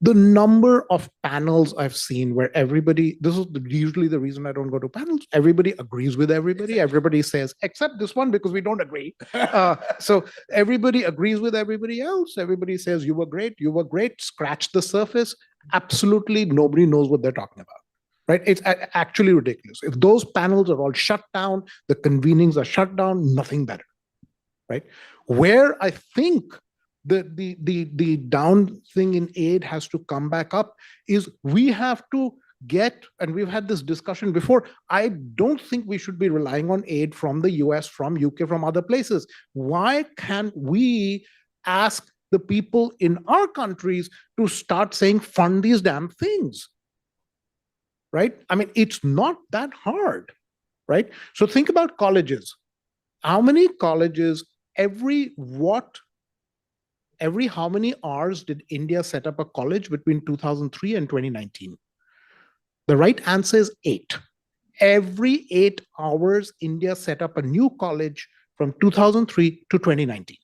S21: The number of panels I've seen where everybody, this is usually the reason I don't go to panels, everybody agrees with everybody. Everybody says, except this one because we don't agree. So everybody agrees with everybody else. Everybody says, you were great, scratch the surface. Absolutely nobody knows what they're talking about, right? It's actually ridiculous. If those panels are all shut down, the convenings are shut down, nothing better, right? Where I think the down thing in aid has to come back up is we have to get, and we've had this discussion before, I don't think we should be relying on aid from the US, from UK, from other places. Why can't we ask the people in our countries to start saying, fund these damn things, right? I mean, it's not that hard, right? So think about colleges. How many colleges, every how many hours did India set up a college between 2003 and 2019? The right answer is 8. Every 8 hours, India set up a new college from 2003 to 2019.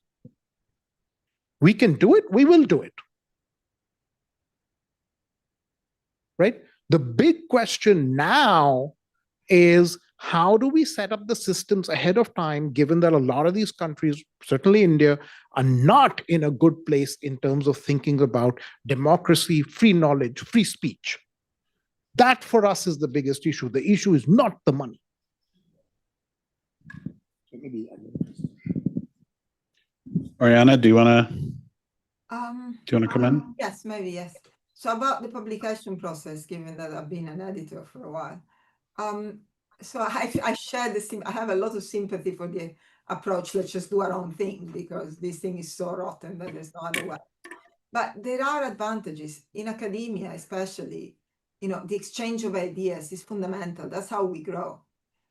S21: We can do it, we will do it. Right? The big question now is, how do we set up the systems ahead of time, given that a lot of these countries, certainly India, are not in a good place in terms of thinking about democracy, free knowledge, free speech. That for us is the biggest issue. The issue is not the money.
S18: Oriana, do you want to come in?
S19: Yes, maybe, yes. So about the publication process, given that I've been an editor for a while, so I share I have a lot of sympathy for the approach, let's just do our own thing, because this thing is so rotten that there's no other way. But there are advantages in academia, especially, the exchange of ideas is fundamental. That's how we grow.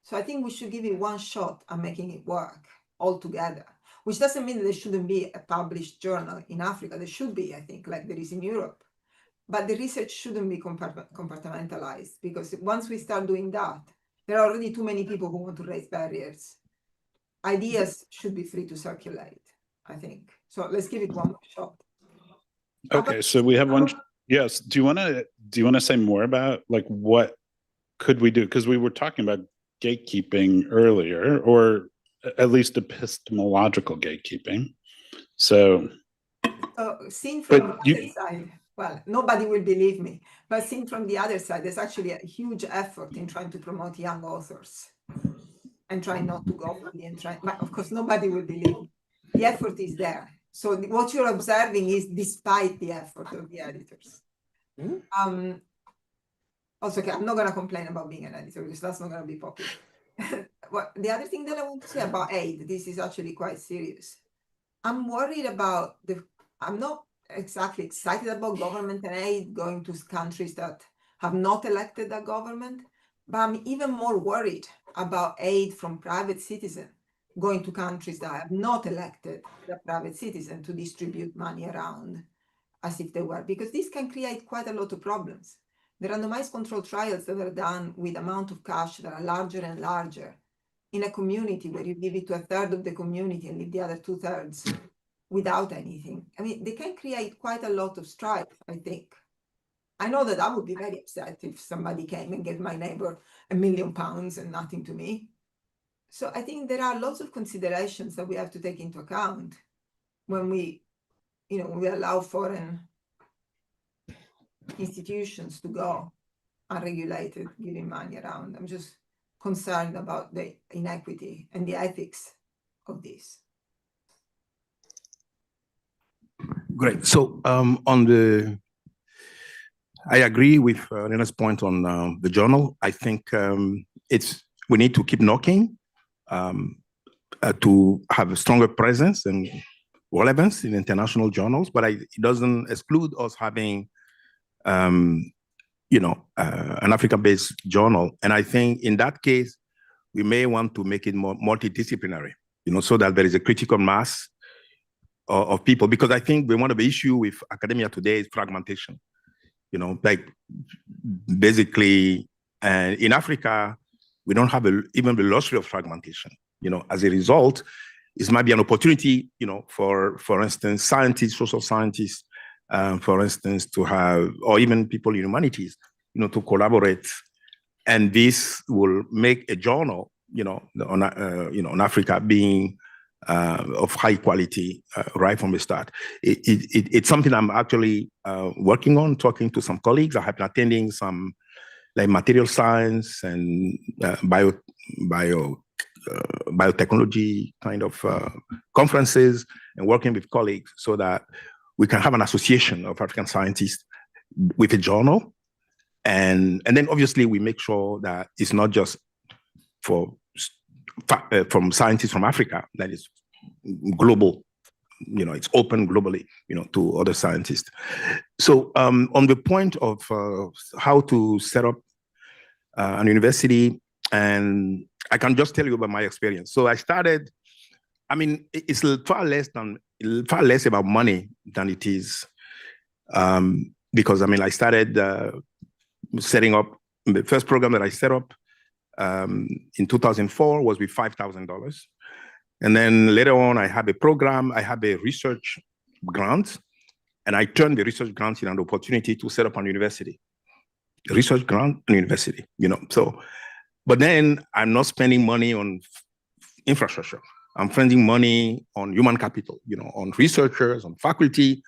S19: So I think we should give it one shot at making it work altogether, which doesn't mean that there shouldn't be a published journal in Africa. There should be, I think, like there is in Europe. But the research shouldn't be compartmentalized, because once we start doing that, there are already too many people who want to raise barriers. Ideas should be free to circulate, I think. So let's give it one more shot.
S18: Okay, so we have one. Yes. Do you want to say more about like what could we do? Because we were talking about gatekeeping earlier, or at least epistemological gatekeeping. So
S19: seen from the other side, well, nobody will believe me, but seen from the other side, there's actually a huge effort in trying to promote young authors and trying not to go for the entrance. But of course, nobody will believe me. The effort is there. So what you're observing is despite the effort of the editors. Also, okay, I'm not going to complain about being an editor because that's not going to be popular. The other thing that I want to say about aid, this is actually quite serious. I'm worried about I'm not exactly excited about government and aid going to countries that have not elected a government, But I'm even more worried about aid from private citizens going to countries that have not elected the private citizen to distribute money around as if they were, because this can create quite a lot of problems. The randomized control trials that are done with amount of cash that are larger and larger in a community where you give it to a third of the community and leave the other 2/3 without anything. I mean, they can create quite a lot of strife, I think. I know that I would be very upset if somebody came and gave my neighbor £1 million and nothing to me. So I think there are lots of considerations that we have to take into account when we allow foreign institutions to go unregulated, giving money around. I'm just concerned about the inequity and the ethics of this.
S20: Great. So I agree with Rena's point on the journal. I think we need to keep knocking to have a stronger presence and relevance in international journals, but it doesn't exclude us having, an Africa-based journal. And I think in that case, we may want to make it more multidisciplinary, so that there is a critical mass of people, because I think one of the issues with academia today is fragmentation. Like basically, in Africa, we don't have even the luxury of fragmentation. As a result, it might be an opportunity, for instance, scientists, social scientists, for instance, to have, or even people in humanities, to collaborate, and this will make a journal, on Africa being of high quality right from the start. It's something I'm actually working on, talking to some colleagues. I have been attending some like material science and biotechnology kind of conferences, and working with colleagues so that we can have an association of African scientists with a journal. And then obviously we make sure that it's not just from scientists from Africa, that is global, it's open globally, to other scientists. So on the point of how to set up an university, and I can just tell you about my experience. So I started, it's far less about money than it is, because I started setting up, the first program that I set up in 2004 was with $5,000. And then later on, I had a program, I had a research grant, and I turned the research grant into an opportunity to set up an university. A research grant, an university, So, but then I'm not spending money on infrastructure. I'm spending money on human capital, on researchers, on faculty.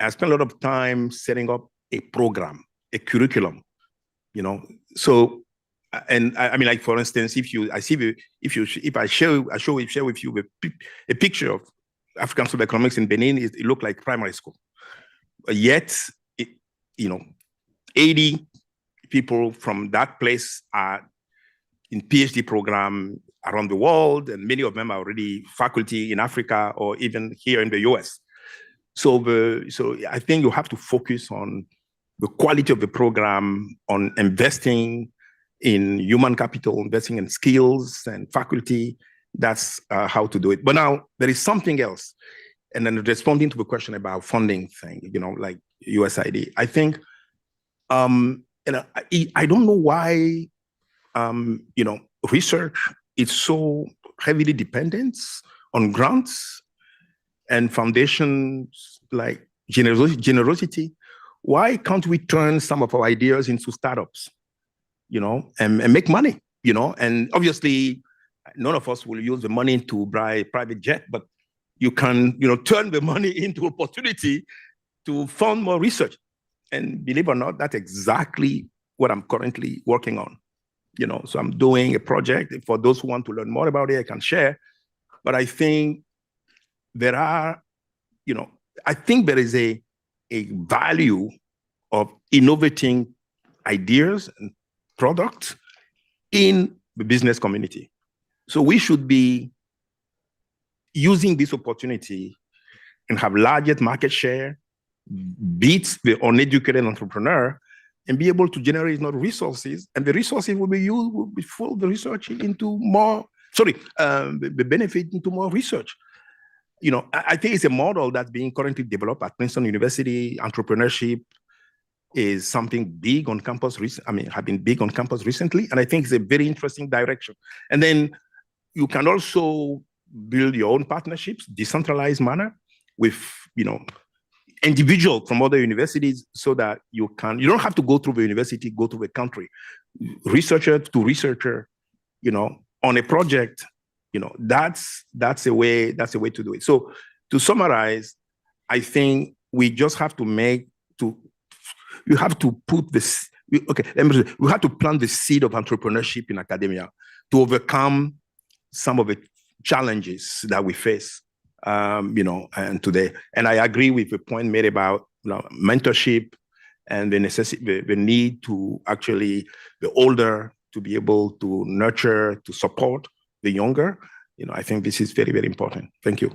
S20: I spent a lot of time setting up a program, a curriculum, So, and like for instance, if I share with you a picture of African social economics in Benin, it looked like primary school. Yet, 80 people from that place are in PhD program around the world, and many of them are already faculty in Africa or even here in the US. So I think you have to focus on the quality of the program, on investing in human capital, investing in skills and faculty. That's how to do it. But now there is something else. And then responding to the question about funding thing, like USAID, I think, I don't know why, research is so heavily dependent on grants and foundations like generosity. Why can't we turn some of our ideas into startups? And make money, and obviously none of us will use the money to buy a private jet, but you can, turn the money into opportunity to fund more research. And believe it or not, that's exactly what I'm currently working on. So I'm doing a project. For those who want to learn more about it, I can share. But I think there are, I think there is a value of innovating ideas and products in the business community. So we should be using this opportunity and have largest market share, beat the uneducated entrepreneur, and be able to generate not resources, and the resources will be used, will be full the research into more, the benefit into more research. You know, I think it's a model that's being currently developed at Princeton University. Entrepreneurship is something big on campus, have been big on campus recently, and I think it's a very interesting direction. And then you can also build your own partnerships, decentralized manner, with, you know, individuals from other universities, so that you don't have to go through the university, go through the country. Researcher to researcher, you know, on a project, you know, that's a way to do it. So to summarize, I think we just have to you have to put this, we have to plant the seed of entrepreneurship in academia to overcome some of the challenges that we face, you know, and today. And I agree with the point made about, you know, mentorship and the necessity, the need to actually, the older to be able to nurture, to support the younger. You know, I think this is very, very important. Thank you.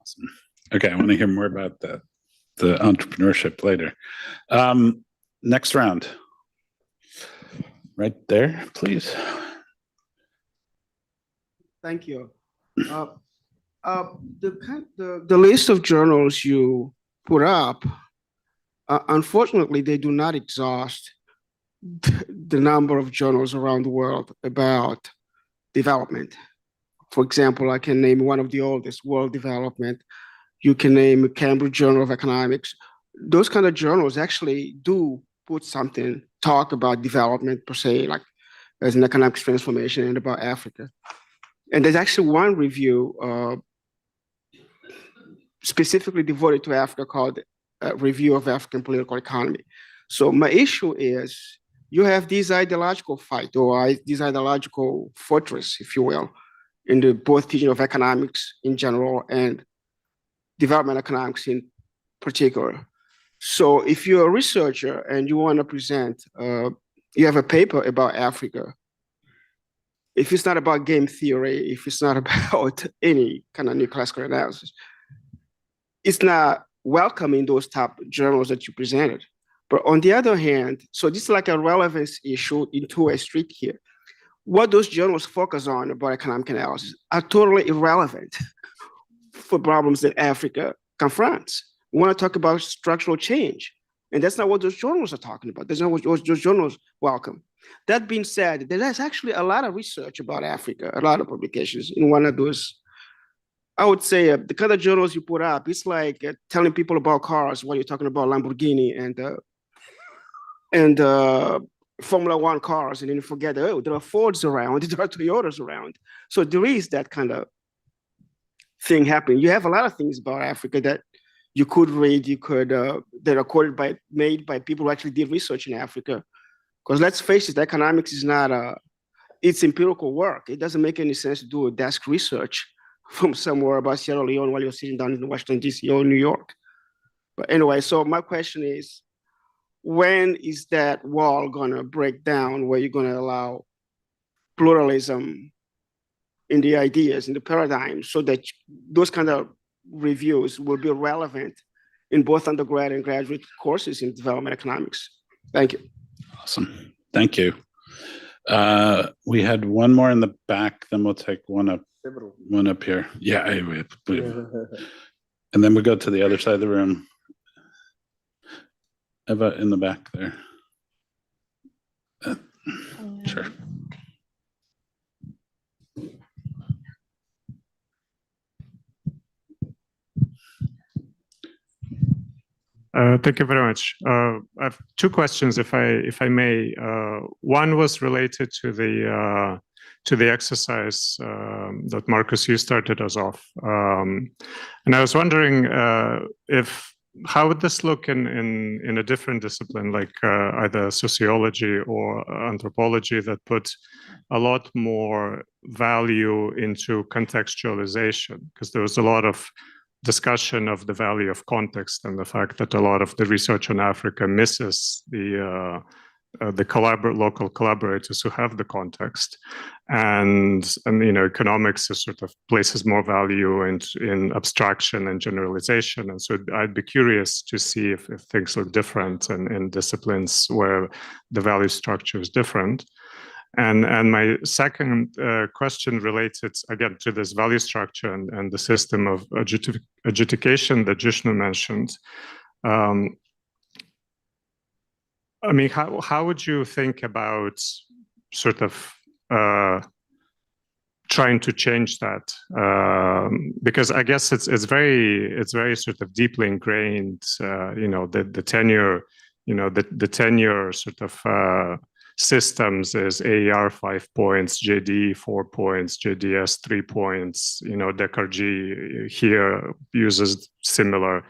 S18: Awesome. Okay, I want to hear more about the entrepreneurship later. Next round. Right there, please.
S17: Thank you. The list of journals you put up, unfortunately, they do not exhaust the number of journals around the world about development. For example, I can name one of the oldest, World Development. You can name Cambridge Journal of Economics. Those kind of journals actually do put something, talk about development per se, like as an economic transformation, and about Africa. And there's actually one review specifically devoted to Africa called Review of African Political Economy. So my issue is, you have this ideological fight, or this ideological fortress, if you will, in the both teaching of economics in general and development economics in particular. So if you're a researcher and you want to present, you have a paper about Africa, if it's not about game theory, if it's not about any kind of neoclassical analysis, it's not welcome in those top journals that you presented. But on the other hand, so this is like a relevance issue in two-way street here. What those journals focus on about economic analysis are totally irrelevant for problems that Africa confronts. We want to talk about structural change, and that's not what those journals are talking about. That's not what those journals welcome. That being said, there's actually a lot of research about Africa, a lot of publications in one of those. I would say the kind of journals you put up, it's like telling people about cars while you're talking about Lamborghini and Formula One cars, and then you forget, oh, there are Fords around, there are Toyotas around. So there is that kind of thing happening. You have a lot of things about Africa that you could read, that are made by people who actually did research in Africa. Because let's face it, economics is not it's empirical work. It doesn't make any sense to do a desk research from somewhere about Sierra Leone while you're sitting down in Washington, D.C. or New York. But anyway, so my question is, when is that wall gonna break down where you're gonna allow pluralism in the ideas, in the paradigms, so that those kind of reviews will be relevant in both undergrad and graduate courses in development economics? Thank you.
S18: Awesome. Thank you. We had one more in the back, then we'll take one up here. Yeah, and then we'll go to the other side of the room. Eva in the back there. Sure.
S1: Thank you very much. I have two questions, if I may. One was related to the exercise that Marcus, you started us off, and I was wondering how would this look in a different discipline, like either sociology or anthropology, that put a lot more value into contextualization? Because there was a lot of discussion of the value of context and the fact that a lot of the research on Africa misses the local collaborators who have the context, and economics is sort of places more value in abstraction and generalization. And so I'd be curious to see if things look different in disciplines where the value structure is different. And my second question related again to this value structure and the system of adjudication that Jishnu mentioned. I mean, how would you think about sort of trying to change that? Because I guess it's very sort of deeply ingrained. The tenure, the tenure sort of systems is AER 5 points, JD 4 points, JDS 3 points. Decargy here uses similar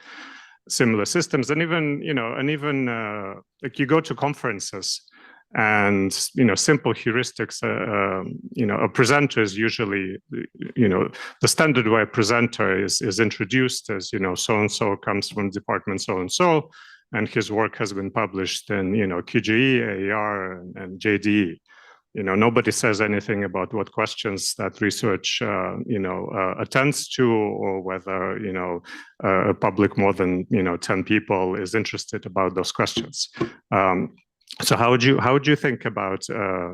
S1: systems, and even like you go to conferences and simple heuristics. A presenter is usually the standard way a presenter is introduced as so and so comes from department so and so, and his work has been published in QGE, AER, and JDE. Nobody says anything about what questions that research, attends to, or whether, a public more than, 10 people is interested about those questions. So how would you think about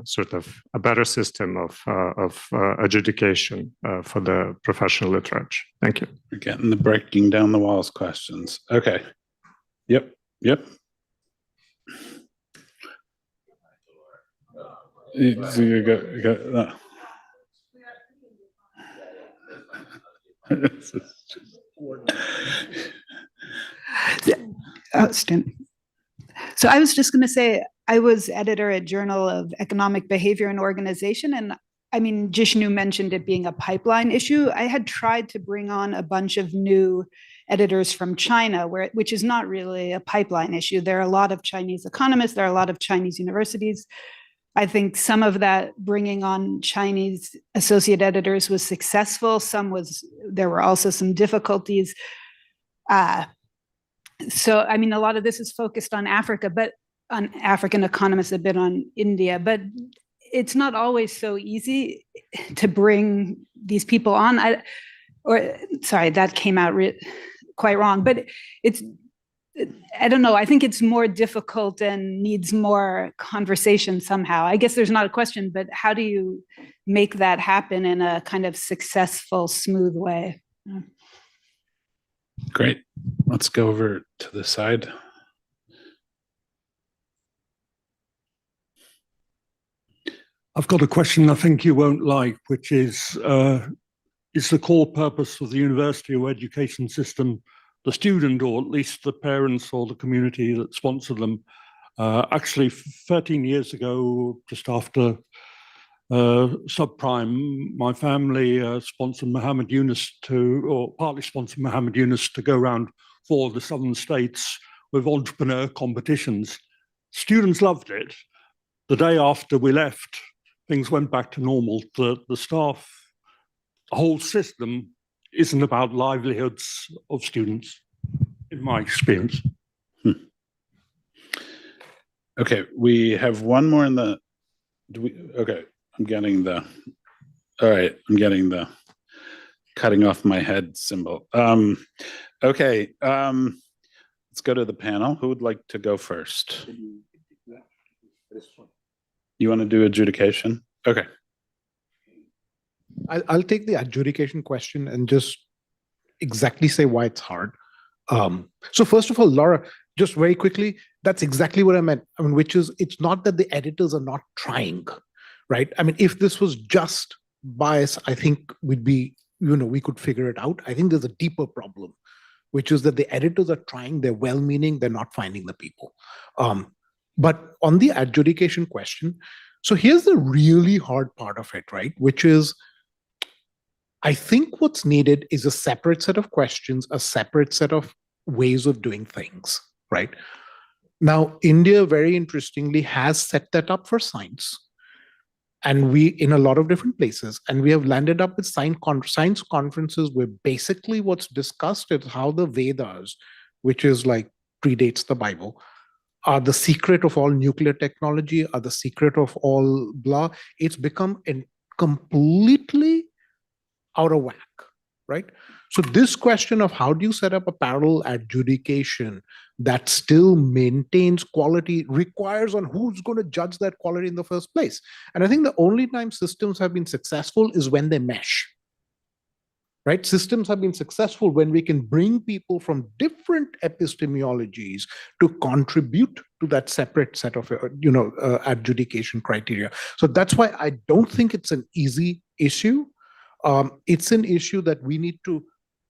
S1: sort of a better system of adjudication for the professional literature? Thank you.
S18: We're getting the breaking down the walls questions. Okay. Yep. So you got
S2: So I was just going to say, I was editor at Journal of Economic Behavior and Organization, and I mean, Jishnu mentioned it being a pipeline issue. I had tried to bring on a bunch of new editors from China, which is not really a pipeline issue. There are a lot of Chinese economists, there are a lot of Chinese universities. I think some of that bringing on Chinese associate editors was successful. There were also some difficulties. So, I mean, a lot of this is focused on Africa, but on African economists, a bit on India, but it's not always so easy to bring these people on. Sorry, that came out quite wrong, but I don't know. I think it's more difficult and needs more conversation somehow. I guess there's not a question, but how do you make that happen in a kind of successful, smooth way?
S18: Great. Let's go over to the side.
S3: I've got a question I think you won't like, which is the core purpose of the university or education system the student, or at least the parents or the community that sponsor them? Actually, 13 years ago, just after subprime, my family sponsored Muhammad Yunus partly sponsored Muhammad Yunus to go around 4 of the southern states with entrepreneur competitions. Students loved it. The day after we left, things went back to normal. The staff, the whole system isn't about livelihoods of students, in my experience.
S18: Okay, we have one more in the, okay, I'm getting the cutting off my head symbol. Okay, let's go to the panel. Who would like to go first? You want to do adjudication? Okay.
S21: I'll take the adjudication question and just exactly say why it's hard. So first of all, Laura, just very quickly, that's exactly what I meant. I mean, which is, it's not that the editors are not trying, right? I mean, if this was just bias, I think we'd be, we could figure it out. I think there's a deeper problem, which is that the editors are trying, they're well-meaning, they're not finding the people. But on the adjudication question, so here's the really hard part of it, right? Which is, I think what's needed is a separate set of questions, a separate set of ways of doing things, right? Now, India, very interestingly, has set that up for science. And we, in a lot of different places, and we have landed up with science conferences where basically what's discussed is how the Vedas, which is like predates the Bible, are the secret of all nuclear technology, are the secret of all blah. It's become completely out of whack, right? So this question of how do you set up a parallel adjudication that still maintains quality requires on who's going to judge that quality in the first place. And I think the only time systems have been successful is when they mesh. Right? Systems have been successful when we can bring people from different epistemologies to contribute to that separate set of adjudication criteria. So that's why I don't think it's an easy issue. It's an issue that we need to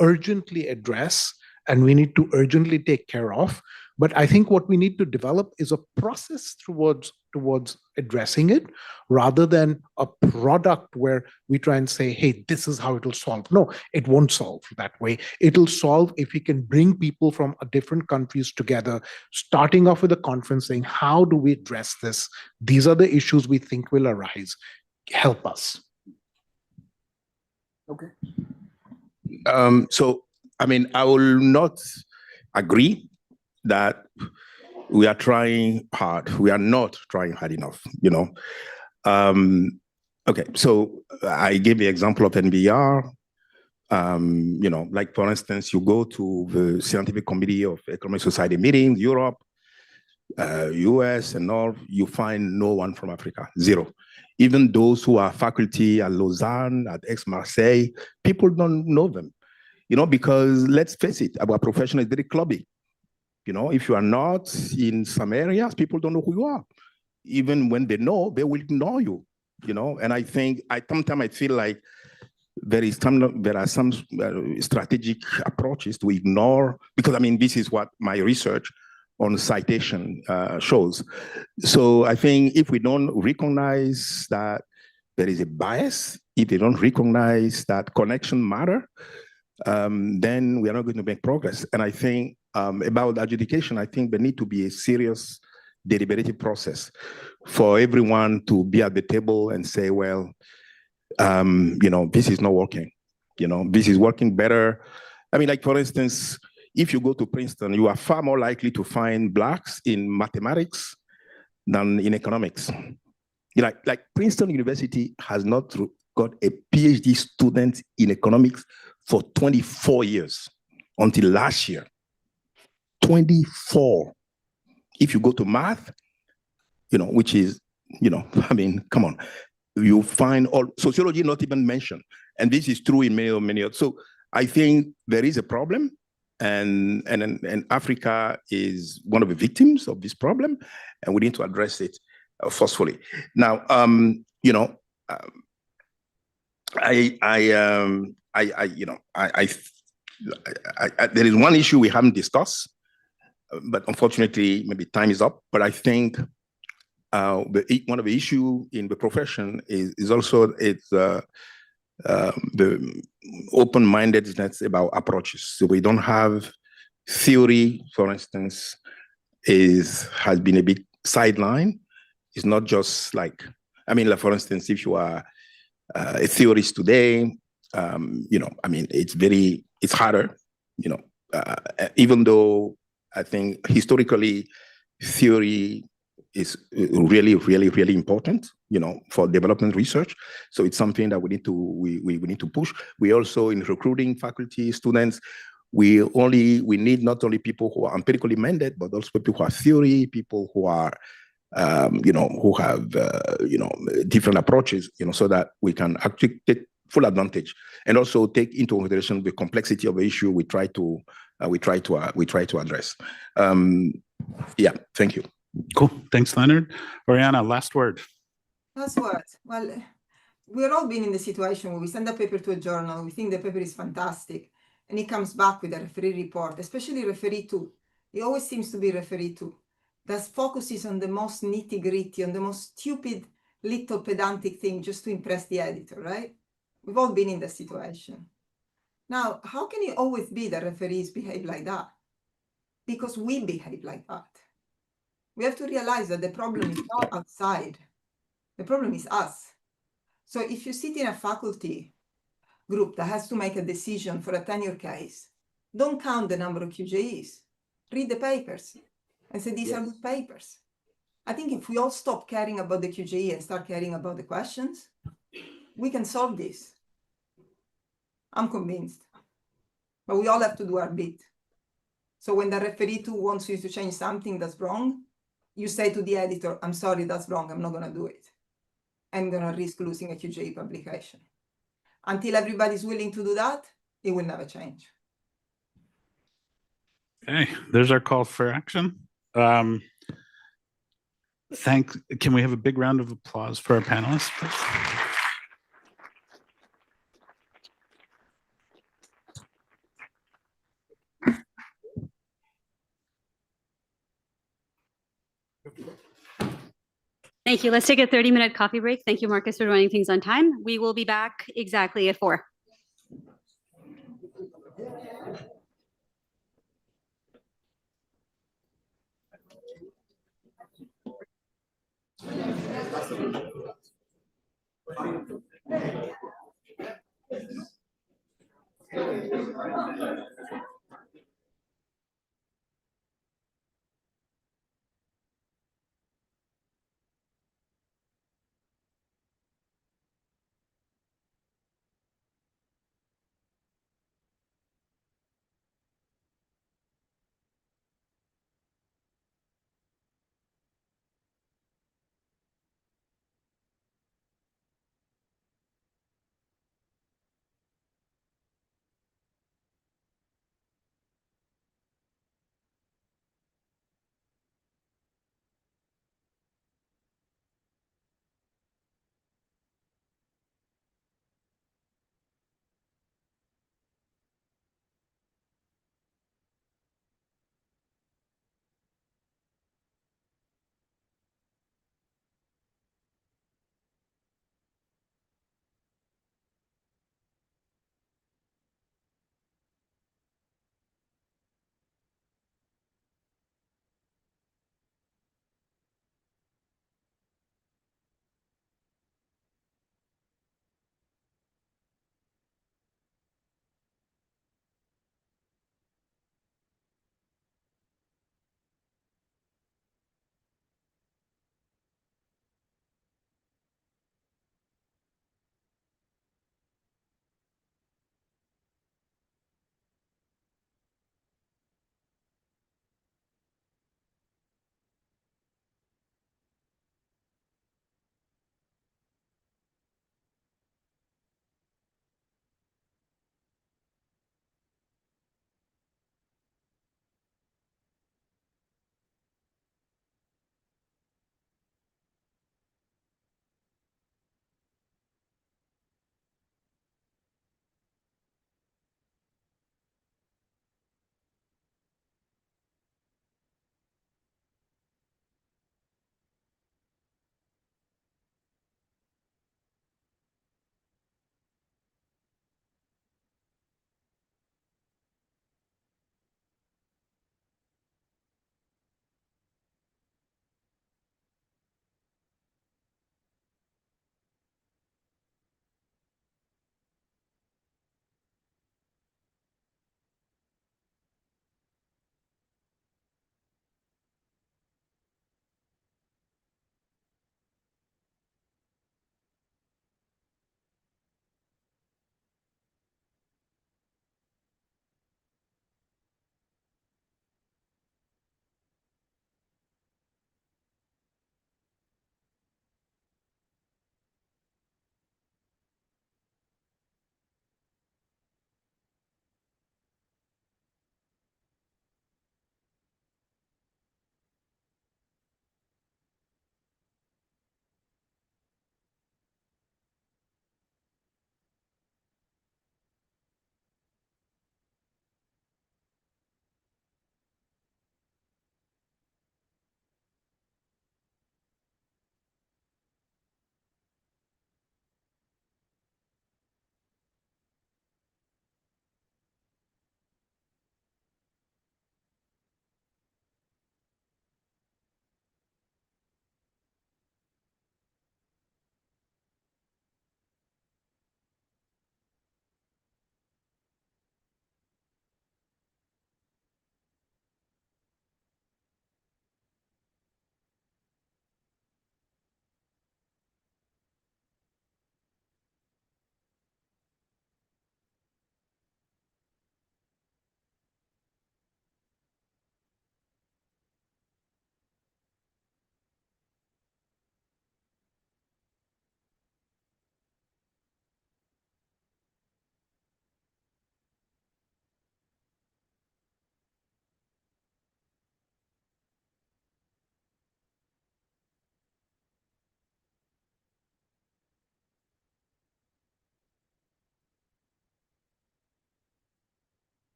S21: urgently address and we need to urgently take care of. But I think what we need to develop is a process towards addressing it, rather than a product where we try and say, hey, this is how it will solve. No, it won't solve that way. It'll solve if we can bring people from different countries together, starting off with a conference saying, how do we address this? These are the issues we think will arise. Help us.
S20: Okay. So, I mean, I will not agree that we are trying hard. We are not trying hard enough, Okay, so I gave the example of NBR. Like for instance, you go to the Scientific Committee of Economic Society meetings, Europe, US and all, you find no one from Africa, zero. Even those who are faculty at Lausanne, at Aix-Marseille, people don't know them, because let's face it, our profession is very clubby. If you are not in some areas, people don't know who you are. Even when they know, they will ignore you, And I think sometimes I feel like there are some strategic approaches to ignore, because I mean, this is what my research on citation shows. So I think if we don't recognize that there is a bias, if they don't recognize that connection matter, then we are not going to make progress. And I think about adjudication, I think there need to be a serious deliberative process for everyone to be at the table and say, well, this is not working. This is working better. I mean, like for instance, if you go to Princeton, you are far more likely to find Blacks in mathematics than in economics. Like Princeton University has not got a PhD student in economics for 24 years until last year. 24. If you go to math, which is, I mean, come on, you find all sociology not even mentioned. And this is true in many others. So I think there is a problem, and Africa is one of the victims of this problem, and we need to address it forcefully. Now, there is one issue we haven't discussed, but unfortunately, maybe time is up. But I think one of the issues in the profession is also the open-mindedness about approaches. So we don't have theory, for instance, has been a bit sidelined. It's not just like, I mean, like for instance, if you are a theorist today, I mean, it's harder, even though I think historically theory is really, really, really important, for development research. So it's something that we need to push. We also, in recruiting faculty, students, we need not only people who are empirically minded, but also people who are theory, people who are, who have, different approaches, so that we can actually take full advantage, and also take into consideration the complexity of the issue we try to address. Yeah, thank you.
S18: Cool. Thanks, Leonard. Oriana, last word.
S19: Last word. Well, we're all been in the situation where we send a paper to a journal, we think the paper is fantastic, and it comes back with a referee report, especially referee to. It always seems to be referee to. That focuses on the most nitty-gritty, on the most stupid, little pedantic thing just to impress the editor, right? We've all been in that situation. Now, how can it always be that referees behave like that? Because we behave like that. We have to realize that the problem is not outside. The problem is us. So if you sit in a faculty group that has to make a decision for a tenure case, don't count the number of QJEs. Read the papers. and say, these are good papers. I think if we all stop caring about the QJE and start caring about the questions, we can solve this. I'm convinced. But we all have to do our bit. So when the referee too wants you to change something that's wrong, you say to the editor, I'm sorry, that's wrong, I'm not going to do it. I'm going to risk losing a QJE publication. Until everybody's willing to do that, it will never change.
S18: Okay, there's our call for action. Can we have a big round of applause for our panelists, please?
S8: Thank you. Let's take a 30-minute coffee break. Thank you, Marcus, for running things on time. We will be back exactly at 4.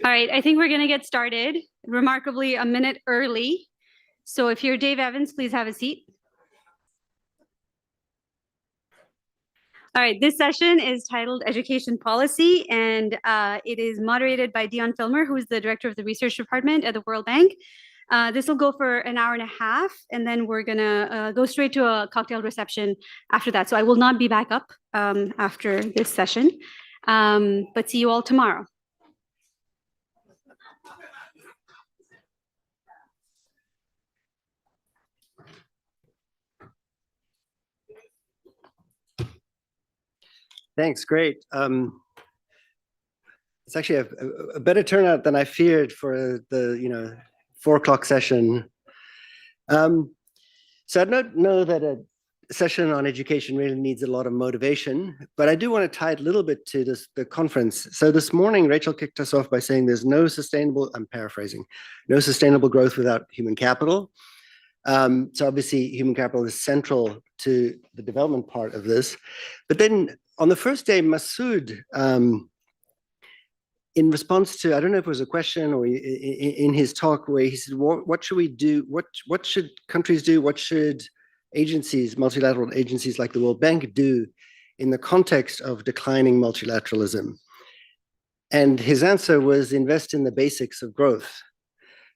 S8: All right, I think we're going to get started remarkably a minute early. So if you're Dave Evans, please have a seat. All right, this session is titled Education Policy, and it is moderated by Dion Filmer, who is the director of the research department at the World Bank. This will go for an hour and a half, and then we're gonna go straight to a cocktail reception after that. So I will not be back up after this session, but see you all tomorrow.
S4: Thanks, great. It's actually a better turnout than I feared for the 4 o'clock session. So I don't know that a session on education really needs a lot of motivation, but I do want to tie it a little bit to the conference. So this morning, Rachel kicked us off by saying there's no sustainable, I'm paraphrasing, no sustainable growth without human capital. So obviously human capital is central to the development part of this. But then on the first day, Masood, in response to, I don't know if it was a question or in his talk where he said, what should we do? What should countries do? What should agencies, multilateral agencies like the World Bank do in the context of declining multilateralism? And his answer was invest in the basics of growth,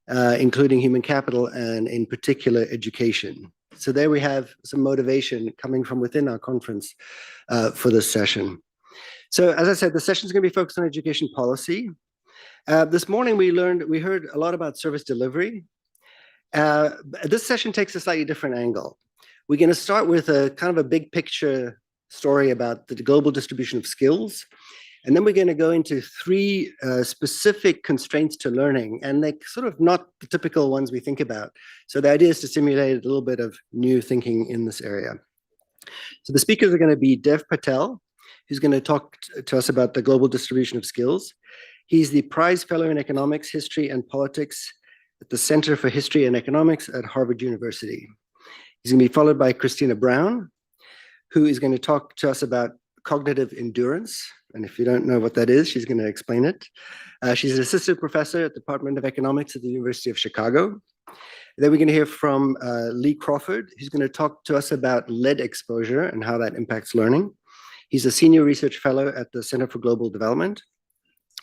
S4: including human capital and in particular education. So there we have some motivation coming from within our conference for this session. So as I said, the session is going to be focused on education policy. This morning we heard a lot about service delivery. This session takes a slightly different angle. We're going to start with a kind of a big picture story about the global distribution of skills. And then we're going to go into 3 specific constraints to learning, and they're sort of not the typical ones we think about. So the idea is to stimulate a little bit of new thinking in this area. So the speakers are going to be Dev Patel, who's going to talk to us about the global distribution of skills. He's the Prize Fellow in Economics, History, and Politics at the Center for History and Economics at Harvard University. He's going to be followed by Christina Brown, who is going to talk to us about cognitive endurance. And if you don't know what that is, she's going to explain it. She's an assistant professor at the Department of Economics at the University of Chicago. Then we're going to hear from Lee Crawford, who's going to talk to us about lead exposure and how that impacts learning. He's a senior research fellow at the Center for Global Development.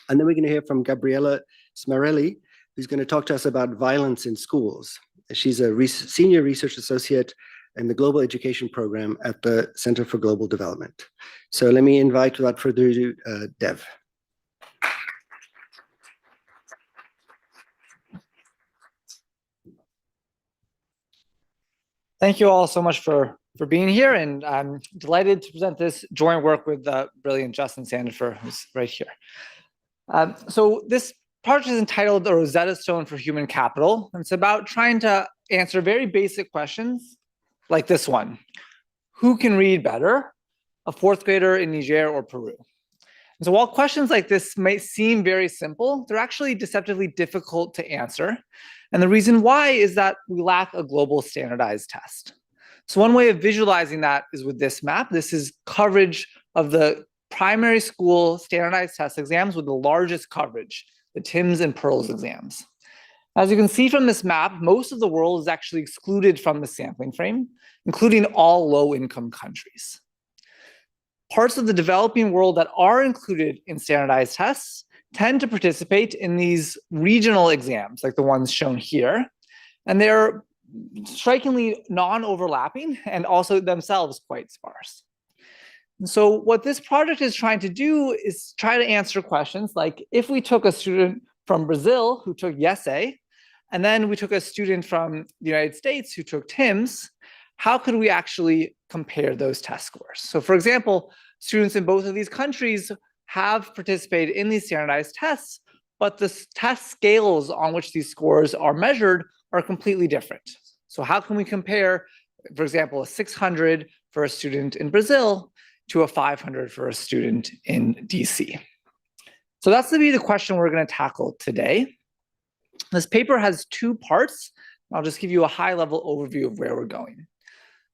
S4: And then we're going to hear from Gabriella Smarelli, who's going to talk to us about violence in schools. She's a senior research associate in the Global Education Program at the Center for Global Development. So let me invite, without further ado, Dev.
S5: Thank you all so much for being here, and I'm delighted to present this joint work with the brilliant Justin Sandifer, who's right here. So this project is entitled The Rosetta Stone for Human Capital, and it's about trying to answer very basic questions like this one. Who can read better, a 4th grader in Niger or Peru? And so while questions like this might seem very simple, they're actually deceptively difficult to answer. And the reason why is that we lack a global standardized test. So one way of visualizing that is with this map. This is coverage of the primary school standardized test exams with the largest coverage, the TIMSS and PEARLS exams. As you can see from this map, most of the world is actually excluded from the sampling frame, including all low-income countries. Parts of the developing world that are included in standardized tests tend to participate in these regional exams, like the ones shown here, and they're strikingly non-overlapping and also themselves quite sparse. And so what this project is trying to do is try to answer questions like, if we took a student from Brazil who took YESE, and then we took a student from the United States who took TIMSS, how could we actually compare those test scores? So for example, students in both of these countries have participated in these standardized tests, but the test scales on which these scores are measured are completely different. So how can we compare, for example, a 600 for a student in Brazil to a 500 for a student in DC? So that's to be the question we're going to tackle today. This paper has 2 parts. I'll just give you a high-level overview of where we're going.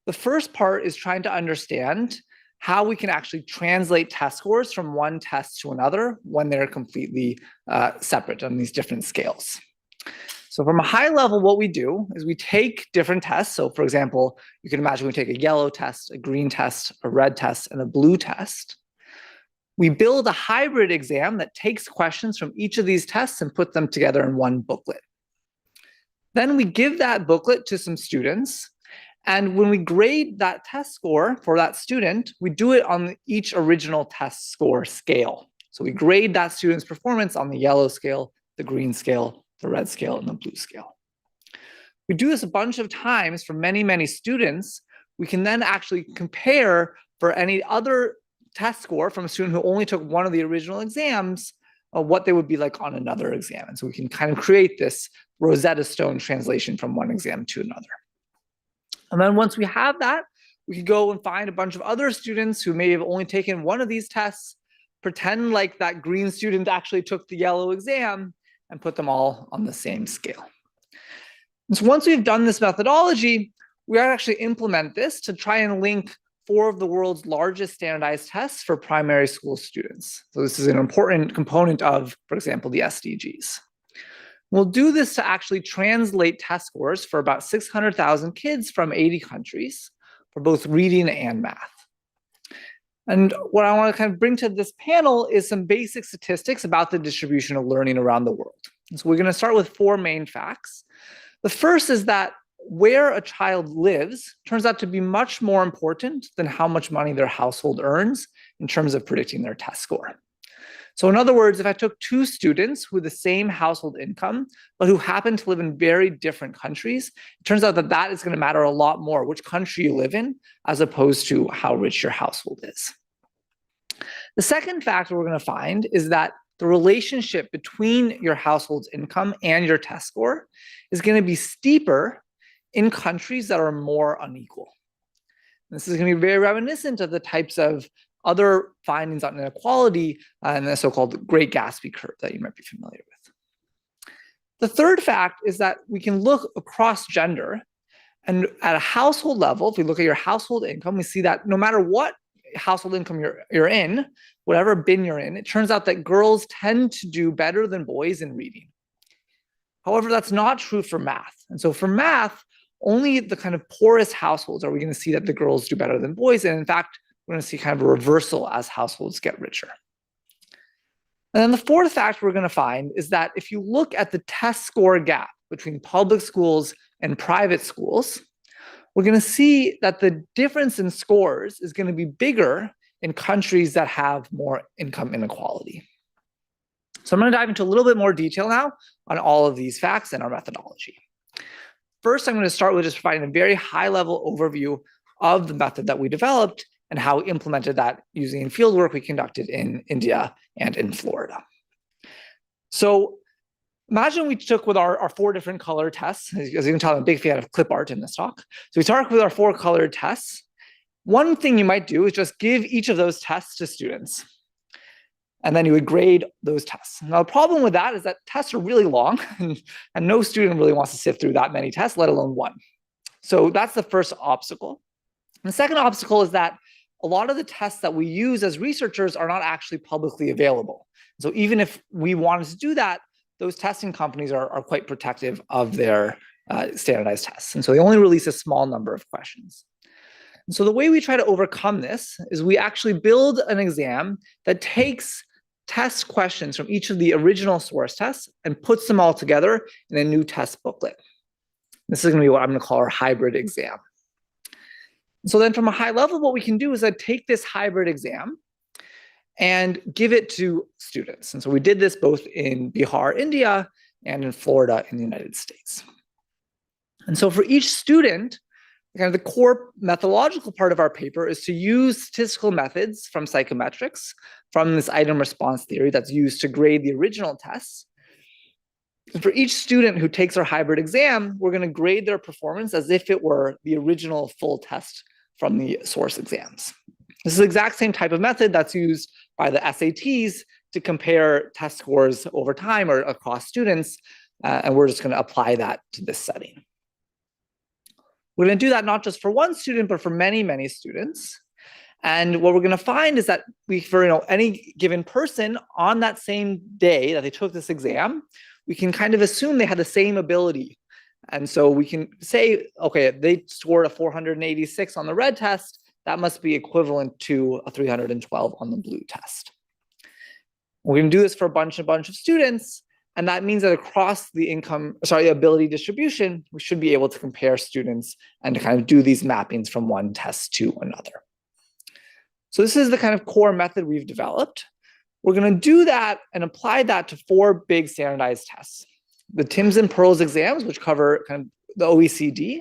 S5: The first part is trying to understand how we can actually translate test scores from one test to another when they're completely separate on these different scales. So from a high level, what we do is we take different tests. So for example, you can imagine we take a yellow test, a green test, a red test, and a blue test. We build a hybrid exam that takes questions from each of these tests and put them together in one booklet. Then we give that booklet to some students. And when we grade that test score for that student, we do it on each original test score scale. So we grade that student's performance on the yellow scale, the green scale, the red scale, and the blue scale. We do this a bunch of times for many, many students. We can then actually compare for any other test score from a student who only took one of the original exams, what they would be like on another exam. And so we can kind of create this Rosetta Stone translation from one exam to another. And then once we have that, we can go and find a bunch of other students who may have only taken one of these tests, pretend like that green student actually took the yellow exam, and put them all on the same scale. And so once we've done this methodology, we actually implement this to try and link 4 of the world's largest standardized tests for primary school students. So this is an important component of, for example, the SDGs. We'll do this to actually translate test scores for about 600,000 kids from 80 countries for both reading and math. And what I want to kind of bring to this panel is some basic statistics about the distribution of learning around the world. And so we're going to start with 4 main facts. The first is that where a child lives turns out to be much more important than how much money their household earns in terms of predicting their test score. So in other words, if I took 2 students with the same household income, but who happen to live in very different countries, it turns out that that is going to matter a lot more, which country you live in, as opposed to how rich your household is. The second factor we're going to find is that the relationship between your household's income and your test score is going to be steeper in countries that are more unequal. This is going to be very reminiscent of the types of other findings on inequality and the so-called Great Gatsby curve that you might be familiar with. The third fact is that we can look across gender, and at a household level, if we look at your household income, we see that no matter what household income you're in, whatever bin you're in, it turns out that girls tend to do better than boys in reading. However, that's not true for math. And so for math, only the kind of poorest households are we going to see that the girls do better than boys. And in fact, we're going to see kind of a reversal as households get richer. And then the fourth fact we're going to find is that if you look at the test score gap between public schools and private schools, we're going to see that the difference in scores is going to be bigger in countries that have more income inequality. So I'm going to dive into a little bit more detail now on all of these facts and our methodology. First, I'm going to start with just providing a very high-level overview of the method that we developed and how we implemented that using fieldwork we conducted in India and in Florida. So imagine we took with our 4 different color tests. As you can tell, I'm a big fan of clip art in this talk. So we start with our 4 colored tests. One thing you might do is just give each of those tests to students. And then you would grade those tests. Now, the problem with that is that tests are really long, and no student really wants to sift through that many tests, let alone one. So that's the first obstacle. And the second obstacle is that a lot of the tests that we use as researchers are not actually publicly available. So even if we wanted to do that, those testing companies are quite protective of their standardized tests. And so they only release a small number of questions. And so the way we try to overcome this is we actually build an exam that takes test questions from each of the original source tests and puts them all together in a new test booklet. This is going to be what I'm going to call our hybrid exam. So then from a high level, what we can do is take this hybrid exam and give it to students. And so we did this both in Bihar, India, and in Florida in the United States. And so for each student, kind of the core methodological part of our paper is to use statistical methods from psychometrics, from this item response theory that's used to grade the original tests. And for each student who takes our hybrid exam, we're going to grade their performance as if it were the original full test from the source exams. This is the exact same type of method that's used by the SATs to compare test scores over time or across students, and we're just going to apply that to this setting. We're going to do that not just for one student, but for many, many students. And what we're going to find is that for any given person on that same day that they took this exam, we can kind of assume they had the same ability. And so we can say, okay, they scored a 486 on the red test. That must be equivalent to a 312 on the blue test. We're going to do this for a bunch of students. And that means that across the ability distribution, we should be able to compare students and to kind of do these mappings from one test to another. So this is the kind of core method we've developed. We're going to do that and apply that to 4 big standardized tests. The Timms and Pearls exams, which cover kind of the OECD,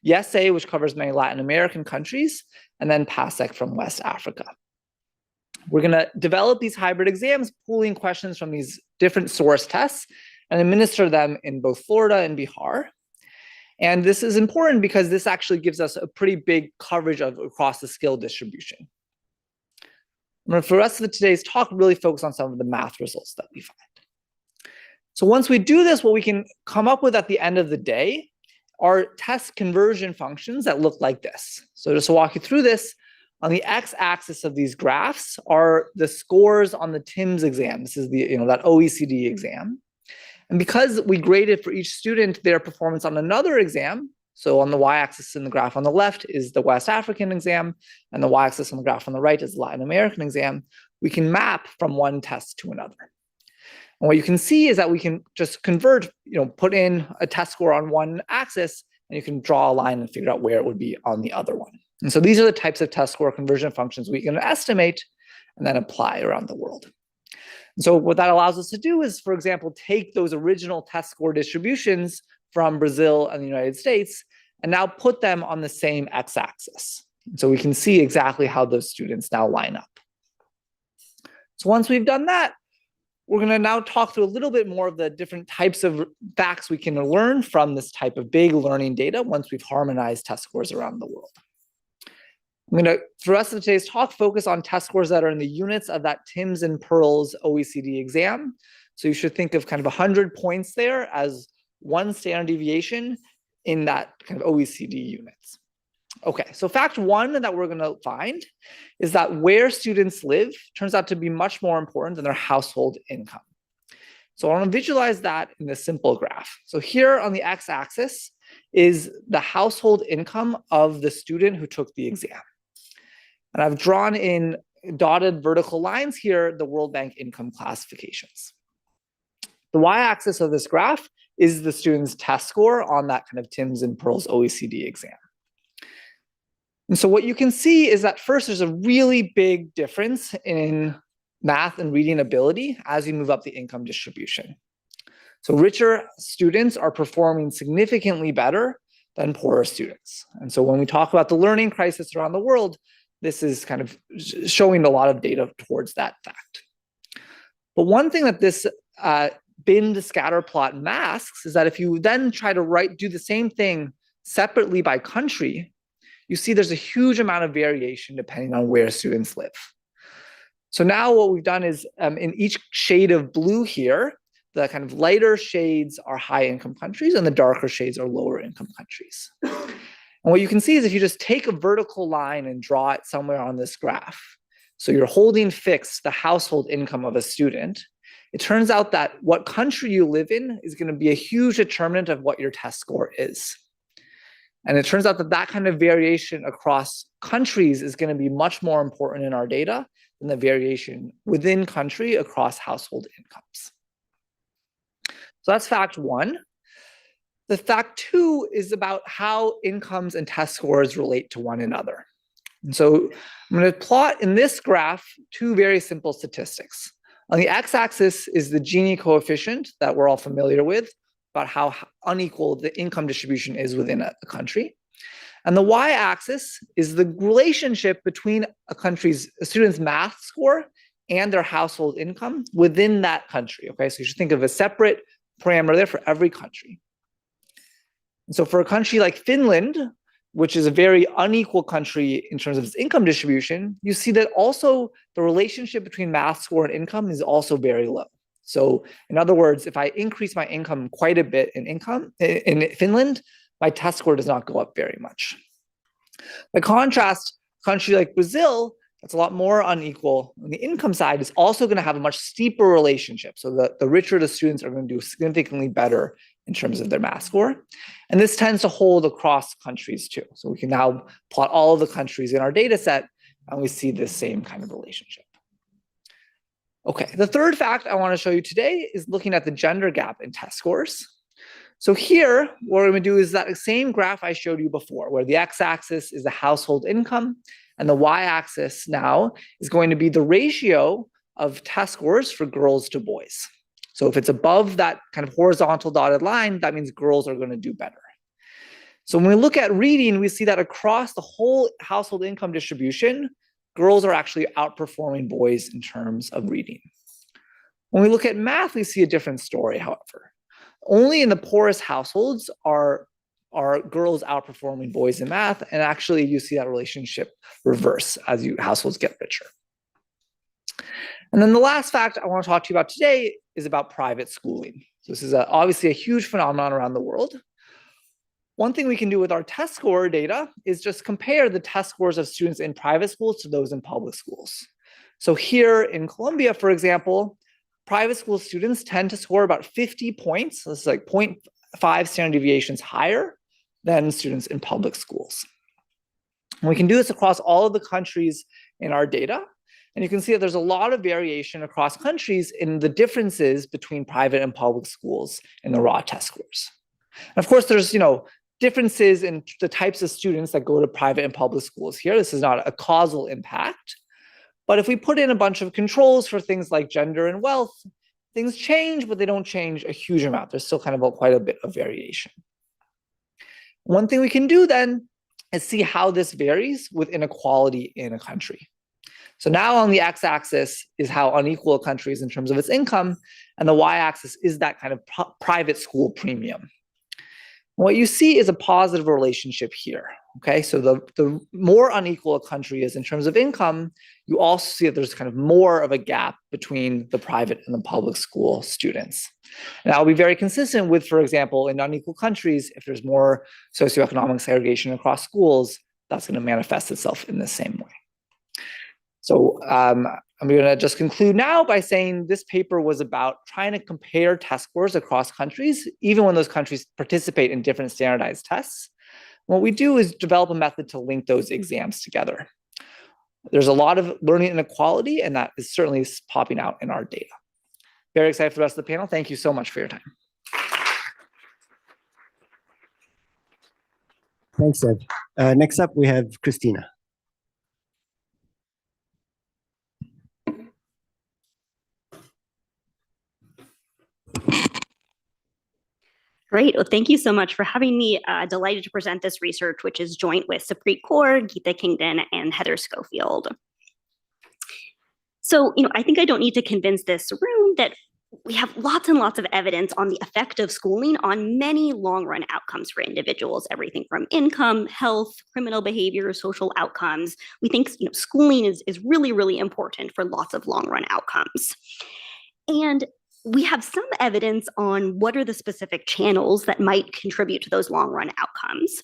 S5: YesA, which covers many Latin American countries, and then PASEC from West Africa. We're going to develop these hybrid exams, pooling questions from these different source tests, and administer them in both Florida and Bihar. And this is important because this actually gives us a pretty big coverage across the skill distribution. For the rest of today's talk, really focus on some of the math results that we find. So once we do this, what we can come up with at the end of the day are test conversion functions that look like this. So just to walk you through this, on the x-axis of these graphs are the scores on the Timms exam. This is that OECD exam. And because we graded for each student their performance on another exam, so on the y-axis in the graph on the left is the West African exam, and the y-axis on the graph on the right is the Latin American exam, we can map from one test to another. And what you can see is that we can just convert, put in a test score on one axis, and you can draw a line and figure out where it would be on the other one. And so these are the types of test score conversion functions we can estimate and then apply around the world. And so what that allows us to do is, for example, take those original test score distributions from Brazil and the United States and now put them on the same x-axis. So we can see exactly how those students now line up. So once we've done that, we're going to now talk through a little bit more of the different types of facts we can learn from this type of big learning data once we've harmonized test scores around the world. I'm going to, for the rest of today's talk, focus on test scores that are in the units of that Timms and Pearls OECD exam. So you should think of kind of 100 points there as one standard deviation in that kind of OECD units. Okay, so fact one that we're going to find is that where students live turns out to be much more important than their household income. So I want to visualize that in this simple graph. So here on the x-axis is the household income of the student who took the exam. And I've drawn in dotted vertical lines here the World Bank income classifications. The y-axis of this graph is the student's test score on that kind of Timms and Pearls OECD exam. And so what you can see is that first there's a really big difference in math and reading ability as you move up the income distribution. So richer students are performing significantly better than poorer students. And so when we talk about the learning crisis around the world, this is kind of showing a lot of data towards that fact. But one thing that this binned scatter plot masks is that if you then try to do the same thing separately by country, you see there's a huge amount of variation depending on where students live. So now what we've done is in each shade of blue here, the kind of lighter shades are high income countries and the darker shades are lower income countries. And what you can see is if you just take a vertical line and draw it somewhere on this graph, so you're holding fixed the household income of a student, it turns out that what country you live in is going to be a huge determinant of what your test score is. And it turns out that that kind of variation across countries is going to be much more important in our data than the variation within country across household incomes. So that's fact one. The fact two is about how incomes and test scores relate to one another. And so I'm going to plot in this graph two very simple statistics. On the x-axis is the Gini coefficient that we're all familiar with, about how unequal the income distribution is within a country. And the y-axis is the relationship between a student's math score and their household income within that country. Okay, so you should think of a separate parameter there for every country. And so for a country like Finland, which is a very unequal country in terms of its income distribution, you see that also the relationship between math score and income is also very low. So in other words, if I increase my income quite a bit in Finland, my test score does not go up very much. By contrast, a country like Brazil that's a lot more unequal on the income side is also going to have a much steeper relationship. So the richer the students are going to do significantly better in terms of their math score. And this tends to hold across countries too. So we can now plot all of the countries in our data set and we see this same kind of relationship. Okay, the third fact I want to show you today is looking at the gender gap in test scores. So here, what we're going to do is that same graph I showed you before, where the x-axis is the household income, and the y-axis now is going to be the ratio of test scores for girls to boys. So if it's above that kind of horizontal dotted line, that means girls are going to do better. So when we look at reading, we see that across the whole household income distribution, girls are actually outperforming boys in terms of reading. When we look at math, we see a different story, however. Only in the poorest households are girls outperforming boys in math, and actually you see that relationship reverse as households get richer. And then the last fact I want to talk to you about today is about private schooling. So this is obviously a huge phenomenon around the world. One thing we can do with our test score data is just compare the test scores of students in private schools to those in public schools. So here in Colombia, for example, private school students tend to score about 50 points. So this is like 0.5 standard deviations higher than students in public schools. And we can do this across all of the countries in our data. And you can see that there's a lot of variation across countries in the differences between private and public schools in the raw test scores. And of course, there's differences in the types of students that go to private and public schools here. This is not a causal impact. But if we put in a bunch of controls for things like gender and wealth, things change, but they don't change a huge amount. There's still kind of quite a bit of variation. One thing we can do then is see how this varies with inequality in a country. So now on the x-axis is how unequal a country is in terms of its income, and the y-axis is that kind of private school premium. What you see is a positive relationship here. Okay, so the more unequal a country is in terms of income, you also see that there's kind of more of a gap between the private and the public school students. And that will be very consistent with, for example, in unequal countries, if there's more socioeconomic segregation across schools, that's going to manifest itself in the same way. So I'm going to just conclude now by saying this paper was about trying to compare test scores across countries, even when those countries participate in different standardized tests. What we do is develop a method to link those exams together. There's a lot of learning inequality, and that is certainly popping out in our data. Very excited for the rest of the panel. Thank you so much for your time.
S4: Thanks, Ed. Next up, we have Christina.
S11: Great. Well, thank you so much for having me. Delighted to present this research, which is joint with Supreet Kaur, Geeta Kingdon, and Heather Schofield. So, I think I don't need to convince this room that we have lots and lots of evidence on the effect of schooling on many long-run outcomes for individuals, everything from income, health, criminal behavior, social outcomes. We think schooling is really, really important for lots of long-run outcomes. And we have some evidence on what are the specific channels that might contribute to those long-run outcomes.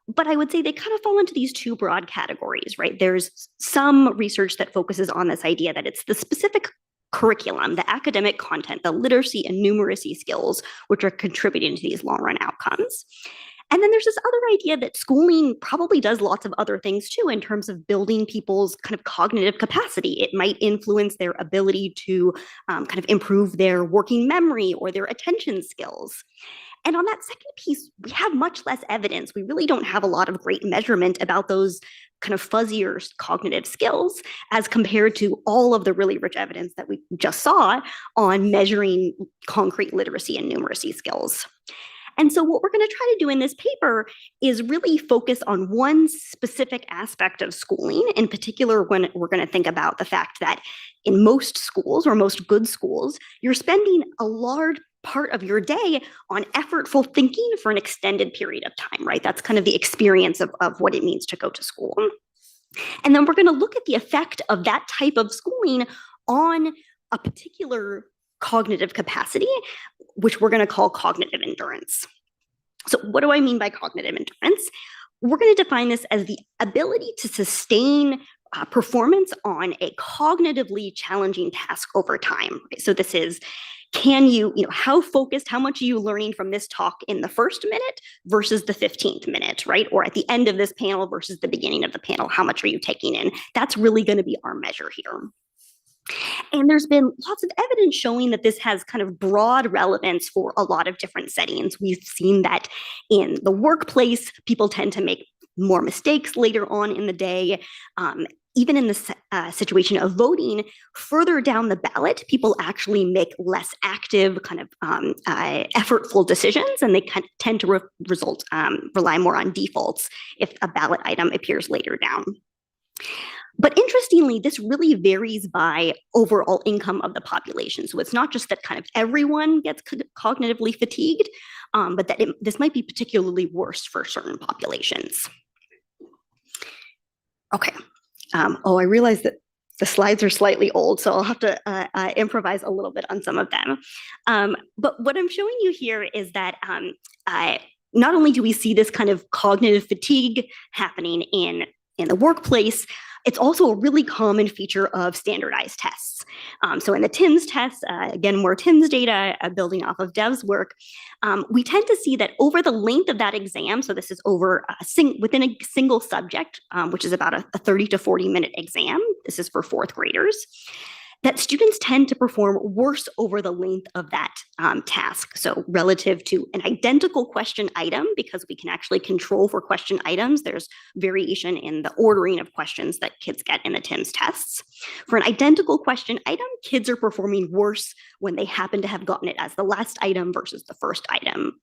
S11: But I would say they kind of fall into these two broad categories, right? There's some research that focuses on this idea that it's the specific curriculum, the academic content, the literacy and numeracy skills, which are contributing to these long-run outcomes. And then there's this other idea that schooling probably does lots of other things too in terms of building people's kind of cognitive capacity. It might influence their ability to kind of improve their working memory or their attention skills. And on that second piece, we have much less evidence. We really don't have a lot of great measurement about those kind of fuzzier cognitive skills as compared to all of the really rich evidence that we just saw on measuring concrete literacy and numeracy skills. And so what we're going to try to do in this paper is really focus on one specific aspect of schooling. In particular, when we're going to think about the fact that in most schools or most good schools, you're spending a large part of your day on effortful thinking for an extended period of time, right? That's kind of the experience of what it means to go to school. And then we're going to look at the effect of that type of schooling on a particular cognitive capacity, which we're going to call cognitive endurance. So what do I mean by cognitive endurance? We're going to define this as the ability to sustain performance on a cognitively challenging task over time. Right? So this is, can you, how focused, how much are you learning from this talk in the first minute versus the 15th minute, right? Or at the end of this panel versus the beginning of the panel, how much are you taking in? That's really going to be our measure here. And there's been lots of evidence showing that this has kind of broad relevance for a lot of different settings. We've seen that in the workplace, people tend to make more mistakes later on in the day. Even in the situation of voting, further down the ballot, people actually make less active, kind of effortful decisions, and they tend to rely more on defaults if a ballot item appears later down. But interestingly, this really varies by overall income of the population. So it's not just that kind of everyone gets cognitively fatigued, but that this might be particularly worse for certain populations. Okay. I realize that the slides are slightly old, so I'll have to improvise a little bit on some of them. But what I'm showing you here is that not only do we see this kind of cognitive fatigue happening in the workplace, it's also a really common feature of standardized tests. So in the TIMSS test, again, more TIMSS data building off of Dev's work, we tend to see that over the length of that exam, so this is over within a single subject, which is about a 30 to 40 minute exam, this is for fourth graders, that students tend to perform worse over the length of that task. So relative to an identical question item, because we can actually control for question items, there's variation in the ordering of questions that kids get in the TIMSS tests. For an identical question item, kids are performing worse when they happen to have gotten it as the last item versus the first item.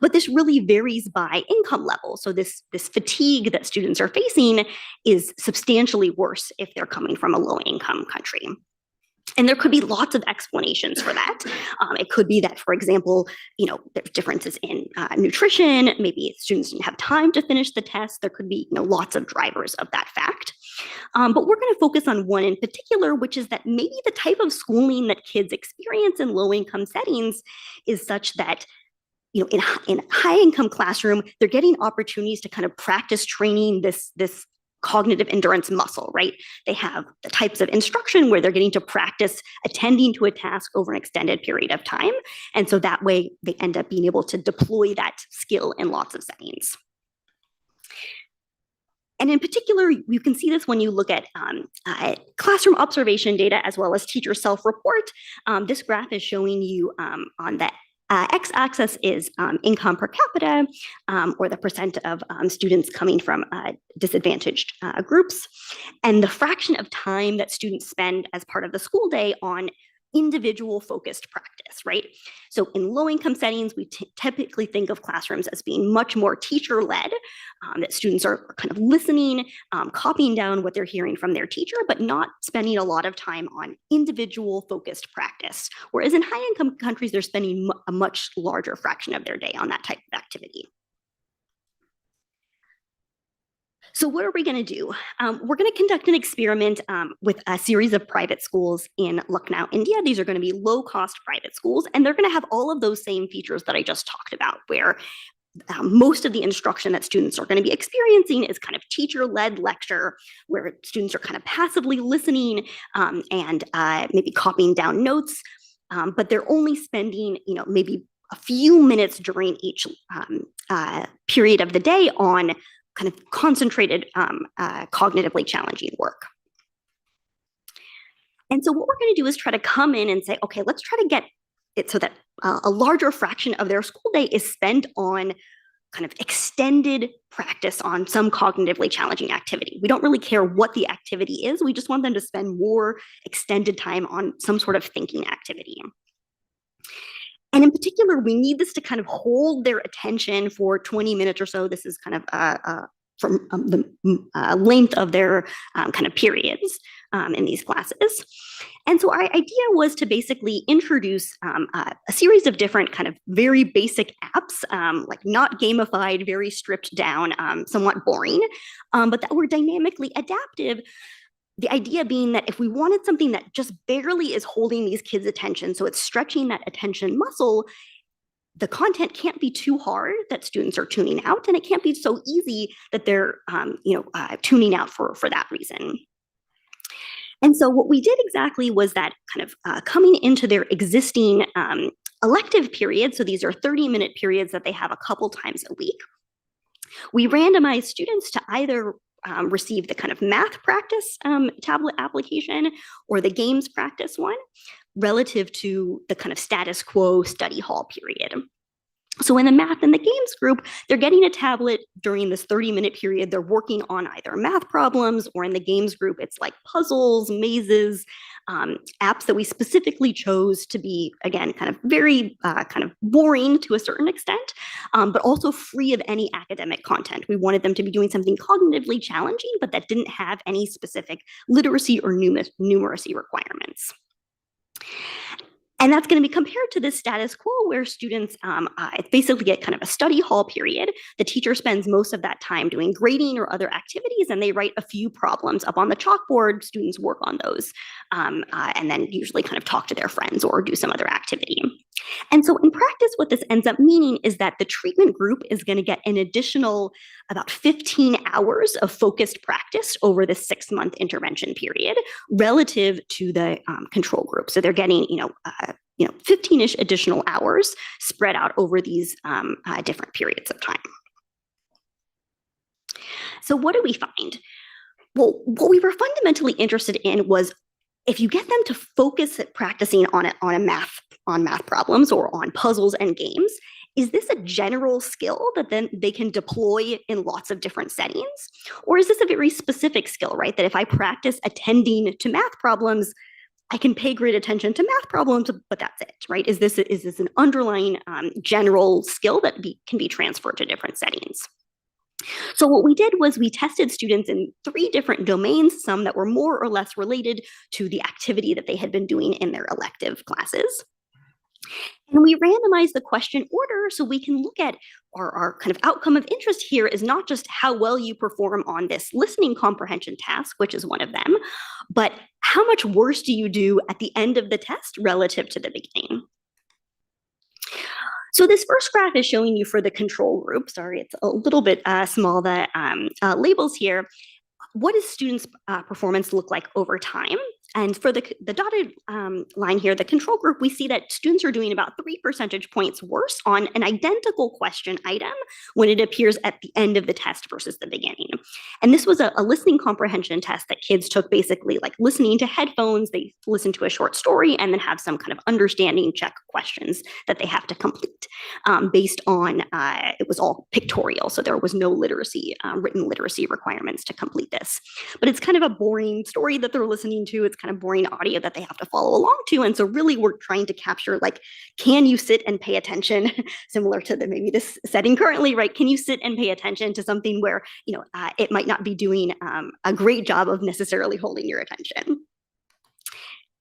S11: But this really varies by income level. So this fatigue that students are facing is substantially worse if they're coming from a low-income country. And there could be lots of explanations for that. It could be that, for example, there's differences in nutrition. Maybe students didn't have time to finish the test. There could be lots of drivers of that fact. But we're going to focus on one in particular, which is that maybe the type of schooling that kids experience in low-income settings is such that in a high-income classroom, they're getting opportunities to kind of practice training this cognitive endurance muscle, right? They have the types of instruction where they're getting to practice attending to a task over an extended period of time. And so that way they end up being able to deploy that skill in lots of settings. And in particular, you can see this when you look at classroom observation data as well as teacher self-report. This graph is showing you on the x-axis is income per capita, or the percent of students coming from disadvantaged groups, and the fraction of time that students spend as part of the school day on individual focused practice, right? So in low-income settings, we typically think of classrooms as being much more teacher-led, that students are kind of listening, copying down what they're hearing from their teacher, but not spending a lot of time on individual focused practice. Whereas in high-income countries, they're spending a much larger fraction of their day on that type of activity. So what are we going to do? We're going to conduct an experiment with a series of private schools in Lucknow, India. These are going to be low-cost private schools, and they're going to have all of those same features that I just talked about, where most of the instruction that students are going to be experiencing is kind of teacher-led lecture, where students are kind of passively listening and maybe copying down notes, but they're only spending, maybe a few minutes during each period of the day on kind of concentrated, cognitively challenging work. And so what we're going to do is try to come in and say, okay, let's try to get it so that a larger fraction of their school day is spent on kind of extended practice on some cognitively challenging activity. We don't really care what the activity is. We just want them to spend more extended time on some sort of thinking activity. And in particular, we need this to kind of hold their attention for 20 minutes or so. This is kind of from the length of their kind of periods in these classes. And so our idea was to basically introduce a series of different kind of very basic apps, like not gamified, very stripped down, somewhat boring, but that were dynamically adaptive. The idea being that if we wanted something that just barely is holding these kids' attention, so it's stretching that attention muscle, the content can't be too hard that students are tuning out, and it can't be so easy that they're tuning out for that reason. And so what we did exactly was that kind of coming into their existing elective period, so these are 30-minute periods that they have a couple times a week, we randomized students to either receive the kind of math practice tablet application or the games practice one relative to the kind of status quo study hall period. So in the math and the games group, they're getting a tablet during this 30-minute period. They're working on either math problems, or in the games group, it's like puzzles, mazes, apps that we specifically chose to be, again, kind of very kind of boring to a certain extent, but also free of any academic content. We wanted them to be doing something cognitively challenging, but that didn't have any specific literacy or numeracy requirements. And that's going to be compared to this status quo where students basically get kind of a study hall period. The teacher spends most of that time doing grading or other activities, and they write a few problems up on the chalkboard. Students work on those and then usually kind of talk to their friends or do some other activity. And so in practice, what this ends up meaning is that the treatment group is going to get an additional about 15 hours of focused practice over the 6-month intervention period relative to the control group. So they're getting, 15-ish additional hours spread out over these different periods of time. So what do we find? Well, what we were fundamentally interested in was if you get them to focus at practicing on math problems or on puzzles and games, is this a general skill that then they can deploy in lots of different settings? Or is this a very specific skill, right? That if I practice attending to math problems, I can pay great attention to math problems, but that's it, right? Is this an underlying general skill that can be transferred to different settings? So what we did was we tested students in 3 different domains, some that were more or less related to the activity that they had been doing in their elective classes. And we randomized the question order so we can look at our kind of outcome of interest here is not just how well you perform on this listening comprehension task, which is one of them, but how much worse do you do at the end of the test relative to the beginning? So this first graph is showing you for the control group. Sorry, it's a little bit small, the labels here. What does students' performance look like over time? And for the dotted line here, the control group, we see that students are doing about 3 percentage points worse on an identical question item when it appears at the end of the test versus the beginning. And this was a listening comprehension test that kids took basically like listening to headphones, they listen to a short story and then have some kind of understanding check questions that they have to complete based on, it was all pictorial, so there was no literacy, written literacy requirements to complete this. But it's kind of a boring story that they're listening to. It's kind of boring audio that they have to follow along to. And so really we're trying to capture, like, can you sit and pay attention similar to maybe this setting currently, right? Can you sit and pay attention to something where, it might not be doing a great job of necessarily holding your attention?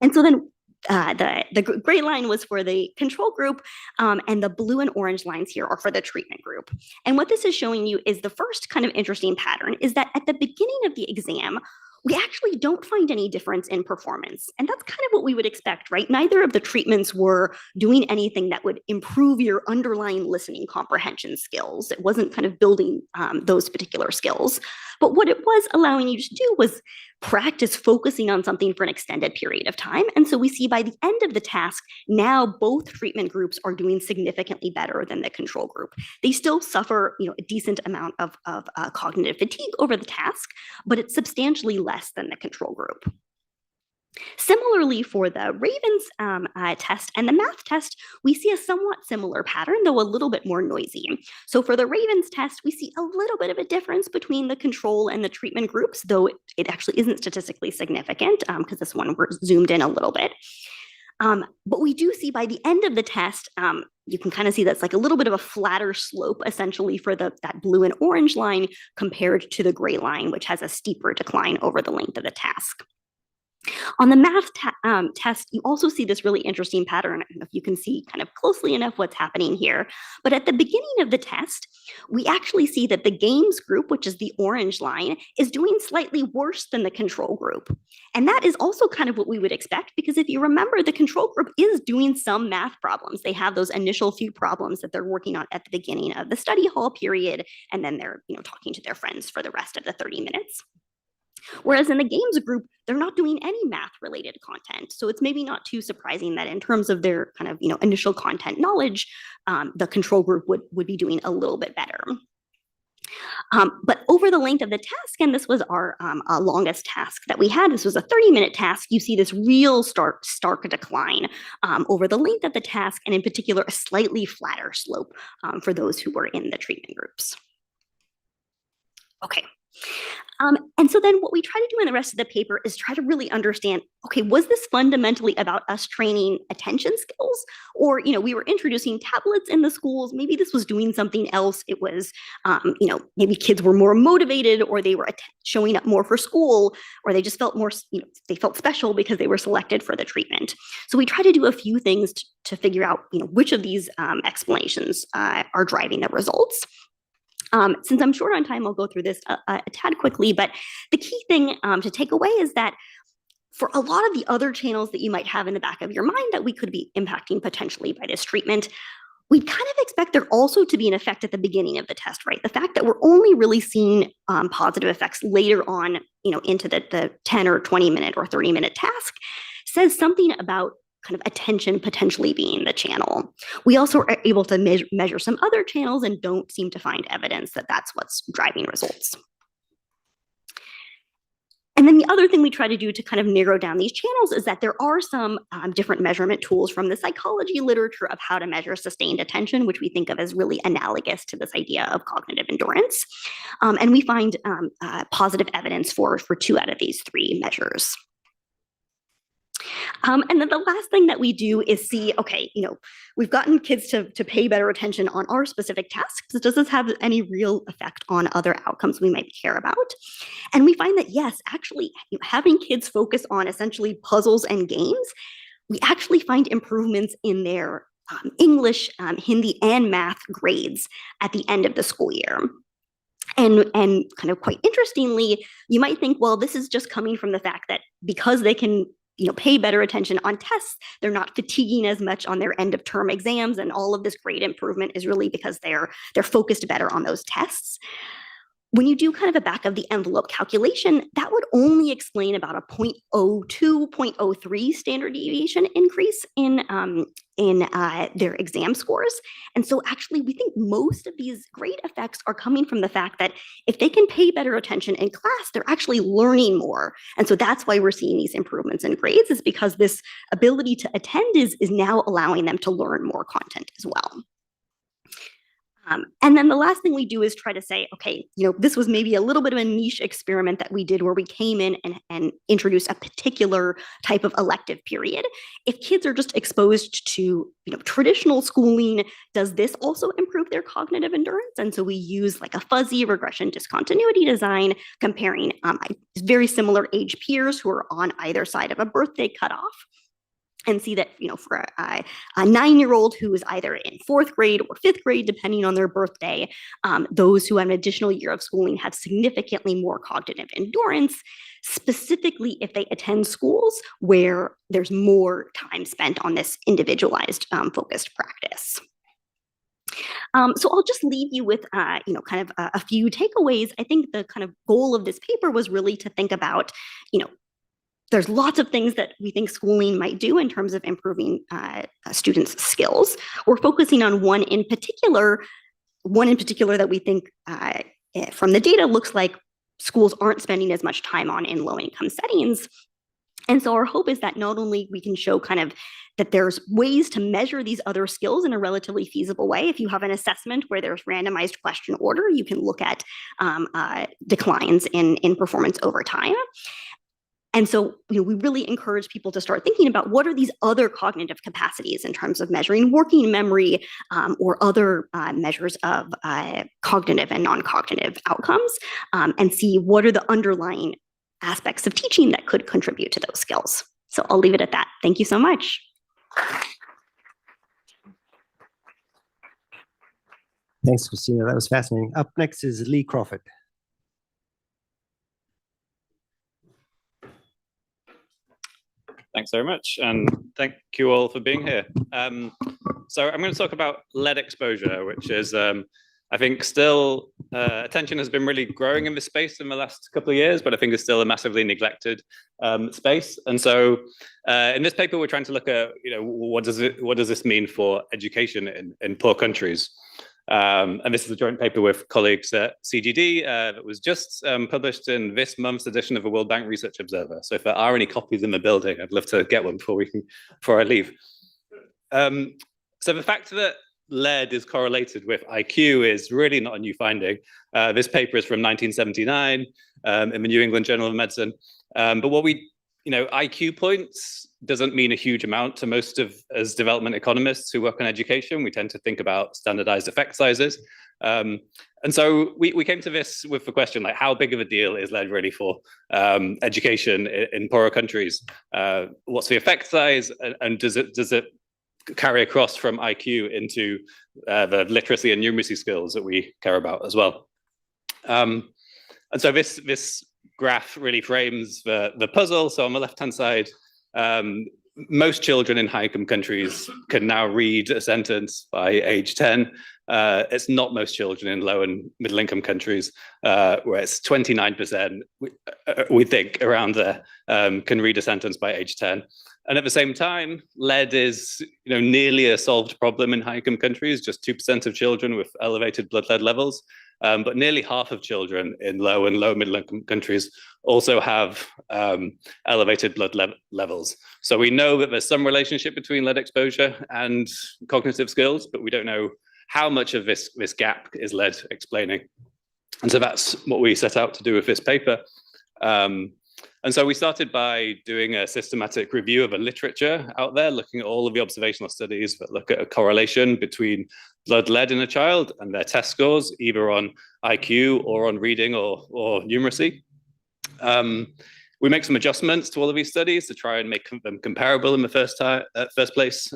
S11: And so then the gray line was for the control group, and the blue and orange lines here are for the treatment group. And what this is showing you is the first kind of interesting pattern is that at the beginning of the exam, we actually don't find any difference in performance. And that's kind of what we would expect, right? Neither of the treatments were doing anything that would improve your underlying listening comprehension skills. It wasn't kind of building those particular skills. But what it was allowing you to do was practice focusing on something for an extended period of time. And so we see by the end of the task, now both treatment groups are doing significantly better than the control group. They still suffer, a decent amount of cognitive fatigue over the task, but it's substantially less than the control group. Similarly, for the Ravens test and the math test, we see a somewhat similar pattern, though a little bit more noisy. So for the Ravens test, we see a little bit of a difference between the control and the treatment groups, though it actually isn't statistically significant because this one we're zoomed in a little bit. But we do see by the end of the test, you can kind of see that's like a little bit of a flatter slope essentially for that blue and orange line compared to the gray line, which has a steeper decline over the length of the task. On the math test, you also see this really interesting pattern. I don't know if you can see kind of closely enough what's happening here. But at the beginning of the test, we actually see that the games group, which is the orange line, is doing slightly worse than the control group. And that is also kind of what we would expect, because if you remember, the control group is doing some math problems. They have those initial few problems that they're working on at the beginning of the study hall period, and then they're talking to their friends for the rest of the 30 minutes. Whereas in the games group, they're not doing any math related content. So it's maybe not too surprising that in terms of their kind of, initial content knowledge, the control group would be doing a little bit better. But over the length of the task, and this was our longest task that we had, this was a 30-minute task, you see this real stark decline over the length of the task, and in particular, a slightly flatter slope for those who were in the treatment groups. Okay. And so then what we try to do in the rest of the paper is try to really understand, okay, was this fundamentally about us training attention skills? Or, we were introducing tablets in the schools. Maybe this was doing something else. It was, maybe kids were more motivated, or they were showing up more for school, or they just felt more, they felt special because they were selected for the treatment. So we try to do a few things to figure out, which of these explanations are driving the results. Since I'm short on time, I'll go through this a tad quickly, but the key thing to take away is that for a lot of the other channels that you might have in the back of your mind that we could be impacting potentially by this treatment, we'd kind of expect there also to be an effect at the beginning of the test, right? The fact that we're only really seeing positive effects later on, into the 10 or 20 minute or 30-minute task says something about kind of attention potentially being the channel. We also are able to measure some other channels and don't seem to find evidence that that's what's driving results. And then the other thing we try to do to kind of narrow down these channels is that there are some different measurement tools from the psychology literature of how to measure sustained attention, which we think of as really analogous to this idea of cognitive endurance. And we find positive evidence for 2 out of these 3 measures. And then the last thing that we do is see, okay, we've gotten kids to pay better attention on our specific tasks. Does this have any real effect on other outcomes we might care about? And we find that, yes, actually, having kids focus on essentially puzzles and games, we actually find improvements in their English, Hindi, and math grades at the end of the school year. And kind of quite interestingly, you might think, well, this is just coming from the fact that because they can pay better attention on tests, they're not fatiguing as much on their end of term exams, and all of this grade improvement is really because they're focused better on those tests. When you do kind of a back of the envelope calculation, that would only explain about a 0.02, 0.03 standard deviation increase in their exam scores. And so actually, we think most of these grade effects are coming from the fact that if they can pay better attention in class, they're actually learning more. And so that's why we're seeing these improvements in grades, is because this ability to attend is now allowing them to learn more content as well. And then the last thing we do is try to say, okay, this was maybe a little bit of a niche experiment that we did where we came in and introduced a particular type of elective period. If kids are just exposed to, traditional schooling, does this also improve their cognitive endurance? And so we use like a fuzzy regression discontinuity design, comparing very similar age peers who are on either side of a birthday cutoff. And see that, for a 9-year-old who is either in 4th grade or 5th grade, depending on their birthday, those who have an additional year of schooling have significantly more cognitive endurance, specifically if they attend schools where there's more time spent on this individualized focused practice. So I'll just leave you with, kind of a few takeaways. I think the kind of goal of this paper was really to think about, there's lots of things that we think schooling might do in terms of improving students' skills. We're focusing on one in particular that we think from the data looks like schools aren't spending as much time on in low-income settings. And so our hope is that not only we can show kind of that there's ways to measure these other skills in a relatively feasible way. If you have an assessment where there's randomized question order, you can look at declines in performance over time. And so, we really encourage people to start thinking about what are these other cognitive capacities in terms of measuring working memory or other measures of cognitive and non-cognitive outcomes, and see what are the underlying aspects of teaching that could contribute to those skills. So I'll leave it at that. Thank you so much.
S12: Thanks, Christina. That was fascinating. Up next is Lee Crawford.
S13: Thanks very much, and thank you all for being here. So I'm going to talk about lead exposure, which is, I I think still attention has been really growing in this space in the last couple of years, but I think it's still a massively neglected space. And so in this paper, we're trying to look at, what does this mean for education in poor countries? And this is a joint paper with colleagues at CGD that was just published in this month's edition of the World Bank Research Observer. So if there are any copies in the building, I'd love to get one before I leave. So the fact that lead is correlated with IQ is really not a new finding. This paper is from 1979 in the New England Journal of Medicine. But what IQ points doesn't mean a huge amount to most of as development economists who work on education. We tend to think about standardized effect sizes. And so we came to this with the question, like, how big of a deal is lead really for education in poorer countries? What's the effect size, and does it carry across from IQ into the literacy and numeracy skills that we care about as well? And so this graph really frames the puzzle. So on the left-hand side, most children in high-income countries can now read a sentence by age 10. It's not most children in low and middle-income countries, where it's 29%, we think, around there, can read a sentence by age 10. And at the same time, lead is nearly a solved problem in high-income countries, just 2% of children with elevated blood lead levels. But nearly half of children in low and low middle-income countries also have elevated blood levels. So we know that there's some relationship between lead exposure and cognitive skills, but we don't know how much of this gap is lead explaining. And so that's what we set out to do with this paper. And so we started by doing a systematic review of the literature out there, looking at all of the observational studies that look at a correlation between blood lead in a child and their test scores, either on IQ or on reading or numeracy. We make some adjustments to all of these studies to try and make them comparable in the first place,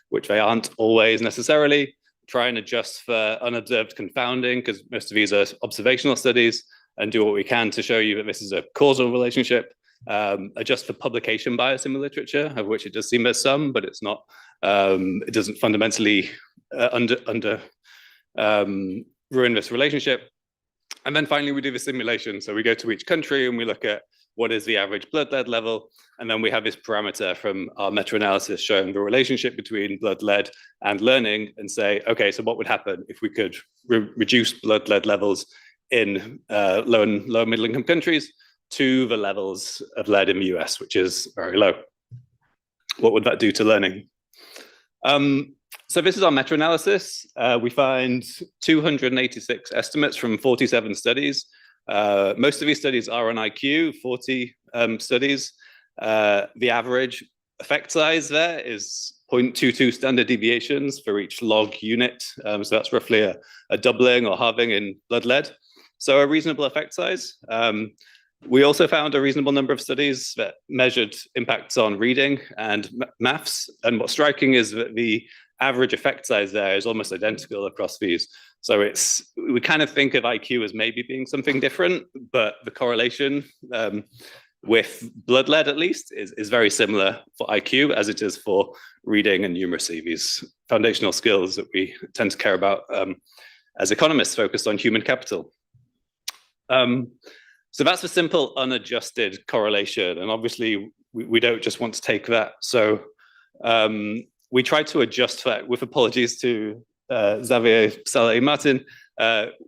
S13: which they aren't always necessarily. Try and adjust for unobserved confounding, because most of these are observational studies, and do what we can to show you that this is a causal relationship. Adjust for publication bias in the literature, of which it does seem there's some, but it's not. It doesn't fundamentally ruin this relationship. And then finally, we do the simulation. So we go to each country and we look at what is the average blood lead level. And then we have this parameter from our meta-analysis showing the relationship between blood lead and learning, and say, okay, so what would happen if we could reduce blood lead levels in low and low middle income countries to the levels of lead in the US, which is very low? What would that do to learning? So this is our meta-analysis. We find 286 estimates from 47 studies. Most of these studies are on IQ, 40 studies. The average effect size there is 0.22 standard deviations for each log unit. So that's roughly a doubling or halving in blood lead. So a reasonable effect size. We also found a reasonable number of studies that measured impacts on reading and maths. And what's striking is that the average effect size there is almost identical across these. So we kind of think of IQ as maybe being something different, but the correlation with blood lead, at least, is very similar for IQ as it is for reading and numeracy, these foundational skills that we tend to care about as economists focused on human capital. So that's a simple unadjusted correlation. And obviously, we don't just want to take that. So we tried to adjust that, with apologies to Xavier Saleh Martin.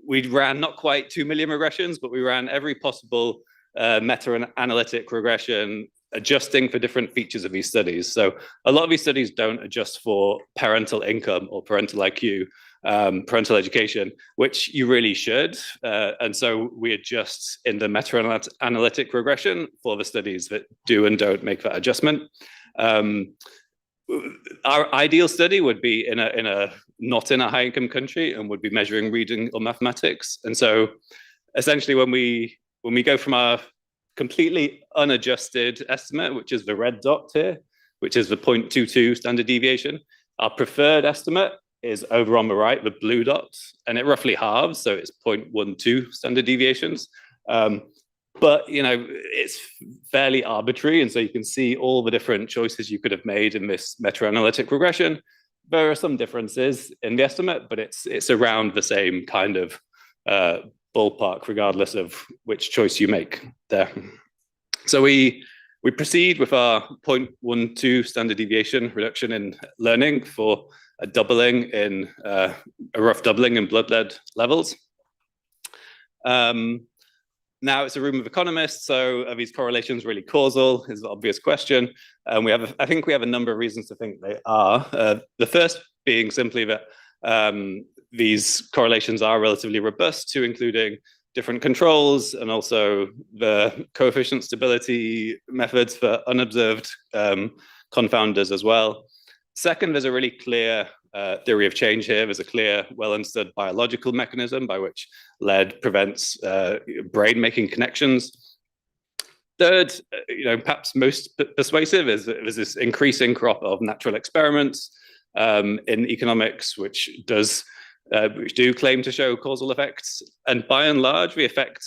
S13: We ran not quite 2 million regressions, but we ran every possible meta-analytic regression, adjusting for different features of these studies. So a lot of these studies don't adjust for parental income or parental IQ, parental education, which you really should. And so we adjust in the meta-analytic regression for the studies that do and don't make that adjustment. Our ideal study would be not in a high income country and would be measuring reading or mathematics. And so essentially when we go from our completely unadjusted estimate, which is the red dot here, which is the 0.22 standard deviation, our preferred estimate is over on the right, the blue dot, and it roughly halves, so it's 0.12 standard deviations. But it's fairly arbitrary, and so you can see all the different choices you could have made in this meta-analytic regression. there are some differences in the estimate, but it's around the same kind of ballpark, regardless of which choice you make there. So we proceed with our 0.12 standard deviation reduction in learning for a doubling in a rough doubling in blood lead levels. Now it's a room of economists, so are these correlations really causal? Is the obvious question. I think we have a number of reasons to think they are. The first being simply that these correlations are relatively robust to including different controls and also the coefficient stability methods for unobserved confounders as well. Second, there's a really clear theory of change here. There's a clear, well-understood biological mechanism by which lead prevents brain making connections. Third, perhaps most persuasive is this increasing crop of natural experiments in economics, which do claim to show causal effects. And by and large, the effect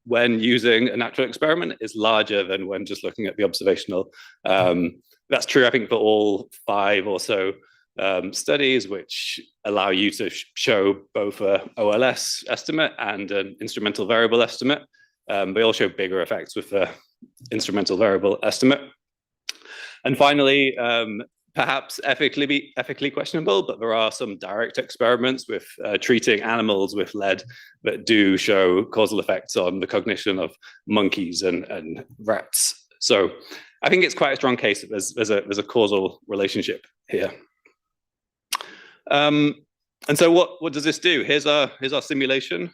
S13: when using a natural experiment is larger than when just looking at the observational. That's true, I think, for all 5 or so studies, which allow you to show both a OLS estimate and an instrumental variable estimate. They all show bigger effects with the instrumental variable estimate. And finally, perhaps ethically questionable, but there are some direct experiments with treating animals with lead that do show causal effects on the cognition of monkeys and rats. So I think it's quite a strong case that there's a causal relationship here. And so what does this do? Here's our simulation.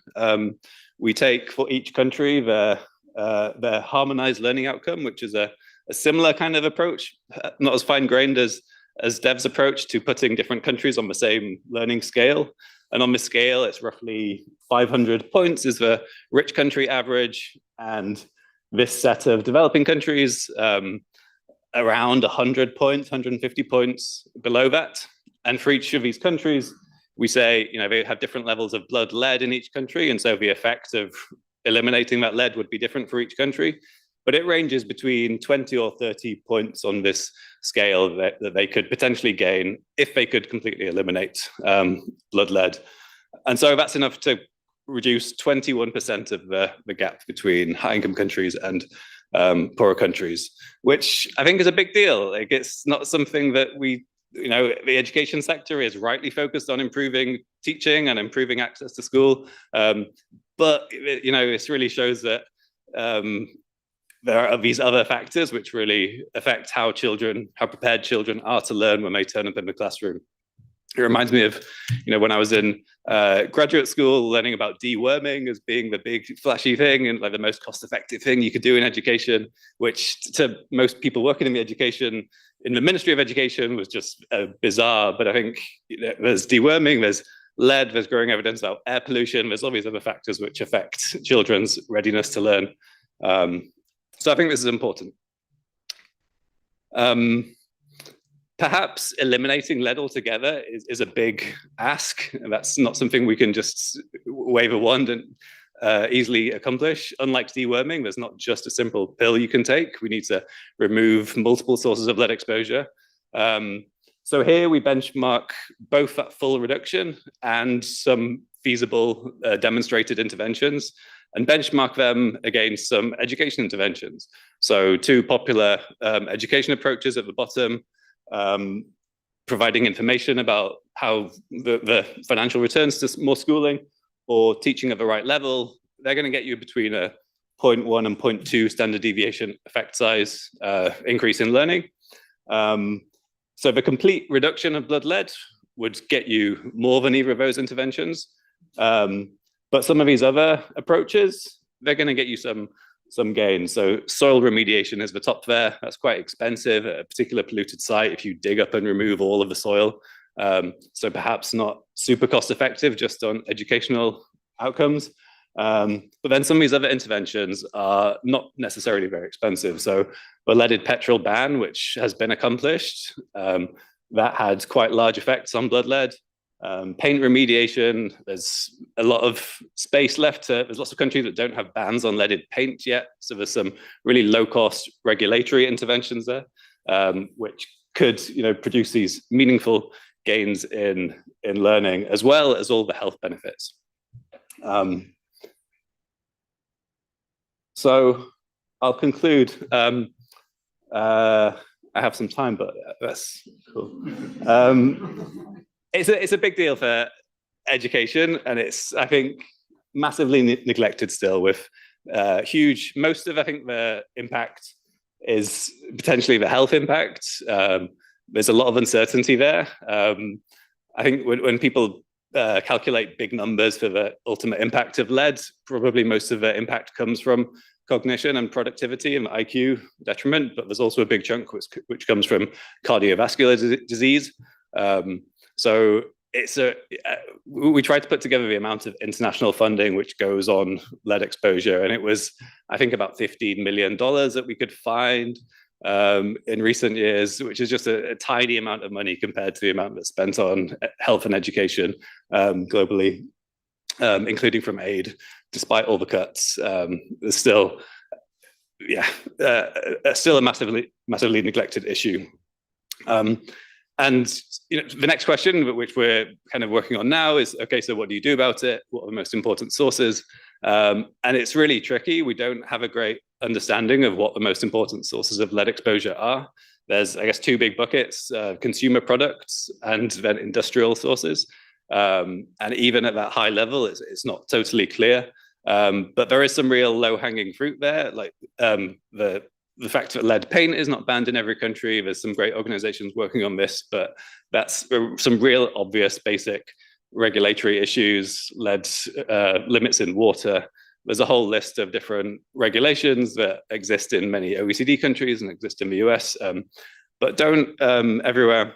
S13: We take for each country their harmonized learning outcome, which is a similar kind of approach, not as fine-grained as Dev's approach to putting different countries on the same learning scale. And on this scale, it's roughly 500 points is the rich country average, and this set of developing countries around 100 points, 150 points below that. And for each of these countries, we say, they have different levels of blood lead in each country. And so the effect of eliminating that lead would be different for each country. But it ranges between 20 or 30 points on this scale that they could potentially gain if they could completely eliminate blood lead. And so that's enough to reduce 21% of the gap between high-income countries and poorer countries, which I think is a big deal. Like, it's not something that the education sector is rightly focused on improving teaching and improving access to school. But this really shows that there are these other factors which really affect how prepared children are to learn when they turn up in the classroom. It reminds me of, when I was in graduate school, learning about deworming as being the big flashy thing and like the most cost-effective thing you could do in education, which to most people working in the Ministry of Education was just bizarre. But I think there's deworming, there's lead, there's growing evidence about air pollution, there's all these other factors which affect children's readiness to learn. So I think this is important. Perhaps eliminating lead altogether is a big ask. That's not something we can just wave a wand and easily accomplish. Unlike deworming, there's not just a simple pill you can take. We need to remove multiple sources of lead exposure. So here we benchmark both that full reduction and some feasible demonstrated interventions, and benchmark them against some education interventions. So 2 popular education approaches at the bottom, providing information about how the financial returns to more schooling or teaching at the right level. They're going to get you between a 0.1 and 0.2 standard deviation effect size increase in learning. So the complete reduction of blood lead would get you more than either of those interventions. But some of these other approaches, they're going to get you some gain. So soil remediation is the top there. That's quite expensive at a particular polluted site if you dig up and remove all of the soil. So perhaps not super cost effective just on educational outcomes. But then some of these other interventions are not necessarily very expensive. So the leaded petrol ban, which has been accomplished, that had quite large effects on blood lead. Paint remediation, there's a lot of space left. There's lots of countries that don't have bans on leaded paint yet. So there's some really low cost regulatory interventions there, which could produce these meaningful gains in learning, as well as all the health benefits. So I'll conclude. I have some time, but that's cool. It's a big deal for education, and it's, I think, massively neglected still, with huge, most of, I think, the impact is potentially the health impact. There's a lot of uncertainty there. I think when people calculate big numbers for the ultimate impact of lead, probably most of the impact comes from cognition and productivity and IQ detriment, but there's also a big chunk which comes from cardiovascular disease. So it's we tried to put together the amount of international funding which goes on lead exposure, and it was, I think, about $15 million that we could find in recent years, which is just a tiny amount of money compared to the amount that's spent on health and education globally, including from aid. Despite all the cuts, there's still, still a massively neglected issue. And the next question, which we're kind of working on now, is, okay, so what do you do about it? What are the most important sources? And it's really tricky. We don't have a great understanding of what the most important sources of lead exposure are. There's, I guess, two big buckets: consumer products and then industrial sources. And even at that high level, it's not totally clear. But there is some real low-hanging fruit there, like the fact that lead paint is not banned in every country. There's some great organizations working on this, but that's some real obvious basic regulatory issues. Lead limits in water. There's a whole list of different regulations that exist in many OECD countries and exist in the US, but don't everywhere.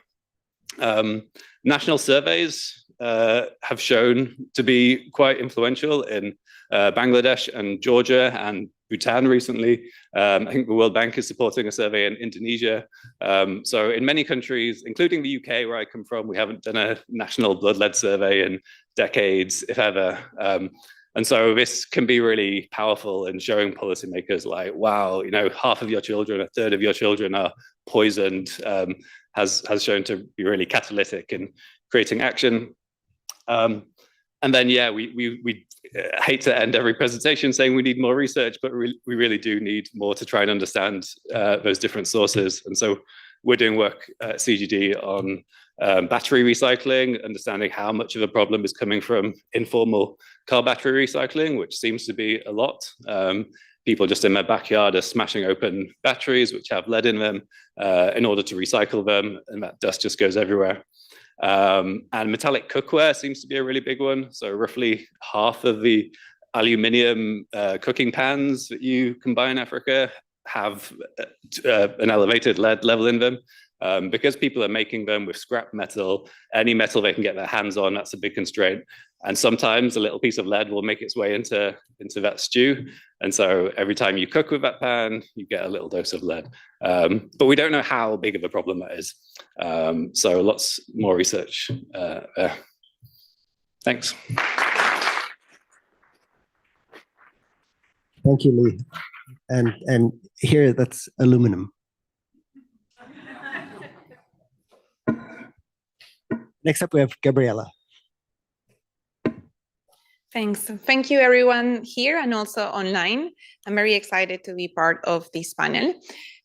S13: National surveys have shown to be quite influential in Bangladesh and Georgia and Bhutan recently. I think the World Bank is supporting a survey in Indonesia. So in many countries, including the UK, where I come from, we haven't done a national blood lead survey in decades, if ever. And so this can be really powerful in showing policymakers like, wow, half of your children, a third of your children are poisoned, has shown to be really catalytic in creating action. And then, we hate to end every presentation saying we need more research, but we really do need more to try and understand those different sources. And so we're doing work at CGD on battery recycling, understanding how much of a problem is coming from informal car battery recycling, which seems to be a lot. People just in their backyard are smashing open batteries which have lead in them in order to recycle them, and that dust just goes everywhere. And metallic cookware seems to be a really big one. So roughly half of the aluminium cooking pans that you can buy in Africa have an elevated lead level in them. Because people are making them with scrap metal, any metal they can get their hands on, that's a big constraint. And sometimes a little piece of lead will make its way into that stew. And so every time you cook with that pan, you get a little dose of lead. But we don't know how big of a problem that is. So lots more research there. Thanks.
S12: Thank you, Lee. And here, that's aluminum. Next up, we have Gabriela.
S9: Thanks. Thank you, everyone here and also online. I'm very excited to be part of this panel.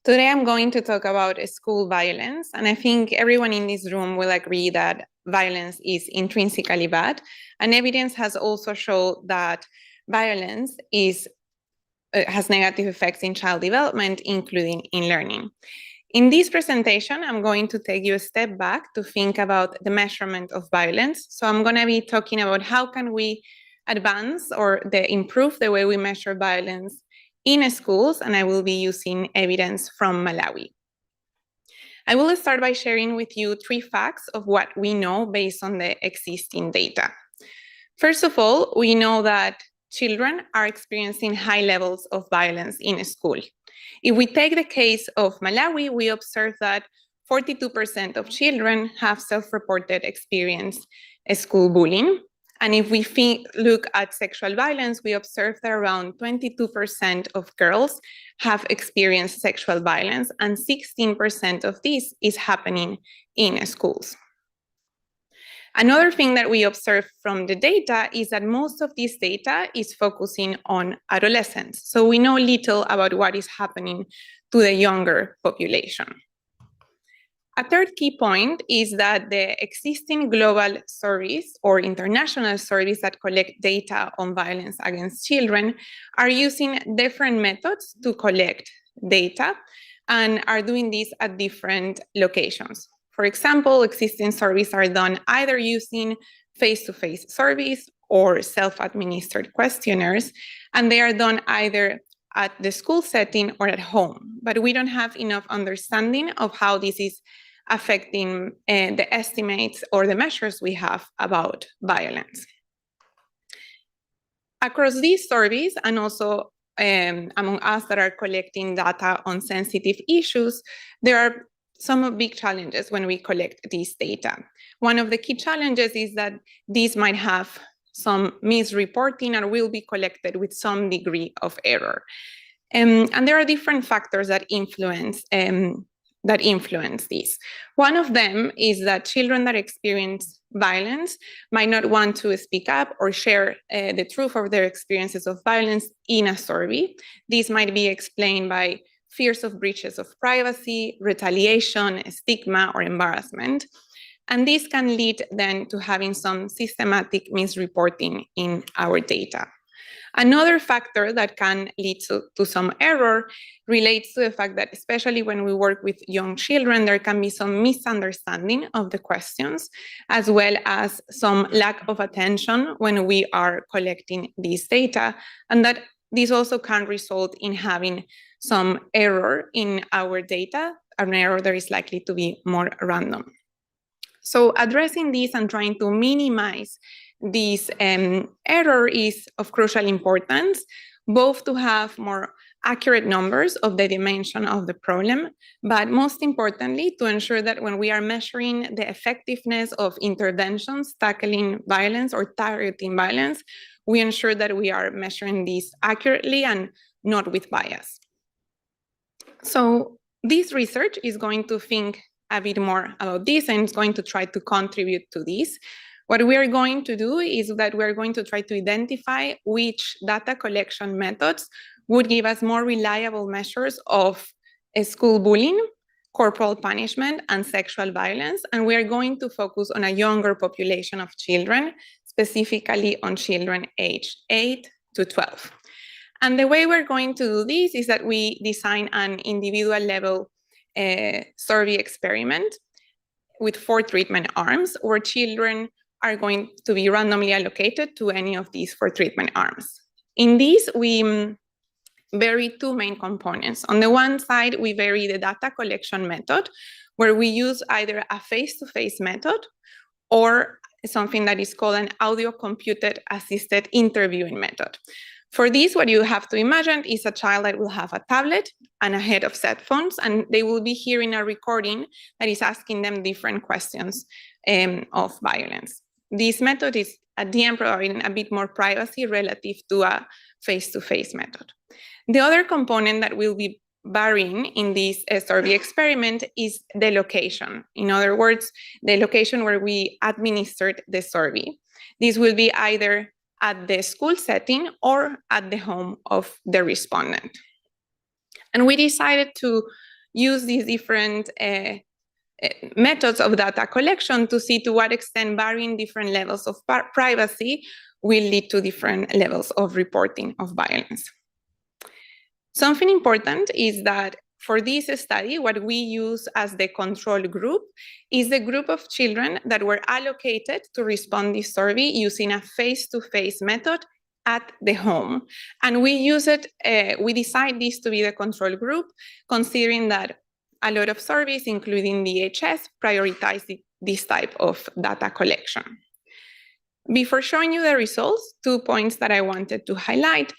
S9: Today, I'm going to talk about school violence. And I think everyone in this room will agree that violence is intrinsically bad. And evidence has also shown that violence has negative effects in child development, including in learning. In this presentation, I'm going to take you a step back to think about the measurement of violence. So I'm going to be talking about how can we advance or improve the way we measure violence in schools, and I will be using evidence from Malawi. I will start by sharing with you 3 facts of what we know based on the existing data. First of all, we know that children are experiencing high levels of violence in school. If we take the case of Malawi, we observe that 42% of children have self-reported experience school bullying. And if we look at sexual violence, we observe that around 22% of girls have experienced sexual violence, and 16% of this is happening in schools. Another thing that we observe from the data is that most of this data is focusing on adolescents. So we know little about what is happening to the younger population. A third key point is that the existing global surveys or international surveys that collect data on violence against children are using different methods to collect data and are doing this at different locations. For example, existing surveys are done either using face-to-face surveys or self-administered questionnaires, and they are done either at the school setting or at home. But we don't have enough understanding of how this is affecting the estimates or the measures we have about violence. Across these surveys, and also among us that are collecting data on sensitive issues, there are some big challenges when we collect this data. One of the key challenges is that these might have some misreporting and will be collected with some degree of error. And there are different factors that influence this. One of them is that children that experience violence might not want to speak up or share the truth of their experiences of violence in a survey. This might be explained by fears of breaches of privacy, retaliation, stigma, or embarrassment. And this can lead then to having some systematic misreporting in our data. Another factor that can lead to some error relates to the fact that, especially when we work with young children, there can be some misunderstanding of the questions, as well as some lack of attention when we are collecting this data, and that this also can result in having some error in our data, an error that is likely to be more random. So addressing this and trying to minimize this error is of crucial importance, both to have more accurate numbers of the dimension of the problem, but most importantly, to ensure that when we are measuring the effectiveness of interventions tackling violence or targeting violence, we ensure that we are measuring this accurately and not with bias. So this research is going to think a bit more about this and it's going to try to contribute to this. What we are going to do is that we're going to try to identify which data collection methods would give us more reliable measures of school bullying, corporal punishment, and sexual violence. And we are going to focus on a younger population of children, specifically on children aged 8 to 12. And the way we're going to do this is that we design an individual level survey experiment with 4 treatment arms where children are going to be randomly allocated to any of these 4 treatment arms. In this, we vary 2 main components. On the one side, we vary the data collection method, where we use either a face-to-face method or something that is called an audio-computed assisted interviewing method. For this, what you have to imagine is a child that will have a tablet and a head of headphones, and they will be hearing a recording that is asking them different questions of violence. This method is, at the end, providing a bit more privacy relative to a face-to-face method. The other component that will be varying in this survey experiment is the location. In other words, the location where we administered the survey. This will be either at the school setting or at the home of the respondent. And we decided to use these different methods of data collection to see to what extent varying different levels of privacy will lead to different levels of reporting of violence. Something important is that for this study, what we use as the control group is the group of children that were allocated to respond this survey using a face-to-face method at the home. And we use it, we decide this to be the control group, considering that a lot of surveys, including DHS, prioritize this type of data collection. Before showing you the results, 2 points that I wanted to highlight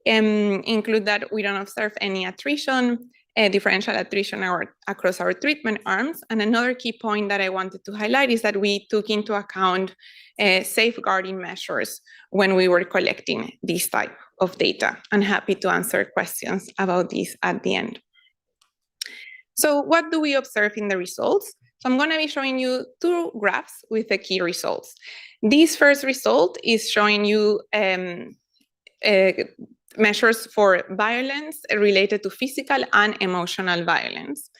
S9: include that we don't observe any attrition, differential attrition across our treatment arms. And another key point that I wanted to highlight is that we took into account safeguarding measures when we were collecting this type of data. I'm happy to answer questions about this at the end. So what do we observe in the results? So I'm going to be showing you two graphs with the key results. This first result is showing you measures for violence related to physical and emotional violence.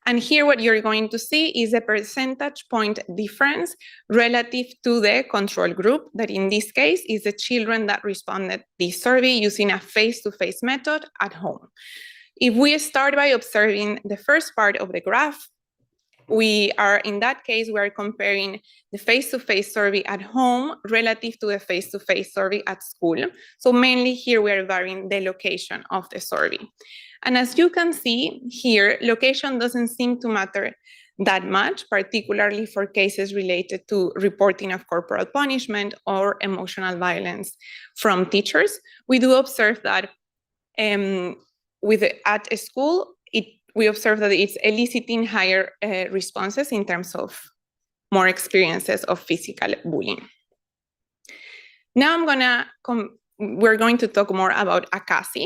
S9: And here what you're going to see is a percentage point difference relative to the control group, that in this case is the children that responded this survey using a face-to-face method at home. If we start by observing the first part of the graph, in that case, we are comparing the face-to-face survey at home relative to the face-to-face survey at school. So mainly here we are varying the location of the survey. And as you can see here, location doesn't seem to matter that much, particularly for cases related to reporting of corporal punishment or emotional violence from teachers. We do observe that at a school, we observe that it's eliciting higher responses in terms of more experiences of physical bullying. Now we're going to talk more about ACASI.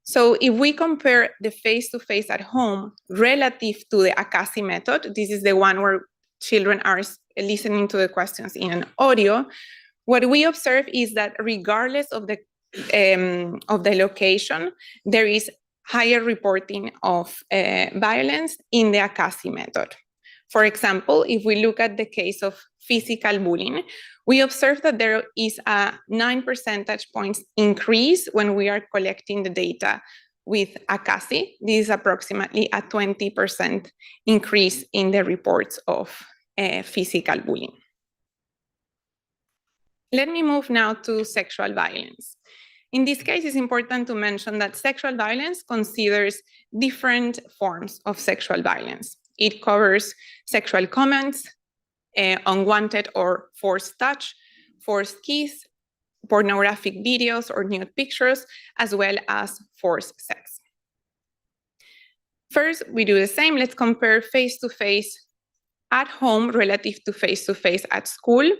S9: So if we compare the face-to-face at home relative to the ACASI method, this is the one where children are listening to the questions in an audio, what we observe is that regardless of the location, there is higher reporting of violence in the ACASI method. For example, if we look at the case of physical bullying, we observe that there is a 9 percentage points increase when we are collecting the data with ACASI. This is approximately a 20% increase in the reports of physical bullying. Let me move now to sexual violence. In this case, it's important to mention that sexual violence considers different forms of sexual violence. It covers sexual comments, unwanted or forced touch, forced kiss, pornographic videos or nude pictures, as well as forced sex. First, we do the same. Let's compare face-to-face at home relative to face-to-face at school.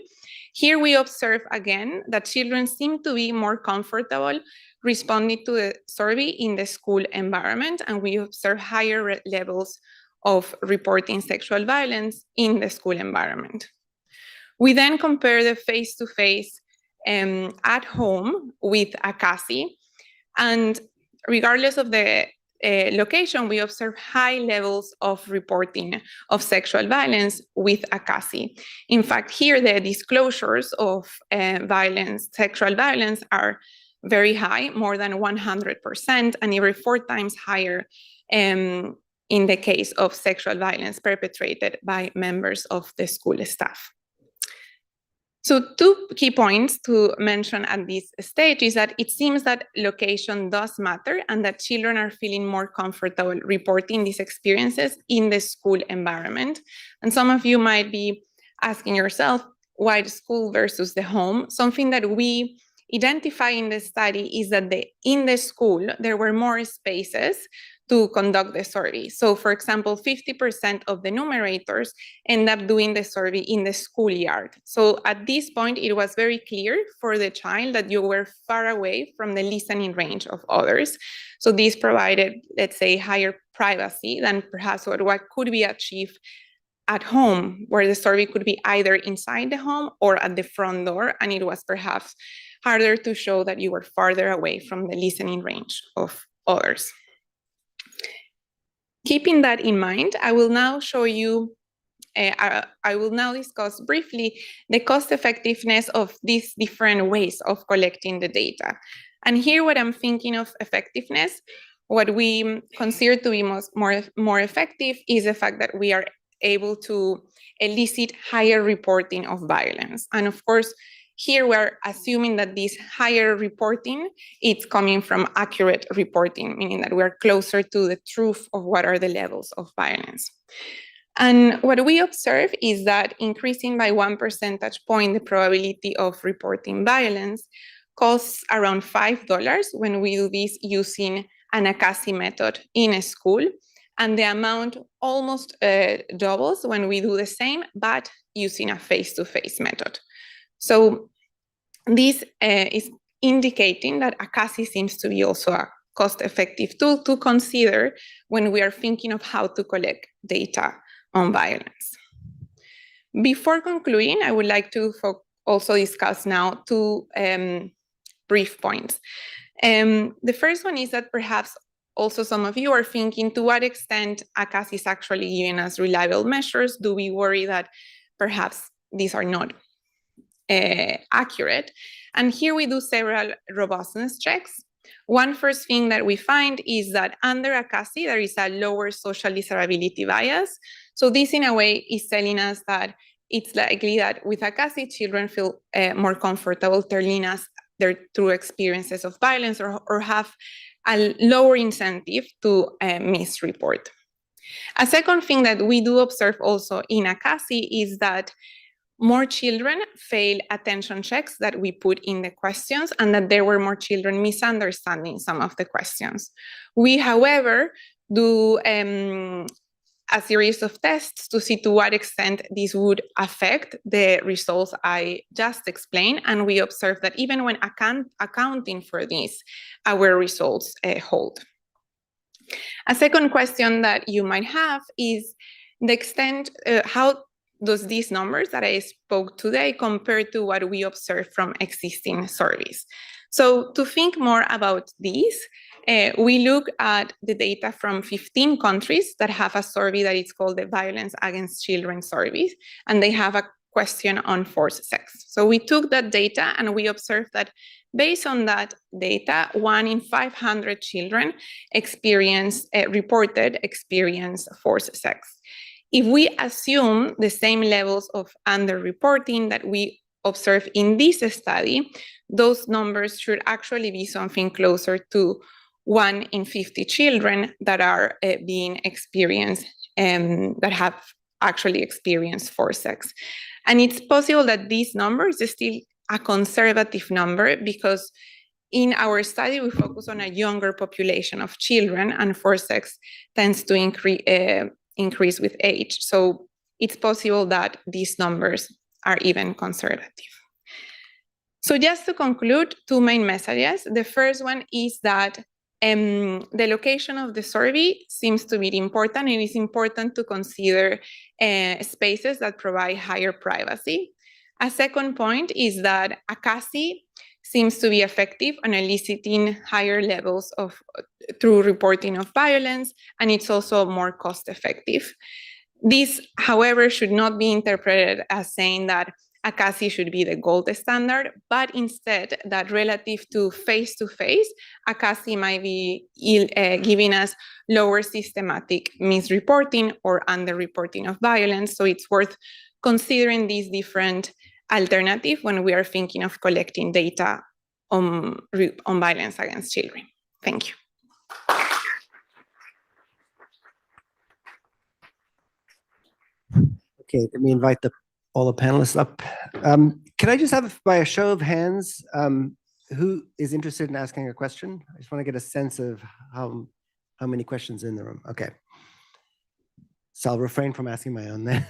S9: Here we observe again that children seem to be more comfortable responding to the survey in the school environment, and we observe higher levels of reporting sexual violence in the school environment. We then compare the face-to-face at home with ACASI, and regardless of the location, we observe high levels of reporting of sexual violence with ACASI. In fact, here the disclosures of sexual violence are very high, more than 100%, and even 4 times higher in the case of sexual violence perpetrated by members of the school staff. So 2 key points to mention at this stage is that it seems that location does matter and that children are feeling more comfortable reporting these experiences in the school environment. And some of you might be asking yourself, why the school versus the home? Something that we identify in the study is that in the school, there were more spaces to conduct the survey. So for example, 50% of the numerators end up doing the survey in the schoolyard. So at this point, it was very clear for the child that you were far away from the listening range of others. So this provided, let's say, higher privacy than perhaps what could be achieved at home, where the survey could be either inside the home or at the front door, and it was perhaps harder to show that you were farther away from the listening range of others. Keeping that in mind, I will now show you, I will now discuss briefly the cost effectiveness of these different ways of collecting the data. And here what I'm thinking of effectiveness, what we consider to be more effective is the fact that we are able to elicit higher reporting of violence. And of course, here we're assuming that this higher reporting, it's coming from accurate reporting, meaning that we're closer to the truth of what are the levels of violence. And what we observe is that increasing by 1 percentage point the probability of reporting violence costs around $5 when we do this using an ACASI method in a school. And the amount almost doubles when we do the same, but using a face-to-face method. So this is indicating that ACASI seems to be also a cost-effective tool to consider when we are thinking of how to collect data on violence. Before concluding, I would like to also discuss now two brief points. The first one is that perhaps also some of you are thinking, to what extent ACAS is actually giving us reliable measures? Do we worry that perhaps these are not accurate? And here we do several robustness checks. One first thing that we find is that under ACASI, there is a lower social desirability bias. So this in a way is telling us that it's likely that with ACASI, children feel more comfortable telling us their true experiences of violence or have a lower incentive to misreport. A second thing that we do observe also in ACASI is that more children fail attention checks that we put in the questions, and that there were more children misunderstanding some of the questions. We, however, do a series of tests to see to what extent this would affect the results I just explained, and we observe that even when accounting for this, our results hold. A second question that you might have is the extent, how does these numbers that I spoke today compare to what we observe from existing surveys? So to think more about these, we look at the data from 15 countries that have a survey that is called the Violence Against Children Survey, and they have a question on forced sex. So we took that data and we observed that based on that data, 1 in 500 children reported experience forced sex. If we assume the same levels of underreporting that we observe in this study, those numbers should actually be something closer to 1 in 50 children that are being experienced, that have actually experienced forced sex. And it's possible that these numbers is still a conservative number because in our study, we focus on a younger population of children, and forced sex tends to increase with age. So it's possible that these numbers are even conservative. So just to conclude, two main messages. The first one is that the location of the survey seems to be important. It is important to consider spaces that provide higher privacy. A second point is that ACASI seems to be effective on eliciting higher levels of true reporting of violence, and it's also more cost effective. This, however, should not be interpreted as saying that ACASI should be the gold standard, but instead that relative to face-to-face, ACASI might be giving us lower systematic misreporting or underreporting of violence. So it's worth considering these different alternatives when we are thinking of collecting data on violence against children. Thank you.
S12: Okay, let me invite all the panelists up. Can I just have, by a show of hands, who is interested in asking a question? I just want to get a sense of how many questions in the room. Okay. So I'll refrain from asking my own then.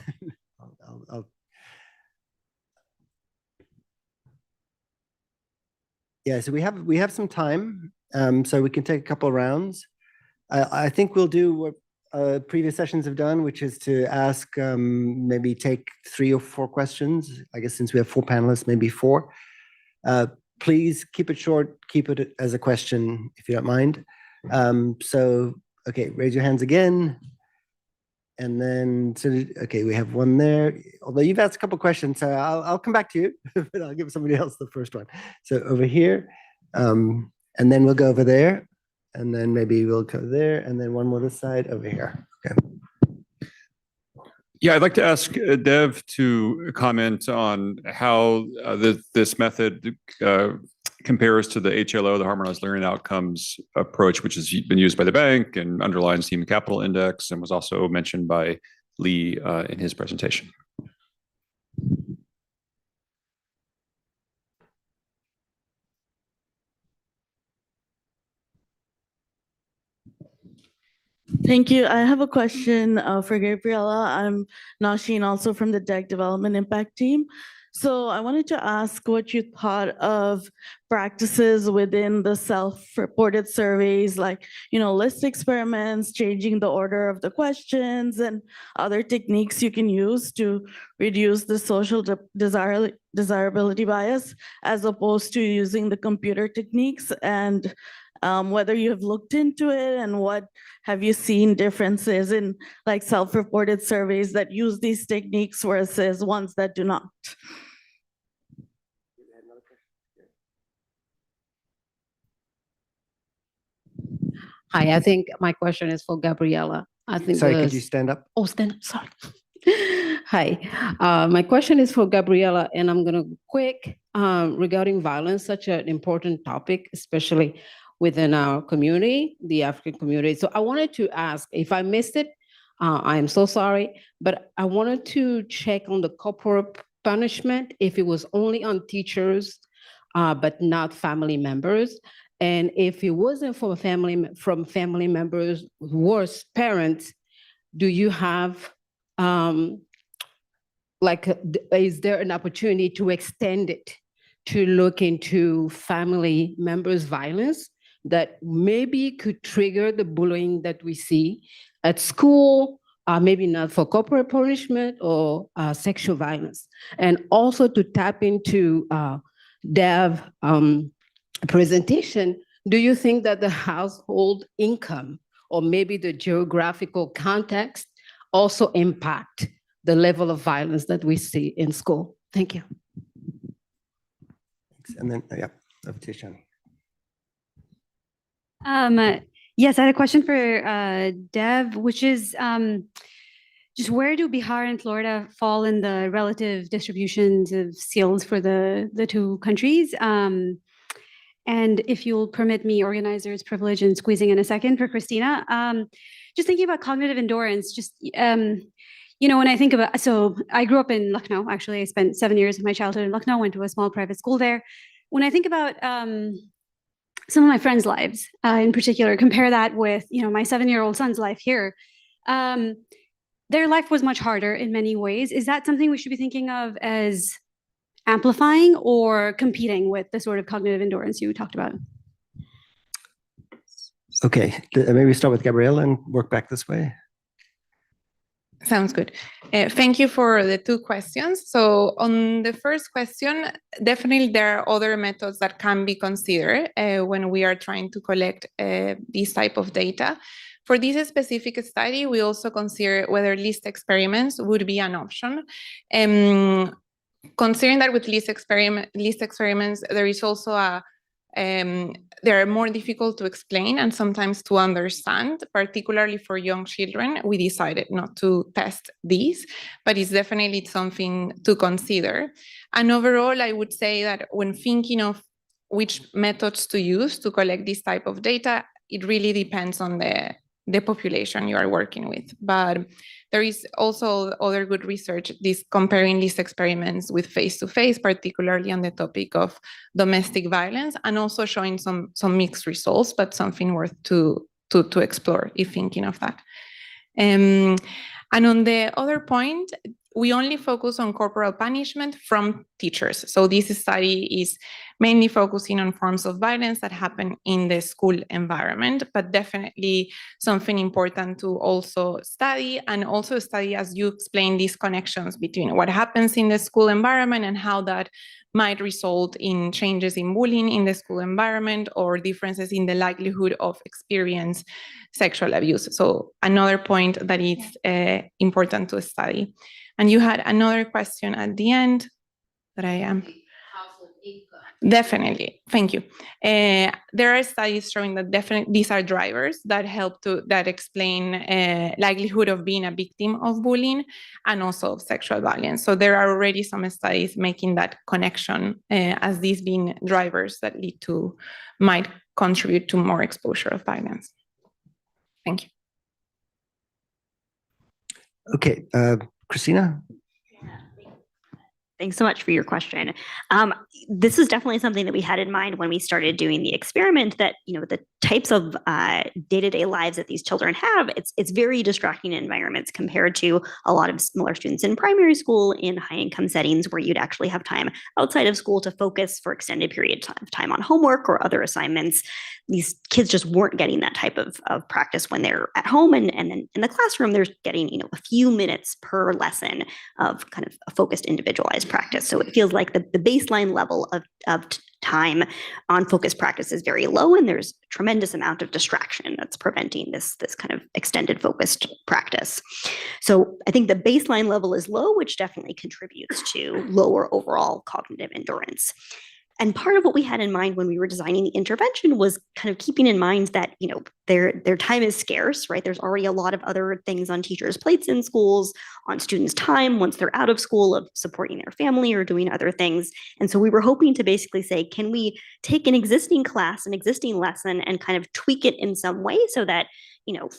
S12: Yeah, so we have some time, so we can take a couple of rounds. I think we'll do what previous sessions have done, which is to ask, maybe take 3 or 4 questions. I guess since we have 4 panelists, maybe 4. Please keep it short, keep it as a question if you don't mind. So, okay, raise your hands again. And then, so, okay, we have one there. Although you've asked a couple of questions, so I'll come back to you, but I'll give somebody else the first one. So over here, and then we'll go over there, and then maybe we'll go there, and then one more this side over here. Okay.
S10: Yeah, I'd like to ask Dev to comment on how this method compares to the HLO, the Harmonized Learning Outcomes approach, which has been used by the bank and underlines the Human Capital Index and was also mentioned by Lee in his presentation.
S14: Thank you. I have a question for Gabriela. I'm Nasheen, also from the DEC Development Impact Team. So I wanted to ask what you thought of practices within the self-reported surveys, like, list experiments, changing the order of the questions, and other techniques you can use to reduce the social desirability bias, as opposed to using the computer techniques, and whether you have looked into it, and what have you seen differences in like self-reported surveys that use these techniques versus ones that do not?
S6: Hi, I think my question is for Gabriella.
S12: Sorry, could you stand up?
S6: Oh, stand up, sorry. Hi, my question is for Gabriella, and I'm gonna quick regarding violence, such an important topic, especially within our community, the African community. So I wanted to ask, if I missed it, I am so sorry, but I wanted to check on the corporal punishment, if it was only on teachers, but not family members. And if it wasn't from family members, worse, parents, do you have, is there an opportunity to extend it to look into family members' violence that maybe could trigger the bullying that we see at school, maybe not for corporal punishment or sexual violence? And also to tap into Dev presentation, do you think that the household income or maybe the geographical context also impact the level of violence that we see in school? Thank you.
S12: Thanks. And then, yeah, over to Shani.
S8: Yes, I had a question for Dev, which is just where do Bihar and Florida fall in the relative distributions of skills for the two countries? And if you'll permit me, organizer's privilege, and squeezing in a second for Christina, just thinking about cognitive endurance, just, when I think about, so I grew up in Lucknow, actually. I spent 7 years of my childhood in Lucknow, went to a small private school there. When I think about some of my friends' lives, in particular, compare that with, my 7-year-old son's life here, their life was much harder in many ways. Is that something we should be thinking of as amplifying or competing with the sort of cognitive endurance you talked about?
S12: Okay, maybe start with Gabriella and work back this way.
S9: Sounds good. Thank you for the two questions. So on the first question, definitely there are other methods that can be considered when we are trying to collect this type of data. For this specific study, we also consider whether list experiments would be an option. Considering that with list experiments, there is also they are more difficult to explain and sometimes to understand, particularly for young children. We decided not to test these, but it's definitely something to consider. And overall, I would say that when thinking of which methods to use to collect this type of data, it really depends on the population you are working with. But there is also other good research, this comparing list experiments with face-to-face, particularly on the topic of domestic violence, and also showing some mixed results, but something worth to explore if thinking of that. And on the other point, we only focus on corporal punishment from teachers. So this study is mainly focusing on forms of violence that happen in the school environment, but definitely something important to also study, and also study, as you explained, these connections between what happens in the school environment and how that might result in changes in bullying in the school environment or differences in the likelihood of experience sexual abuse. So another point that is important to study. And you had another question at the end that I am. Definitely, thank you. There are studies showing that definitely these are drivers that help that explain likelihood of being a victim of bullying and also of sexual violence. So there are already some studies making that connection as these being drivers that might contribute to more exposure of violence. Thank you.
S12: Okay, Christina?
S11: Thanks so much for your question. This is definitely something that we had in mind when we started doing the experiment, that the types of day-to-day lives that these children have, it's very distracting environments compared to a lot of smaller students in primary school in high-income settings where you'd actually have time outside of school to focus for extended periods of time on homework or other assignments. These kids just weren't getting that type of practice when they're at home, and then in the classroom, they're getting a few minutes per lesson of kind of a focused, individualized practice. So it feels like the baseline level of time on focused practice is very low, and there's a tremendous amount of distraction that's preventing this kind of extended focused practice. So I think the baseline level is low, which definitely contributes to lower overall cognitive endurance. And part of what we had in mind when we were designing the intervention was kind of keeping in mind that, their time is scarce, right? There's already a lot of other things on teachers' plates in schools, on students' time once they're out of school, of supporting their family or doing other things. And so we were hoping to basically say, can we take an existing class, an existing lesson, and kind of tweak it in some way so that,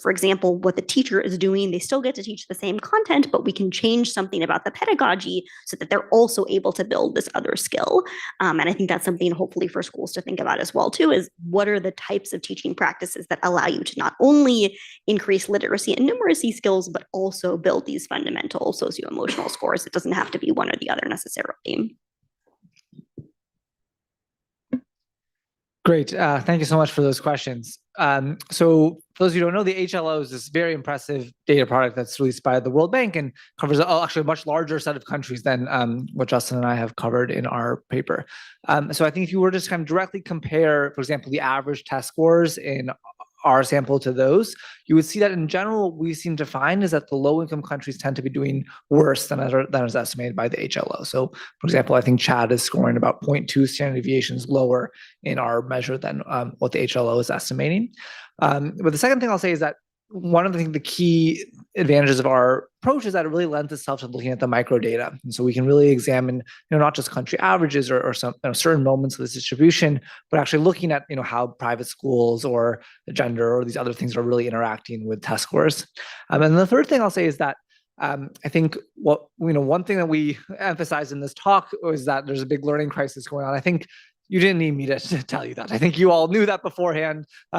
S11: for example, what the teacher is doing, they still get to teach the same content, but we can change something about the pedagogy so that they're also able to build this other skill. And I think that's something hopefully for schools to think about as well, too, is what are the types of teaching practices that allow you to not only increase literacy and numeracy skills, but also build these fundamental socio-emotional scores. It doesn't have to be one or the other necessarily.
S5: Great. Thank you so much for those questions. So for those of you who don't know, the HLO is this very impressive data product that's released by the World Bank and covers actually a much larger set of countries than what Justin and I have covered in our paper. So I think if you were to just kind of directly compare, for example, the average test scores in our sample to those, you would see that in general, what we seem to find is that the low-income countries tend to be doing worse than is estimated by the HLO. So, for example, I think Chad is scoring about 0.2 standard deviations lower in our measure than what the HLO is estimating. But the second thing I'll say is that one of the key advantages of our approach is that it really lends itself to looking at the microdata. And so we can really examine, not just country averages or some certain moments of this distribution, but actually looking at, how private schools or the gender or these other things are really interacting with test scores. And the third thing I'll say is that I think one thing that we emphasize in this talk is that there's a big learning crisis going on. I think you didn't need me to tell you that. I think you all knew that beforehand. We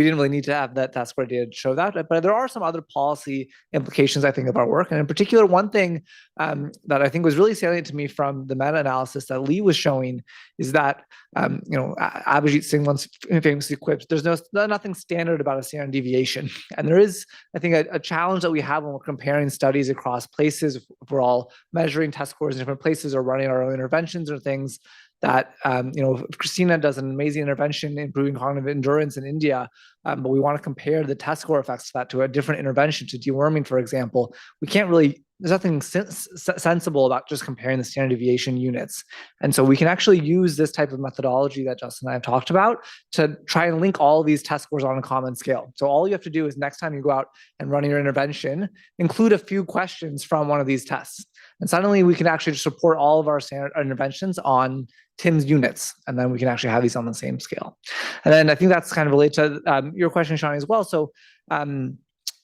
S5: didn't really need to have that task score data to show that. But there are some other policy implications, I think, of our work. And in particular, one thing that I think was really salient to me from the meta-analysis that Lee was showing is that, Abhijit Singh once famously quipped, there's nothing standard about a standard deviation. And there is, I think, a challenge that we have when we're comparing studies across places. If we're all measuring test scores in different places or running our own interventions or things, that, if Christina does an amazing intervention improving cognitive endurance in India, but we want to compare the test score effects of that to a different intervention, to deworming, for example, we can't really, there's nothing sensible about just comparing the standard deviation units. And so we can actually use this type of methodology that Justin and I have talked about to try and link all of these test scores on a common scale. So all you have to do is next time you go out and run your intervention, include a few questions from one of these tests. And suddenly we can actually just support all of our standard interventions on Tim's units, and then we can actually have these on the same scale. And then I think that's kind of related to your question, Shani, as well. So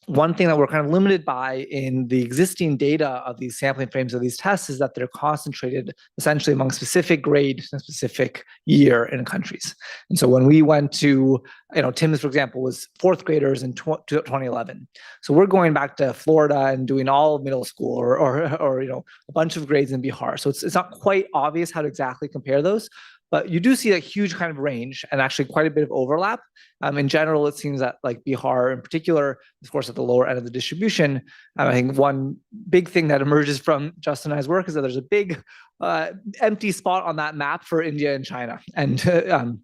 S5: one thing that we're kind of limited by in the existing data of these sampling frames of these tests is that they're concentrated essentially among specific grade and specific year in countries. And so when we went to, Tim's, for example, was fourth graders in 2011. So we're going back to Florida and doing all of middle school or a bunch of grades in Bihar. So it's not quite obvious how to exactly compare those. But you do see a huge kind of range and actually quite a bit of overlap. In general, it seems that like Bihar in particular, of course, at the lower end of the distribution, I think one big thing that emerges from Justin and I's work is that there's a big empty spot on that map for India and China. And a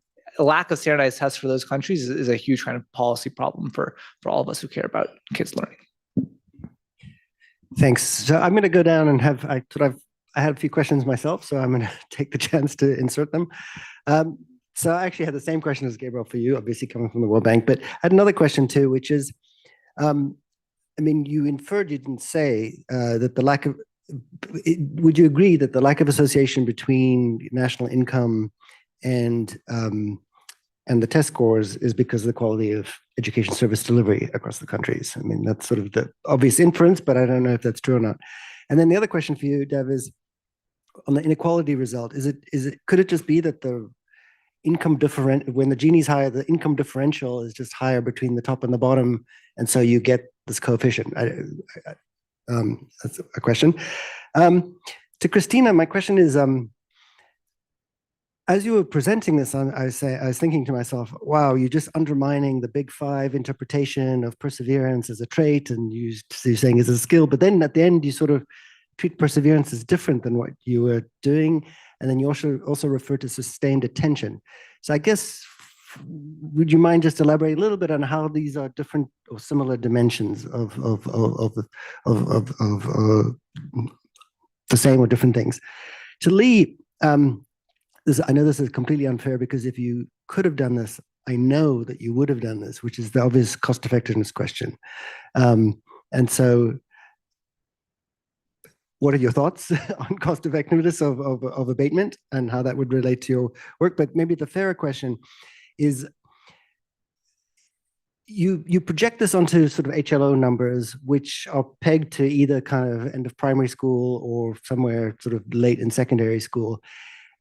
S5: lack of standardized tests for those countries is a huge kind of policy problem for all of us who care about kids learning.
S12: Thanks. So I'm going to go down and I had a few questions myself, so I'm going to take the chance to insert them. So I actually had the same question as Gabriel for you, obviously coming from the World Bank, but I had another question too, which is, you inferred, you didn't say that the lack of, would you agree that the lack of association between national income and the test scores is because of the quality of education service delivery across the countries? I mean, that's sort of the obvious inference, but I don't know if that's true or not. And then the other question for you, Dev, is on the inequality result, could it just be that income different, when the Gini's higher, the income differential is just higher between the top and the bottom, and so you get this coefficient. That's a question. To Christina, my question is, as you were presenting this, I was thinking to myself, wow, you're just undermining the big five interpretation of perseverance as a trait, and you're saying it's a skill, but then at the end, you sort of treat perseverance as different than what you were doing, and then you also refer to sustained attention. So I guess, would you mind just elaborate a little bit on how these are different or similar dimensions of the same or different things? To Lee, I know this is completely unfair, because if you could have done this, I know that you would have done this, which is the obvious cost effectiveness question. And so what are your thoughts on cost effectiveness of abatement and how that would relate to your work? But maybe the fairer question is, you project this onto sort of HLO numbers, which are pegged to either kind of end of primary school or somewhere sort of late in secondary school.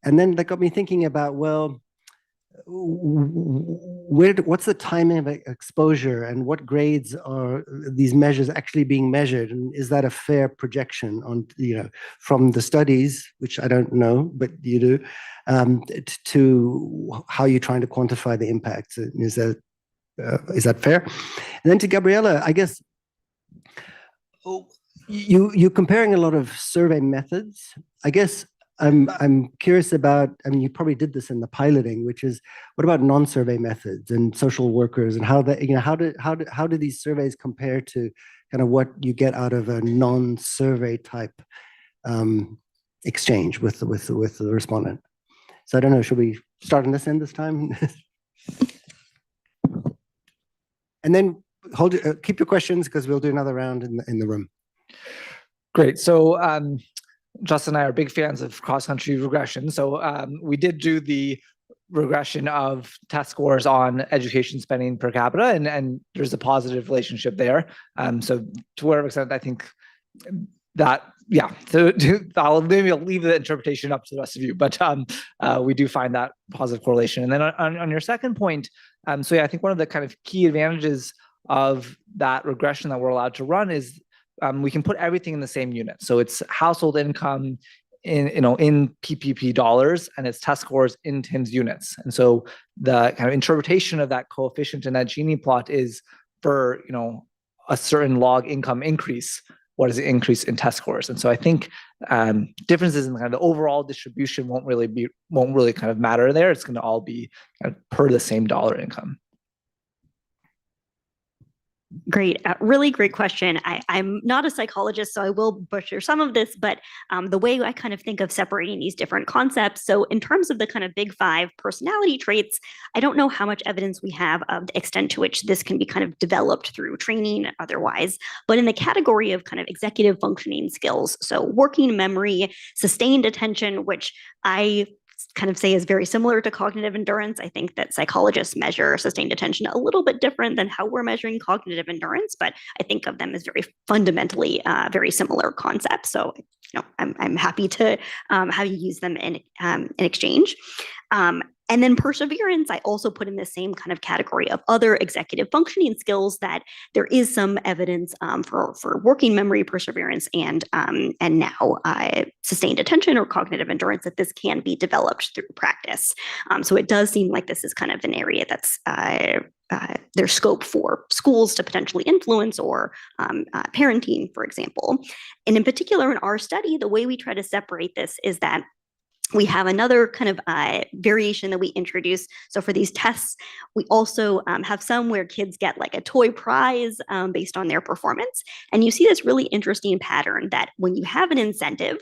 S12: And then that got me thinking about, well, what's the timing of exposure, and what grades are these measures actually being measured? And is that a fair projection on, from the studies, which I don't know, but you do, to how you're trying to quantify the impact? Is that fair? And then to Gabriela, I guess, you're comparing a lot of survey methods. I guess I'm curious about, I mean, you probably did this in the piloting, which is, what about non-survey methods and social workers, and how that, how do these surveys compare to kind of what you get out of a non-survey type exchange with the respondent? So I don't know, should we start on this end this time? And then keep your questions, because we'll do another round in the room.
S5: Great. So Justin and I are big fans of cross-country regression. So we did do the regression of test scores on education spending per capita, and there's a positive relationship there. So to whatever extent, I think that, yeah, so I'll leave the interpretation up to the rest of you, but we do find that positive correlation. And then on your second point, so yeah, I think one of the kind of key advantages of that regression that we're allowed to run is we can put everything in the same unit. So it's household income in PPP dollars, and it's test scores in TIMSS units. And so the kind of interpretation of that coefficient in that Gini plot is for a certain log income increase, what is the increase in test scores? And so I think differences in kind of the overall distribution won't really kind of matter there. It's going to all be kind of per the same dollar income.
S11: Great. Really great question. I'm not a psychologist, so I will butcher some of this, but the way I kind of think of separating these different concepts. So in terms of the kind of big five personality traits, I don't know how much evidence we have of the extent to which this can be kind of developed through training and otherwise. But in the category of kind of executive functioning skills, so working memory, sustained attention, which I kind of say is very similar to cognitive endurance. I think that psychologists measure sustained attention a little bit different than how we're measuring cognitive endurance, but I think of them as very fundamentally very similar concepts. So, I'm happy to have you use them in exchange. And then perseverance, I also put in the same kind of category of other executive functioning skills that there is some evidence for working memory perseverance and now sustained attention or cognitive endurance that this can be developed through practice. So it does seem like this is kind of an area that's there's scope for schools to potentially influence, or parenting, for example. And in particular, in our study, the way we try to separate this is that we have another kind of variation that we introduce. So for these tests, we also have some where kids get like a toy prize based on their performance. And you see this really interesting pattern that when you have an incentive,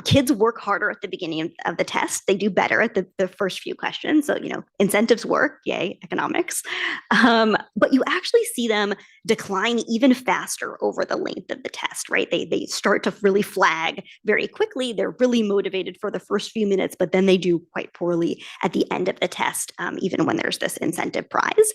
S11: kids work harder at the beginning of the test. They do better at the first few questions. So, incentives work, yay, economics. But you actually see them decline even faster over the length of the test, right? They start to really flag very quickly. They're really motivated for the first few minutes, but then they do quite poorly at the end of the test, even when there's this incentive prize.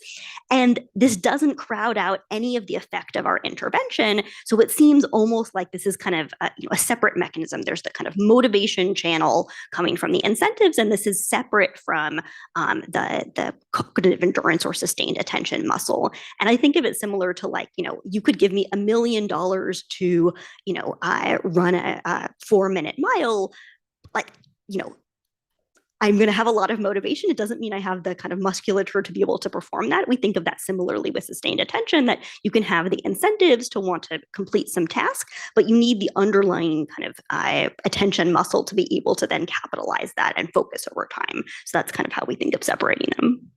S11: And this doesn't crowd out any of the effect of our intervention. So it seems almost like this is kind of a separate mechanism. There's a kind of motivation channel coming from the incentives, and this is separate from the cognitive endurance or sustained attention muscle. And I think of it similar to, like, you could give me $1 million to, run a 4-minute mile, like, I'm going to have a lot of motivation. It doesn't mean I have the kind of musculature to be able to perform that. We think of that similarly with sustained attention, that you can have the incentives to want to complete some task, but you need the underlying kind of attention muscle to be able to then capitalize that and focus over time. So that's kind of how we think of separating them.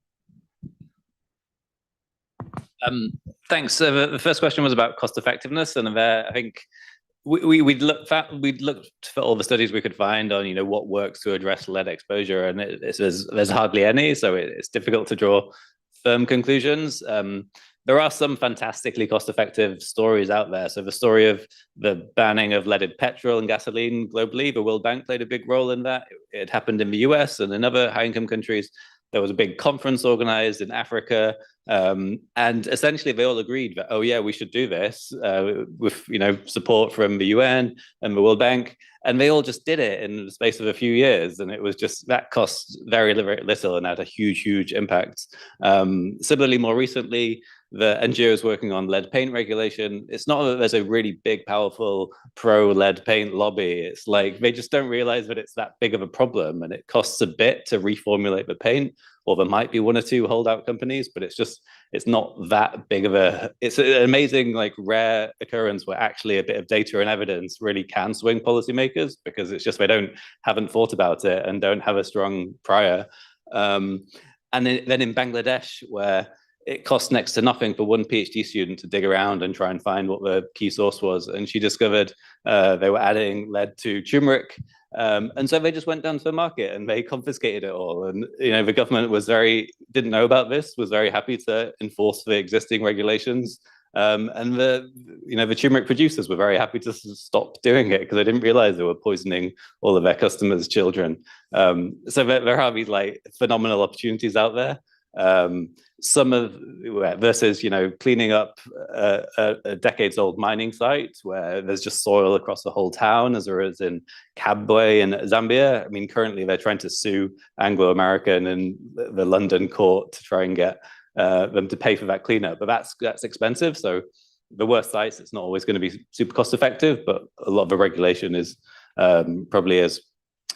S13: Thanks. The first question was about cost effectiveness, and I think we'd looked for all the studies we could find on what works to address lead exposure, and there's hardly any, so it's difficult to draw firm conclusions. There are some fantastically cost-effective stories out there. So the story of the banning of leaded petrol and gasoline globally, the World Bank played a big role in that. It happened in the US and in other high-income countries. There was a big conference organized in Africa, and essentially they all agreed that, oh yeah, we should do this with support from the UN and the World Bank, and they all just did it in the space of a few years, and it was just that cost very, very little and had a huge impact. Similarly, more recently, the NGOs working on lead paint regulation, it's not that there's a really big, powerful pro-lead paint lobby. It's like they just don't realize that it's that big of a problem, and it costs a bit to reformulate the paint, or there might be 1 or 2 holdout companies, but it's not that big of it's an amazing, like, rare occurrence where actually a bit of data and evidence really can swing policymakers, because it's just they haven't thought about it and don't have a strong prior. And then in Bangladesh, where it cost next to nothing for one PhD student to dig around and try and find what the key source was. And she discovered they were adding lead to turmeric. And so they just went down to the market and they confiscated it all. And, the government didn't know about this, was very happy to enforce the existing regulations. And the turmeric producers were very happy to stop doing it because they didn't realize they were poisoning all of their customers' children. So there are these, like, phenomenal opportunities out there. Versus cleaning up a decades-old mining site where there's just soil across the whole town, as there is in Kabwe in Zambia. I mean, currently they're trying to sue Anglo American and the London court to try and get them to pay for that cleanup, but that's expensive. So the worst sites, it's not always going to be super cost effective, but a lot of the regulation is probably is.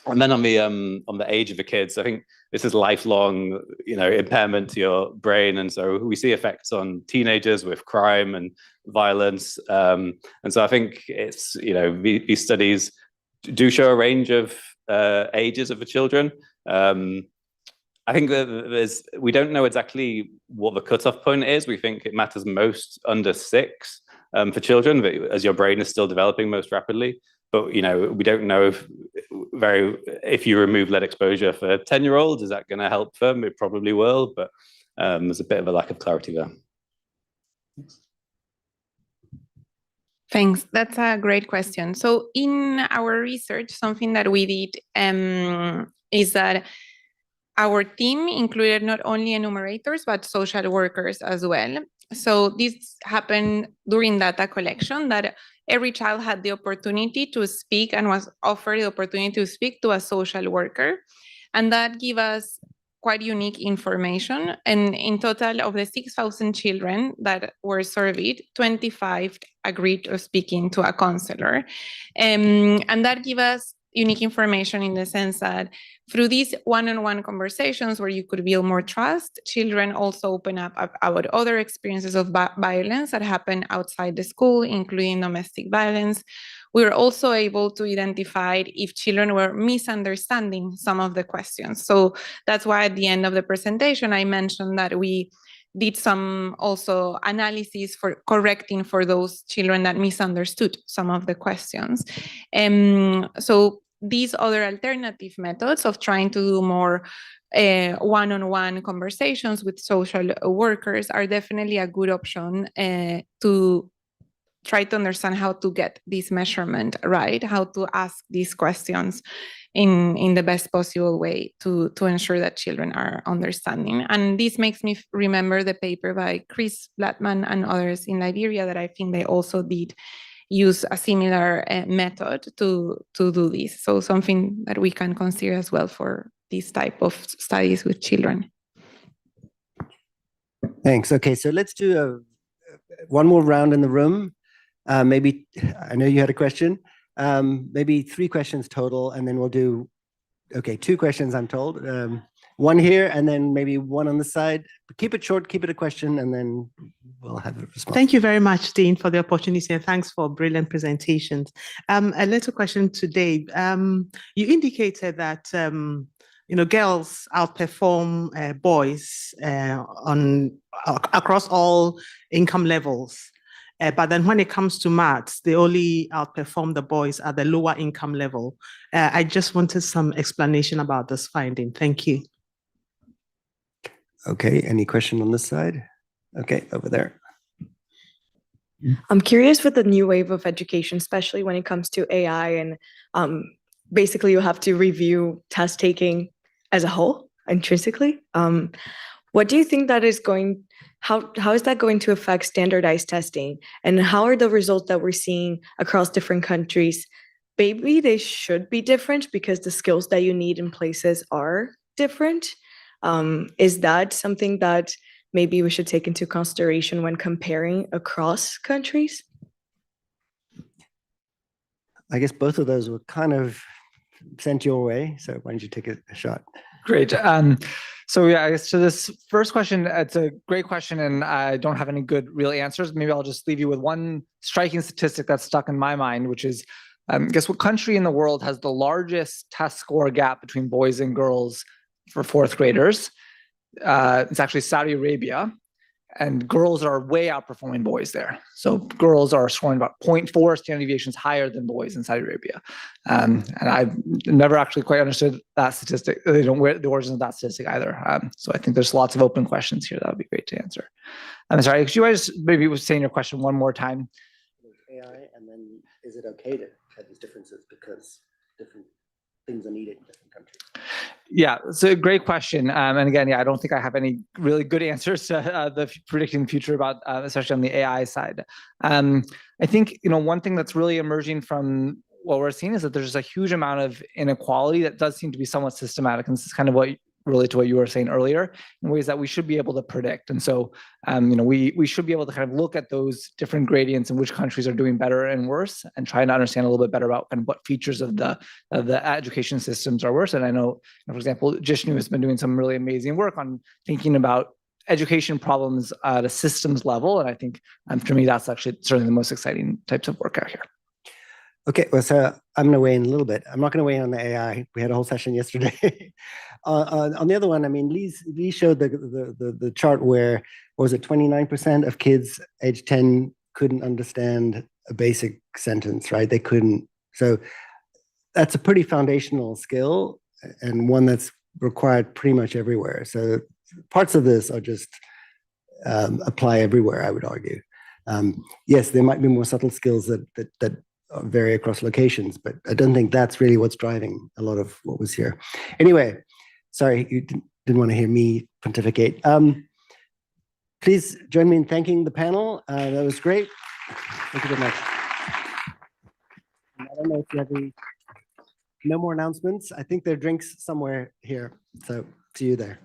S13: And then on the age of the kids, I think this is lifelong, impairment to your brain, and so we see effects on teenagers with crime and violence. And so I think it's these studies do show a range of ages of the children. I think that we don't know exactly what the cutoff point is. We think it matters most under 6 for children, but as your brain is still developing most rapidly. But we don't know if you remove lead exposure for 10-year-olds, is that going to help them? It probably will, but there's a bit of a lack of clarity there.
S9: Thanks. That's a great question. So in our research, something that we did is that our team included not only enumerators, but social workers as well. So this happened during data collection, that every child had the opportunity to speak and was offered the opportunity to speak to a social worker. And that gave us quite unique information. And in total of the 6,000 children that were surveyed, 25 agreed to speaking to a counselor. And that gave us unique information in the sense that through these one-on-one conversations where you could build more trust, children also open up about other experiences of violence that happen outside the school, including domestic violence. We were also able to identify if children were misunderstanding some of the questions. So that's why at the end of the presentation, I mentioned that we did some also analysis for correcting for those children that misunderstood some of the questions. So these other alternative methods of trying to do more one-on-one conversations with social workers are definitely a good option to try to understand how to get this measurement right, how to ask these questions in the best possible way to ensure that children are understanding. And this makes me remember the paper by Chris Blattman and others in Liberia that I think they also did use a similar method to do this. So something that we can consider as well for this type of studies with children.
S12: Thanks. Okay, so let's do one more round in the room. Maybe, I know you had a question, maybe 3 questions total, and then we'll do, okay, 2 questions I'm told. One here, and then maybe one on the side. Keep it short, keep it a question, and then we'll have a response.
S7: Thank you very much, Dean, for the opportunity, and thanks for brilliant presentations. A little question to Dave. You indicated that girls outperform boys across all income levels. But then when it comes to maths, they only outperform the boys at the lower income level. I just wanted some explanation about this finding. Thank you.
S12: Okay, any question on this side? Okay, over there.
S15: I'm curious with the new wave of education, especially when it comes to AI, and basically you have to review test taking as a whole, intrinsically. What do you think that is going, how is that going to affect standardized testing? And how are the results that we're seeing across different countries? Maybe they should be different because the skills that you need in places are different. Is that something that maybe we should take into consideration when comparing across countries?
S12: I guess both of those were kind of sent your way. So why don't you take a shot?
S5: Great. So yeah, I guess to this first question, it's a great question, and I don't have any good real answers. Maybe I'll just leave you with one striking statistic that's stuck in my mind, which is, guess what country in the world has the largest test score gap between boys and girls for 4th graders? It's actually Saudi Arabia, and girls are way outperforming boys there. So girls are scoring about 0.4 standard deviations higher than boys in Saudi Arabia. And I've never actually quite understood that statistic. They don't wear the origins of that statistic either. So I think there's lots of open questions here that would be great to answer. I'm sorry, could you guys maybe saying your question one more time?
S12: AI, and then is it okay to have these differences because different things are needed in different countries?
S5: Yeah, it's a great question. And again, yeah, I don't think I have any really good answers to predicting the future about, especially on the AI side. I think, one thing that's really emerging from what we're seeing is that there's a huge amount of inequality that does seem to be somewhat systematic. And this is kind of what relate to what you were saying earlier, in ways that we should be able to predict. And so, we should be able to kind of look at those different gradients and which countries are doing better and worse, and try to understand a little bit better about kind of what features of the education systems are worse. And I know, for example, Jishnu has been doing some really amazing work on thinking about education problems at a systems level. And I think, for me, that's actually certainly the most exciting types of work out here.
S12: Okay, well, so I'm going to weigh in a little bit. I'm not going to weigh in on the AI. We had a whole session yesterday. On the other one, I mean, Lee showed the chart where, what was it, 29% of kids age 10 couldn't understand a basic sentence, right? They couldn't. So that's a pretty foundational skill, and one that's required pretty much everywhere. So parts of this are just apply everywhere, I would argue. Yes, there might be more subtle skills that vary across locations, but I don't think that's really what's driving a lot of what was here. Anyway, sorry, you didn't want to hear me pontificate. Please join me in thanking the panel. That was great. Thank you very much. I don't know if you have no more announcements. I think there are drinks somewhere here, so see you there.